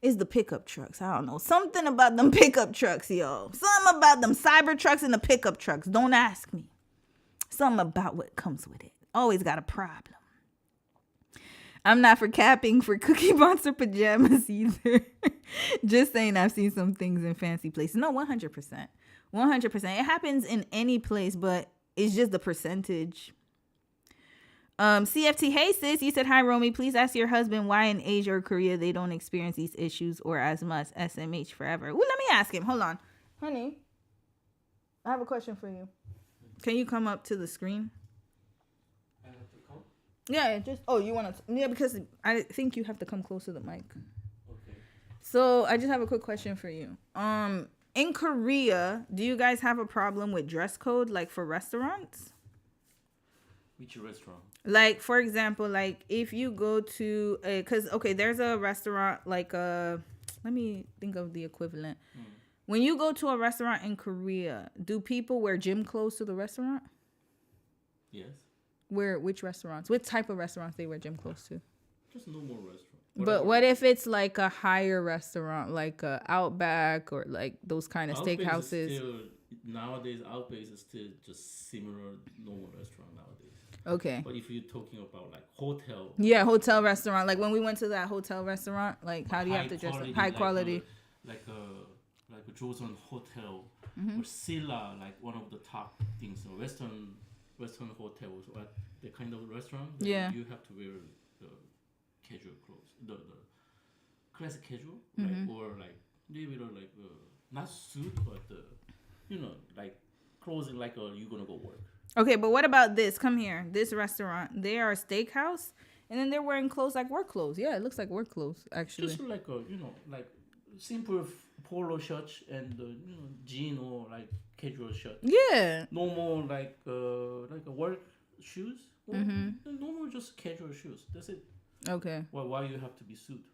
[SPEAKER 1] Is the pickup trucks. I don't know. Something about them pickup trucks, y'all. Something about them cyber trucks and the pickup trucks. Don't ask me. Something about what comes with it. Always got a problem. I'm not for capping for Cookie Monster pajamas either. Just saying, I've seen some things in fancy places. No, 100%. 100%. It happens in any place, but it's just the percentage. CFT, hey sis, you said hi Romy, please ask your husband why in Asia or Korea they don't experience these issues or as much. SMH forever. Well, let me ask him. Hold on. Honey, I have a question for you. Can you come up to the screen?
[SPEAKER 8] I have to come?
[SPEAKER 1] Yeah, you want to, because I think you have to come close to the mic. Okay. So I just have a quick question for you. In Korea, do you guys have a problem with dress code, like for restaurants?
[SPEAKER 8] Which restaurant?
[SPEAKER 1] Like, for example, like if you go to there's a restaurant, like let me think of the equivalent. When you go to a restaurant in Korea, do people wear gym clothes to the restaurant?
[SPEAKER 8] Yes.
[SPEAKER 1] Which restaurants? What type of restaurants they wear gym clothes to?
[SPEAKER 8] Just normal restaurant.
[SPEAKER 1] But what if it's like a higher restaurant, like a Outback or like those kind of steakhouses?
[SPEAKER 8] Nowadays, Outback is still just similar normal restaurant nowadays.
[SPEAKER 1] Okay.
[SPEAKER 8] But if you're talking about like hotel.
[SPEAKER 1] Yeah, hotel restaurant. Like when we went to that hotel restaurant, like how do you have to dress up? High quality.
[SPEAKER 8] Like a Joseon hotel
[SPEAKER 1] Mm-hmm.
[SPEAKER 8] or Silla, like one of the top things. So Western hotels, what the kind of restaurant.
[SPEAKER 1] Yeah.
[SPEAKER 8] You have to wear the casual clothes, the classic casual,
[SPEAKER 1] Mm-hmm.
[SPEAKER 8] right? Or like maybe like not suit, but like clothing like you're gonna go work.
[SPEAKER 1] Okay, but what about this? Come here. This restaurant, they are a steakhouse, and then they're wearing clothes like work clothes. Yeah, it looks like work clothes, actually.
[SPEAKER 8] Just like like simple polo shirts and jean or like casual shirt.
[SPEAKER 1] Yeah.
[SPEAKER 8] Normal like a work shoes. Or normal just casual shoes. That's it.
[SPEAKER 1] Okay.
[SPEAKER 8] Well, why you have to be suit?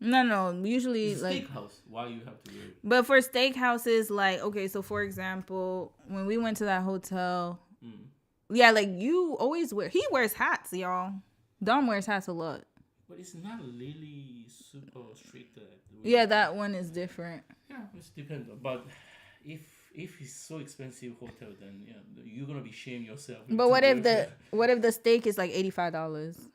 [SPEAKER 1] No. Usually
[SPEAKER 8] it's
[SPEAKER 1] like
[SPEAKER 8] steakhouse. Why you have to wear it?
[SPEAKER 1] But for steakhouses, like so for example, when we went to that hotel. Yeah, like you always he wears hats, y'all. Dom wears hats a lot.
[SPEAKER 8] But it's not really super strict.
[SPEAKER 1] Yeah, that one is different.
[SPEAKER 8] Yeah, it's depends. But if it's so expensive hotel, then you're gonna be shaming yourself.
[SPEAKER 1] But what if the steak is like $85?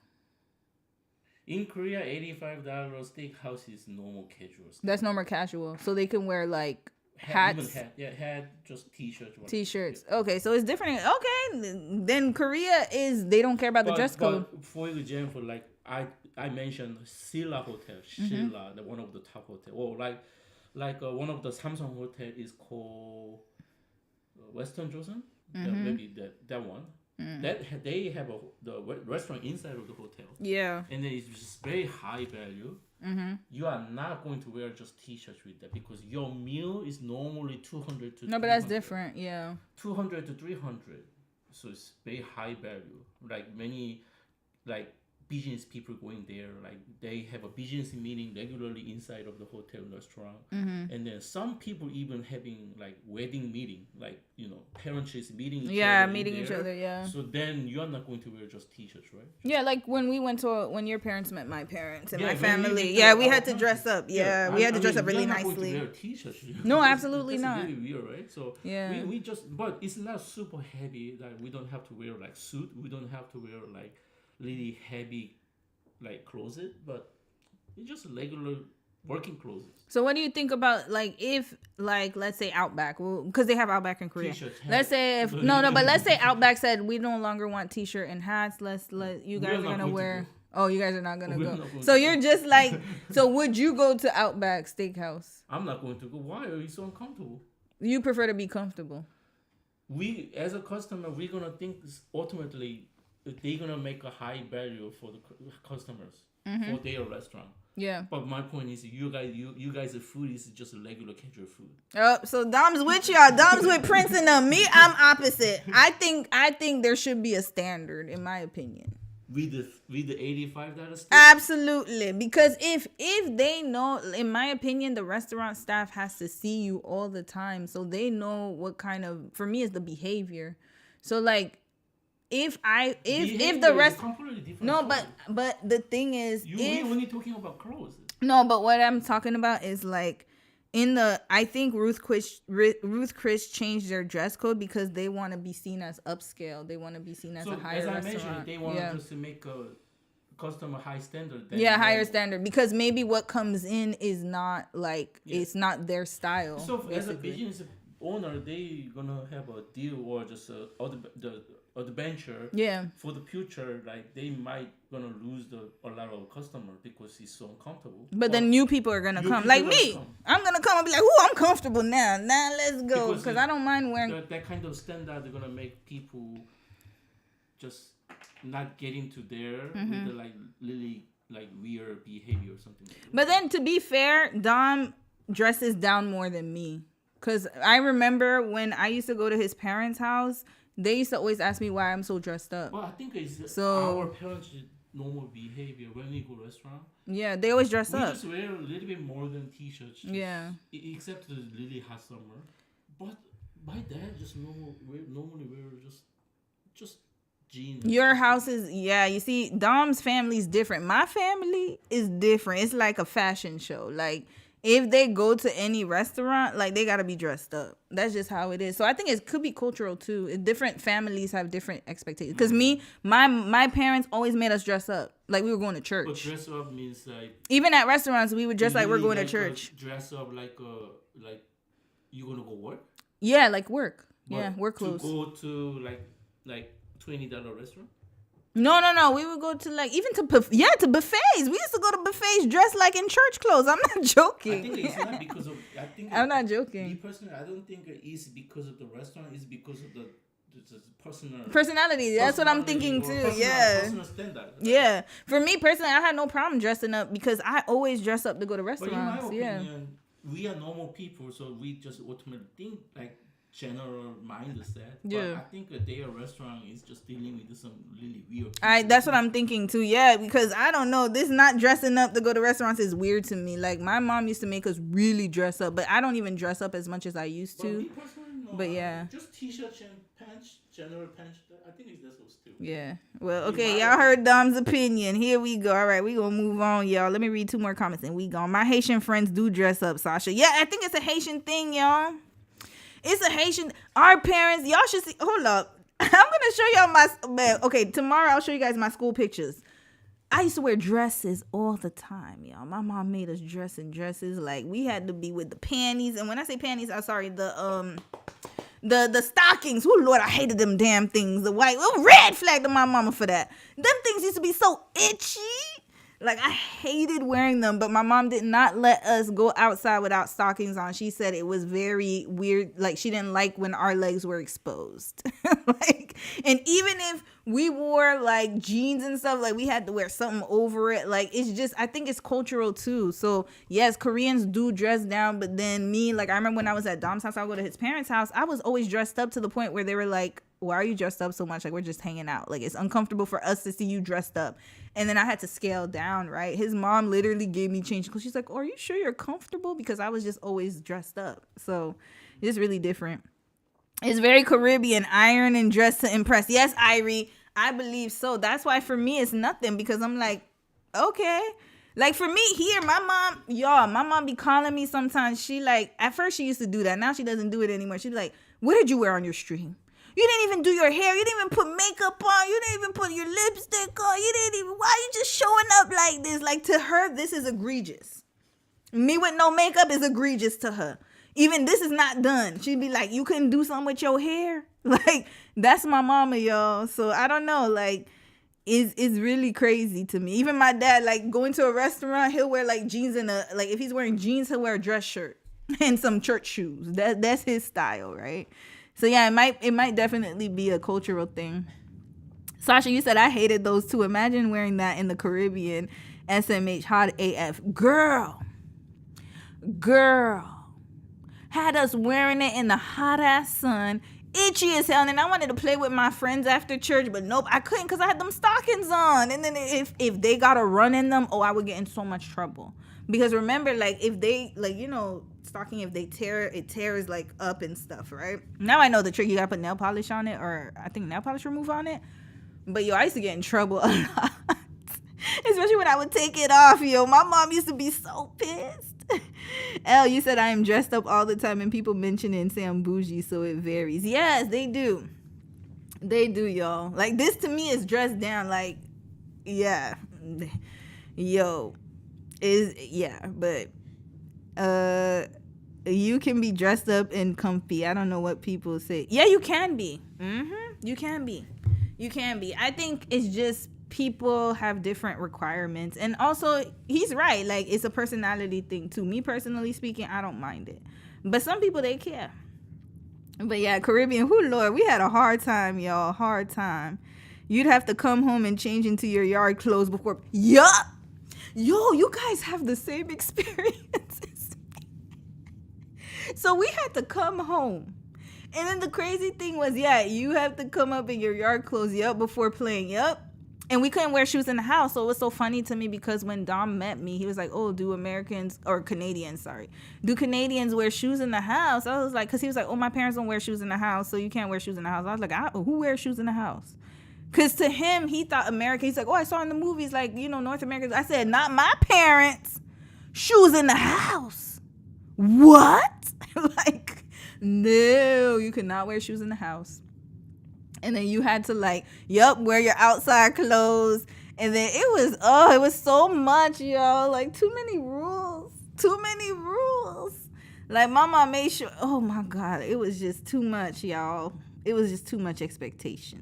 [SPEAKER 8] In Korea, $85 steakhouse is normal casual.
[SPEAKER 1] That's normal casual, so they can wear like hats.
[SPEAKER 8] Hat, just t-shirts.
[SPEAKER 1] T-shirts. Yeah. Okay, so it's different. Okay, then Korea they don't care about the dress code.
[SPEAKER 8] But for example, like I mentioned Silla Hotel, Silla, one of the top hotel, or like one of the Samsung hotel is called Western Joseon. Maybe that one. That they have the restaurant inside of the hotel.
[SPEAKER 1] Yeah.
[SPEAKER 8] And then it's just very high value. You are not going to wear just t-shirts with that because your meal is normally 200 to 300.
[SPEAKER 1] No, but that's different. Yeah.
[SPEAKER 8] 200 to 300. so it's very high value. Like many, like business people going there, like they have a business meeting regularly inside of the hotel restaurant, and then some people even having like wedding meeting, like parents is meeting each other.
[SPEAKER 1] Meeting each other. Yeah.
[SPEAKER 8] So then you're not going to wear just t-shirts, right?
[SPEAKER 1] Yeah, like when we went to when your parents met my parents and my
[SPEAKER 8] when
[SPEAKER 1] family.
[SPEAKER 8] we
[SPEAKER 1] had to dress up. Yeah, we had to dress up really nicely.
[SPEAKER 8] Wear t-shirts.
[SPEAKER 1] No, absolutely
[SPEAKER 8] that's
[SPEAKER 1] not.
[SPEAKER 8] Really weird, right? So we just, but it's not super heavy. Like we don't have to wear like suit. We don't have to wear like really heavy like clothes, but it's just regular working clothes.
[SPEAKER 1] So what do you think about like if like let's say Outback, because they have Outback in Korea.
[SPEAKER 8] T-shirts,
[SPEAKER 1] let's say if but let's say Outback said we no longer want t-shirt and hats. You guys are gonna wear. Oh, you guys are not gonna go. So you're just like, so would you go to Outback Steakhouse?
[SPEAKER 8] I'm not going to go. Why are you so uncomfortable?
[SPEAKER 1] You prefer to be comfortable.
[SPEAKER 8] We as a customer, we're gonna think ultimately they're gonna make a high value for the customers for their restaurant.
[SPEAKER 1] Yeah.
[SPEAKER 8] But my point is, you guys' food is just a regular casual food.
[SPEAKER 1] Oh, so Dom's with y'all. Dom's with Prince and them. Me, I'm opposite. I think there should be a standard, in my opinion.
[SPEAKER 8] With the $85 steak?
[SPEAKER 1] Absolutely, because if they know, in my opinion, the restaurant staff has to see you all the time, so they know what kind of. For me, it's the behavior. So like. If the rest but the thing is
[SPEAKER 8] we're only talking about clothes.
[SPEAKER 1] No, but what I'm talking about is like I think Ruth Chris changed their dress code because they want to be seen as upscale. They want to be seen as a higher restaurant. As I mentioned,
[SPEAKER 8] they want us to make a customer high standard.
[SPEAKER 1] Higher standard, because maybe what comes in is not like it's not their style.
[SPEAKER 8] So as a business owner, they gonna have a deal or just the adventure for the future. Like they might gonna lose a lot of customers because it's so uncomfortable.
[SPEAKER 1] But then new people are gonna come, like me. I'm gonna come and be like, I'm comfortable now. Now let's go, because I don't mind wearing
[SPEAKER 8] that kind of standard. They're gonna make people just not get into there with the like really like weird behavior or something.
[SPEAKER 1] But then to be fair, Dom dresses down more than me, because I remember when I used to go to his parents' house. They used to always ask me why I'm so dressed up.
[SPEAKER 8] Well, I think it's our parents' normal behavior when we go to restaurant.
[SPEAKER 1] Yeah, they always dress up.
[SPEAKER 8] We just wear a little bit more than t-shirts. Except the really hot summer. But my dad just normally wear just jeans.
[SPEAKER 1] Your house is, you see, Dom's family is different. My family is different. It's like a fashion show. Like, if they go to any restaurant, like they gotta be dressed up. That's just how it is. So I think it could be cultural too. Different families have different expectations. Because my parents always made us dress up, like we were going to church.
[SPEAKER 8] But dress up means like
[SPEAKER 1] even at restaurants we would dress like we're going to church.
[SPEAKER 8] Dress up like you gonna go work?
[SPEAKER 1] Yeah, like work.
[SPEAKER 8] But
[SPEAKER 1] work clothes.
[SPEAKER 8] To go to like $20 restaurant.
[SPEAKER 1] No. We would go to like even to buffets. We used to go to buffets dressed like in church clothes. I'm not joking.
[SPEAKER 8] I think it's not because of.
[SPEAKER 1] I'm not joking.
[SPEAKER 8] Me personally, I don't think it's because of the restaurant. It's because of the
[SPEAKER 1] personality. That's what I'm thinking too.
[SPEAKER 8] Personal standard.
[SPEAKER 1] Yeah. For me personally, I had no problem dressing up because I always dress up to go to restaurants.
[SPEAKER 8] But in my opinion, we are normal people, so we just ultimately think like general mindset. But I think a day restaurant is just dealing with some really weird people.
[SPEAKER 1] That's what I'm thinking too. Yeah, because I don't know, this not dressing up to go to restaurants is weird to me. Like my mom used to make us really dress up, but I don't even dress up as much as I used to. But
[SPEAKER 8] just t-shirts and pants, general pants. I think that's what's too.
[SPEAKER 1] Yeah. Well, okay, y'all heard Dom's opinion. Here we go. All right, we gonna move on, y'all. Let me read 2 more comments and we gone. My Haitian friends do dress up, Sasha. Yeah, I think it's a Haitian thing, y'all. It's a Haitian. Our parents, y'all should see. Hold up. I'm going to show y'all okay, tomorrow I'll show you guys my school pictures. I used to wear dresses all the time, y'all. My mom made us dress in dresses. Like, we had to be with the panties. And when I say panties, I'm sorry, the stockings. Oh, Lord, I hated them damn things. The white, red flag to my mama for that. Them things used to be so itchy. Like, I hated wearing them, but my mom did not let us go outside without stockings on. She said it was very weird. Like, she didn't like when our legs were exposed. And even if we wore, like, jeans and stuff, like, we had to wear something over it. Like, it's just, I think it's cultural, too. So, yes, Koreans do dress down, but then me, like, I remember when I was at Dom's house, I would go to his parents' house, I was always dressed up to the point where they were like, why are you dressed up so much? Like, we're just hanging out. Like, it's uncomfortable for us to see you dressed up. And then I had to scale down, right? His mom literally gave me change because she's like, oh, are you sure you're comfortable? Because I was just always dressed up. So it's really different. It's very Caribbean, iron and dress to impress. Yes, Irie, I believe so. That's why for me it's nothing, because I'm like, okay. Like for me here, my mom be calling me sometimes. She like, at first she used to do that. Now she doesn't do it anymore. She'd be like, what did you wear on your stream? You didn't even do your hair. You didn't even put makeup on. You didn't even put your lipstick on. You didn't even, why are you just showing up like this? Like, to her, this is egregious. Me with no makeup is egregious to her. Even this is not done. She'd be like, you couldn't do something with your hair? Like, that's my mama, y'all. So I don't know, like, it's really crazy to me. Even my dad, like, going to a restaurant, he'll wear like jeans and like, if he's wearing jeans, he'll wear a dress shirt and some church shoes. That's his style, right? So yeah, it might definitely be a cultural thing. Sasha, you said I hated those too. Imagine wearing that in the Caribbean. SMH, hot AF. Girl. Had us wearing it in the hot ass sun, itchy as hell. And I wanted to play with my friends after church, but nope, I couldn't because I had them stockings on. And then if they got a run in them, I would get in so much trouble. Because remember, like, if they, like, you know, stocking, if they tear, it tears like up and stuff, right? Now I know the trick. You gotta put nail polish on it, or I think nail polish remover on it. But yo, I used to get in trouble a lot. Especially when I would take it off, yo. My mom used to be so pissed. Elle, you said I am dressed up all the time and people mention it and say I'm bougie, so it varies. Yes, they do. They do, y'all. Like, this to me is dressed down. Like, yeah. Yo. But you can be dressed up and comfy. I don't know what people say. Yeah, you can be. You can be. I think it's just people have different requirements, and also he's right, like, it's a personality thing too. Me personally speaking, I don't mind it, but some people, they care. But yeah, Caribbean, Lord, we had a hard time, y'all. Hard time. You'd have to come home and change into your yard clothes before. Yup. Yo, you guys have the same experiences. So we had to come home, and then the crazy thing was, you have to come up in your yard clothes, before playing, And we couldn't wear shoes in the house. So it was so funny to me because when Dom met me, he was like, oh, do Canadians wear shoes in the house? I was like, because he was like, oh, my parents don't wear shoes in the house, so you can't wear shoes in the house. I was like, who wears shoes in the house? Because to him, he thought America. He's like, oh, I saw in the movies, like, you know, North America. I said, not my parents. Shoes in the house. What? Like, no, you could not wear shoes in the house. And then you had to, like, wear your outside clothes. And then it was so much, y'all. Like, too many rules. Like, my mom made sure, oh my God, it was just too much, y'all. It was just too much expectations.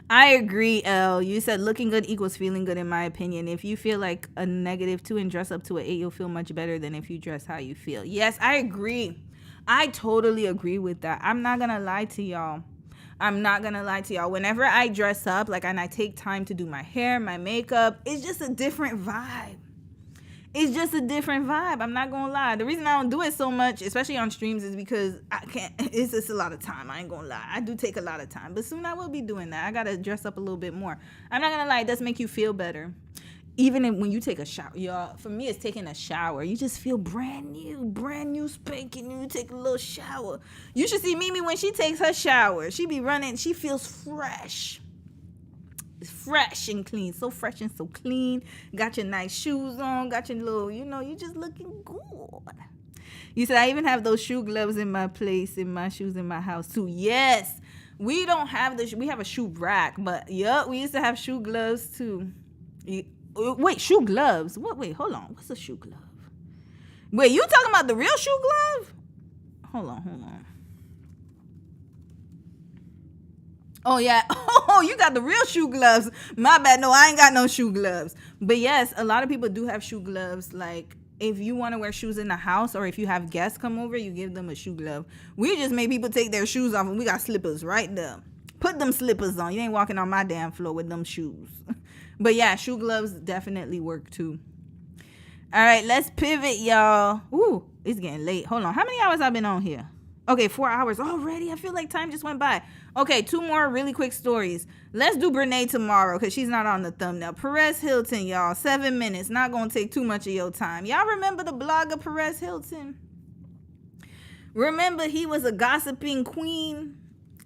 [SPEAKER 1] I agree, Elle. You said looking good equals feeling good, in my opinion. If you feel like a -2 and dress up to an 8, you'll feel much better than if you dress how you feel. Yes, I agree. I totally agree with that. I'm not going to lie to y'all. Whenever I dress up, like, and I take time to do my hair, my makeup, it's just a different vibe. I'm not going to lie. The reason I don't do it so much, especially on streams, is because I can't. It's just a lot of time. I ain't going to lie. I do take a lot of time. But soon I will be doing that. I got to dress up a little bit more. I'm not going to lie. It does make you feel better. Even when you take a shower, y'all, for me, it's taking a shower. You just feel brand new, spanking new. You take a little shower. You should see Mimi when she takes her shower. She be running. She feels fresh. It's fresh and clean. So fresh and so clean. Got your nice shoes on. Got your little, you just looking good. You said, I even have those shoe gloves in my place, in my shoes in my house too. Yes. We don't have we have a shoe rack, but we used to have shoe gloves too. Wait, shoe gloves? What? Wait, hold on. What's a shoe glove? Wait, you talking about the real shoe glove? Hold on. Oh, yeah. Oh, you got the real shoe gloves. My bad. No, I ain't got no shoe gloves. But yes, a lot of people do have shoe gloves. Like, if you want to wear shoes in the house, or if you have guests come over, you give them a shoe glove. We just made people take their shoes off, and we got slippers right there. Put them slippers on. You ain't walking on my damn floor with them shoes. But yeah, shoe gloves definitely work too. All right, let's pivot, y'all. Ooh, it's getting late. Hold on. How many hours I've been on here? Okay, 4 hours already. I feel like time just went by. Okay, 2 more really quick stories. Let's do Brene tomorrow because she's not on the thumbnail. Perez Hilton, y'all. 7 minutes. Not going to take too much of your time. Y'all remember the blogger Perez Hilton? Remember he was a gossiping queen?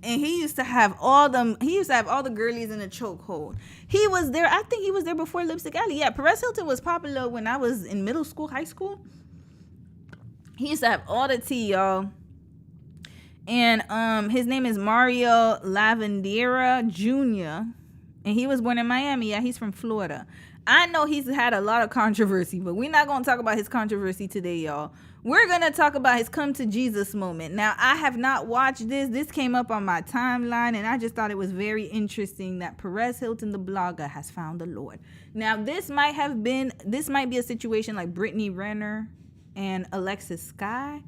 [SPEAKER 1] And he used to have all the girlies in a chokehold. He was there. I think he was there before Lipstick Alley. Yeah, Perez Hilton was popular when I was in middle school, high school. He used to have all the tea, y'all. And his name is Mario Lavandera Jr. And he was born in Miami. Yeah, he's from Florida. I know he's had a lot of controversy, but we're not going to talk about his controversy today, y'all. We're going to talk about his come to Jesus moment. Now, I have not watched this. This came up on my timeline, and I just thought it was very interesting that Perez Hilton, the blogger, has found the Lord. Now, this might be a situation like Brittany Renner and Alexis Sky.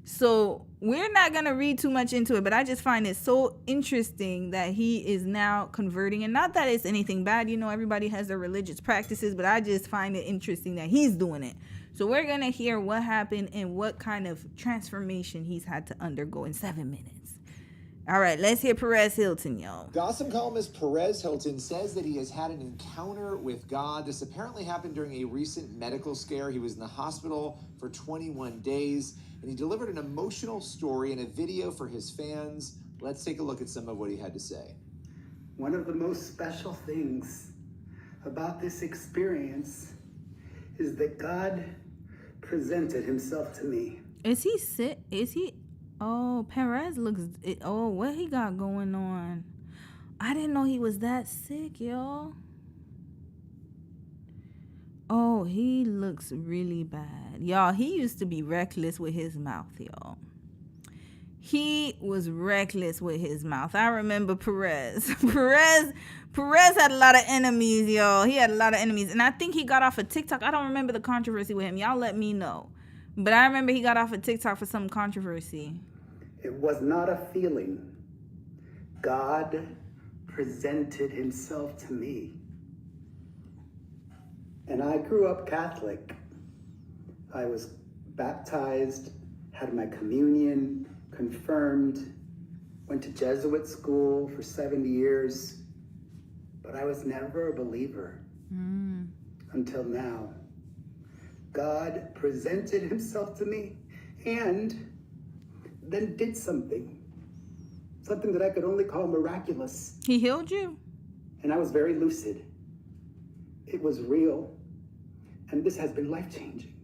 [SPEAKER 1] So we're not going to read too much into it, but I just find it so interesting that he is now converting. And not that it's anything bad. You know, everybody has their religious practices, but I just find it interesting that he's doing it. So we're going to hear what happened and what kind of transformation he's had to undergo in 7 minutes. All right, let's hear Perez Hilton, y'all.
[SPEAKER 9] Gossip columnist Perez Hilton says that he has had an encounter with God. This apparently happened during a recent medical scare. He was in the hospital for 21 days, and he delivered an emotional story in a video for his fans. Let's take a look at some of what he had to say.
[SPEAKER 10] One of the most special things about this experience is that God presented himself to me.
[SPEAKER 1] Is he sick? Is he? Oh, Perez looks... Oh, what he got going on? I didn't know he was that sick, y'all. Oh, he looks really bad. Y'all, he used to be reckless with his mouth, y'all. He was reckless with his mouth. I remember Perez. Perez had a lot of enemies, y'all. He had a lot of enemies. And I think he got off of TikTok. I don't remember the controversy with him. Y'all let me know. But I remember he got off of TikTok for some controversy.
[SPEAKER 10] It was not a feeling. God presented himself to me. And I grew up Catholic. I was baptized, had my communion, confirmed, went to Jesuit school for 70 years, but I was never a believer until now. God presented himself to me and then did something that I could only call miraculous.
[SPEAKER 1] He healed you?
[SPEAKER 10] And I was very lucid. It was real, and this has been life-changing.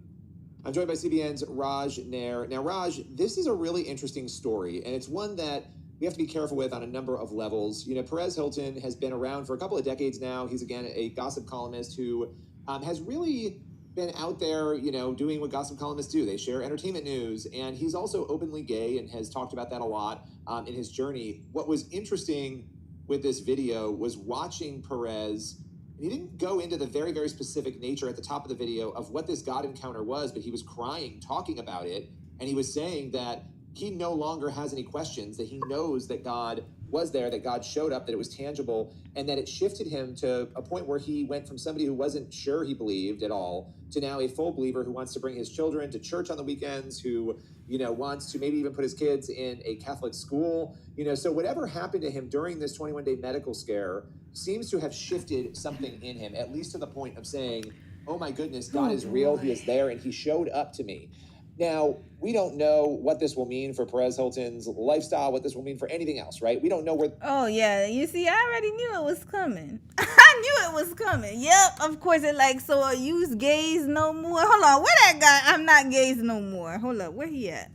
[SPEAKER 9] I'm joined by CBN's Raj Nair. Now, Raj, this is a really interesting story, and it's one that we have to be careful with on a number of levels. You know, Perez Hilton has been around for a couple of decades now. He's, again, a gossip columnist who has really been out there, you know, doing what gossip columnists do. They share entertainment news, and he's also openly gay and has talked about that a lot in his journey. What was interesting with this video was watching Perez. He didn't go into the very, very specific nature at the top of the video of what this God encounter was, but he was crying, talking about it, and he was saying that he no longer has any questions, that he knows that God was there, that God showed up, that it was tangible, and that it shifted him to a point where he went from somebody who wasn't sure he believed at all to now a full believer who wants to bring his children to church on the weekends, who, you know, wants to maybe even put his kids in a Catholic school. You know, so whatever happened to him during this 21-day medical scare seems to have shifted something in him, at least to the point of saying, oh my goodness, God is real, he is there, and he showed up to me. Now, we don't know what this will mean for Perez Hilton's lifestyle, what this will mean for anything else, right? We don't know where...
[SPEAKER 1] Oh, yeah. You see, I already knew it was coming. I knew it was coming. Yep, of course. It like, so are you gays no more? Hold on. Where that guy? I'm not gays no more. Hold up. Where he at?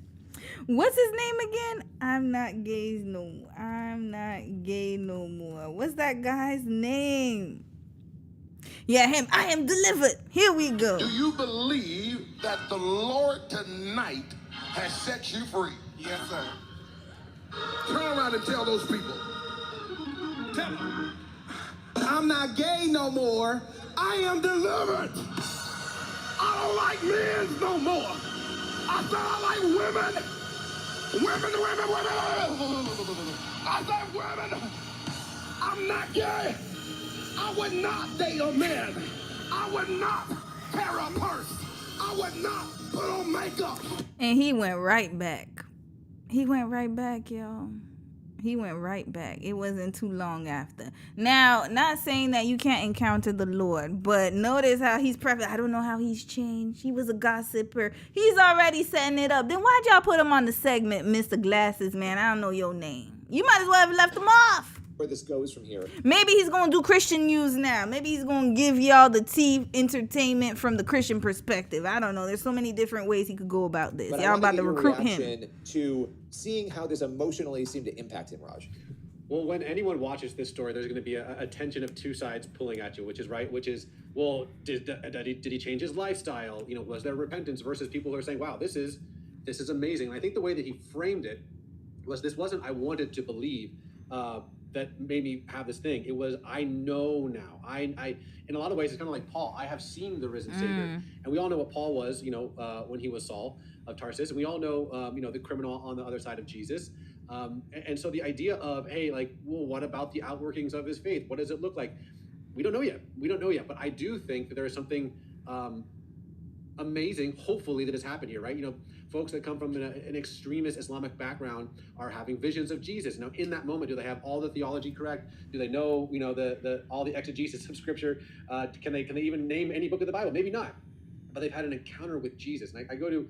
[SPEAKER 1] What's his name again? I'm not gays no more. I'm not gay no more. What's that guy's name? Yeah, him. I am delivered. Here we go.
[SPEAKER 19] Do you believe that the Lord tonight has set you free? Yes, sir. Turn around and tell those people. Tell them. I'm not gay no more. I am delivered. I don't like men no more. I said I like women. Women. I said women. I'm not gay. I would not date a man. I would not carry a purse. I would not put on makeup.
[SPEAKER 1] And he went right back. He went right back, y'all. He went right back. It wasn't too long after. Now, not saying that you can't encounter the Lord, but notice how he's prefaced. I don't know how he's changed. He was a gossiper. He's already setting it up. Then why'd y'all put him on the segment, Mr. Glasses, man? I don't know your name. You might as well have left him off.
[SPEAKER 9] Where this goes from here.
[SPEAKER 1] Maybe he's going to do Christian news now. Maybe he's going to give y'all the tea entertainment from the Christian perspective. I don't know. There's so many different ways he could go about this.
[SPEAKER 9] But
[SPEAKER 1] y'all about to recruit him.
[SPEAKER 9] To seeing how this emotionally seemed to impact him, Raj.
[SPEAKER 3] Well, when anyone watches this story, there's going to be a tension of two sides pulling at you, which is, well, did he change his lifestyle? You know, was there repentance versus people who are saying, wow, this is amazing. And I think the way that he framed it was, this wasn't, I wanted to believe, that made me have this thing. It was, I know now. I in a lot of ways, it's kind of like Paul. I have seen the risen Savior. And we all know what Paul was, when he was Saul of Tarsus. And we all know, the criminal on the other side of Jesus. And so the idea of, hey, like, well, what about the outworkings of his faith? What does it look like? We don't know yet. But I do think that there is something amazing, hopefully, that has happened here, right? Folks that come from an extremist Islamic background are having visions of Jesus. Now, in that moment, do they have all the theology correct? Do they know, all the exegesis of Scripture? Can they even name any book of the Bible? Maybe not. But they've had an encounter with Jesus. And I go to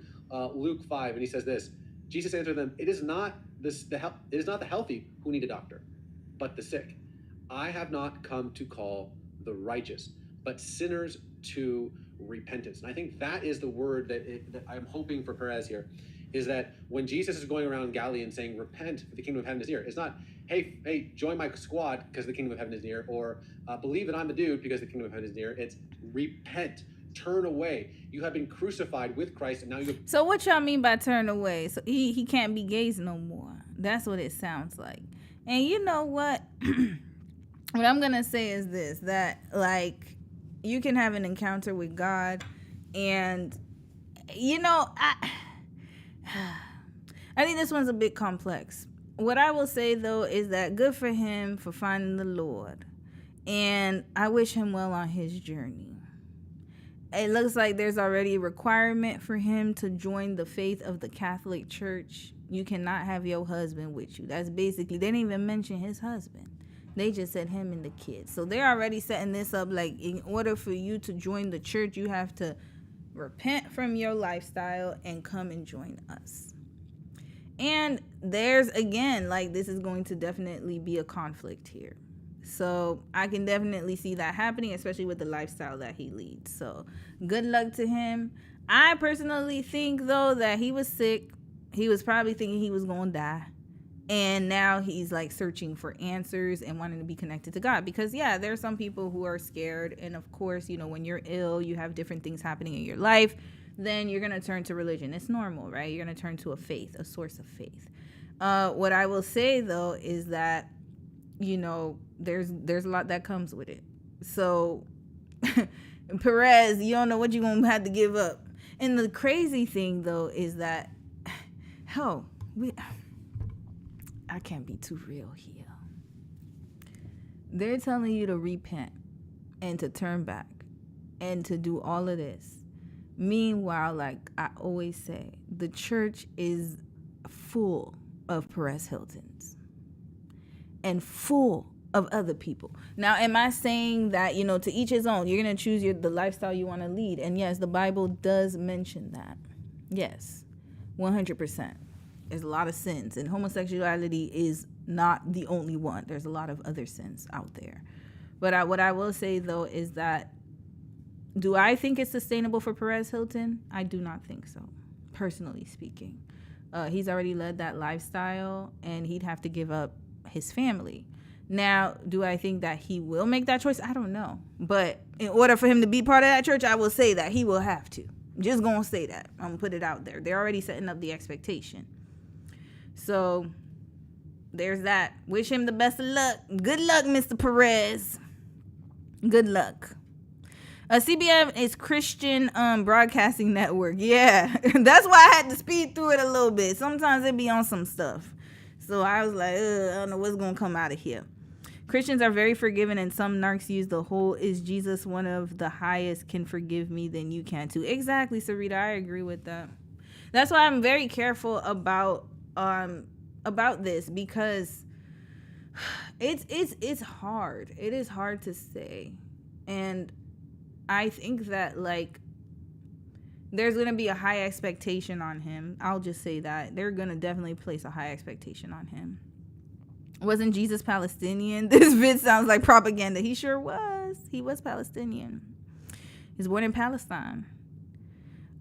[SPEAKER 3] Luke 5, and he says this. Jesus answered them, it is not the healthy who need a doctor, but the sick. I have not come to call the righteous, but sinners to repentance. And I think that is the word that I'm hoping for Perez here, is that when Jesus is going around Galilee and saying, repent, for the kingdom of heaven is near, it's not, hey, join my squad because the kingdom of heaven is near, or believe that I'm the dude because the kingdom of heaven is near. It's repent, turn away. You have been crucified with Christ, and now you.
[SPEAKER 1] So what y'all mean by turn away? So he can't be gays no more. That's what it sounds like. And you know what? What I'm gonna say is this: that like, you can have an encounter with God, and I think this one's a bit complex. What I will say though is that good for him for finding the Lord, and I wish him well on his journey. It looks like there's already a requirement for him to join the faith of the Catholic Church. You cannot have your husband with you. That's basically, they didn't even mention his husband. They just said him and the kids. So they're already setting this up like, in order for you to join the church, you have to repent from your lifestyle and come and join us. And there's, again, like, this is going to definitely be a conflict here. So I can definitely see that happening, especially with the lifestyle that he leads. So good luck to him. I personally think, though, that he was sick. He was probably thinking he was going to die. And now he's like searching for answers and wanting to be connected to God. Because, yeah, there are some people who are scared. And, of course, when you're ill, you have different things happening in your life. Then you're going to turn to religion. It's normal, right? You're going to turn to a faith, a source of faith. What I will say, though, is that, there's a lot that comes with it. So, Perez, you don't know what you're going to have to give up. And the crazy thing, though, is that, I can't be too real here. They're telling you to repent and to turn back and to do all of this. Meanwhile, like I always say, the church is full of Perez Hiltons and full of other people. Now, am I saying that, to each his own, you're going to choose the lifestyle you want to lead? And yes, the Bible does mention that. Yes, 100%. There's a lot of sins, and homosexuality is not the only one. There's a lot of other sins out there. But what I will say, though, is that, do I think it's sustainable for Perez Hilton? I do not think so, personally speaking. He's already led that lifestyle, and he'd have to give up his family. Now, do I think that he will make that choice? I don't know. But in order for him to be part of that church, I will say that he will have to. Just gonna say that. I'm gonna put it out there. They're already setting up the expectation. So there's that. Wish him the best of luck. Good luck, Mr. Perez. Good luck. CBN is Christian Broadcasting Network. Yeah, that's why I had to speed through it a little bit. Sometimes it be on some stuff. So I was like, I don't know what's going to come out of here. Christians are very forgiving, and some narcs use the whole, is Jesus one of the highest, can forgive me, then you can too. Exactly, Sarita. I agree with that. That's why I'm very careful about about this because it's hard. It is hard to say. And I think that, like, there's going to be a high expectation on him. I'll just say that. They're going to definitely place a high expectation on him. Wasn't Jesus Palestinian? This vid sounds like propaganda. He sure was. He was Palestinian. He's born in Palestine.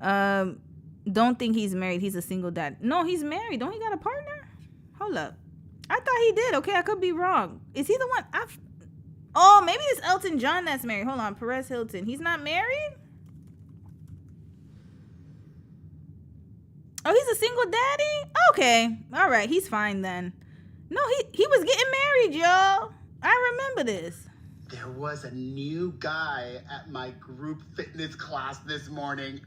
[SPEAKER 1] Don't think he's married. He's a single dad. No, he's married. Don't he got a partner? Hold up. I thought he did. Okay, I could be wrong. Is he the one? Oh, maybe it's Elton John that's married. Hold on. Perez Hilton. He's not married? Oh, he's a single daddy? Okay. All right. He's fine then. No, he was getting married, y'all. I remember this.
[SPEAKER 16] There was a new guy at my group fitness class this morning.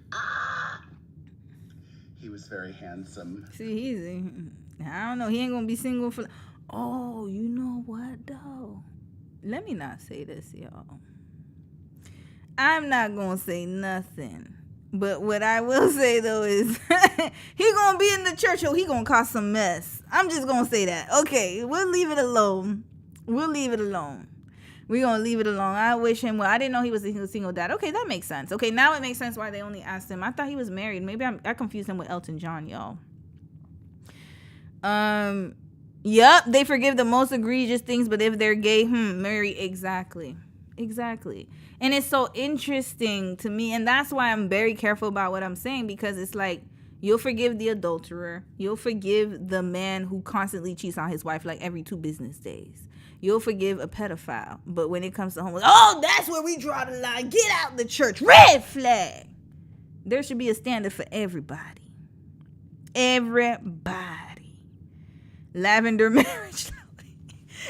[SPEAKER 16] He was very handsome.
[SPEAKER 1] See, I don't know. He ain't gonna be single for. Oh, you know what though? Let me not say this, y'all. I'm not gonna say nothing. But what I will say though is he gonna be in the church. He gonna cause some mess. I'm just gonna say that. Okay, we'll leave it alone. We're gonna leave it alone. I wish him well. I didn't know he was a single dad. Okay, that makes sense. Okay, now it makes sense why they only asked him. I thought he was married. Maybe I confused him with Elton John, y'all. Yep, they forgive the most egregious things, but if they're gay, marry. Exactly. And it's so interesting to me, and that's why I'm very careful about what I'm saying, because it's like, you'll forgive the adulterer, you'll forgive the man who constantly cheats on his wife like every 2 business days, you'll forgive a pedophile, but when it comes to homeless, that's where we draw the line. Get out the church. Red flag. There should be a standard for everybody. Lavender marriage.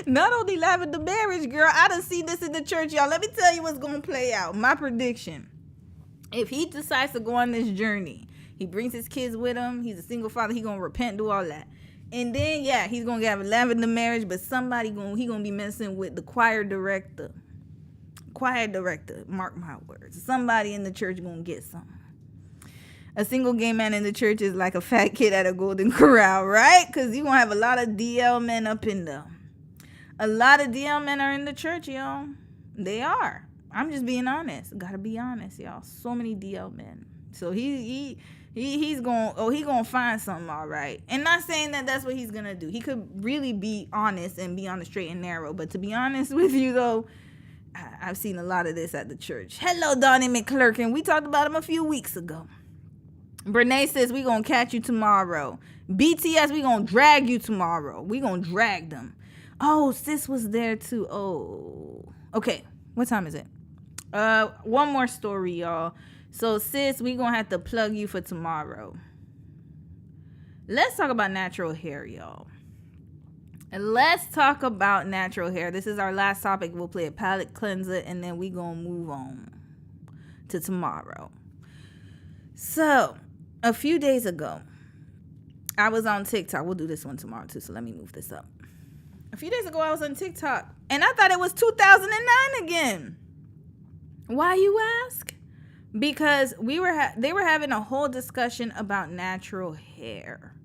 [SPEAKER 1] Not only lavender marriage, girl, I done seen this in the church, y'all. Let me tell you what's gonna play out. My prediction: if he decides to go on this journey, he brings his kids with him, he's a single father, he gonna repent, do all that, and then he's gonna have a lavender marriage, but he gonna be messing with the choir director. Mark my words, somebody in the church gonna get something. A single gay man in the church is like a fat kid at a Golden Corral, right? Because you gonna have a lot of DL men up in there. A lot of DL men are in the church, y'all. They are. I'm just being honest. Gotta be honest, y'all. So many DL men. So he's gonna find something, all right. And not saying that that's what he's gonna do. He could really be honest and be on the straight and narrow. But to be honest with you, though, I've seen a lot of this at the church. Hello, Donnie McClurkin. We talked about him a few weeks ago. Brene says we gonna catch you tomorrow. BTS, we gonna drag you tomorrow. We gonna drag them. Oh, sis was there too. Oh, okay. What time is it? One more story, y'all. So, sis, we gonna have to plug you for tomorrow. Let's talk about natural hair, y'all. Let's talk about natural hair. This is our last topic. We'll play a palate cleanser, and then we gonna move on to tomorrow. So, a few days ago, I was on TikTok. We'll do this one tomorrow, too, so let me move this up. A few days ago, I was on TikTok, and I thought it was 2009 again. Why, you ask? Because they were having a whole discussion about natural hair.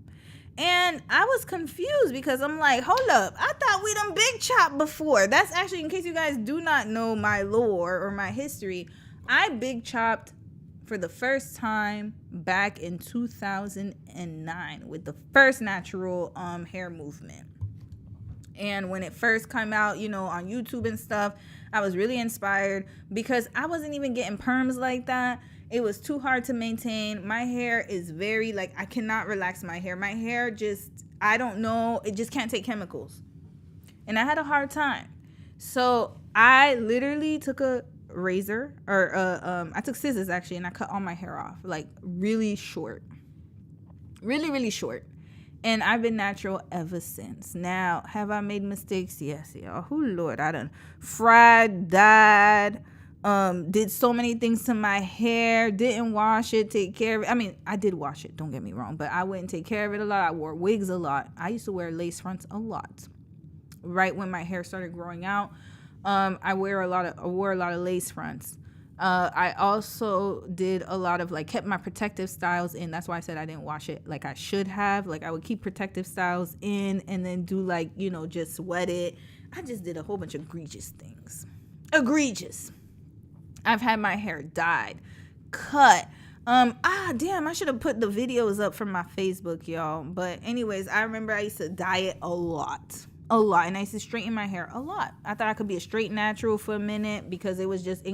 [SPEAKER 1] And I was confused because I'm like, hold up. I thought we done big chop before. That's actually, in case you guys do not know my lore or my history, I big chopped for the first time back in 2009 with the first natural hair movement. And when it first came out, on YouTube and stuff, I was really inspired because I wasn't even getting perms like that. It was too hard to maintain. My hair is very, I cannot relax my hair. My hair just, I don't know, it just can't take chemicals. And I had a hard time. So I literally took a razor, I took scissors actually, and I cut all my hair off, really short. Really, really short. And I've been natural ever since. Now, have I made mistakes? Yes, y'all. Oh, Lord, I done fried, dyed, did so many things to my hair, didn't wash it, take care of it. I mean, I did wash it, don't get me wrong, but I wouldn't take care of it a lot. I wore wigs a lot. I used to wear lace fronts a lot. Right when my hair started growing out, I wore a lot of lace fronts. I also did a lot of like kept my protective styles in. That's why I said I didn't wash it like I should have. Like I would keep protective styles in and then do like, you know, just wet it. I just did a whole bunch of egregious things. Egregious. I've had my hair dyed, cut. Damn, I should have put the videos up from my Facebook, y'all. But anyways, I remember I used to dye it a lot. And I used to straighten my hair a lot. I thought I could be a straight natural for a minute because it was just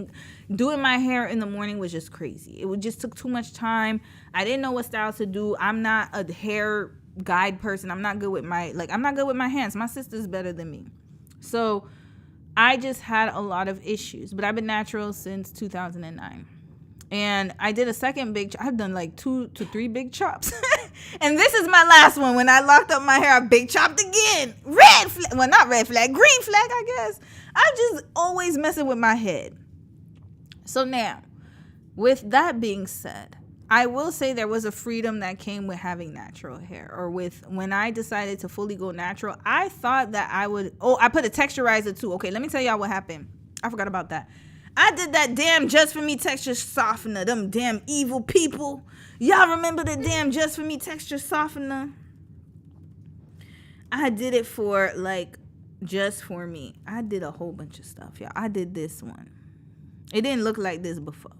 [SPEAKER 1] doing my hair in the morning was just crazy. It just took too much time. I didn't know what styles to do. I'm not a hair guide person. I'm not good with my hands. My sister's better than me. So I just had a lot of issues, but I've been natural since 2009. And I did a second big chop. I've done like 2 to 3 big chops. And this is my last one. When I locked up my hair, I big chopped again. Red flag. Well, not red flag. Green flag, I guess. I'm just always messing with my head. So now, with that being said, I will say there was a freedom that came with having natural hair, or with when I decided to fully go natural. I thought that I would. Oh, I put a texturizer too. Okay, let me tell y'all what happened. I forgot about that. I did that damn Just For Me texture softener. Them damn evil people. Y'all remember the damn Just For Me texture softener? I did it for like Just For Me. I did a whole bunch of stuff, y'all. I did this one. It didn't look like this before.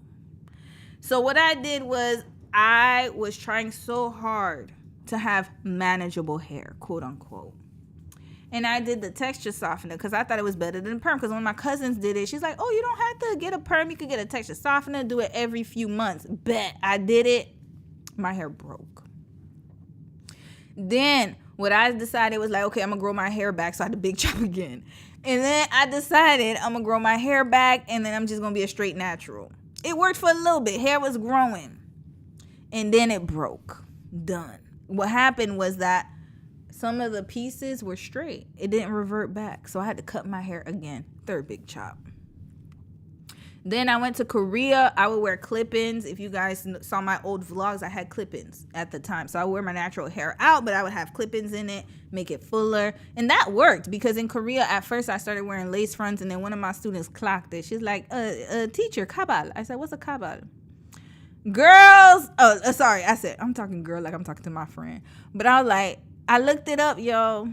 [SPEAKER 1] So what I did was I was trying so hard to have manageable hair, quote unquote. And I did the texture softener because I thought it was better than perm. Because when my cousins did it, she's like, oh, you don't have to get a perm. You could get a texture softener. Do it every few months. Bet. I did it. My hair broke. Then what I decided was like, okay, I'm going to grow my hair back. So I had to big chop again. And then I decided I'm going to grow my hair back. And then I'm just going to be a straight natural. It worked for a little bit. Hair was growing. And then it broke. Done. What happened was that some of the pieces were straight. It didn't revert back. So I had to cut my hair again. Third big chop. Then I went to Korea. I would wear clip-ins. If you guys saw my old vlogs, I had clip-ins at the time. So I would wear my natural hair out, but I would have clip-ins in it, make it fuller. And that worked because in Korea, at first, I started wearing lace fronts. And then one of my students clocked it. She's like, teacher, kabal. I said, what's a kabal? Girls. Sorry. I said, I'm talking girl like I'm talking to my friend. But I was like, I looked it up, y'all.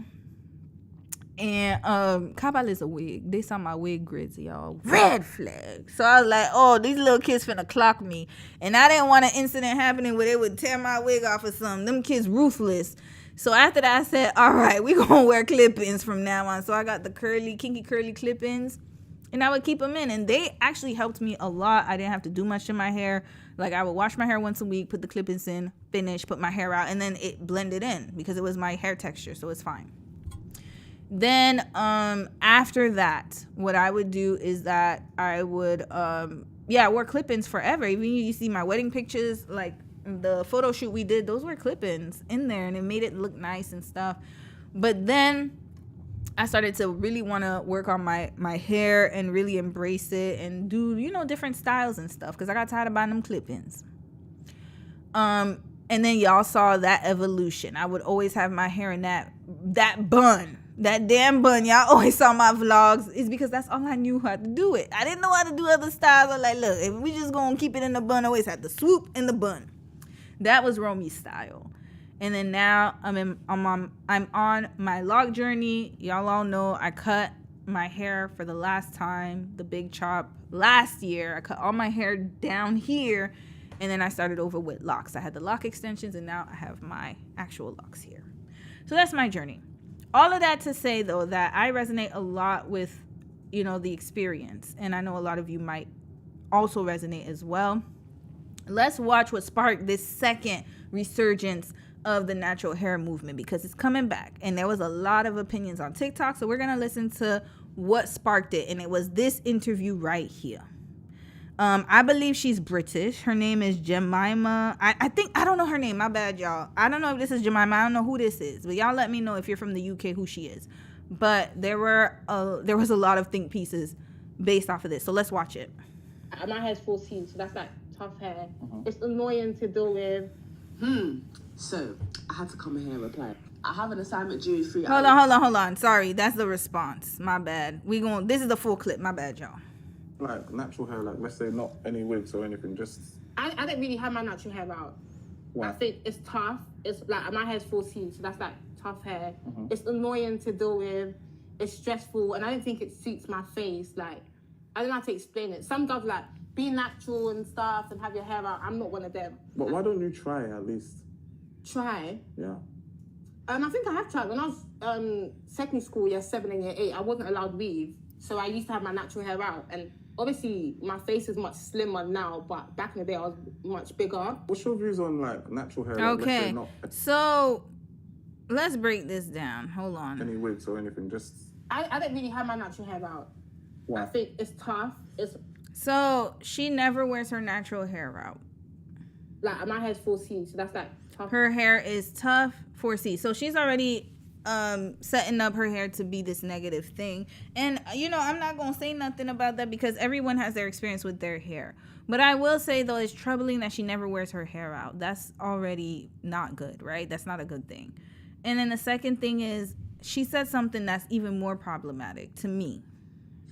[SPEAKER 1] And kabal is a wig. They saw my wig grids, y'all. Red flag. So I was like, oh, these little kids finna clock me. And I didn't want an incident happening where they would tear my wig off or something. Them kids ruthless. So after that, I said, all right, we gonna wear clip-ins from now on. So I got the kinky curly clip-ins. And I would keep them in. And they actually helped me a lot. I didn't have to do much to my hair. Like, I would wash my hair once a week, put the clip-ins in, finish, put my hair out, and then it blended in because it was my hair texture, so it's fine. Then after that, what I would do is that I would, I wore clip-ins forever. Even you see my wedding pictures, like the photo shoot we did, those were clip-ins in there, and it made it look nice and stuff. But then I started to really want to work on my hair and really embrace it and do, different styles and stuff because I got tired of buying them clip-ins. And then y'all saw that evolution. I would always have my hair in that bun. That damn bun. Y'all always saw my vlogs. It's because that's all I knew how to do it. I didn't know how to do other styles. I was like, look, if we just gonna keep it in the bun, I always had to swoop in the bun. That was Romy's style. And then now I'm on my log journey. Y'all all know I cut my hair for the last time, the big chop last year. I cut all my hair down here, and then I started over with locks. I had the lock extensions, and now I have my actual locks here. So that's my journey. All of that to say, though, that I resonate a lot with, the experience. And I know a lot of you might also resonate as well. Let's watch what sparked this second resurgence of the natural hair movement because it's coming back. And there was a lot of opinions on TikTok. So we're going to listen to what sparked it. And it was this interview right here. I believe she's British. Her name is Jemima. I don't know her name. My bad, y'all. I don't know if this is Jemima. I don't know who this is. But y'all let me know if you're from the UK who she is. But there was a lot of think pieces based off of this. So let's watch it.
[SPEAKER 6] My hair's 14, so that's like tough hair. It's annoying to deal with.
[SPEAKER 18] So I had to come here and reply. I have an assignment due in 3 hours.
[SPEAKER 1] Hold on. Sorry, that's the response. My bad. This is the full clip. My bad, y'all.
[SPEAKER 15] like natural hair, like let's say not any wigs or anything, just
[SPEAKER 6] I don't really have my natural hair out.
[SPEAKER 15] Why?
[SPEAKER 6] I think it's tough. It's like my hair's 14, so that's like tough hair. It's annoying to deal with. It's stressful, and I don't think it suits my face. Like, I don't know how to explain it. Some girls like be natural and stuff and have your hair out. I'm not one of them.
[SPEAKER 15] But why don't you try at least?
[SPEAKER 6] Try.
[SPEAKER 15] Yeah.
[SPEAKER 6] I think I have tried. When I was secondary school, year 7 and year 8, I wasn't allowed weave, so I used to have my natural hair out. And obviously, my face is much slimmer now, but back in the day, I was much bigger.
[SPEAKER 15] What's your views on like natural hair? Like, let's say
[SPEAKER 1] Okay,
[SPEAKER 15] not
[SPEAKER 1] so let's break this down. Hold on.
[SPEAKER 15] any wigs or anything, just
[SPEAKER 6] I don't really have my natural hair out.
[SPEAKER 15] Why?
[SPEAKER 6] I think it's tough. It's
[SPEAKER 1] So she never wears her natural hair out.
[SPEAKER 6] like my hair's 4C, so that's like tough.
[SPEAKER 1] Her hair is tough 4C. So she's already setting up her hair to be this negative thing. And, you know, I'm not going to say nothing about that because everyone has their experience with their hair. But I will say, though, it's troubling that she never wears her hair out. That's already not good, right? That's not a good thing. And then the second thing is she said something that's even more problematic to me.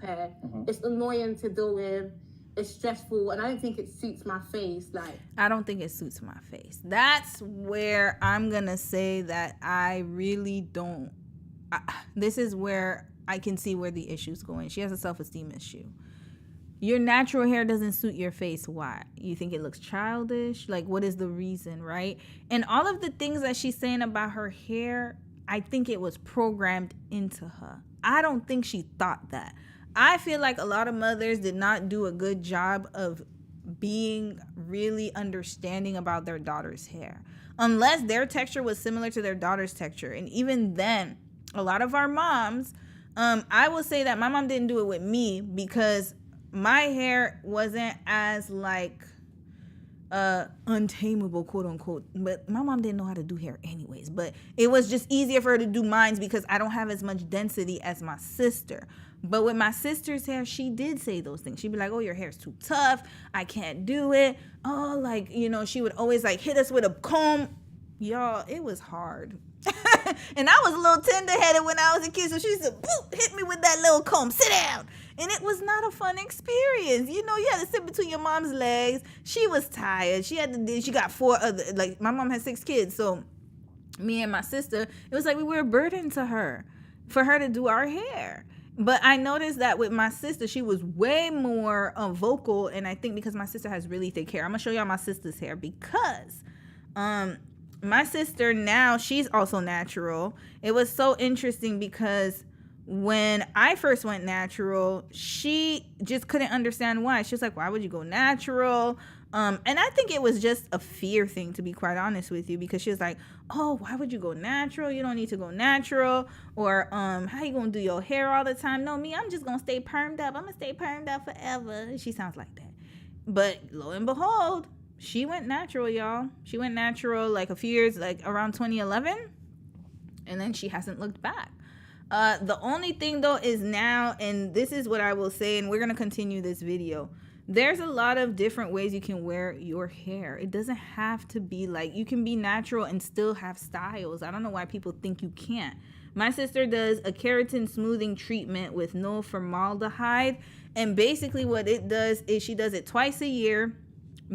[SPEAKER 6] Hair. It's annoying to deal with. It's stressful, and I don't think it suits my face. Like,
[SPEAKER 1] I don't think it suits my face. That's where I'm gonna say that I really don't. This is where I can see where the issue's going. She has a self-esteem issue. Your natural hair doesn't suit your face. Why? You think it looks childish? Like, what is the reason, right? And all of the things that she's saying about her hair, I think it was programmed into her. I don't think she thought that. I feel like a lot of mothers did not do a good job of being really understanding about their daughter's hair. Unless their texture was similar to their daughter's texture. And even then, a lot of our moms, I will say that my mom didn't do it with me because my hair wasn't as like untamable, quote unquote, but my mom didn't know how to do hair anyways. But it was just easier for her to do mine because I don't have as much density as my sister. But with my sister's hair, she did say those things. She'd be like, oh, your hair's too tough, I can't do it. Oh, like, you know, she would always like hit us with a comb. Y'all, it was hard. And I was a little tender-headed when I was a kid, so she used to hit me with that little comb. Sit down. And it was not a fun experience. You know, you had to sit between your mom's legs. She was tired. She got 4 other, like, my mom had 6 kids. So me and my sister, it was like we were a burden to her for her to do our hair. But I noticed that with my sister, she was way more vocal. And I think because my sister has really thick hair. I'm going to show y'all my sister's hair because my sister now, she's also natural. It was so interesting because when I first went natural, she just couldn't understand why. She was like, why would you go natural? And I think it was just a fear thing, to be quite honest with you, because she was like, oh, why would you go natural? You don't need to go natural. Or how you gonna do your hair all the time? No, me, I'm just gonna stay permed up. I'm gonna stay permed up forever. She sounds like that. But lo and behold, she went natural, y'all. She went natural like a few years, like around 2011. And then she hasn't looked back. The only thing though is now, and this is what I will say, and we're gonna continue this video. There's a lot of different ways you can wear your hair. It doesn't have to be like, you can be natural and still have styles. I don't know why people think you can't. My sister does a keratin smoothing treatment with no formaldehyde. And basically what it does is she does it twice a year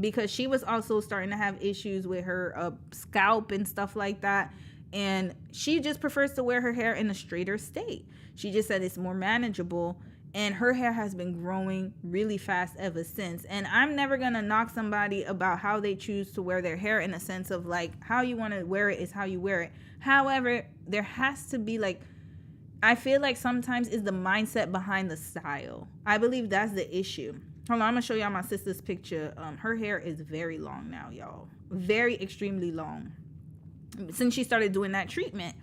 [SPEAKER 1] because she was also starting to have issues with her scalp and stuff like that. And she just prefers to wear her hair in a straighter state. She just said it's more manageable. And her hair has been growing really fast ever since. And I'm never going to knock somebody about how they choose to wear their hair, in a sense of like, how you want to wear it is how you wear it. However, there has to be like, I feel like sometimes is the mindset behind the style. I believe that's the issue. Hold on, I'm going to show y'all my sister's picture. Her hair is very long now, y'all. Very extremely long. Since she started doing that treatment.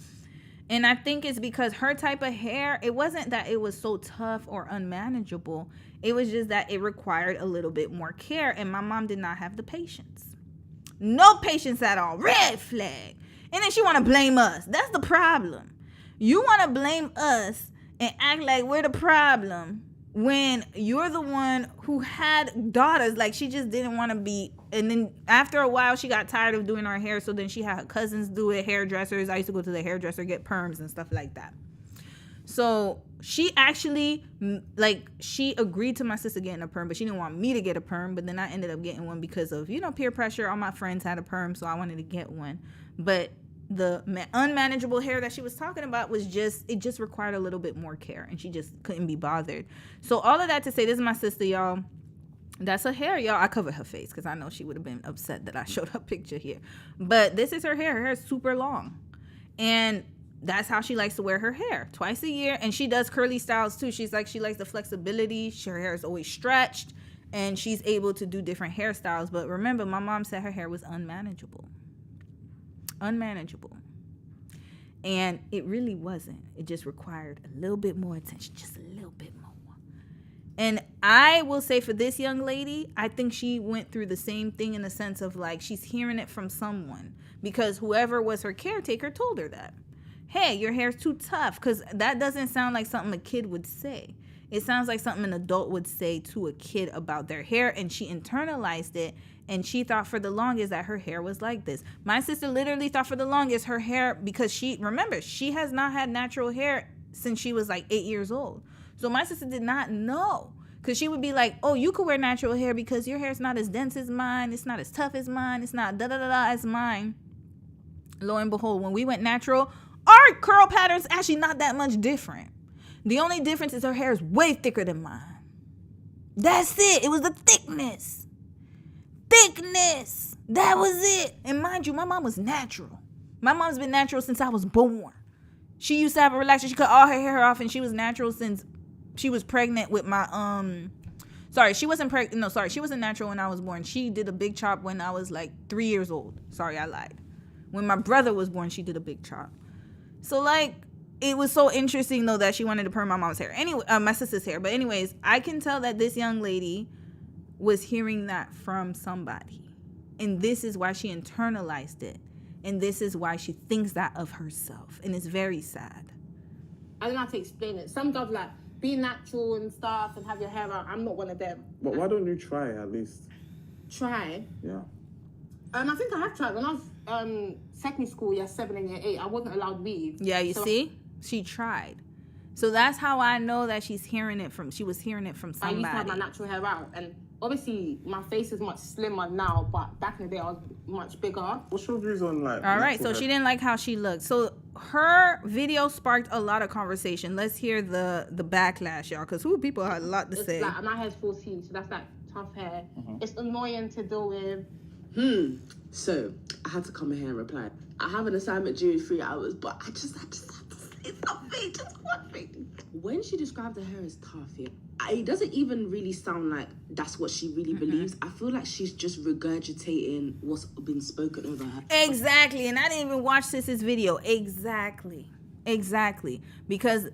[SPEAKER 1] And I think it's because her type of hair, it wasn't that it was so tough or unmanageable. It was just that it required a little bit more care. And my mom did not have the patience. No patience at all. Red flag. And then she want to blame us. That's the problem. You want to blame us and act like we're the problem when you're the one who had daughters. Like, she just didn't want to be. And then after a while, she got tired of doing our hair. So then she had her cousins do it, hairdressers. I used to go to the hairdresser, get perms and stuff like that. So she actually, like, she agreed to my sister getting a perm, but she didn't want me to get a perm. But then I ended up getting one because of, you know, peer pressure. All my friends had a perm, so I wanted to get one. But the unmanageable hair that she was talking about was it just required a little bit more care, and she just couldn't be bothered. So all of that to say, this is my sister, y'all. That's her hair, y'all. I covered her face because I know she would have been upset that I showed her picture here. But this is her hair. Her hair is super long. And that's how she likes to wear her hair, twice a year. And she does curly styles too. She likes the flexibility. Her hair is always stretched. And she's able to do different hairstyles. But remember, my mom said her hair was unmanageable. Unmanageable. And it really wasn't. It just required a little bit more attention. Just a little bit more. And I will say for this young lady, I think she went through the same thing in the sense of like she's hearing it from someone because whoever was her caretaker told her that. Hey, your hair's too tough, because that doesn't sound like something a kid would say. It sounds like something an adult would say to a kid about their hair, and she internalized it, and she thought for the longest that her hair was like this. My sister literally thought for the longest her hair, because she has not had natural hair since she was like 8 years old. So my sister did not know, because she would be like, oh, you could wear natural hair because your hair's not as dense as mine. It's not as tough as mine. It's not da-da-da-da as mine. Lo and behold, when we went natural, our curl pattern's actually not that much different. The only difference is her hair is way thicker than mine. That's it. It was the thickness. Thickness. That was it. And mind you, my mom was natural. My mom's been natural since I was born. She used to have a relaxer. She cut all her hair off, and she was natural since she was pregnant with my, she wasn't pregnant. No, sorry. She wasn't natural when I was born. She did a big chop when I was like 3 years old. Sorry, I lied. When my brother was born, she did a big chop. So, like, it was so interesting, though, that she wanted to perm my mom's hair. Anyway, my sister's hair. But anyways, I can tell that this young lady was hearing that from somebody. And this is why she internalized it. And this is why she thinks that of herself. And it's very sad.
[SPEAKER 6] I don't know how to explain it. Some girls, like, be natural and stuff and have your hair out. I'm not one of them.
[SPEAKER 15] But why don't you try at least?
[SPEAKER 6] Try?
[SPEAKER 15] Yeah.
[SPEAKER 6] I think I have tried. When I was secondary school, year 7 and year 8, I wasn't allowed weave.
[SPEAKER 1] Yeah, you see? She tried. So that's how I know that she was hearing it from somebody.
[SPEAKER 6] I used to have my natural hair out. And obviously, my face is much slimmer now, but back in the day, I was much bigger.
[SPEAKER 15] What's your views on like?
[SPEAKER 1] All right, so she didn't like how she looked. So her video sparked a lot of conversation. Let's hear the backlash, y'all, because people had a lot to say.
[SPEAKER 6] Like, my hair's 14, so that's like tough hair. It's annoying to deal with.
[SPEAKER 18] So I had to come here and reply. I have an assignment due in 3 hours, but I just have to say something, just one thing. When she described her hair as tough, it doesn't even really sound like that's what she really believes. I feel like she's just regurgitating what's been spoken over her.
[SPEAKER 1] Exactly, and I didn't even watch Sis's video. Exactly, because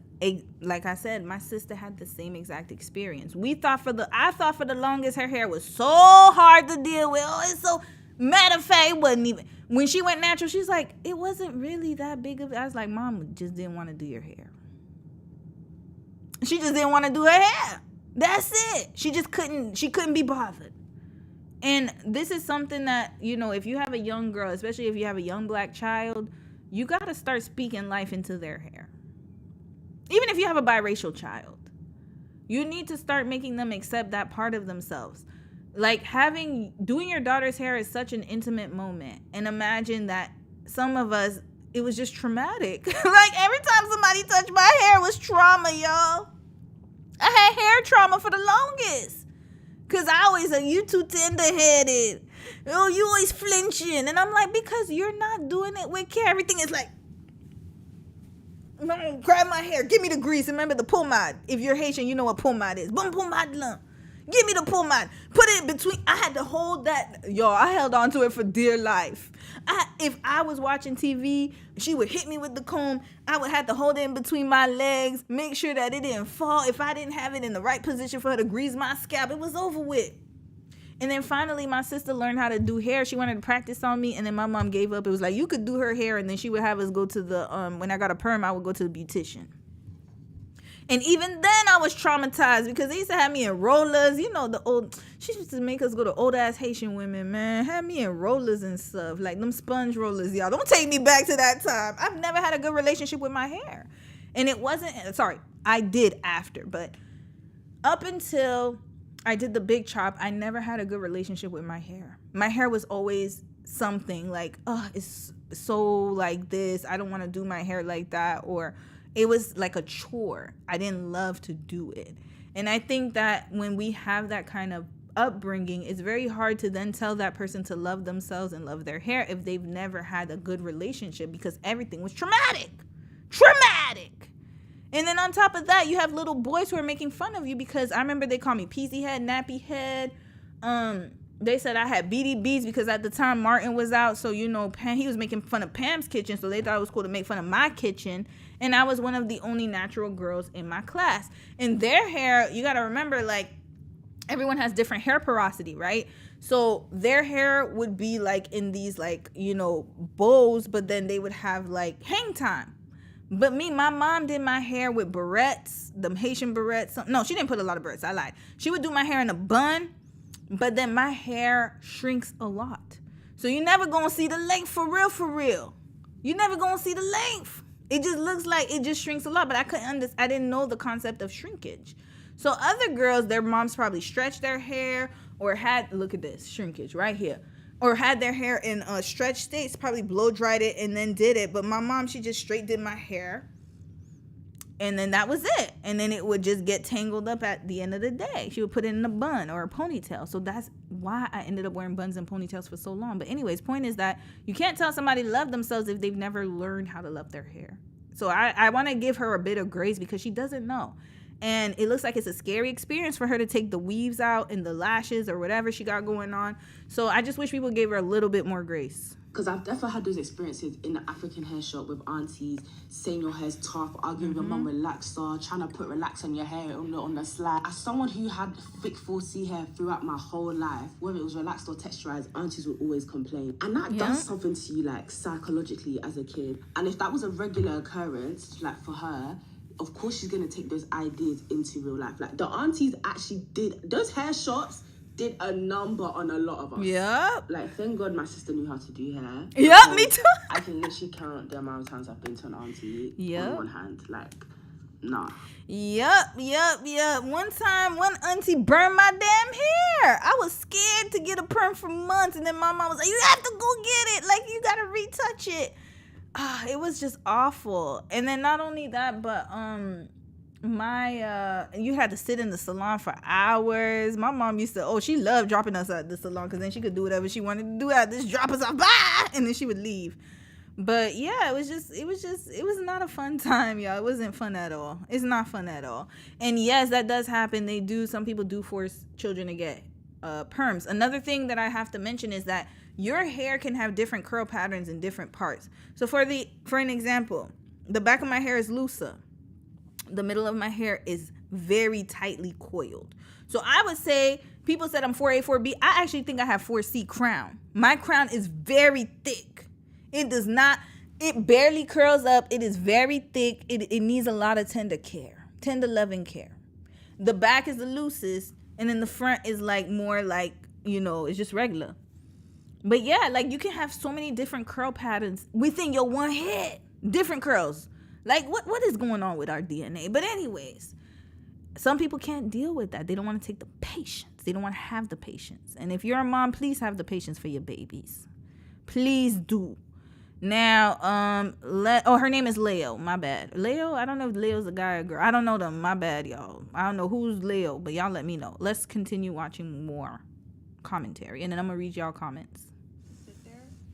[SPEAKER 1] like I said, my sister had the same exact experience. I thought for the longest her hair was so hard to deal with. Oh, it's so. Matter of fact, it wasn't even. When she went natural, she's like, it wasn't really that big of. I was like, Mom just didn't want to do your hair. She just didn't want to do her hair. That's it. She just couldn't. She couldn't be bothered. And this is something that, you know, if you have a young girl, especially if you have a young black child, you got to start speaking life into their hair. Even if you have a biracial child, you need to start making them accept that part of themselves. Like doing your daughter's hair is such an intimate moment. And imagine that some of us, it was just traumatic. Like every time somebody touched my hair was trauma, y'all. I had hair trauma for the longest. Cause I always say, you too tender-headed. Oh, you always flinching. And I'm like, because you're not doing it with care. Everything is like, grab my hair, give me the grease. Remember the pomade. If you're Haitian, you know what pomade is. Boom, pomade lump. Give me the pomade. Put it in between. I had to hold that. Y'all, I held on to it for dear life. If I was watching TV, she would hit me with the comb. I would have to hold it in between my legs, make sure that it didn't fall. If I didn't have it in the right position for her to grease my scalp, it was over with. And then finally, my sister learned how to do hair. She wanted to practice on me, and then my mom gave up. It was like, you could do her hair, and then she would have us go to the, when I got a perm, I would go to the beautician. And even then, I was traumatized because they used to have me in rollers. You know, she used to make us go to old-ass Haitian women, man. Had me in rollers and stuff, like them sponge rollers, y'all. Don't take me back to that time. I've never had a good relationship with my hair. And it wasn't, sorry, I did after, but up until I did the big chop, I never had a good relationship with my hair. My hair was always something like, oh, it's so like this. I don't want to do my hair like that. Or it was like a chore. I didn't love to do it. And I think that when we have that kind of upbringing, it's very hard to then tell that person to love themselves and love their hair if they've never had a good relationship, because everything was traumatic. And then on top of that, you have little boys who are making fun of you, because I remember they called me peasy head, nappy head. They said I had BDBs because at the time Martin was out. So, you know, he was making fun of Pam's kitchen. So they thought it was cool to make fun of my kitchen. And I was one of the only natural girls in my class. And their hair, you got to remember, like, everyone has different hair porosity, right? So their hair would be like in these, like, you know, bows, but then they would have like hang time. But me, my mom did my hair with barrettes, the Haitian barrettes. No, she didn't put a lot of barrettes. I lied. She would do my hair in a bun, but then my hair shrinks a lot. So you never gonna see the length for real. You never gonna see the length. It just looks like it just shrinks a lot, but I didn't know the concept of shrinkage. So other girls, their moms probably stretched their hair or had, look at this, shrinkage right here. Or had their hair in stretch states, probably blow dried it and then did it. But my mom, she just straight did my hair. And then that was it. And then it would just get tangled up at the end of the day. She would put it in a bun or a ponytail. So that's why I ended up wearing buns and ponytails for so long. But anyways, point is that you can't tell somebody to love themselves if they've never learned how to love their hair. So I want to give her a bit of grace because she doesn't know. And it looks like it's a scary experience for her to take the weaves out and the lashes or whatever she got going on. So I just wish people gave her a little bit more grace.
[SPEAKER 18] Because I've definitely had those experiences in the African hair shop with aunties saying your hair's tough, arguing with your mum relaxer, trying to put relax on your hair on the slide. As someone who had thick 4C hair throughout my whole life, whether it was relaxed or texturized, aunties would always complain. And that does something to you, like, psychologically as a kid. And if that was a regular occurrence, like, for her, of course she's going to take those ideas into real life. Like, the aunties actually did, those hair shops did a number on a lot of us.
[SPEAKER 1] Yep.
[SPEAKER 18] Like, thank God my sister knew how to do hair.
[SPEAKER 1] Yep, me too.
[SPEAKER 18] I can literally count the amount of times I've been to an auntie on one hand. Like, nah.
[SPEAKER 1] Yep. One time, one auntie burned my damn hair. I was scared to get a perm for months. And then my mom was like, you have to go get it. Like, you got to retouch it. It was just awful. And then not only that, but you had to sit in the salon for hours. My mom used to, she loved dropping us at the salon because then she could do whatever she wanted to do. Just drop us off, bye, and then she would leave. But yeah, it was not a fun time, y'all. It wasn't fun at all. It's not fun at all. And yes, that does happen. Some people do force children to get perms. Another thing that I have to mention is that your hair can have different curl patterns in different parts. So for an example, the back of my hair is looser. The middle of my hair is very tightly coiled. So I would say, people said I'm 4A, 4B. I actually think I have 4C crown. My crown is very thick. It barely curls up. It is very thick. It needs a lot of tender loving care. The back is the loosest, and then the front is like more like, it's just regular. But yeah, like you can have so many different curl patterns within your one head. Different curls. Like what is going on with our DNA? But anyways, some people can't deal with that. They don't want to take the patience. They don't want to have the patience. And if you're a mom, please have the patience for your babies. Please do. Now, her name is Leo. My bad. Leo? I don't know if Leo's a guy or girl. I don't know them. My bad, y'all. I don't know who's Leo, but y'all let me know. Let's continue watching more commentary, and then I'm gonna read y'all comments.
[SPEAKER 21] Sit there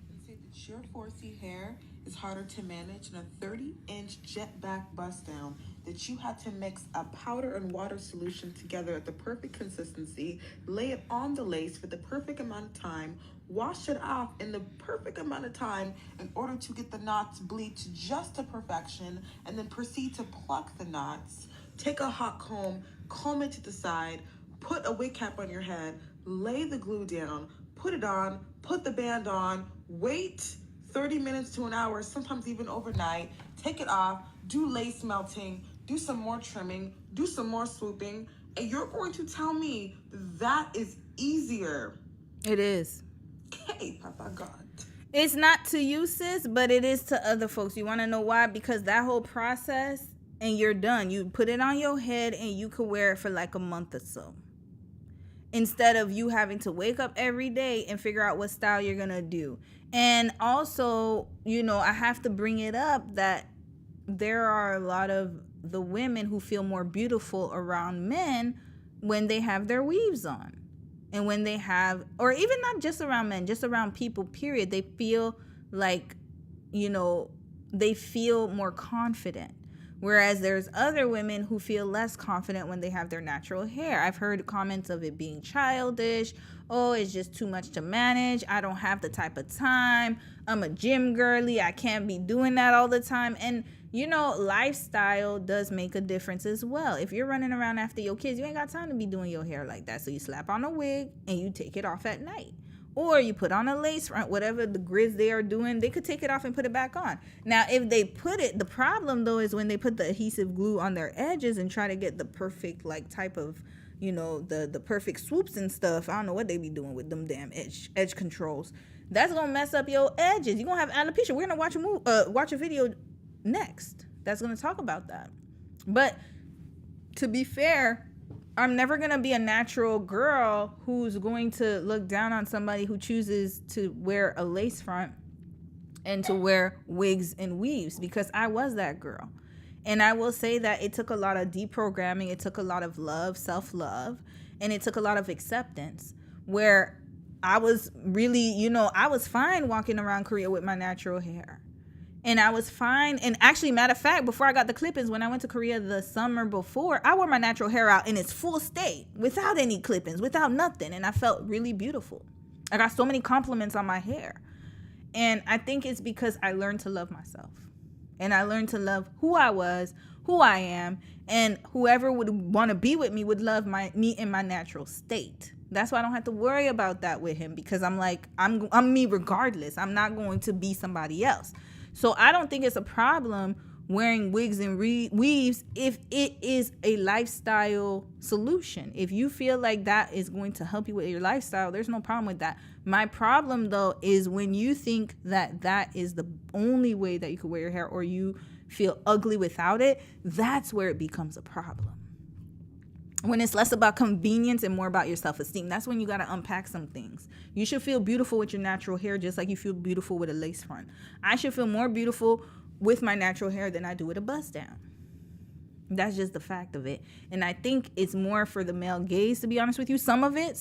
[SPEAKER 21] and say that your 4C hair is harder to manage than a 30-inch jet back bust down, that you had to mix a powder and water solution together at the perfect consistency, lay it on the lace for the perfect amount of time, wash it off in the perfect amount of time in order to get the knots bleed to just to perfection, and then proceed to pluck the knots, take a hot comb it to the side, put a wig cap on your head, lay the glue down, put it on, put the band on, wait 30 minutes to an hour, sometimes even overnight, take it off, do lace melting, do some more trimming, do some more swooping, and you're going to tell me that is easier.
[SPEAKER 1] It is.
[SPEAKER 21] Hey, Papa God.
[SPEAKER 1] It's not to you, sis, but it is to other folks. You want to know why? Because that whole process and you're done. You put it on your head and you could wear it for like a month or so. Instead of you having to wake up every day and figure out what style you're going to do. And also, you know, I have to bring it up that there are a lot of the women who feel more beautiful around men when they have their weaves on. And when they have, or even not just around men, just around people, period, they feel like, you know, they feel more confident. Whereas there's other women who feel less confident when they have their natural hair. I've heard comments of it being childish. Oh, it's just too much to manage. I don't have the type of time. I'm a gym girly. I can't be doing that all the time. And, you know, lifestyle does make a difference as well. If you're running around after your kids, you ain't got time to be doing your hair like that. So you slap on a wig and you take it off at night. Or you put on a lace front, whatever the grids they are doing, they could take it off and put it back on. Now, if they put it, the problem though is when they put the adhesive glue on their edges and try to get the perfect like type of, you know, the perfect swoops and stuff. I don't know what they be doing with them damn edge controls. That's gonna mess up your edges. You're gonna have alopecia. We're gonna watch a video next that's gonna talk about that. But to be fair, I'm never going to be a natural girl who's going to look down on somebody who chooses to wear a lace front and to wear wigs and weaves, because I was that girl. And I will say that it took a lot of deprogramming. It took a lot of love, self-love, and it took a lot of acceptance, where I was really, you know, I was fine walking around Korea with my natural hair. And I was fine. And actually, matter of fact, before I got the clip-ins, when I went to Korea the summer before, I wore my natural hair out in its full state, without any clip-ins, without nothing. And I felt really beautiful. I got so many compliments on my hair. And I think it's because I learned to love myself. And I learned to love who I was, who I am. And whoever would want to be with me would love me in my natural state. That's why I don't have to worry about that with him, because I'm like, I'm me regardless. I'm not going to be somebody else. So I don't think it's a problem wearing wigs and weaves if it is a lifestyle solution. If you feel like that is going to help you with your lifestyle, there's no problem with that. My problem, though, is when you think that that is the only way that you could wear your hair, or you feel ugly without it, that's where it becomes a problem. When it's less about convenience and more about your self-esteem, that's when you got to unpack some things. You should feel beautiful with your natural hair just like you feel beautiful with a lace front. I should feel more beautiful with my natural hair than I do with a bust down. That's just the fact of it. And I think it's more for the male gaze, to be honest with you. Some of it.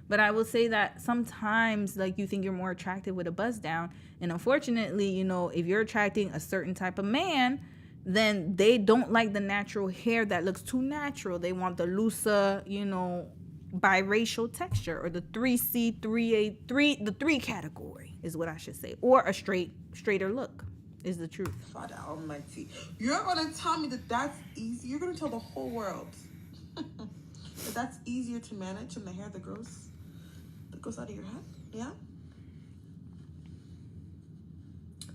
[SPEAKER 1] But I will say that sometimes, like, you think you're more attractive with a bust down. And unfortunately, you know, if you're attracting a certain type of man, then they don't like the natural hair that looks too natural. They want the looser, you know, biracial texture, or the 3C, 3A, the 3 category is what I should say. Or a straighter look is the truth.
[SPEAKER 21] Father Almighty, you're going to tell me that that's easy? You're going to tell the whole world that that's easier to manage than the hair that grows out of your head? Yeah?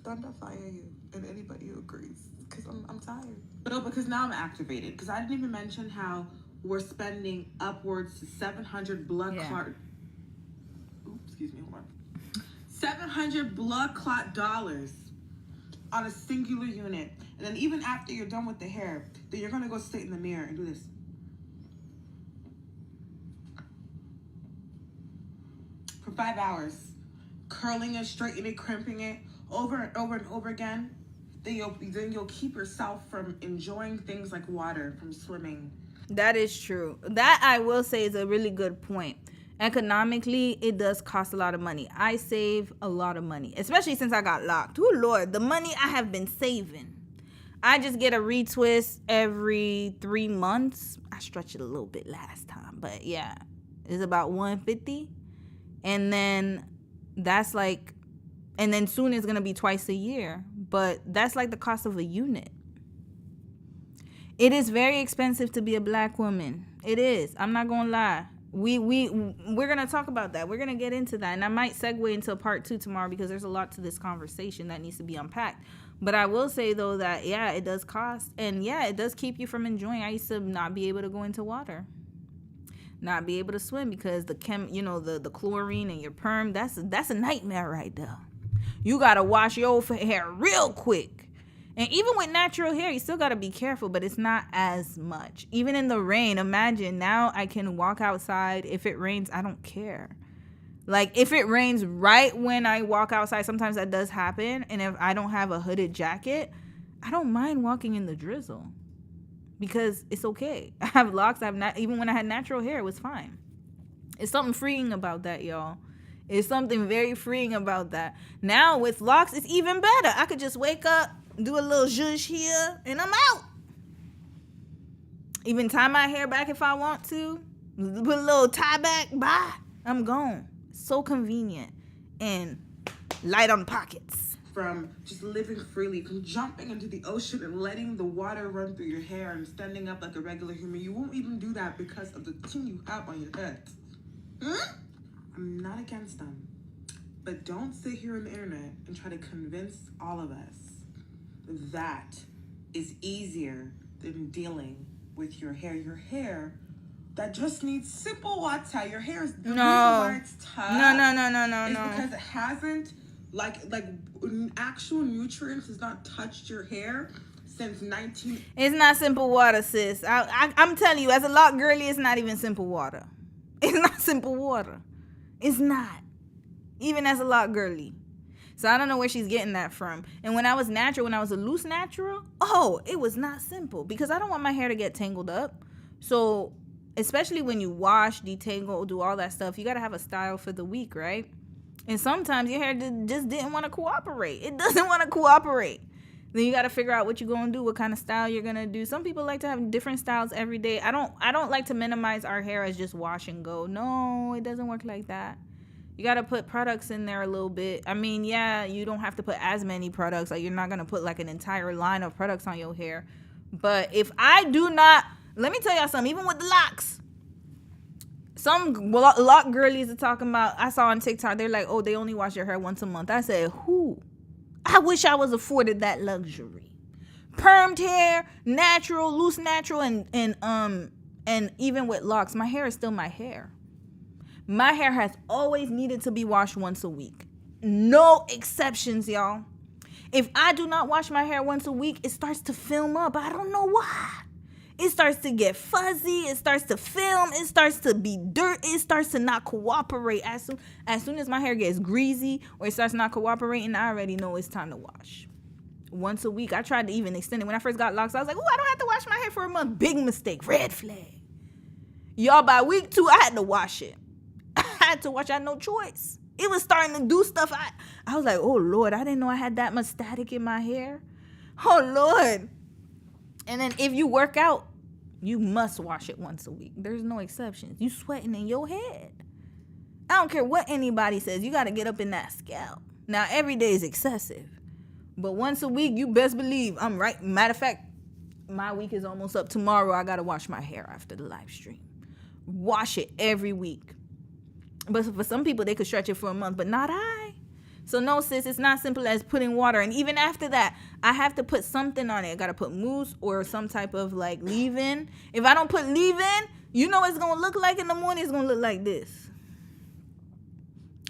[SPEAKER 21] Thunder fire you and anybody who agrees. Because I'm tired.
[SPEAKER 4] No, because now I'm activated. Because I didn't even mention how we're spending upwards to 700 blood clot. Oops, excuse me, hold on. 700 blood clot dollars on a singular unit. And then even after you're done with the hair, then you're gonna go sit in the mirror and do this. For 5 hours, curling it, straightening it, crimping it, over and over and over again. Then you'll keep yourself from enjoying things like water, from swimming.
[SPEAKER 1] That is true. That, I will say, is a really good point. Economically, it does cost a lot of money. I save a lot of money, especially since I got locked. Oh, Lord, the money I have been saving. I just get a retwist every 3 months. I stretched it a little bit last time, but yeah, it's about $150. And then that's like, and then soon it's going to be twice a year. But that's like the cost of a unit. It is very expensive to be a black woman. It is. I'm not going to lie. We're going to talk about that. We're going to get into that. And I might segue into part 2 tomorrow, because there's a lot to this conversation that needs to be unpacked. But I will say, though, that, yeah, it does cost. And, yeah, it does keep you from enjoying. I used to not be able to go into water. Not be able to swim because the chlorine and your perm, that's a nightmare right there. You got to wash your hair real quick. And even with natural hair, you still got to be careful, but it's not as much. Even in the rain, imagine now I can walk outside. If it rains, I don't care. Like, if it rains right when I walk outside, sometimes that does happen. And if I don't have a hooded jacket, I don't mind walking in the drizzle because it's okay. I have locks. Even when I had natural hair, it was fine. It's something freeing about that, y'all. It's something very freeing about that. Now with locks, it's even better. I could just wake up, do a little zhuzh here, and I'm out. Even tie my hair back if I want to. Put a little tie back. Bye. I'm gone. So convenient and light on pockets.
[SPEAKER 4] From just living freely, from jumping into the ocean and letting the water run through your hair and standing up like a regular human. You won't even do that because of the thing you have on your head. I'm not against them. But don't sit here on the internet and try to convince all of us that is easier than dealing with your hair. Your hair that just needs simple water. Your hair is the reason why it's tough. No. Because it hasn't like actual nutrients has not touched your hair since 19.
[SPEAKER 1] It's not simple water, sis. I'm telling you, as a lock girly, it's not even simple water. It's not simple water. It's not. Even as a lock girly. So I don't know where she's getting that from. And when I was natural, when I was a loose natural, it was not simple because I don't want my hair to get tangled up. So especially when you wash, detangle, do all that stuff, you got to have a style for the week, right? And sometimes your hair just didn't want to cooperate. It doesn't want to cooperate. Then you got to figure out what you're going to do, what kind of style you're going to do. Some people like to have different styles every day. I don't like to minimize our hair as just wash and go. No, it doesn't work like that. You got to put products in there a little bit. I mean, yeah, you don't have to put as many products. Like, you're not going to put like an entire line of products on your hair. But if I do not, let me tell y'all something, even with the locks, some lock girlies are talking about, I saw on TikTok, they're like, they only wash your hair once a month. I said, who? I wish I was afforded that luxury. Permed hair, natural, loose natural, and even with locks, my hair is still my hair. My hair has always needed to be washed once a week. No exceptions, y'all. If I do not wash my hair once a week, it starts to film up. I don't know why. It starts to get fuzzy. It starts to film. It starts to be dirt. It starts to not cooperate. As soon as my hair gets greasy or it starts not cooperating, I already know it's time to wash. Once a week. I tried to even extend it. When I first got locks, I was like, I don't have to wash my hair for a month. Big mistake. Red flag. Y'all, by week 2, I had to wash it. I had to wash. I had no choice. It was starting to do stuff. I was like, oh, Lord, I didn't know I had that much static in my hair. Oh, Lord. And then if you work out, you must wash it once a week. There's no exceptions. You sweating in your head. I don't care what anybody says. You got to get up in that scalp. Now, every day is excessive. But once a week, you best believe I'm right. Matter of fact, my week is almost up. Tomorrow, I got to wash my hair after the live stream. Wash it every week. But for some people, they could stretch it for a month, but not I. So no, sis, it's not simple as putting water. And even after that, I have to put something on it. I got to put mousse or some type of like leave-in. If I don't put leave-in, you know what it's going to look like in the morning? It's going to look like this.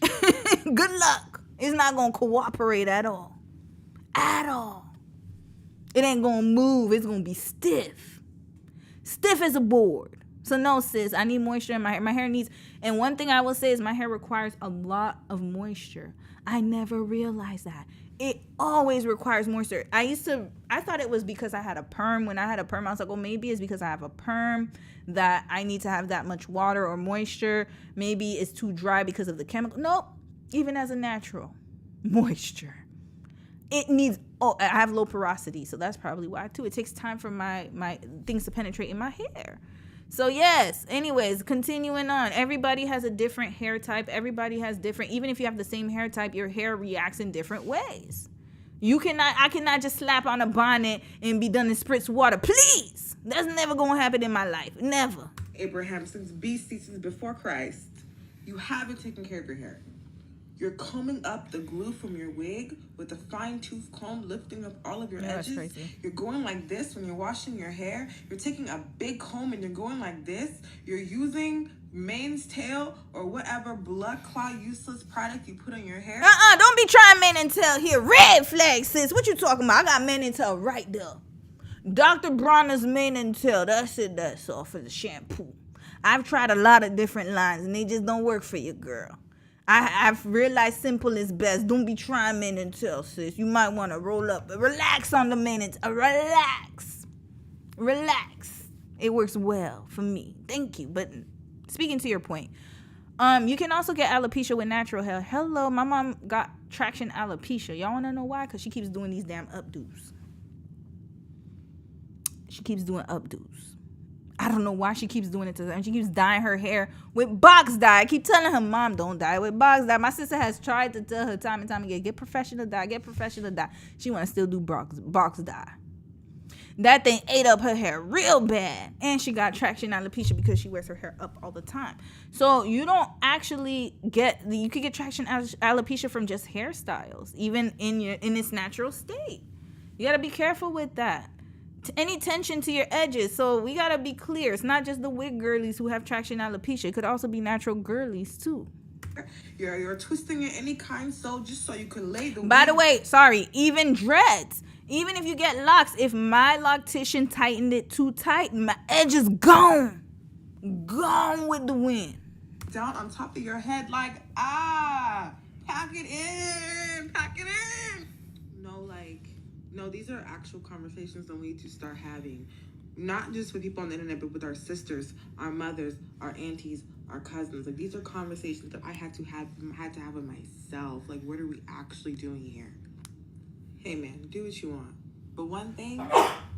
[SPEAKER 1] Good luck. It's not going to cooperate at all. At all. It ain't going to move. It's going to be stiff. Stiff as a board. So no, sis, I need moisture in my hair. My hair needs, and one thing I will say is my hair requires a lot of moisture. I never realized that. It always requires moisture. I thought it was because I had a perm. When I had a perm, I was like, maybe it's because I have a perm that I need to have that much water or moisture. Maybe it's too dry because of the chemical. Nope. Even as a natural, moisture. It needs, I have low porosity, so that's probably why too. It takes time for my things to penetrate in my hair. So yes, anyways, continuing on. Everybody has a different hair type. Everybody has different, even if you have the same hair type, your hair reacts in different ways. I cannot just slap on a bonnet and be done in spritz water. Please. That's never going to happen in my life. Never.
[SPEAKER 4] Abraham, since BC, since before Christ, you haven't taken care of your hair. You're combing up the glue from your wig with a fine-tooth comb, lifting up all of your edges. That's crazy. You're going like this when you're washing your hair. You're taking a big comb and you're going like this. You're using
[SPEAKER 21] Mane's tail or whatever blood clot useless product you put on your hair.
[SPEAKER 1] Don't be trying mane and tail here. Red flag, sis. What you talking about? I got mane and tail right there. Dr. Bronner's mane and tail. That's it. That's all for the shampoo. I've tried a lot of different lines and they just don't work for you, girl. I've realized simple is best. Don't be trying mane and tail, sis. You might want to roll up. Relax on the mane and tail. Relax. It works well for me. Thank you. But speaking to your point, you can also get alopecia with natural hair. Hello, my mom got traction alopecia. Y'all want to know why? Because she keeps doing these damn updos. She keeps doing updos. I don't know why she keeps doing it to her. And she keeps dyeing her hair with box dye. I keep telling her, Mom, don't dye it with box dye. My sister has tried to tell her time and time again, get professional dye. She want to still do box dye. That thing ate up her hair real bad. And she got traction alopecia because she wears her hair up all the time. So you don't actually you could get traction alopecia from just hairstyles, even in its natural state. You got to be careful with that. Any tension to your edges. So we got to be clear. It's not just the wig girlies who have traction alopecia. It could also be natural girlies too.
[SPEAKER 21] You're twisting it any kind so just so you can lay the
[SPEAKER 1] By the way, sorry, even dreads. Even if you get locks, if my loctician tightened it too tight, my edge is gone. Gone with the wind.
[SPEAKER 21] Down on top of your head like, pack it in. No, these are actual conversations that we need to start having. Not just with people on the internet, but with our sisters, our mothers, our aunties, our cousins. Like, these are conversations that I had to have with myself. Like, what are we actually doing here? Hey, man, do what you want. But one thing,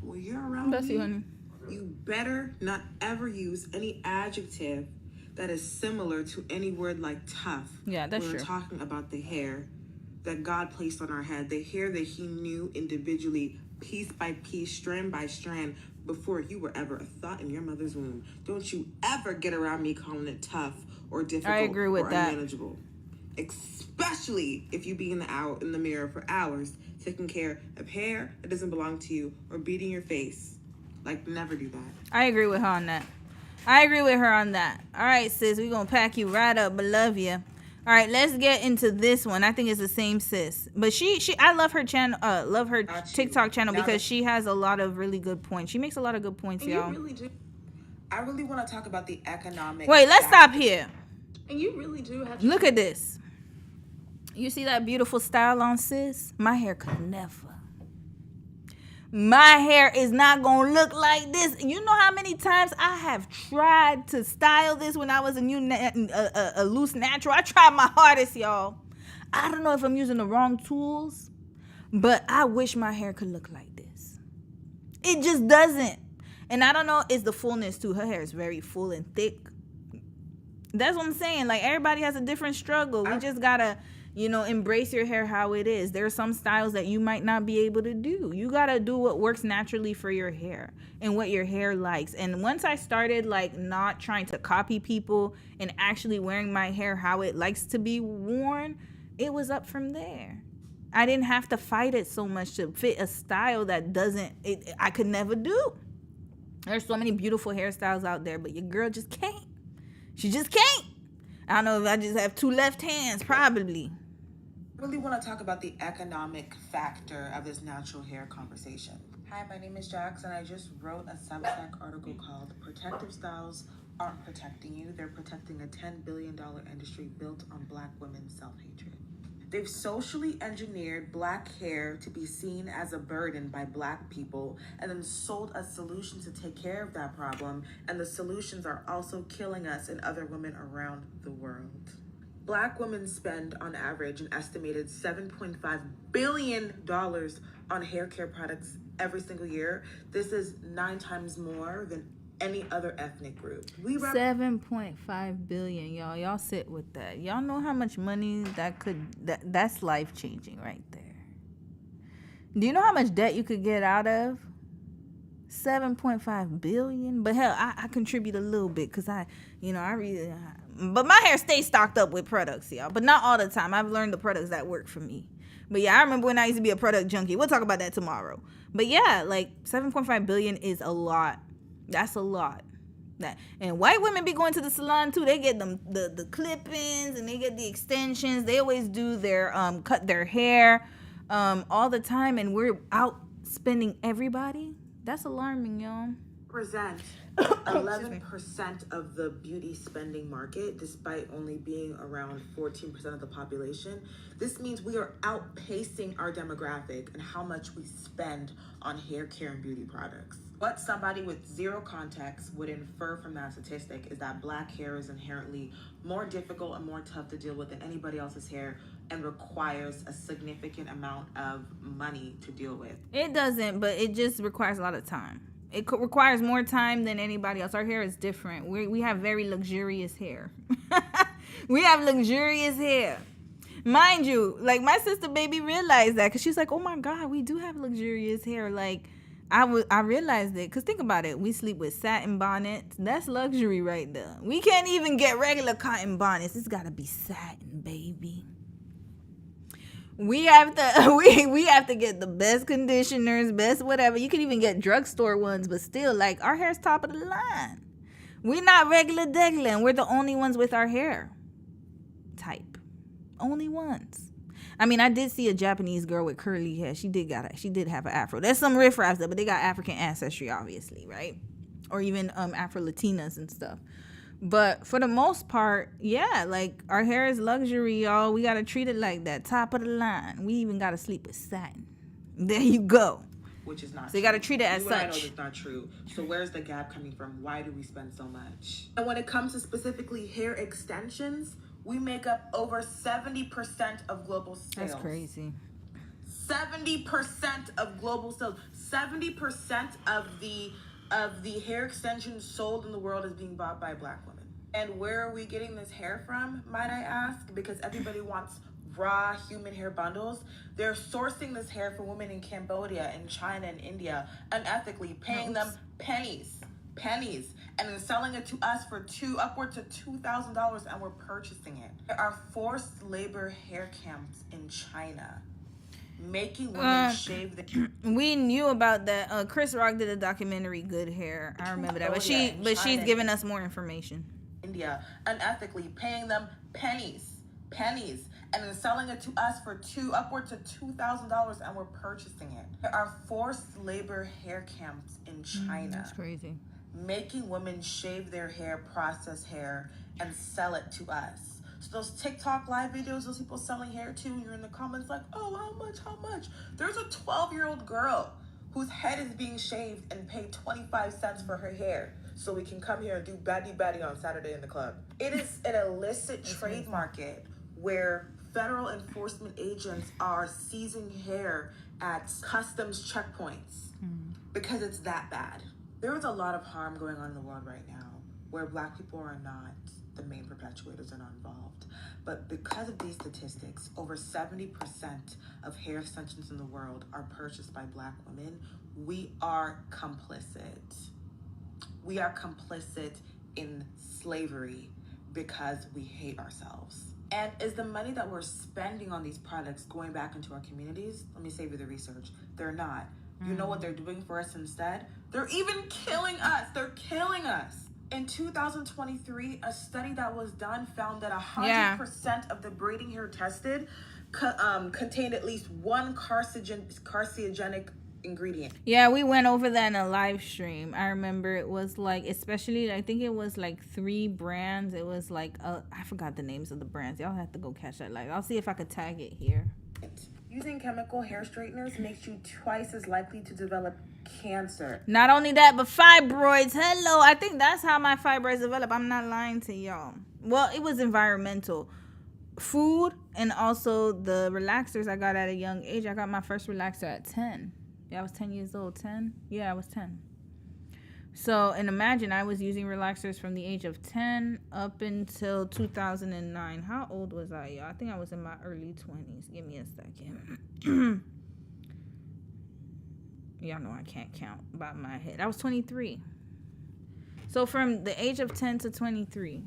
[SPEAKER 21] when you're around me,
[SPEAKER 1] honey.
[SPEAKER 21] You better not ever use any adjective that is similar to any word like tough.
[SPEAKER 1] Yeah, that's true.
[SPEAKER 21] We're talking about the hair that God placed on our head, the hair that he knew individually, piece by piece, strand by strand, before you were ever a thought in your mother's womb. Don't you ever get around me calling it tough or difficult
[SPEAKER 1] I agree with
[SPEAKER 21] or
[SPEAKER 1] that.
[SPEAKER 21] unmanageable. Especially if you be in the mirror for hours taking care of hair that doesn't belong to you or beating your face. Like, never do that.
[SPEAKER 1] I agree with her on that. All right, sis, we're going to pack you right up. I love you. All right, let's get into this one. I think it's the same sis. But I love her channel, love her TikTok channel because she has a lot of really good points. She makes a lot of good points, y'all.
[SPEAKER 21] You really do. I really want to talk about the economic.
[SPEAKER 1] Wait, let's stop here.
[SPEAKER 21] And you really do have to.
[SPEAKER 1] Look at this. You see that beautiful style on sis? My hair could never. My hair is not going to look like this. You know how many times I have tried to style this when I was a loose natural? I tried my hardest, y'all. I don't know if I'm using the wrong tools, but I wish my hair could look like this. It just doesn't. And I don't know, it's the fullness too. Her hair is very full and thick. That's what I'm saying. Like, everybody has a different struggle. We just got to, embrace your hair how it is. There are some styles that you might not be able to do. You got to do what works naturally for your hair and what your hair likes. And once I started, not trying to copy people and actually wearing my hair how it likes to be worn, it was up from there. I didn't have to fight it so much to fit a style that I could never do. There's so many beautiful hairstyles out there, but your girl just can't. She just can't. I don't know if I just have two left hands, probably.
[SPEAKER 21] I really want to talk about the economic factor of this natural hair conversation. Hi, my name is Jax, and I just wrote a Substack article called Protective Styles Aren't Protecting You. They're protecting a $10 billion industry built on Black women's self-hatred. They've socially engineered Black hair to be seen as a burden by Black people and then sold a solution to take care of that problem. And the solutions are also killing us and other women around the world. Black women spend on average an estimated $7.5 billion on hair care products every single year. This is 9 times more than any other ethnic group.
[SPEAKER 1] 7.5 billion, y'all. Y'all sit with that. Y'all know how much money that's life changing right there. Do you know how much debt you could get out of? 7.5 billion. But hell, I contribute a little bit because but my hair stays stocked up with products, y'all. But not all the time. I've learned the products that work for me. But yeah, I remember when I used to be a product junkie. We'll talk about that tomorrow. But yeah, 7.5 billion is a lot. That's a lot. That and white women be going to the salon too. They get them the clip-ins and they get the extensions. They always do their cut their hair all the time, and we're out spending everybody. That's alarming, y'all.
[SPEAKER 4] Represent 11% of the beauty spending market, despite only being around 14% of the population. This means we are outpacing our demographic and how much we spend on hair care and beauty products. What somebody with zero context would infer from that statistic is that black hair is inherently more difficult and more tough to deal with than anybody else's hair and requires a significant amount of money to deal with.
[SPEAKER 1] It doesn't, but it just requires a lot of time. It requires more time than anybody else. Our hair is different. We have very luxurious hair. We have luxurious hair. Mind you, like my sister baby realized that because she's like, oh my God, we do have luxurious hair. Like I realized it because think about it. We sleep with satin bonnets. That's luxury right there. We can't even get regular cotton bonnets. It's got to be satin, baby. We have to we have to get the best conditioners, best whatever. You can even get drugstore ones, but still, like, our hair's top of the line. We're not regular degular, and we're the only ones with our hair type. Only ones. I mean, I did see a Japanese girl with curly hair. She did have an afro. There's some riffraffs there, but they got African ancestry, obviously, right? Or even Afro-Latinas and stuff. But for the most part, yeah, like our hair is luxury, y'all. We got to treat it like that. Top of the line. We even got to sleep with satin. There you go.
[SPEAKER 4] Which is not
[SPEAKER 1] so you got to treat it as
[SPEAKER 4] such. I know
[SPEAKER 1] such.
[SPEAKER 4] it's not true. So where's the gap coming from? Why do we spend so much? And when it comes to specifically hair extensions, we make up over 70% of global sales.
[SPEAKER 1] That's crazy.
[SPEAKER 4] 70% of global sales. 70% of the hair extensions sold in the world is being bought by black women. And where are we getting this hair from, might I ask? Because everybody wants raw human hair bundles. They're sourcing this hair from women in Cambodia and China and India unethically, paying them pennies, and then selling it to us for upwards of $2,000, and we're purchasing it. There are forced labor hair camps in China. Making women shave the.
[SPEAKER 1] We knew about that. Chris Rock did a documentary, Good Hair. I remember that, but she's giving us more information.
[SPEAKER 4] India, unethically paying them pennies, and then selling it to us for upwards of $2,000, and we're purchasing it. There are forced labor hair camps in China.
[SPEAKER 1] That's crazy.
[SPEAKER 4] Making women shave their hair, process hair, and sell it to us. So those TikTok live videos, those people selling hair too, and you're in the comments like, oh, how much? There's a 12-year-old girl whose head is being shaved and paid 25 cents for her hair so we can come here and do baddie on Saturday in the club. It is an illicit trade market where federal enforcement agents are seizing hair at customs checkpoints because it's that bad. There is a lot of harm going on in the world right now where black people are not the main perpetuators and not involved. But because of these statistics, over 70% of hair extensions in the world are purchased by black women. We are complicit. We are complicit in slavery because we hate ourselves. And is the money that we're spending on these products going back into our communities? Let me save you the research. They're not. You know what they're doing for us instead? They're even killing us. They're killing us. In 2023, a study that was done found that 100% of the braiding hair tested contained at least one carcinogenic ingredient.
[SPEAKER 1] Yeah, we went over that in a live stream. I remember it was like, especially, I think it was like 3 brands. It was like, I forgot the names of the brands. Y'all have to go catch that live. I'll see if I could tag it here.
[SPEAKER 4] Using chemical hair straighteners makes you twice as likely to develop cancer.
[SPEAKER 1] Not only that, but fibroids. Hello. I think that's how my fibroids develop. I'm not lying to y'all. Well, it was environmental. Food and also the relaxers I got at a young age. I got my first relaxer at 10. Yeah, I was 10 years old. 10? Yeah, I was 10. So, and imagine I was using relaxers from the age of 10 up until 2009. How old was I, y'all? I think I was in my early 20s. Give me a second. Y'all know I can't count by my head. I was 23. So from the age of 10 to 23.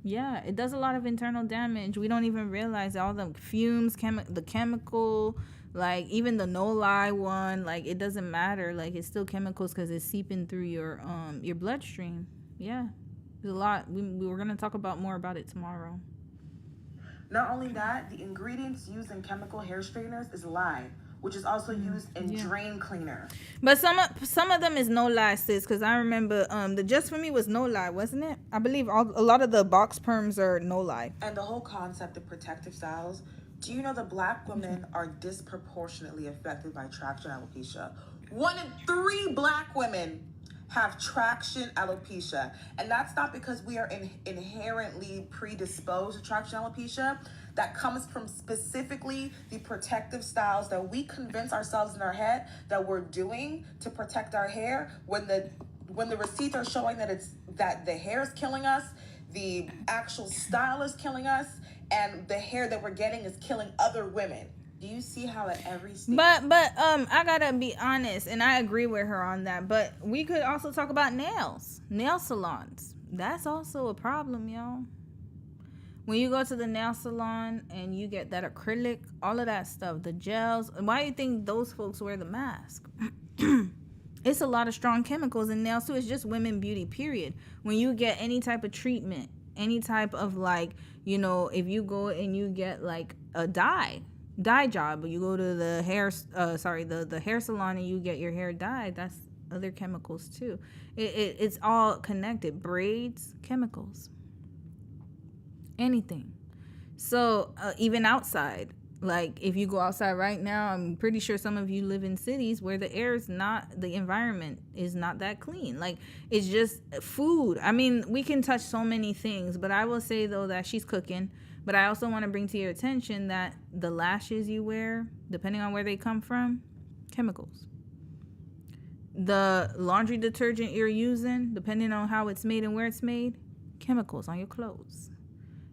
[SPEAKER 1] Yeah, it does a lot of internal damage. We don't even realize all the fumes, the chemical, like even the no-lie one, like it doesn't matter. Like it's still chemicals because it's seeping through your bloodstream. Yeah. There's a lot. We were going to talk about more about it tomorrow.
[SPEAKER 21] Not only that, the ingredients used in chemical hair straighteners is lye, which is also used in drain cleaner.
[SPEAKER 1] But some of them is no lie, sis, because I remember the Just For Me was no lie, wasn't it? I believe a lot of the box perms are no lie.
[SPEAKER 21] And the whole concept of protective styles, do you know that black women are disproportionately affected by traction alopecia? 1 in 3 black women have traction alopecia. And that's not because we are inherently predisposed to traction alopecia. That comes from specifically the protective styles that we convince ourselves in our head that we're doing to protect our hair when the receipts are showing that the hair is killing us, the actual style is killing us, and the hair that we're getting is killing other women. Do you see how at every stage?
[SPEAKER 1] But I gotta be honest, and I agree with her on that. But we could also talk about nail salons. That's also a problem, y'all. When you go to the nail salon and you get that acrylic, all of that stuff, the gels. Why do you think those folks wear the mask? It's a lot of strong chemicals in nails too. It's just women beauty, period. When you get any type of treatment, any type of if you go and you get like a dye job, or you go to the hair the hair salon and you get your hair dyed, that's other chemicals too. It's all connected. Braids, chemicals, anything. So even outside, like if you go outside right now, I'm pretty sure some of you live in cities where the environment is not that clean. Like it's just food. I mean, we can touch so many things, but I will say though that she's cooking. But I also want to bring to your attention that the lashes you wear, depending on where they come from, chemicals. The laundry detergent you're using, depending on how it's made and where it's made, chemicals on your clothes.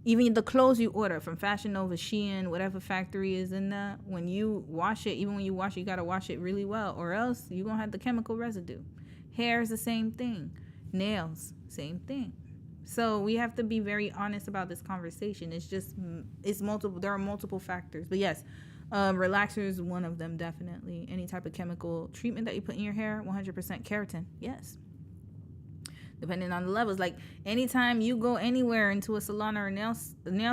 [SPEAKER 1] Even the clothes you order from Fashion Nova, Shein, whatever factory is in there, when you wash it, even when you wash it, you got to wash it really well, or else you're going to have the chemical residue. Hair is the same thing. Nails, same thing. So we have to be very honest about this conversation. It's multiple. There are multiple factors. But yes, relaxer is one of them, definitely. Any type of chemical treatment that you put in your hair, 100% keratin. Yes. Depending on the levels. Like anytime you go anywhere into a salon or a nail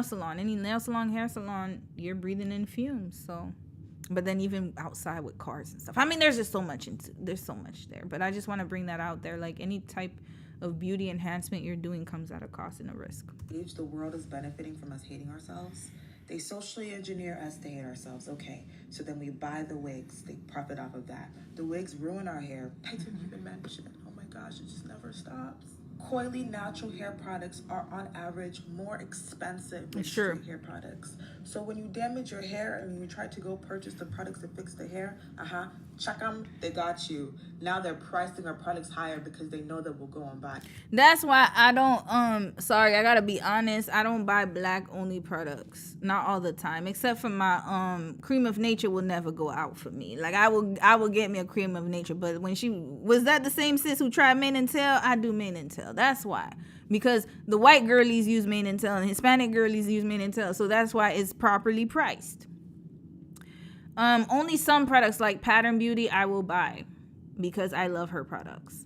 [SPEAKER 1] salon, any nail salon, hair salon, you're breathing in fumes. So, but then even outside with cars and stuff. I mean, there's just so much. There's so much there. But I just want to bring that out there. Like any type of beauty enhancement you're doing comes at a cost and a risk.
[SPEAKER 21] The world is benefiting from us hating ourselves. They socially engineer us to hate ourselves. Okay, so then we buy the wigs. They profit off of that. The wigs ruin our hair. I didn't even mention. Oh my gosh, it just never stops. Coily natural hair products are on average more expensive than straight hair products. So when you damage your hair and you try to go purchase the products to fix the hair, check them, they got you. Now they're pricing our products higher because they know that we'll go and buy.
[SPEAKER 1] That's why I don't, sorry, I gotta be honest, I don't buy black only products. Not all the time, except for my cream of nature will never go out for me. Like I will get me a cream of nature, but when was that the same sis who tried mane and tail? I do mane and tail. That's why. Because the white girlies use mane and tail and Hispanic girlies use mane and tail. So that's why it's properly priced. Only some products like Pattern Beauty I will buy because I love her products.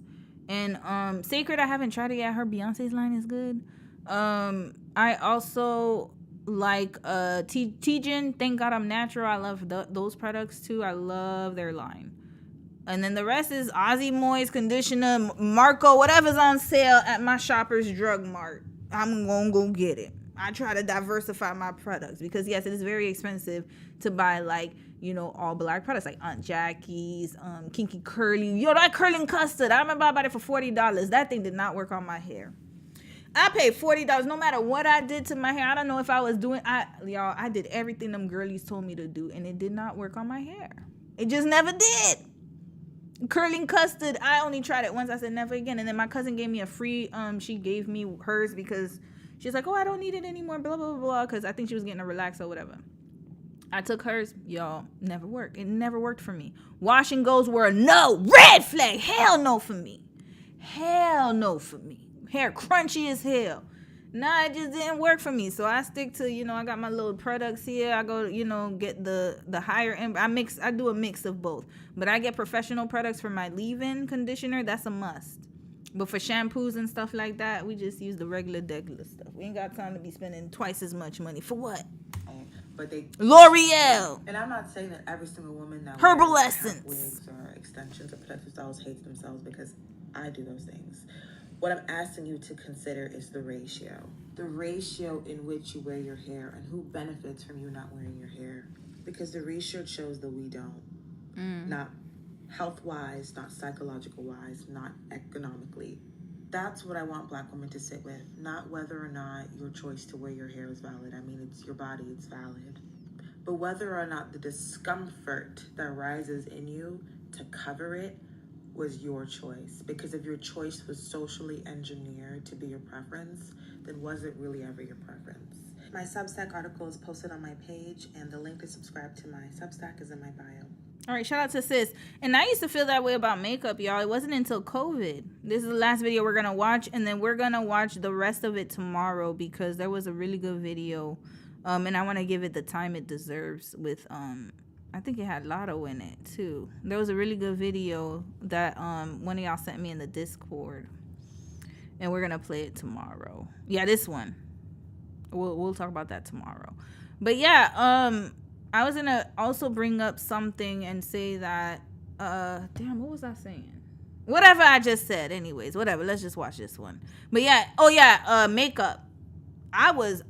[SPEAKER 1] And Sacred, I haven't tried it yet. Her Beyonce's line is good. I also like Tijin. Thank God I'm Natural. I love those products too. I love their line. And then the rest is Aussie Moist, Conditioner, Marco, whatever's on sale at my Shoppers Drug Mart. I'm going to go get it. I try to diversify my products because, yes, it is very expensive to buy, like, all black products like Aunt Jackie's, Kinky Curly. Yo, that curling custard. I remember I bought it for $40. That thing did not work on my hair. I paid $40 no matter what I did to my hair. I don't know if I was doing... I did everything them girlies told me to do, and it did not work on my hair. It just never did. Curling custard, I only tried it once. I said never again. And then my cousin gave me a free, she gave me hers because she's like, oh, I don't need it anymore, blah, blah, blah, blah, because I think she was getting a relax or whatever. I took hers, y'all, never worked. It never worked for me. Wash and goes were a no, red flag, hell no for me. Hell no for me. Hair crunchy as hell. Nah, it just didn't work for me. So I stick to, I got my little products here. I go, get the higher end. I do a mix of both. But I get professional products for my leave-in conditioner. That's a must. But for shampoos and stuff like that, we just use the regular stuff. We ain't got time to be spending twice as much money for what?
[SPEAKER 21] But they
[SPEAKER 1] L'Oreal.
[SPEAKER 21] And I'm not saying that every single woman that
[SPEAKER 1] Herbal
[SPEAKER 21] wears
[SPEAKER 1] Essence
[SPEAKER 21] wigs or extensions or protective styles hates themselves, because I do those things. What I'm asking you to consider is the ratio. The ratio in which you wear your hair and who benefits from you not wearing your hair. Because the research shows that we don't. Not health-wise, not psychological-wise, not economically. That's what I want Black women to sit with. Not whether or not your choice to wear your hair is valid. I mean, it's your body, it's valid. But whether or not the discomfort that rises in you to cover it was your choice. Because if your choice was socially engineered to be your preference, then was it really ever your preference? My Substack article is posted on my page, and the link to subscribe to my Substack is in my bio.
[SPEAKER 1] All right, shout out to sis. And I used to feel that way about makeup, y'all. It wasn't until COVID. This is the last video we're going to watch, and then we're going to watch the rest of it tomorrow because there was a really good video. And I want to give it the time it deserves with, I think it had Latto in it too. There was a really good video that one of y'all sent me in the Discord. And we're going to play it tomorrow. Yeah, this one. We'll talk about that tomorrow. But yeah, I was going to also bring up something and say that, damn, what was I saying? Whatever I just said. Anyways, whatever. Let's just watch this one. But yeah, makeup. I was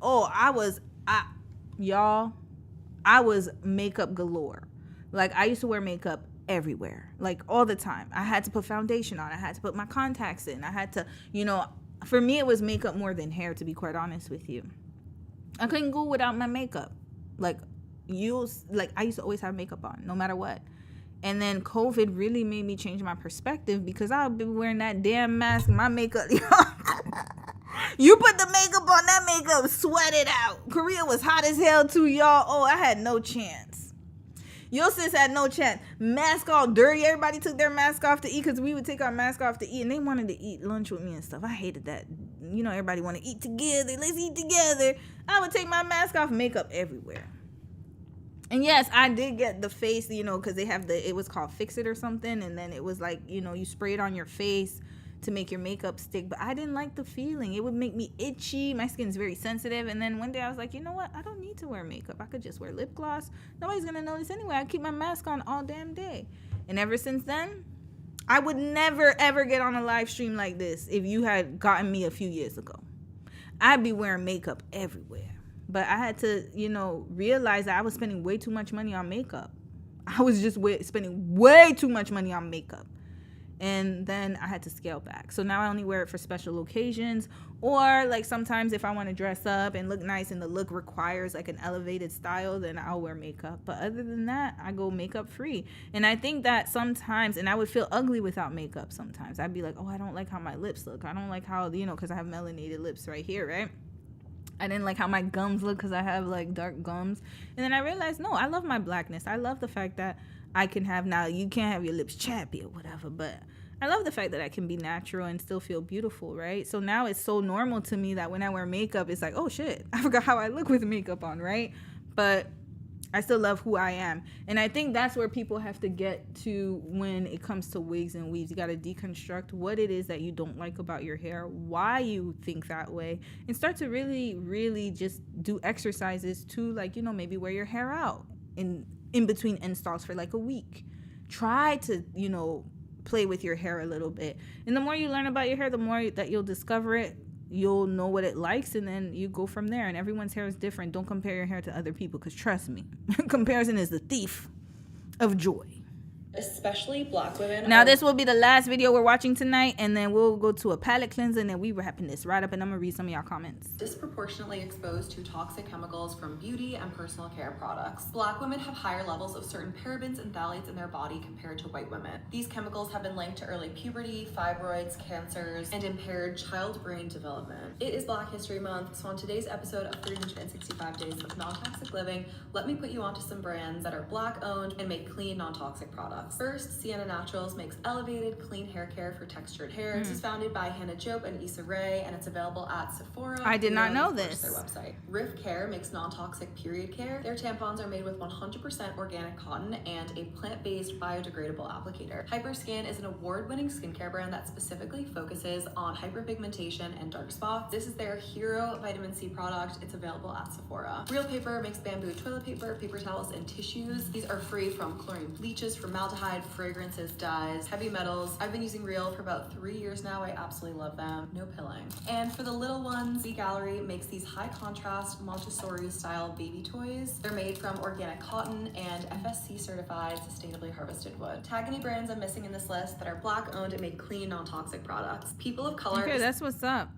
[SPEAKER 1] makeup galore. Like, I used to wear makeup everywhere, like all the time. I had to put foundation on. I had to put my contacts in. I had to, for me, it was makeup more than hair, to be quite honest with you. I couldn't go without my makeup. I used to always have makeup on, no matter what. And then COVID really made me change my perspective because I've been wearing that damn mask, my makeup. You put the makeup on, that makeup sweated out. Korea was hot as hell too, y'all. Oh, I had no chance. Your sis had no chance. Mask all dirty. Everybody took their mask off to eat because we would take our mask off to eat. And they wanted to eat lunch with me and stuff. I hated that. Everybody want to eat together. Let's eat together. I would take my mask off, makeup everywhere. And yes, I did get the face, because they have it was called Fix It or something. And then it was like, you spray it on your face to make your makeup stick. But I didn't like the feeling. It would make me itchy. My skin's very sensitive. And then one day I was like, you know what? I don't need to wear makeup. I could just wear lip gloss. Nobody's going to notice anyway. I keep my mask on all damn day. And ever since then, I would never, ever get on a live stream like this if you had gotten me a few years ago. I'd be wearing makeup everywhere. But I had to, realize that I was spending way too much money on makeup. I was just spending way too much money on makeup. And then I had to scale back. So now I only wear it for special occasions, or like sometimes if I want to dress up and look nice and the look requires like an elevated style, then I'll wear makeup. But other than that, I go makeup free. And I think that sometimes, and I would feel ugly without makeup sometimes. I'd be like, oh, I don't like how my lips look. I don't like how, because I have melanated lips right here, right? I didn't like how my gums look because I have like dark gums. And then I realized, no, I love my blackness. I love the fact that I can have, now you can't have your lips chappy or whatever, but I love the fact that I can be natural and still feel beautiful, right? So now it's so normal to me that when I wear makeup, it's like, oh shit, I forgot how I look with makeup on, right? But I still love who I am. And I think that's where people have to get to when it comes to wigs and weaves. You got to deconstruct what it is that you don't like about your hair, why you think that way, and start to really, really just do exercises to, like, maybe wear your hair out in between installs for like a week. Try to, play with your hair a little bit. And the more you learn about your hair, the more that you'll discover it. You'll know what it likes, and then you go from there. And everyone's hair is different. Don't compare your hair to other people, because trust me, comparison is the thief of joy.
[SPEAKER 17] Especially Black women.
[SPEAKER 1] Now, this will be the last video we're watching tonight, and then we'll go to a palate cleanser, and then we wrapping this right up, and I'm gonna read some of y'all comments.
[SPEAKER 17] Disproportionately exposed to toxic chemicals from beauty and personal care products. Black women have higher levels of certain parabens and phthalates in their body compared to white women. These chemicals have been linked to early puberty, fibroids, cancers, and impaired child brain development. It is Black History Month, so on today's episode of 365 Days of Non-Toxic Living, let me put you onto some brands that are Black owned and make clean, non-toxic products. products. First, Sienna Naturals makes elevated, clean hair care for textured hair. This is founded by Hannah Jope and Issa Rae, and it's available at Sephora.
[SPEAKER 1] I did not know
[SPEAKER 17] Their
[SPEAKER 1] this.
[SPEAKER 17] website. Riff Care makes non-toxic period care. Their tampons are made with 100% organic cotton and a plant-based biodegradable applicator. Hyperskin is an award-winning skincare brand that specifically focuses on hyperpigmentation and dark spots. This is their Hero Vitamin C product. It's available at Sephora. Real Paper makes bamboo toilet paper, paper towels, and tissues. These are free from chlorine bleaches, formaldehyde, fragrances, dyes, heavy metals. I've been using Real for about 3 years now. I absolutely love them. No pilling. And for the little ones, B Gallery makes these high contrast Montessori style baby toys. They're made from organic cotton and FSC certified sustainably harvested wood. Tag any brands I'm missing in this list that are Black owned and make clean, non-toxic products. People of color.
[SPEAKER 1] Okay, that's what's up.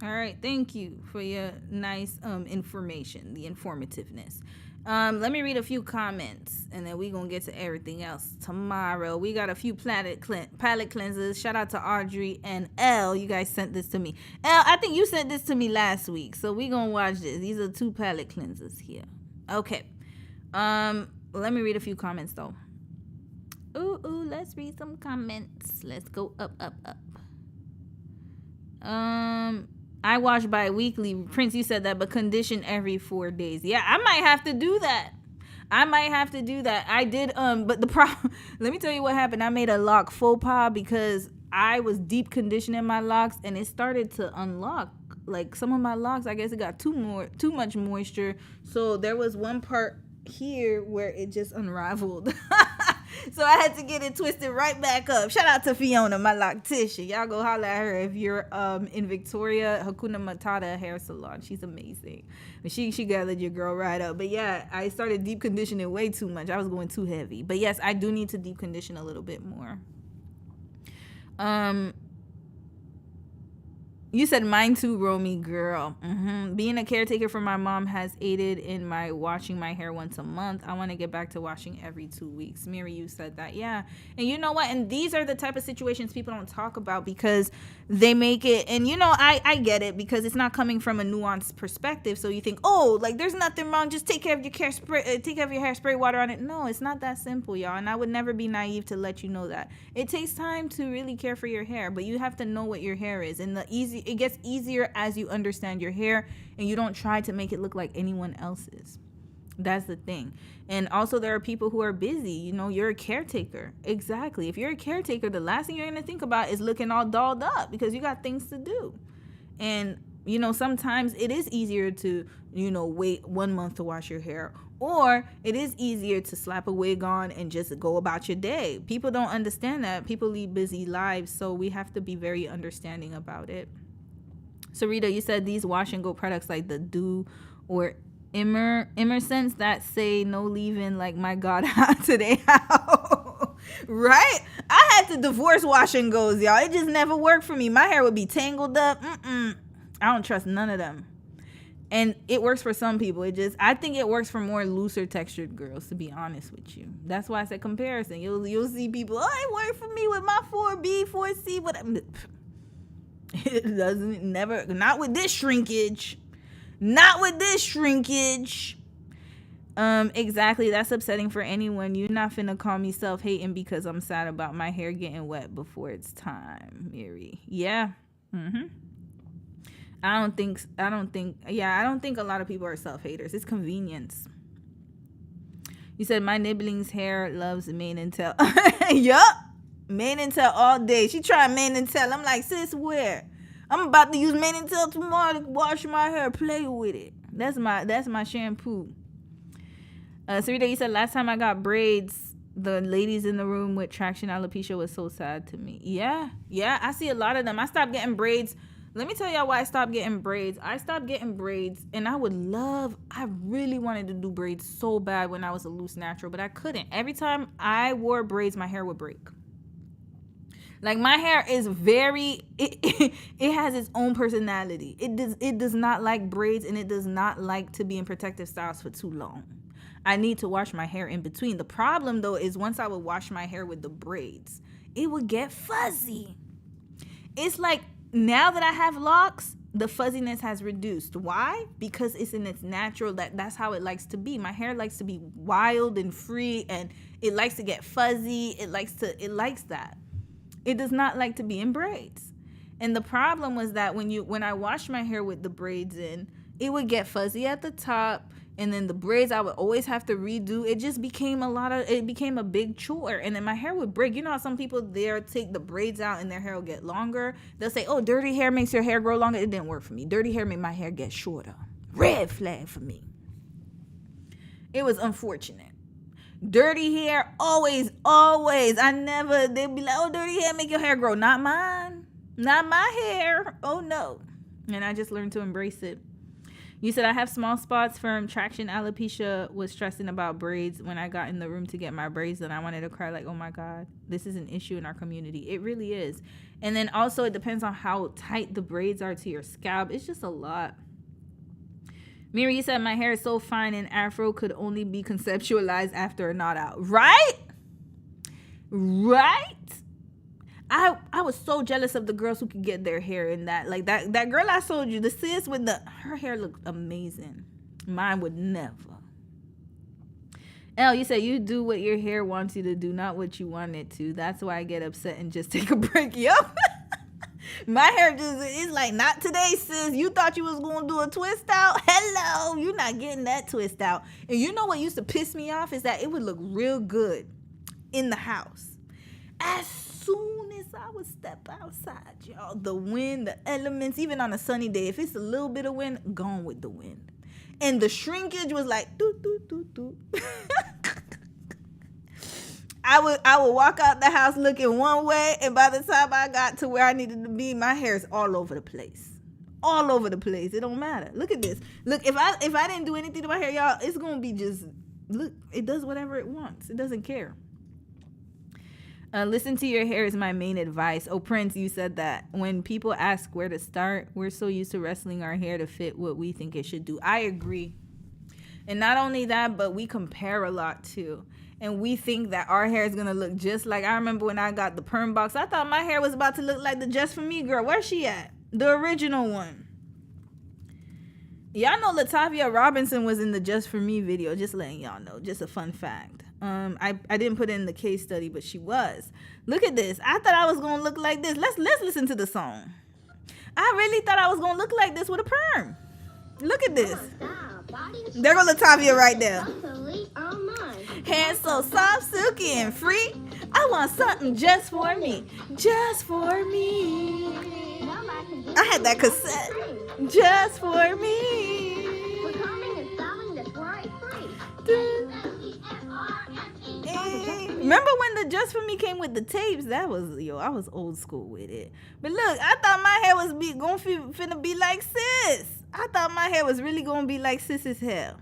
[SPEAKER 1] All right, thank you for your nice information, the informativeness. Let me read a few comments, and then we're going to get to everything else tomorrow. We got a few palette cleansers. Shout out to Audrey and Elle. You guys sent this to me. Elle, I think you sent this to me last week, so we're going to watch this. These are 2 palette cleansers here. Okay. Let me read a few comments, though. Ooh, let's read some comments. Let's go up. I wash bi-weekly. Prince, you said that, but condition every 4 days. Yeah, I might have to do that. I did, but the problem, let me tell you what happened. I made a lock faux pas because I was deep conditioning my locks and it started to unlock. Like some of my locks, I guess it got too much moisture. So there was one part here where it just unraveled. So I had to get it twisted right back up. Shout out to Fiona, my loctician. Y'all go holler at her if you're in Victoria, Hakuna Matata hair salon. She's amazing. She gathered your girl right up. But yeah, I started deep conditioning way too much. I was going too heavy. But yes, I do need to deep condition a little bit more. You said mine too, Romy, girl. Being a caretaker for my mom has aided in my washing my hair once a month. I want to get back to washing every 2 weeks. Mary, you said that. Yeah. And you know what? And these are the type of situations people don't talk about because they make it. And, you know, I get it because it's not coming from a nuanced perspective. So you think, oh, like there's nothing wrong. Just take care of your hair, spray water on it. No, it's not that simple, y'all. And I would never be naive to let you know that. It takes time to really care for your hair, but you have to know what your hair is. And it gets easier as you understand your hair and you don't try to make it look like anyone else's. That's the thing. And also there are people who are busy. You know, you're a caretaker. Exactly. If you're a caretaker, the last thing you're going to think about is looking all dolled up because you got things to do. And, you know, sometimes it is easier to, you know, wait 1 month to wash your hair. Or it is easier to slap a wig on and just go about your day. People don't understand that. People lead busy lives. So we have to be very understanding about it. Sarita, you said these wash and go products like the Dew or Emerson's that say no leave-in, like my God, today. Right? I had to divorce wash and goes, y'all. It just never worked for me. My hair would be tangled up. I don't trust none of them. And it works for some people. I think it works for more looser textured girls, to be honest with you. That's why I said comparison. You'll see people, oh, it worked for me with my 4B, 4C, whatever. It doesn't, never, not with this shrinkage. Exactly. That's upsetting for anyone. You're not finna call me self-hating because I'm sad about my hair getting wet before it's time, Mary. Yeah. I don't think a lot of people are self-haters. It's convenience. You said my nibblings hair loves mane and tail. Yup. Mane and tail all day. She tried mane and tail. I'm like, sis, where? I'm about to use mane and tail tomorrow to wash my hair. Play with it. That's my shampoo. Sarita, you said last time I got braids, the ladies in the room with traction alopecia was so sad to me. Yeah. I see a lot of them. I stopped getting braids. Let me tell y'all why I stopped getting braids. I stopped getting braids, and I really wanted to do braids so bad when I was a loose natural, but I couldn't. Every time I wore braids, my hair would break. Like, my hair is it has its own personality. It does not like braids, and it does not like to be in protective styles for too long. I need to wash my hair in between. The problem, though, is once I would wash my hair with the braids, it would get fuzzy. It's like, now that I have locks, the fuzziness has reduced. Why? Because it's in its natural, that's how it likes to be. My hair likes to be wild and free, and it likes to get fuzzy. It likes that. It does not like to be in braids. And the problem was that when I washed my hair with the braids in, it would get fuzzy at the top, and then the braids I would always have to redo. It just became it became a big chore, and then my hair would break. You know how some people, they'll take the braids out and their hair will get longer? They'll say, oh, dirty hair makes your hair grow longer. It didn't work for me. Dirty hair made my hair get shorter. Red flag for me. It was unfortunate. Dirty hair, always. They'd be like, oh, dirty hair make your hair grow. Not mine. Not my hair. Oh, no. And I just learned to embrace it. You said, I have small spots from traction alopecia, was stressing about braids. When I got in the room to get my braids done, I wanted to cry like, oh my God, this is an issue in our community. It really is. And then also it depends on how tight the braids are to your scalp. It's just a lot. Miri, you said, my hair is so fine and afro could only be conceptualized after a knot out. Right? I was so jealous of the girls who could get their hair in that. Like that girl I told you, the sis with her hair looked amazing. Mine would never. Elle, you said you do what your hair wants you to do, not what you want it to. That's why I get upset and just take a break. Yup. My hair is like, not today, sis. You thought you was going to do a twist out? Hello. You're not getting that twist out. And you know what used to piss me off is that it would look real good in the house. As soon as I would step outside, y'all, the wind, the elements, even on a sunny day, if it's a little bit of wind, gone with the wind. And the shrinkage was like, doot, doot, doot, doot. I would walk out the house looking one way, and by the time I got to where I needed to be, my hair's all over the place. All over the place. It don't matter. Look at this. Look, if I didn't do anything to my hair, y'all, it's gonna be just, look, it does whatever it wants. It doesn't care. Listen to your hair is my main advice. Oh, Prince, you said that. When people ask where to start, we're so used to wrestling our hair to fit what we think it should do. I agree. And not only that, but we compare a lot too. And we think that our hair is going to look just like, I remember when I got the perm box, I thought my hair was about to look like the Just For Me girl. Where's she at? The original one. Y'all know Latavia Robinson was in the Just For Me video. Just letting y'all know. Just a fun fact. I didn't put in the case study, but she was. Look at this. I thought I was going to look like this. Let's listen to the song. I really thought I was going to look like this with a perm. Look at this. There go Latavia right there. Hair so soft, silky, and free. I want something just for me. Just for me. I had that cassette. Just for me. Remember when the Just For Me came with the tapes? That was, I was old school with it. But look, I thought my hair was finna be like sis. I thought my hair was really gonna be like sis's hair.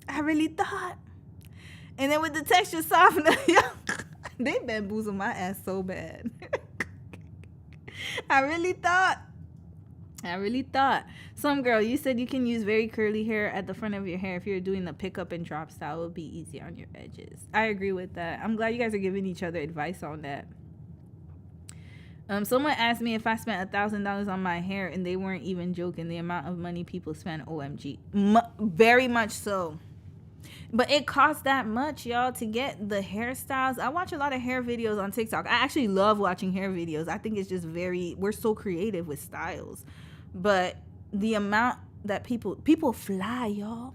[SPEAKER 1] I really thought. And then with the texture softener, they bamboozled my ass so bad. I really thought. Some girl, you said you can use very curly hair at the front of your hair if you're doing the pickup and drop style. It will be easy on your edges. I agree with that. I'm glad you guys are giving each other advice on that. Someone asked me if I spent $1,000 on my hair, and they weren't even joking. The amount of money people spend, OMG. Very much so. But it costs that much, y'all, to get the hairstyles. I watch a lot of hair videos on TikTok. I actually love watching hair videos. I think it's just we're so creative with styles. But the amount that people fly, y'all.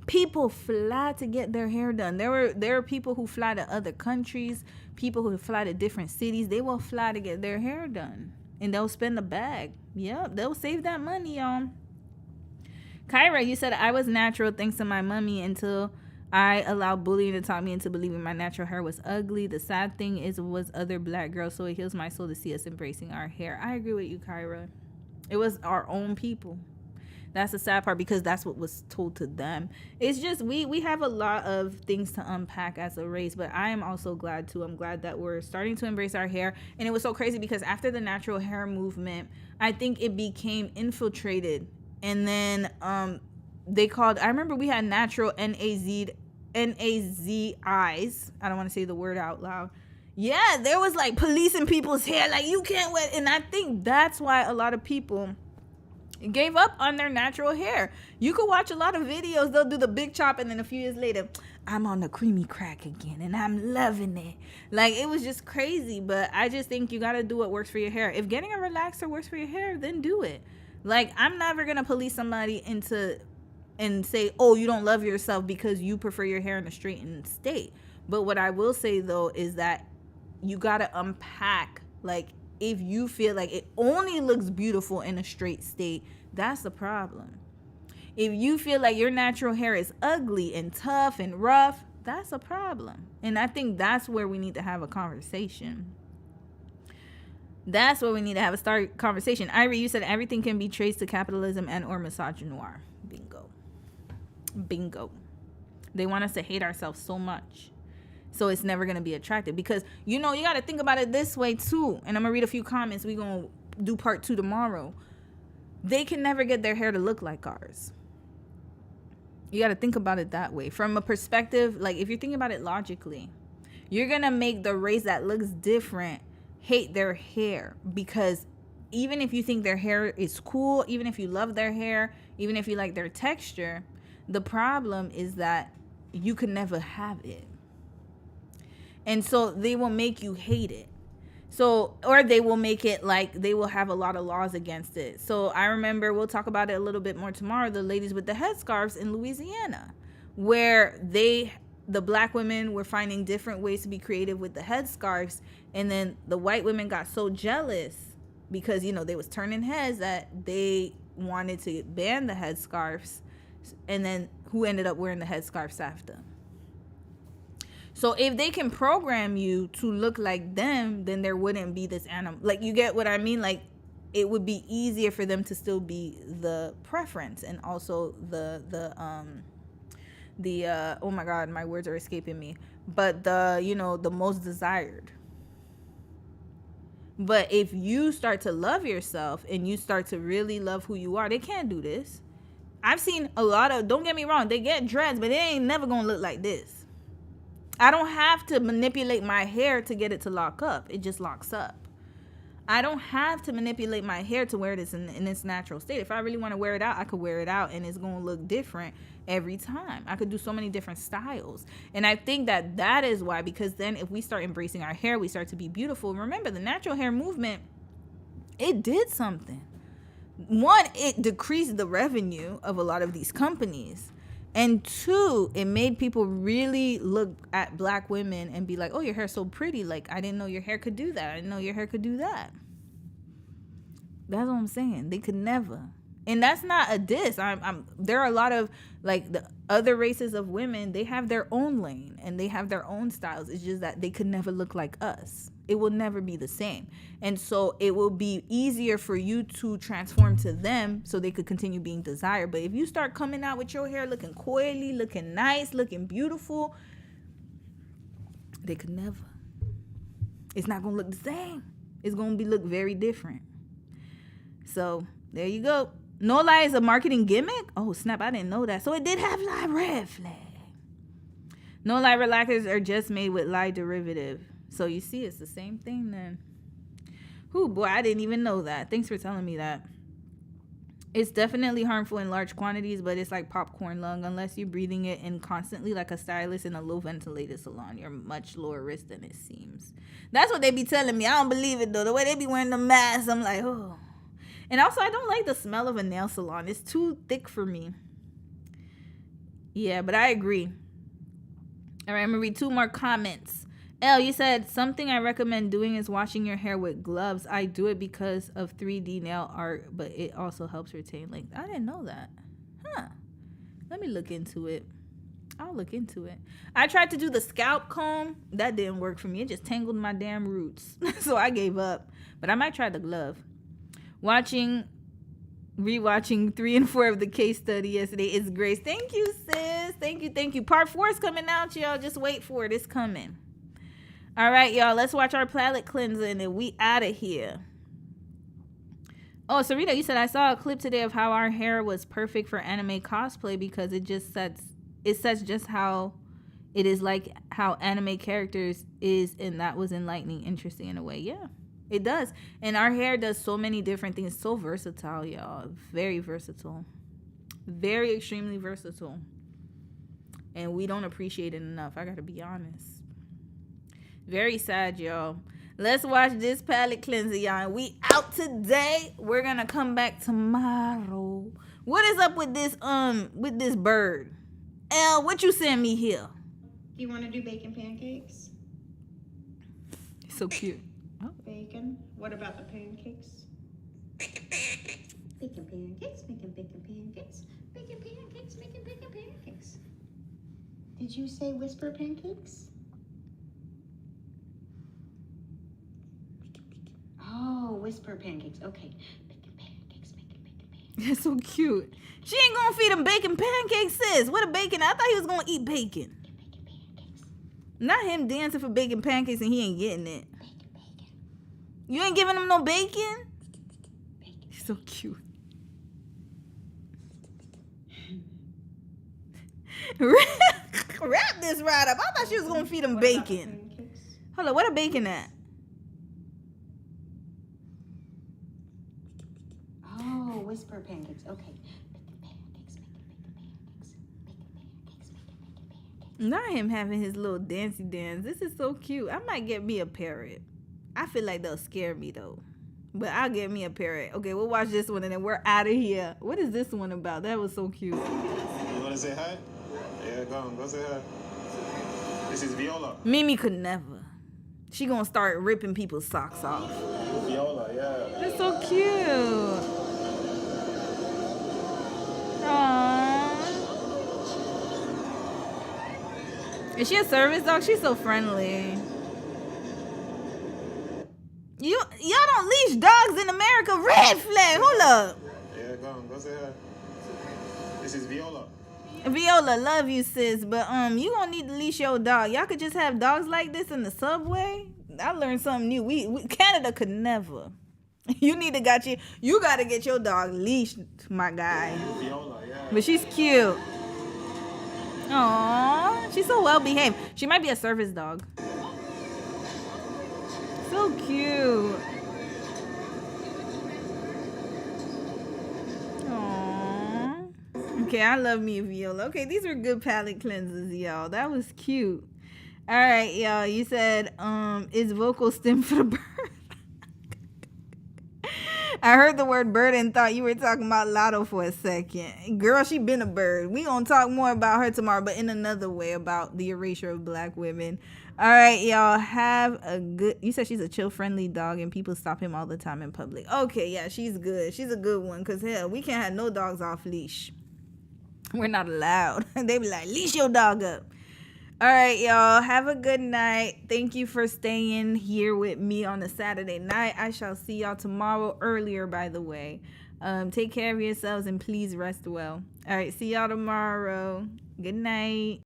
[SPEAKER 1] People fly to get their hair done. There are people who fly to other countries, people who fly to different cities. They will fly to get their hair done. And they'll spend a bag. Yep, they'll save that money, y'all. Kyra, you said I was natural thanks to my mommy until I allowed bullying to talk me into believing my natural hair was ugly. The sad thing is it was other black girls, so it heals my soul to see us embracing our hair. I agree with you, Kyra. It was our own people. That's the sad part, because that's what was told to them. It's just we have a lot of things to unpack as a race, but I am also glad too. I'm glad that we're starting to embrace our hair. And it was so crazy because after the natural hair movement, I think it became infiltrated. And then I remember we had natural N-A-Z-Is. I don't want to say the word out loud. Yeah, there was like policing people's hair, like you can't wear. And I think that's why a lot of people gave up on their natural hair. You could watch a lot of videos. They'll do the big chop, and then a few years later, I'm on the creamy crack again, and I'm loving it. Like, it was just crazy. But I just think you got to do what works for your hair. If getting a relaxer works for your hair, then do it. Like, I'm never going to police somebody into and say, oh, you don't love yourself because you prefer your hair in a straightened state. But what I will say, though, is that you got to unpack, like, if you feel like it only looks beautiful in a straight state, that's the problem. If you feel like your natural hair is ugly and tough and rough, that's a problem. And I think that's where we need to have a conversation. That's where we need to have a conversation. Irie, you said everything can be traced to capitalism and or misogynoir. Bingo. They want us to hate ourselves so much. So it's never going to be attractive. Because, you know, you got to think about it this way, too. And I'm going to read a few comments. We're going to do part 2 tomorrow. They can never get their hair to look like ours. You got to think about it that way. From a perspective, like, if you're thinking about it logically, you're going to make the race that looks different hate their hair. Because even if you think their hair is cool, even if you love their hair, even if you like their texture, the problem is that you could never have it. And so they will make you hate it. So, or they will make it like they will have a lot of laws against it. So I remember, we'll talk about it a little bit more tomorrow, the ladies with the headscarves in Louisiana, where the black women were finding different ways to be creative with the headscarves. And then the white women got so jealous because, you know, they was turning heads that they wanted to ban the headscarves. And then who ended up wearing the headscarves after? So if they can program you to look like them, then there wouldn't be this animal. Like, you get what I mean? Like, it would be easier for them to still be the preference and also the oh my God, my words are escaping me. But the most desired. But if you start to love yourself and you start to really love who you are, they can't do this. I've seen a lot of, don't get me wrong, they get dreads, but they ain't never gonna look like this. I don't have to manipulate my hair to get it to lock up. It just locks up. I don't have to manipulate my hair to wear this in its natural state. If I really want to wear it out, I could wear it out and it's going to look different every time. I could do so many different styles. And I think that is why, because then if we start embracing our hair, we start to be beautiful. Remember, the natural hair movement, it did something. One, it decreased the revenue of a lot of these companies. And two, it made people really look at black women and be like, oh, your hair's so pretty. Like, I didn't know your hair could do that. I didn't know your hair could do that. That's what I'm saying. They could never. And that's not a diss. There are a lot of, like, the other races of women, they have their own lane and they have their own styles. It's just that they could never look like us. It will never be the same. And so it will be easier for you to transform to them so they could continue being desired. But if you start coming out with your hair looking coily, looking nice, looking beautiful, they could never. It's not going to look the same. It's going to look very different. So there you go. No Lie is a marketing gimmick? Oh, snap. I didn't know that. So it did have lie red flag. No Lie relaxers are just made with lie derivative. So you see, it's the same thing then. Ooh, boy, I didn't even know that. Thanks for telling me that. It's definitely harmful in large quantities, but it's like popcorn lung. Unless you're breathing it in constantly like a stylist in a low ventilated salon, you're much lower risk than it seems. That's what they be telling me. I don't believe it, though. The way they be wearing the masks, I'm like, oh. And also, I don't like the smell of a nail salon. It's too thick for me. Yeah, but I agree. All right, I'm going to read 2 more comments. Elle, you said, something I recommend doing is washing your hair with gloves. I do it because of 3D nail art, but it also helps retain length. I didn't know that. Huh. Let me look into it. I'll look into it. I tried to do the scalp comb. That didn't work for me. It just tangled my damn roots. So I gave up. But I might try the glove. Rewatching 3 and 4 of the case study yesterday is Grace. Thank you, sis. Thank you. Part 4 is coming out, y'all. Just wait for it. It's coming. All right, y'all. Let's watch our palate cleansing and we out of here. Oh, Sarita, you said I saw a clip today of how our hair was perfect for anime cosplay because it sets just how it is, like how anime characters is, and that was enlightening, interesting in a way. Yeah. It does. And our hair does so many different things. So versatile, y'all. Very versatile. Very extremely versatile. And we don't appreciate it enough. I gotta be honest. Very sad, y'all. Let's watch this palette cleanser, y'all. We out today. We're gonna come back tomorrow. What is up with this bird? Elle, what you send me here?
[SPEAKER 7] Do you want to do bacon pancakes?
[SPEAKER 1] So cute.
[SPEAKER 7] Oh. Bacon. What about the pancakes? Bacon pancakes, making bacon pancakes, bacon pancakes, making bacon pancakes. Did you say whisper pancakes? Oh, whisper pancakes. Okay. Bacon pancakes, making bacon pancakes.
[SPEAKER 1] That's so cute. She ain't gonna feed him bacon pancakes, sis. What a bacon. I thought he was gonna eat bacon.
[SPEAKER 7] Bacon pancakes.
[SPEAKER 1] Not him dancing for bacon pancakes and he ain't getting it.
[SPEAKER 7] Bacon.
[SPEAKER 1] You ain't giving him no bacon? He's so cute. Wrap this right up. I thought she was gonna feed him bacon. Hold on, what a bacon at?
[SPEAKER 7] Oh, whisper pancakes. Okay. Bacon pancakes, making bacon pancakes. Bacon pancakes, making bacon pancakes.
[SPEAKER 1] Not him having his little dancey dance. This is so cute. I might get me a parrot. I feel like they'll scare me though. But I'll get me a parrot. Okay, we'll watch this one and then we're out of here. What is this one about? That was so cute.
[SPEAKER 22] You want to say hi? Yeah, go say hi. This is Viola.
[SPEAKER 1] Mimi could never. She gonna start ripping people's socks off.
[SPEAKER 22] Viola, yeah.
[SPEAKER 1] That's so cute. Aww. Is she a service dog? She's so friendly. Y'all don't leash dogs in America. Red flag. Hold up.
[SPEAKER 22] Yeah, go say hi. This is Viola.
[SPEAKER 1] Viola, love you, sis, but you gonna need to leash your dog. Y'all could just have dogs like this in the subway. I learned something new. We Canada could never. You gotta get your dog leashed, my guy.
[SPEAKER 22] Viola, yeah.
[SPEAKER 1] But she's cute. Aww, she's so well behaved. She might be a service dog. So cute. Aww. Okay, I love me a Viola. Okay, these were good palette cleansers, y'all. That was cute. All right, y'all. You said, is vocal stem for the bird? I heard the word bird and thought you were talking about Latto for a second. Girl, she been a bird. We gonna talk more about her tomorrow, but in another way, about the erasure of black women. All right, y'all. Have a good... You said she's a chill, friendly dog and people stop him all the time in public. Okay, yeah, she's good. She's a good one because, hell, we can't have no dogs off leash. We're not allowed. They be like, leash your dog up. All right, y'all. Have a good night. Thank you for staying here with me on a Saturday night. I shall see y'all tomorrow, earlier, by the way. Take care of yourselves and please rest well. All right, see y'all tomorrow. Good night.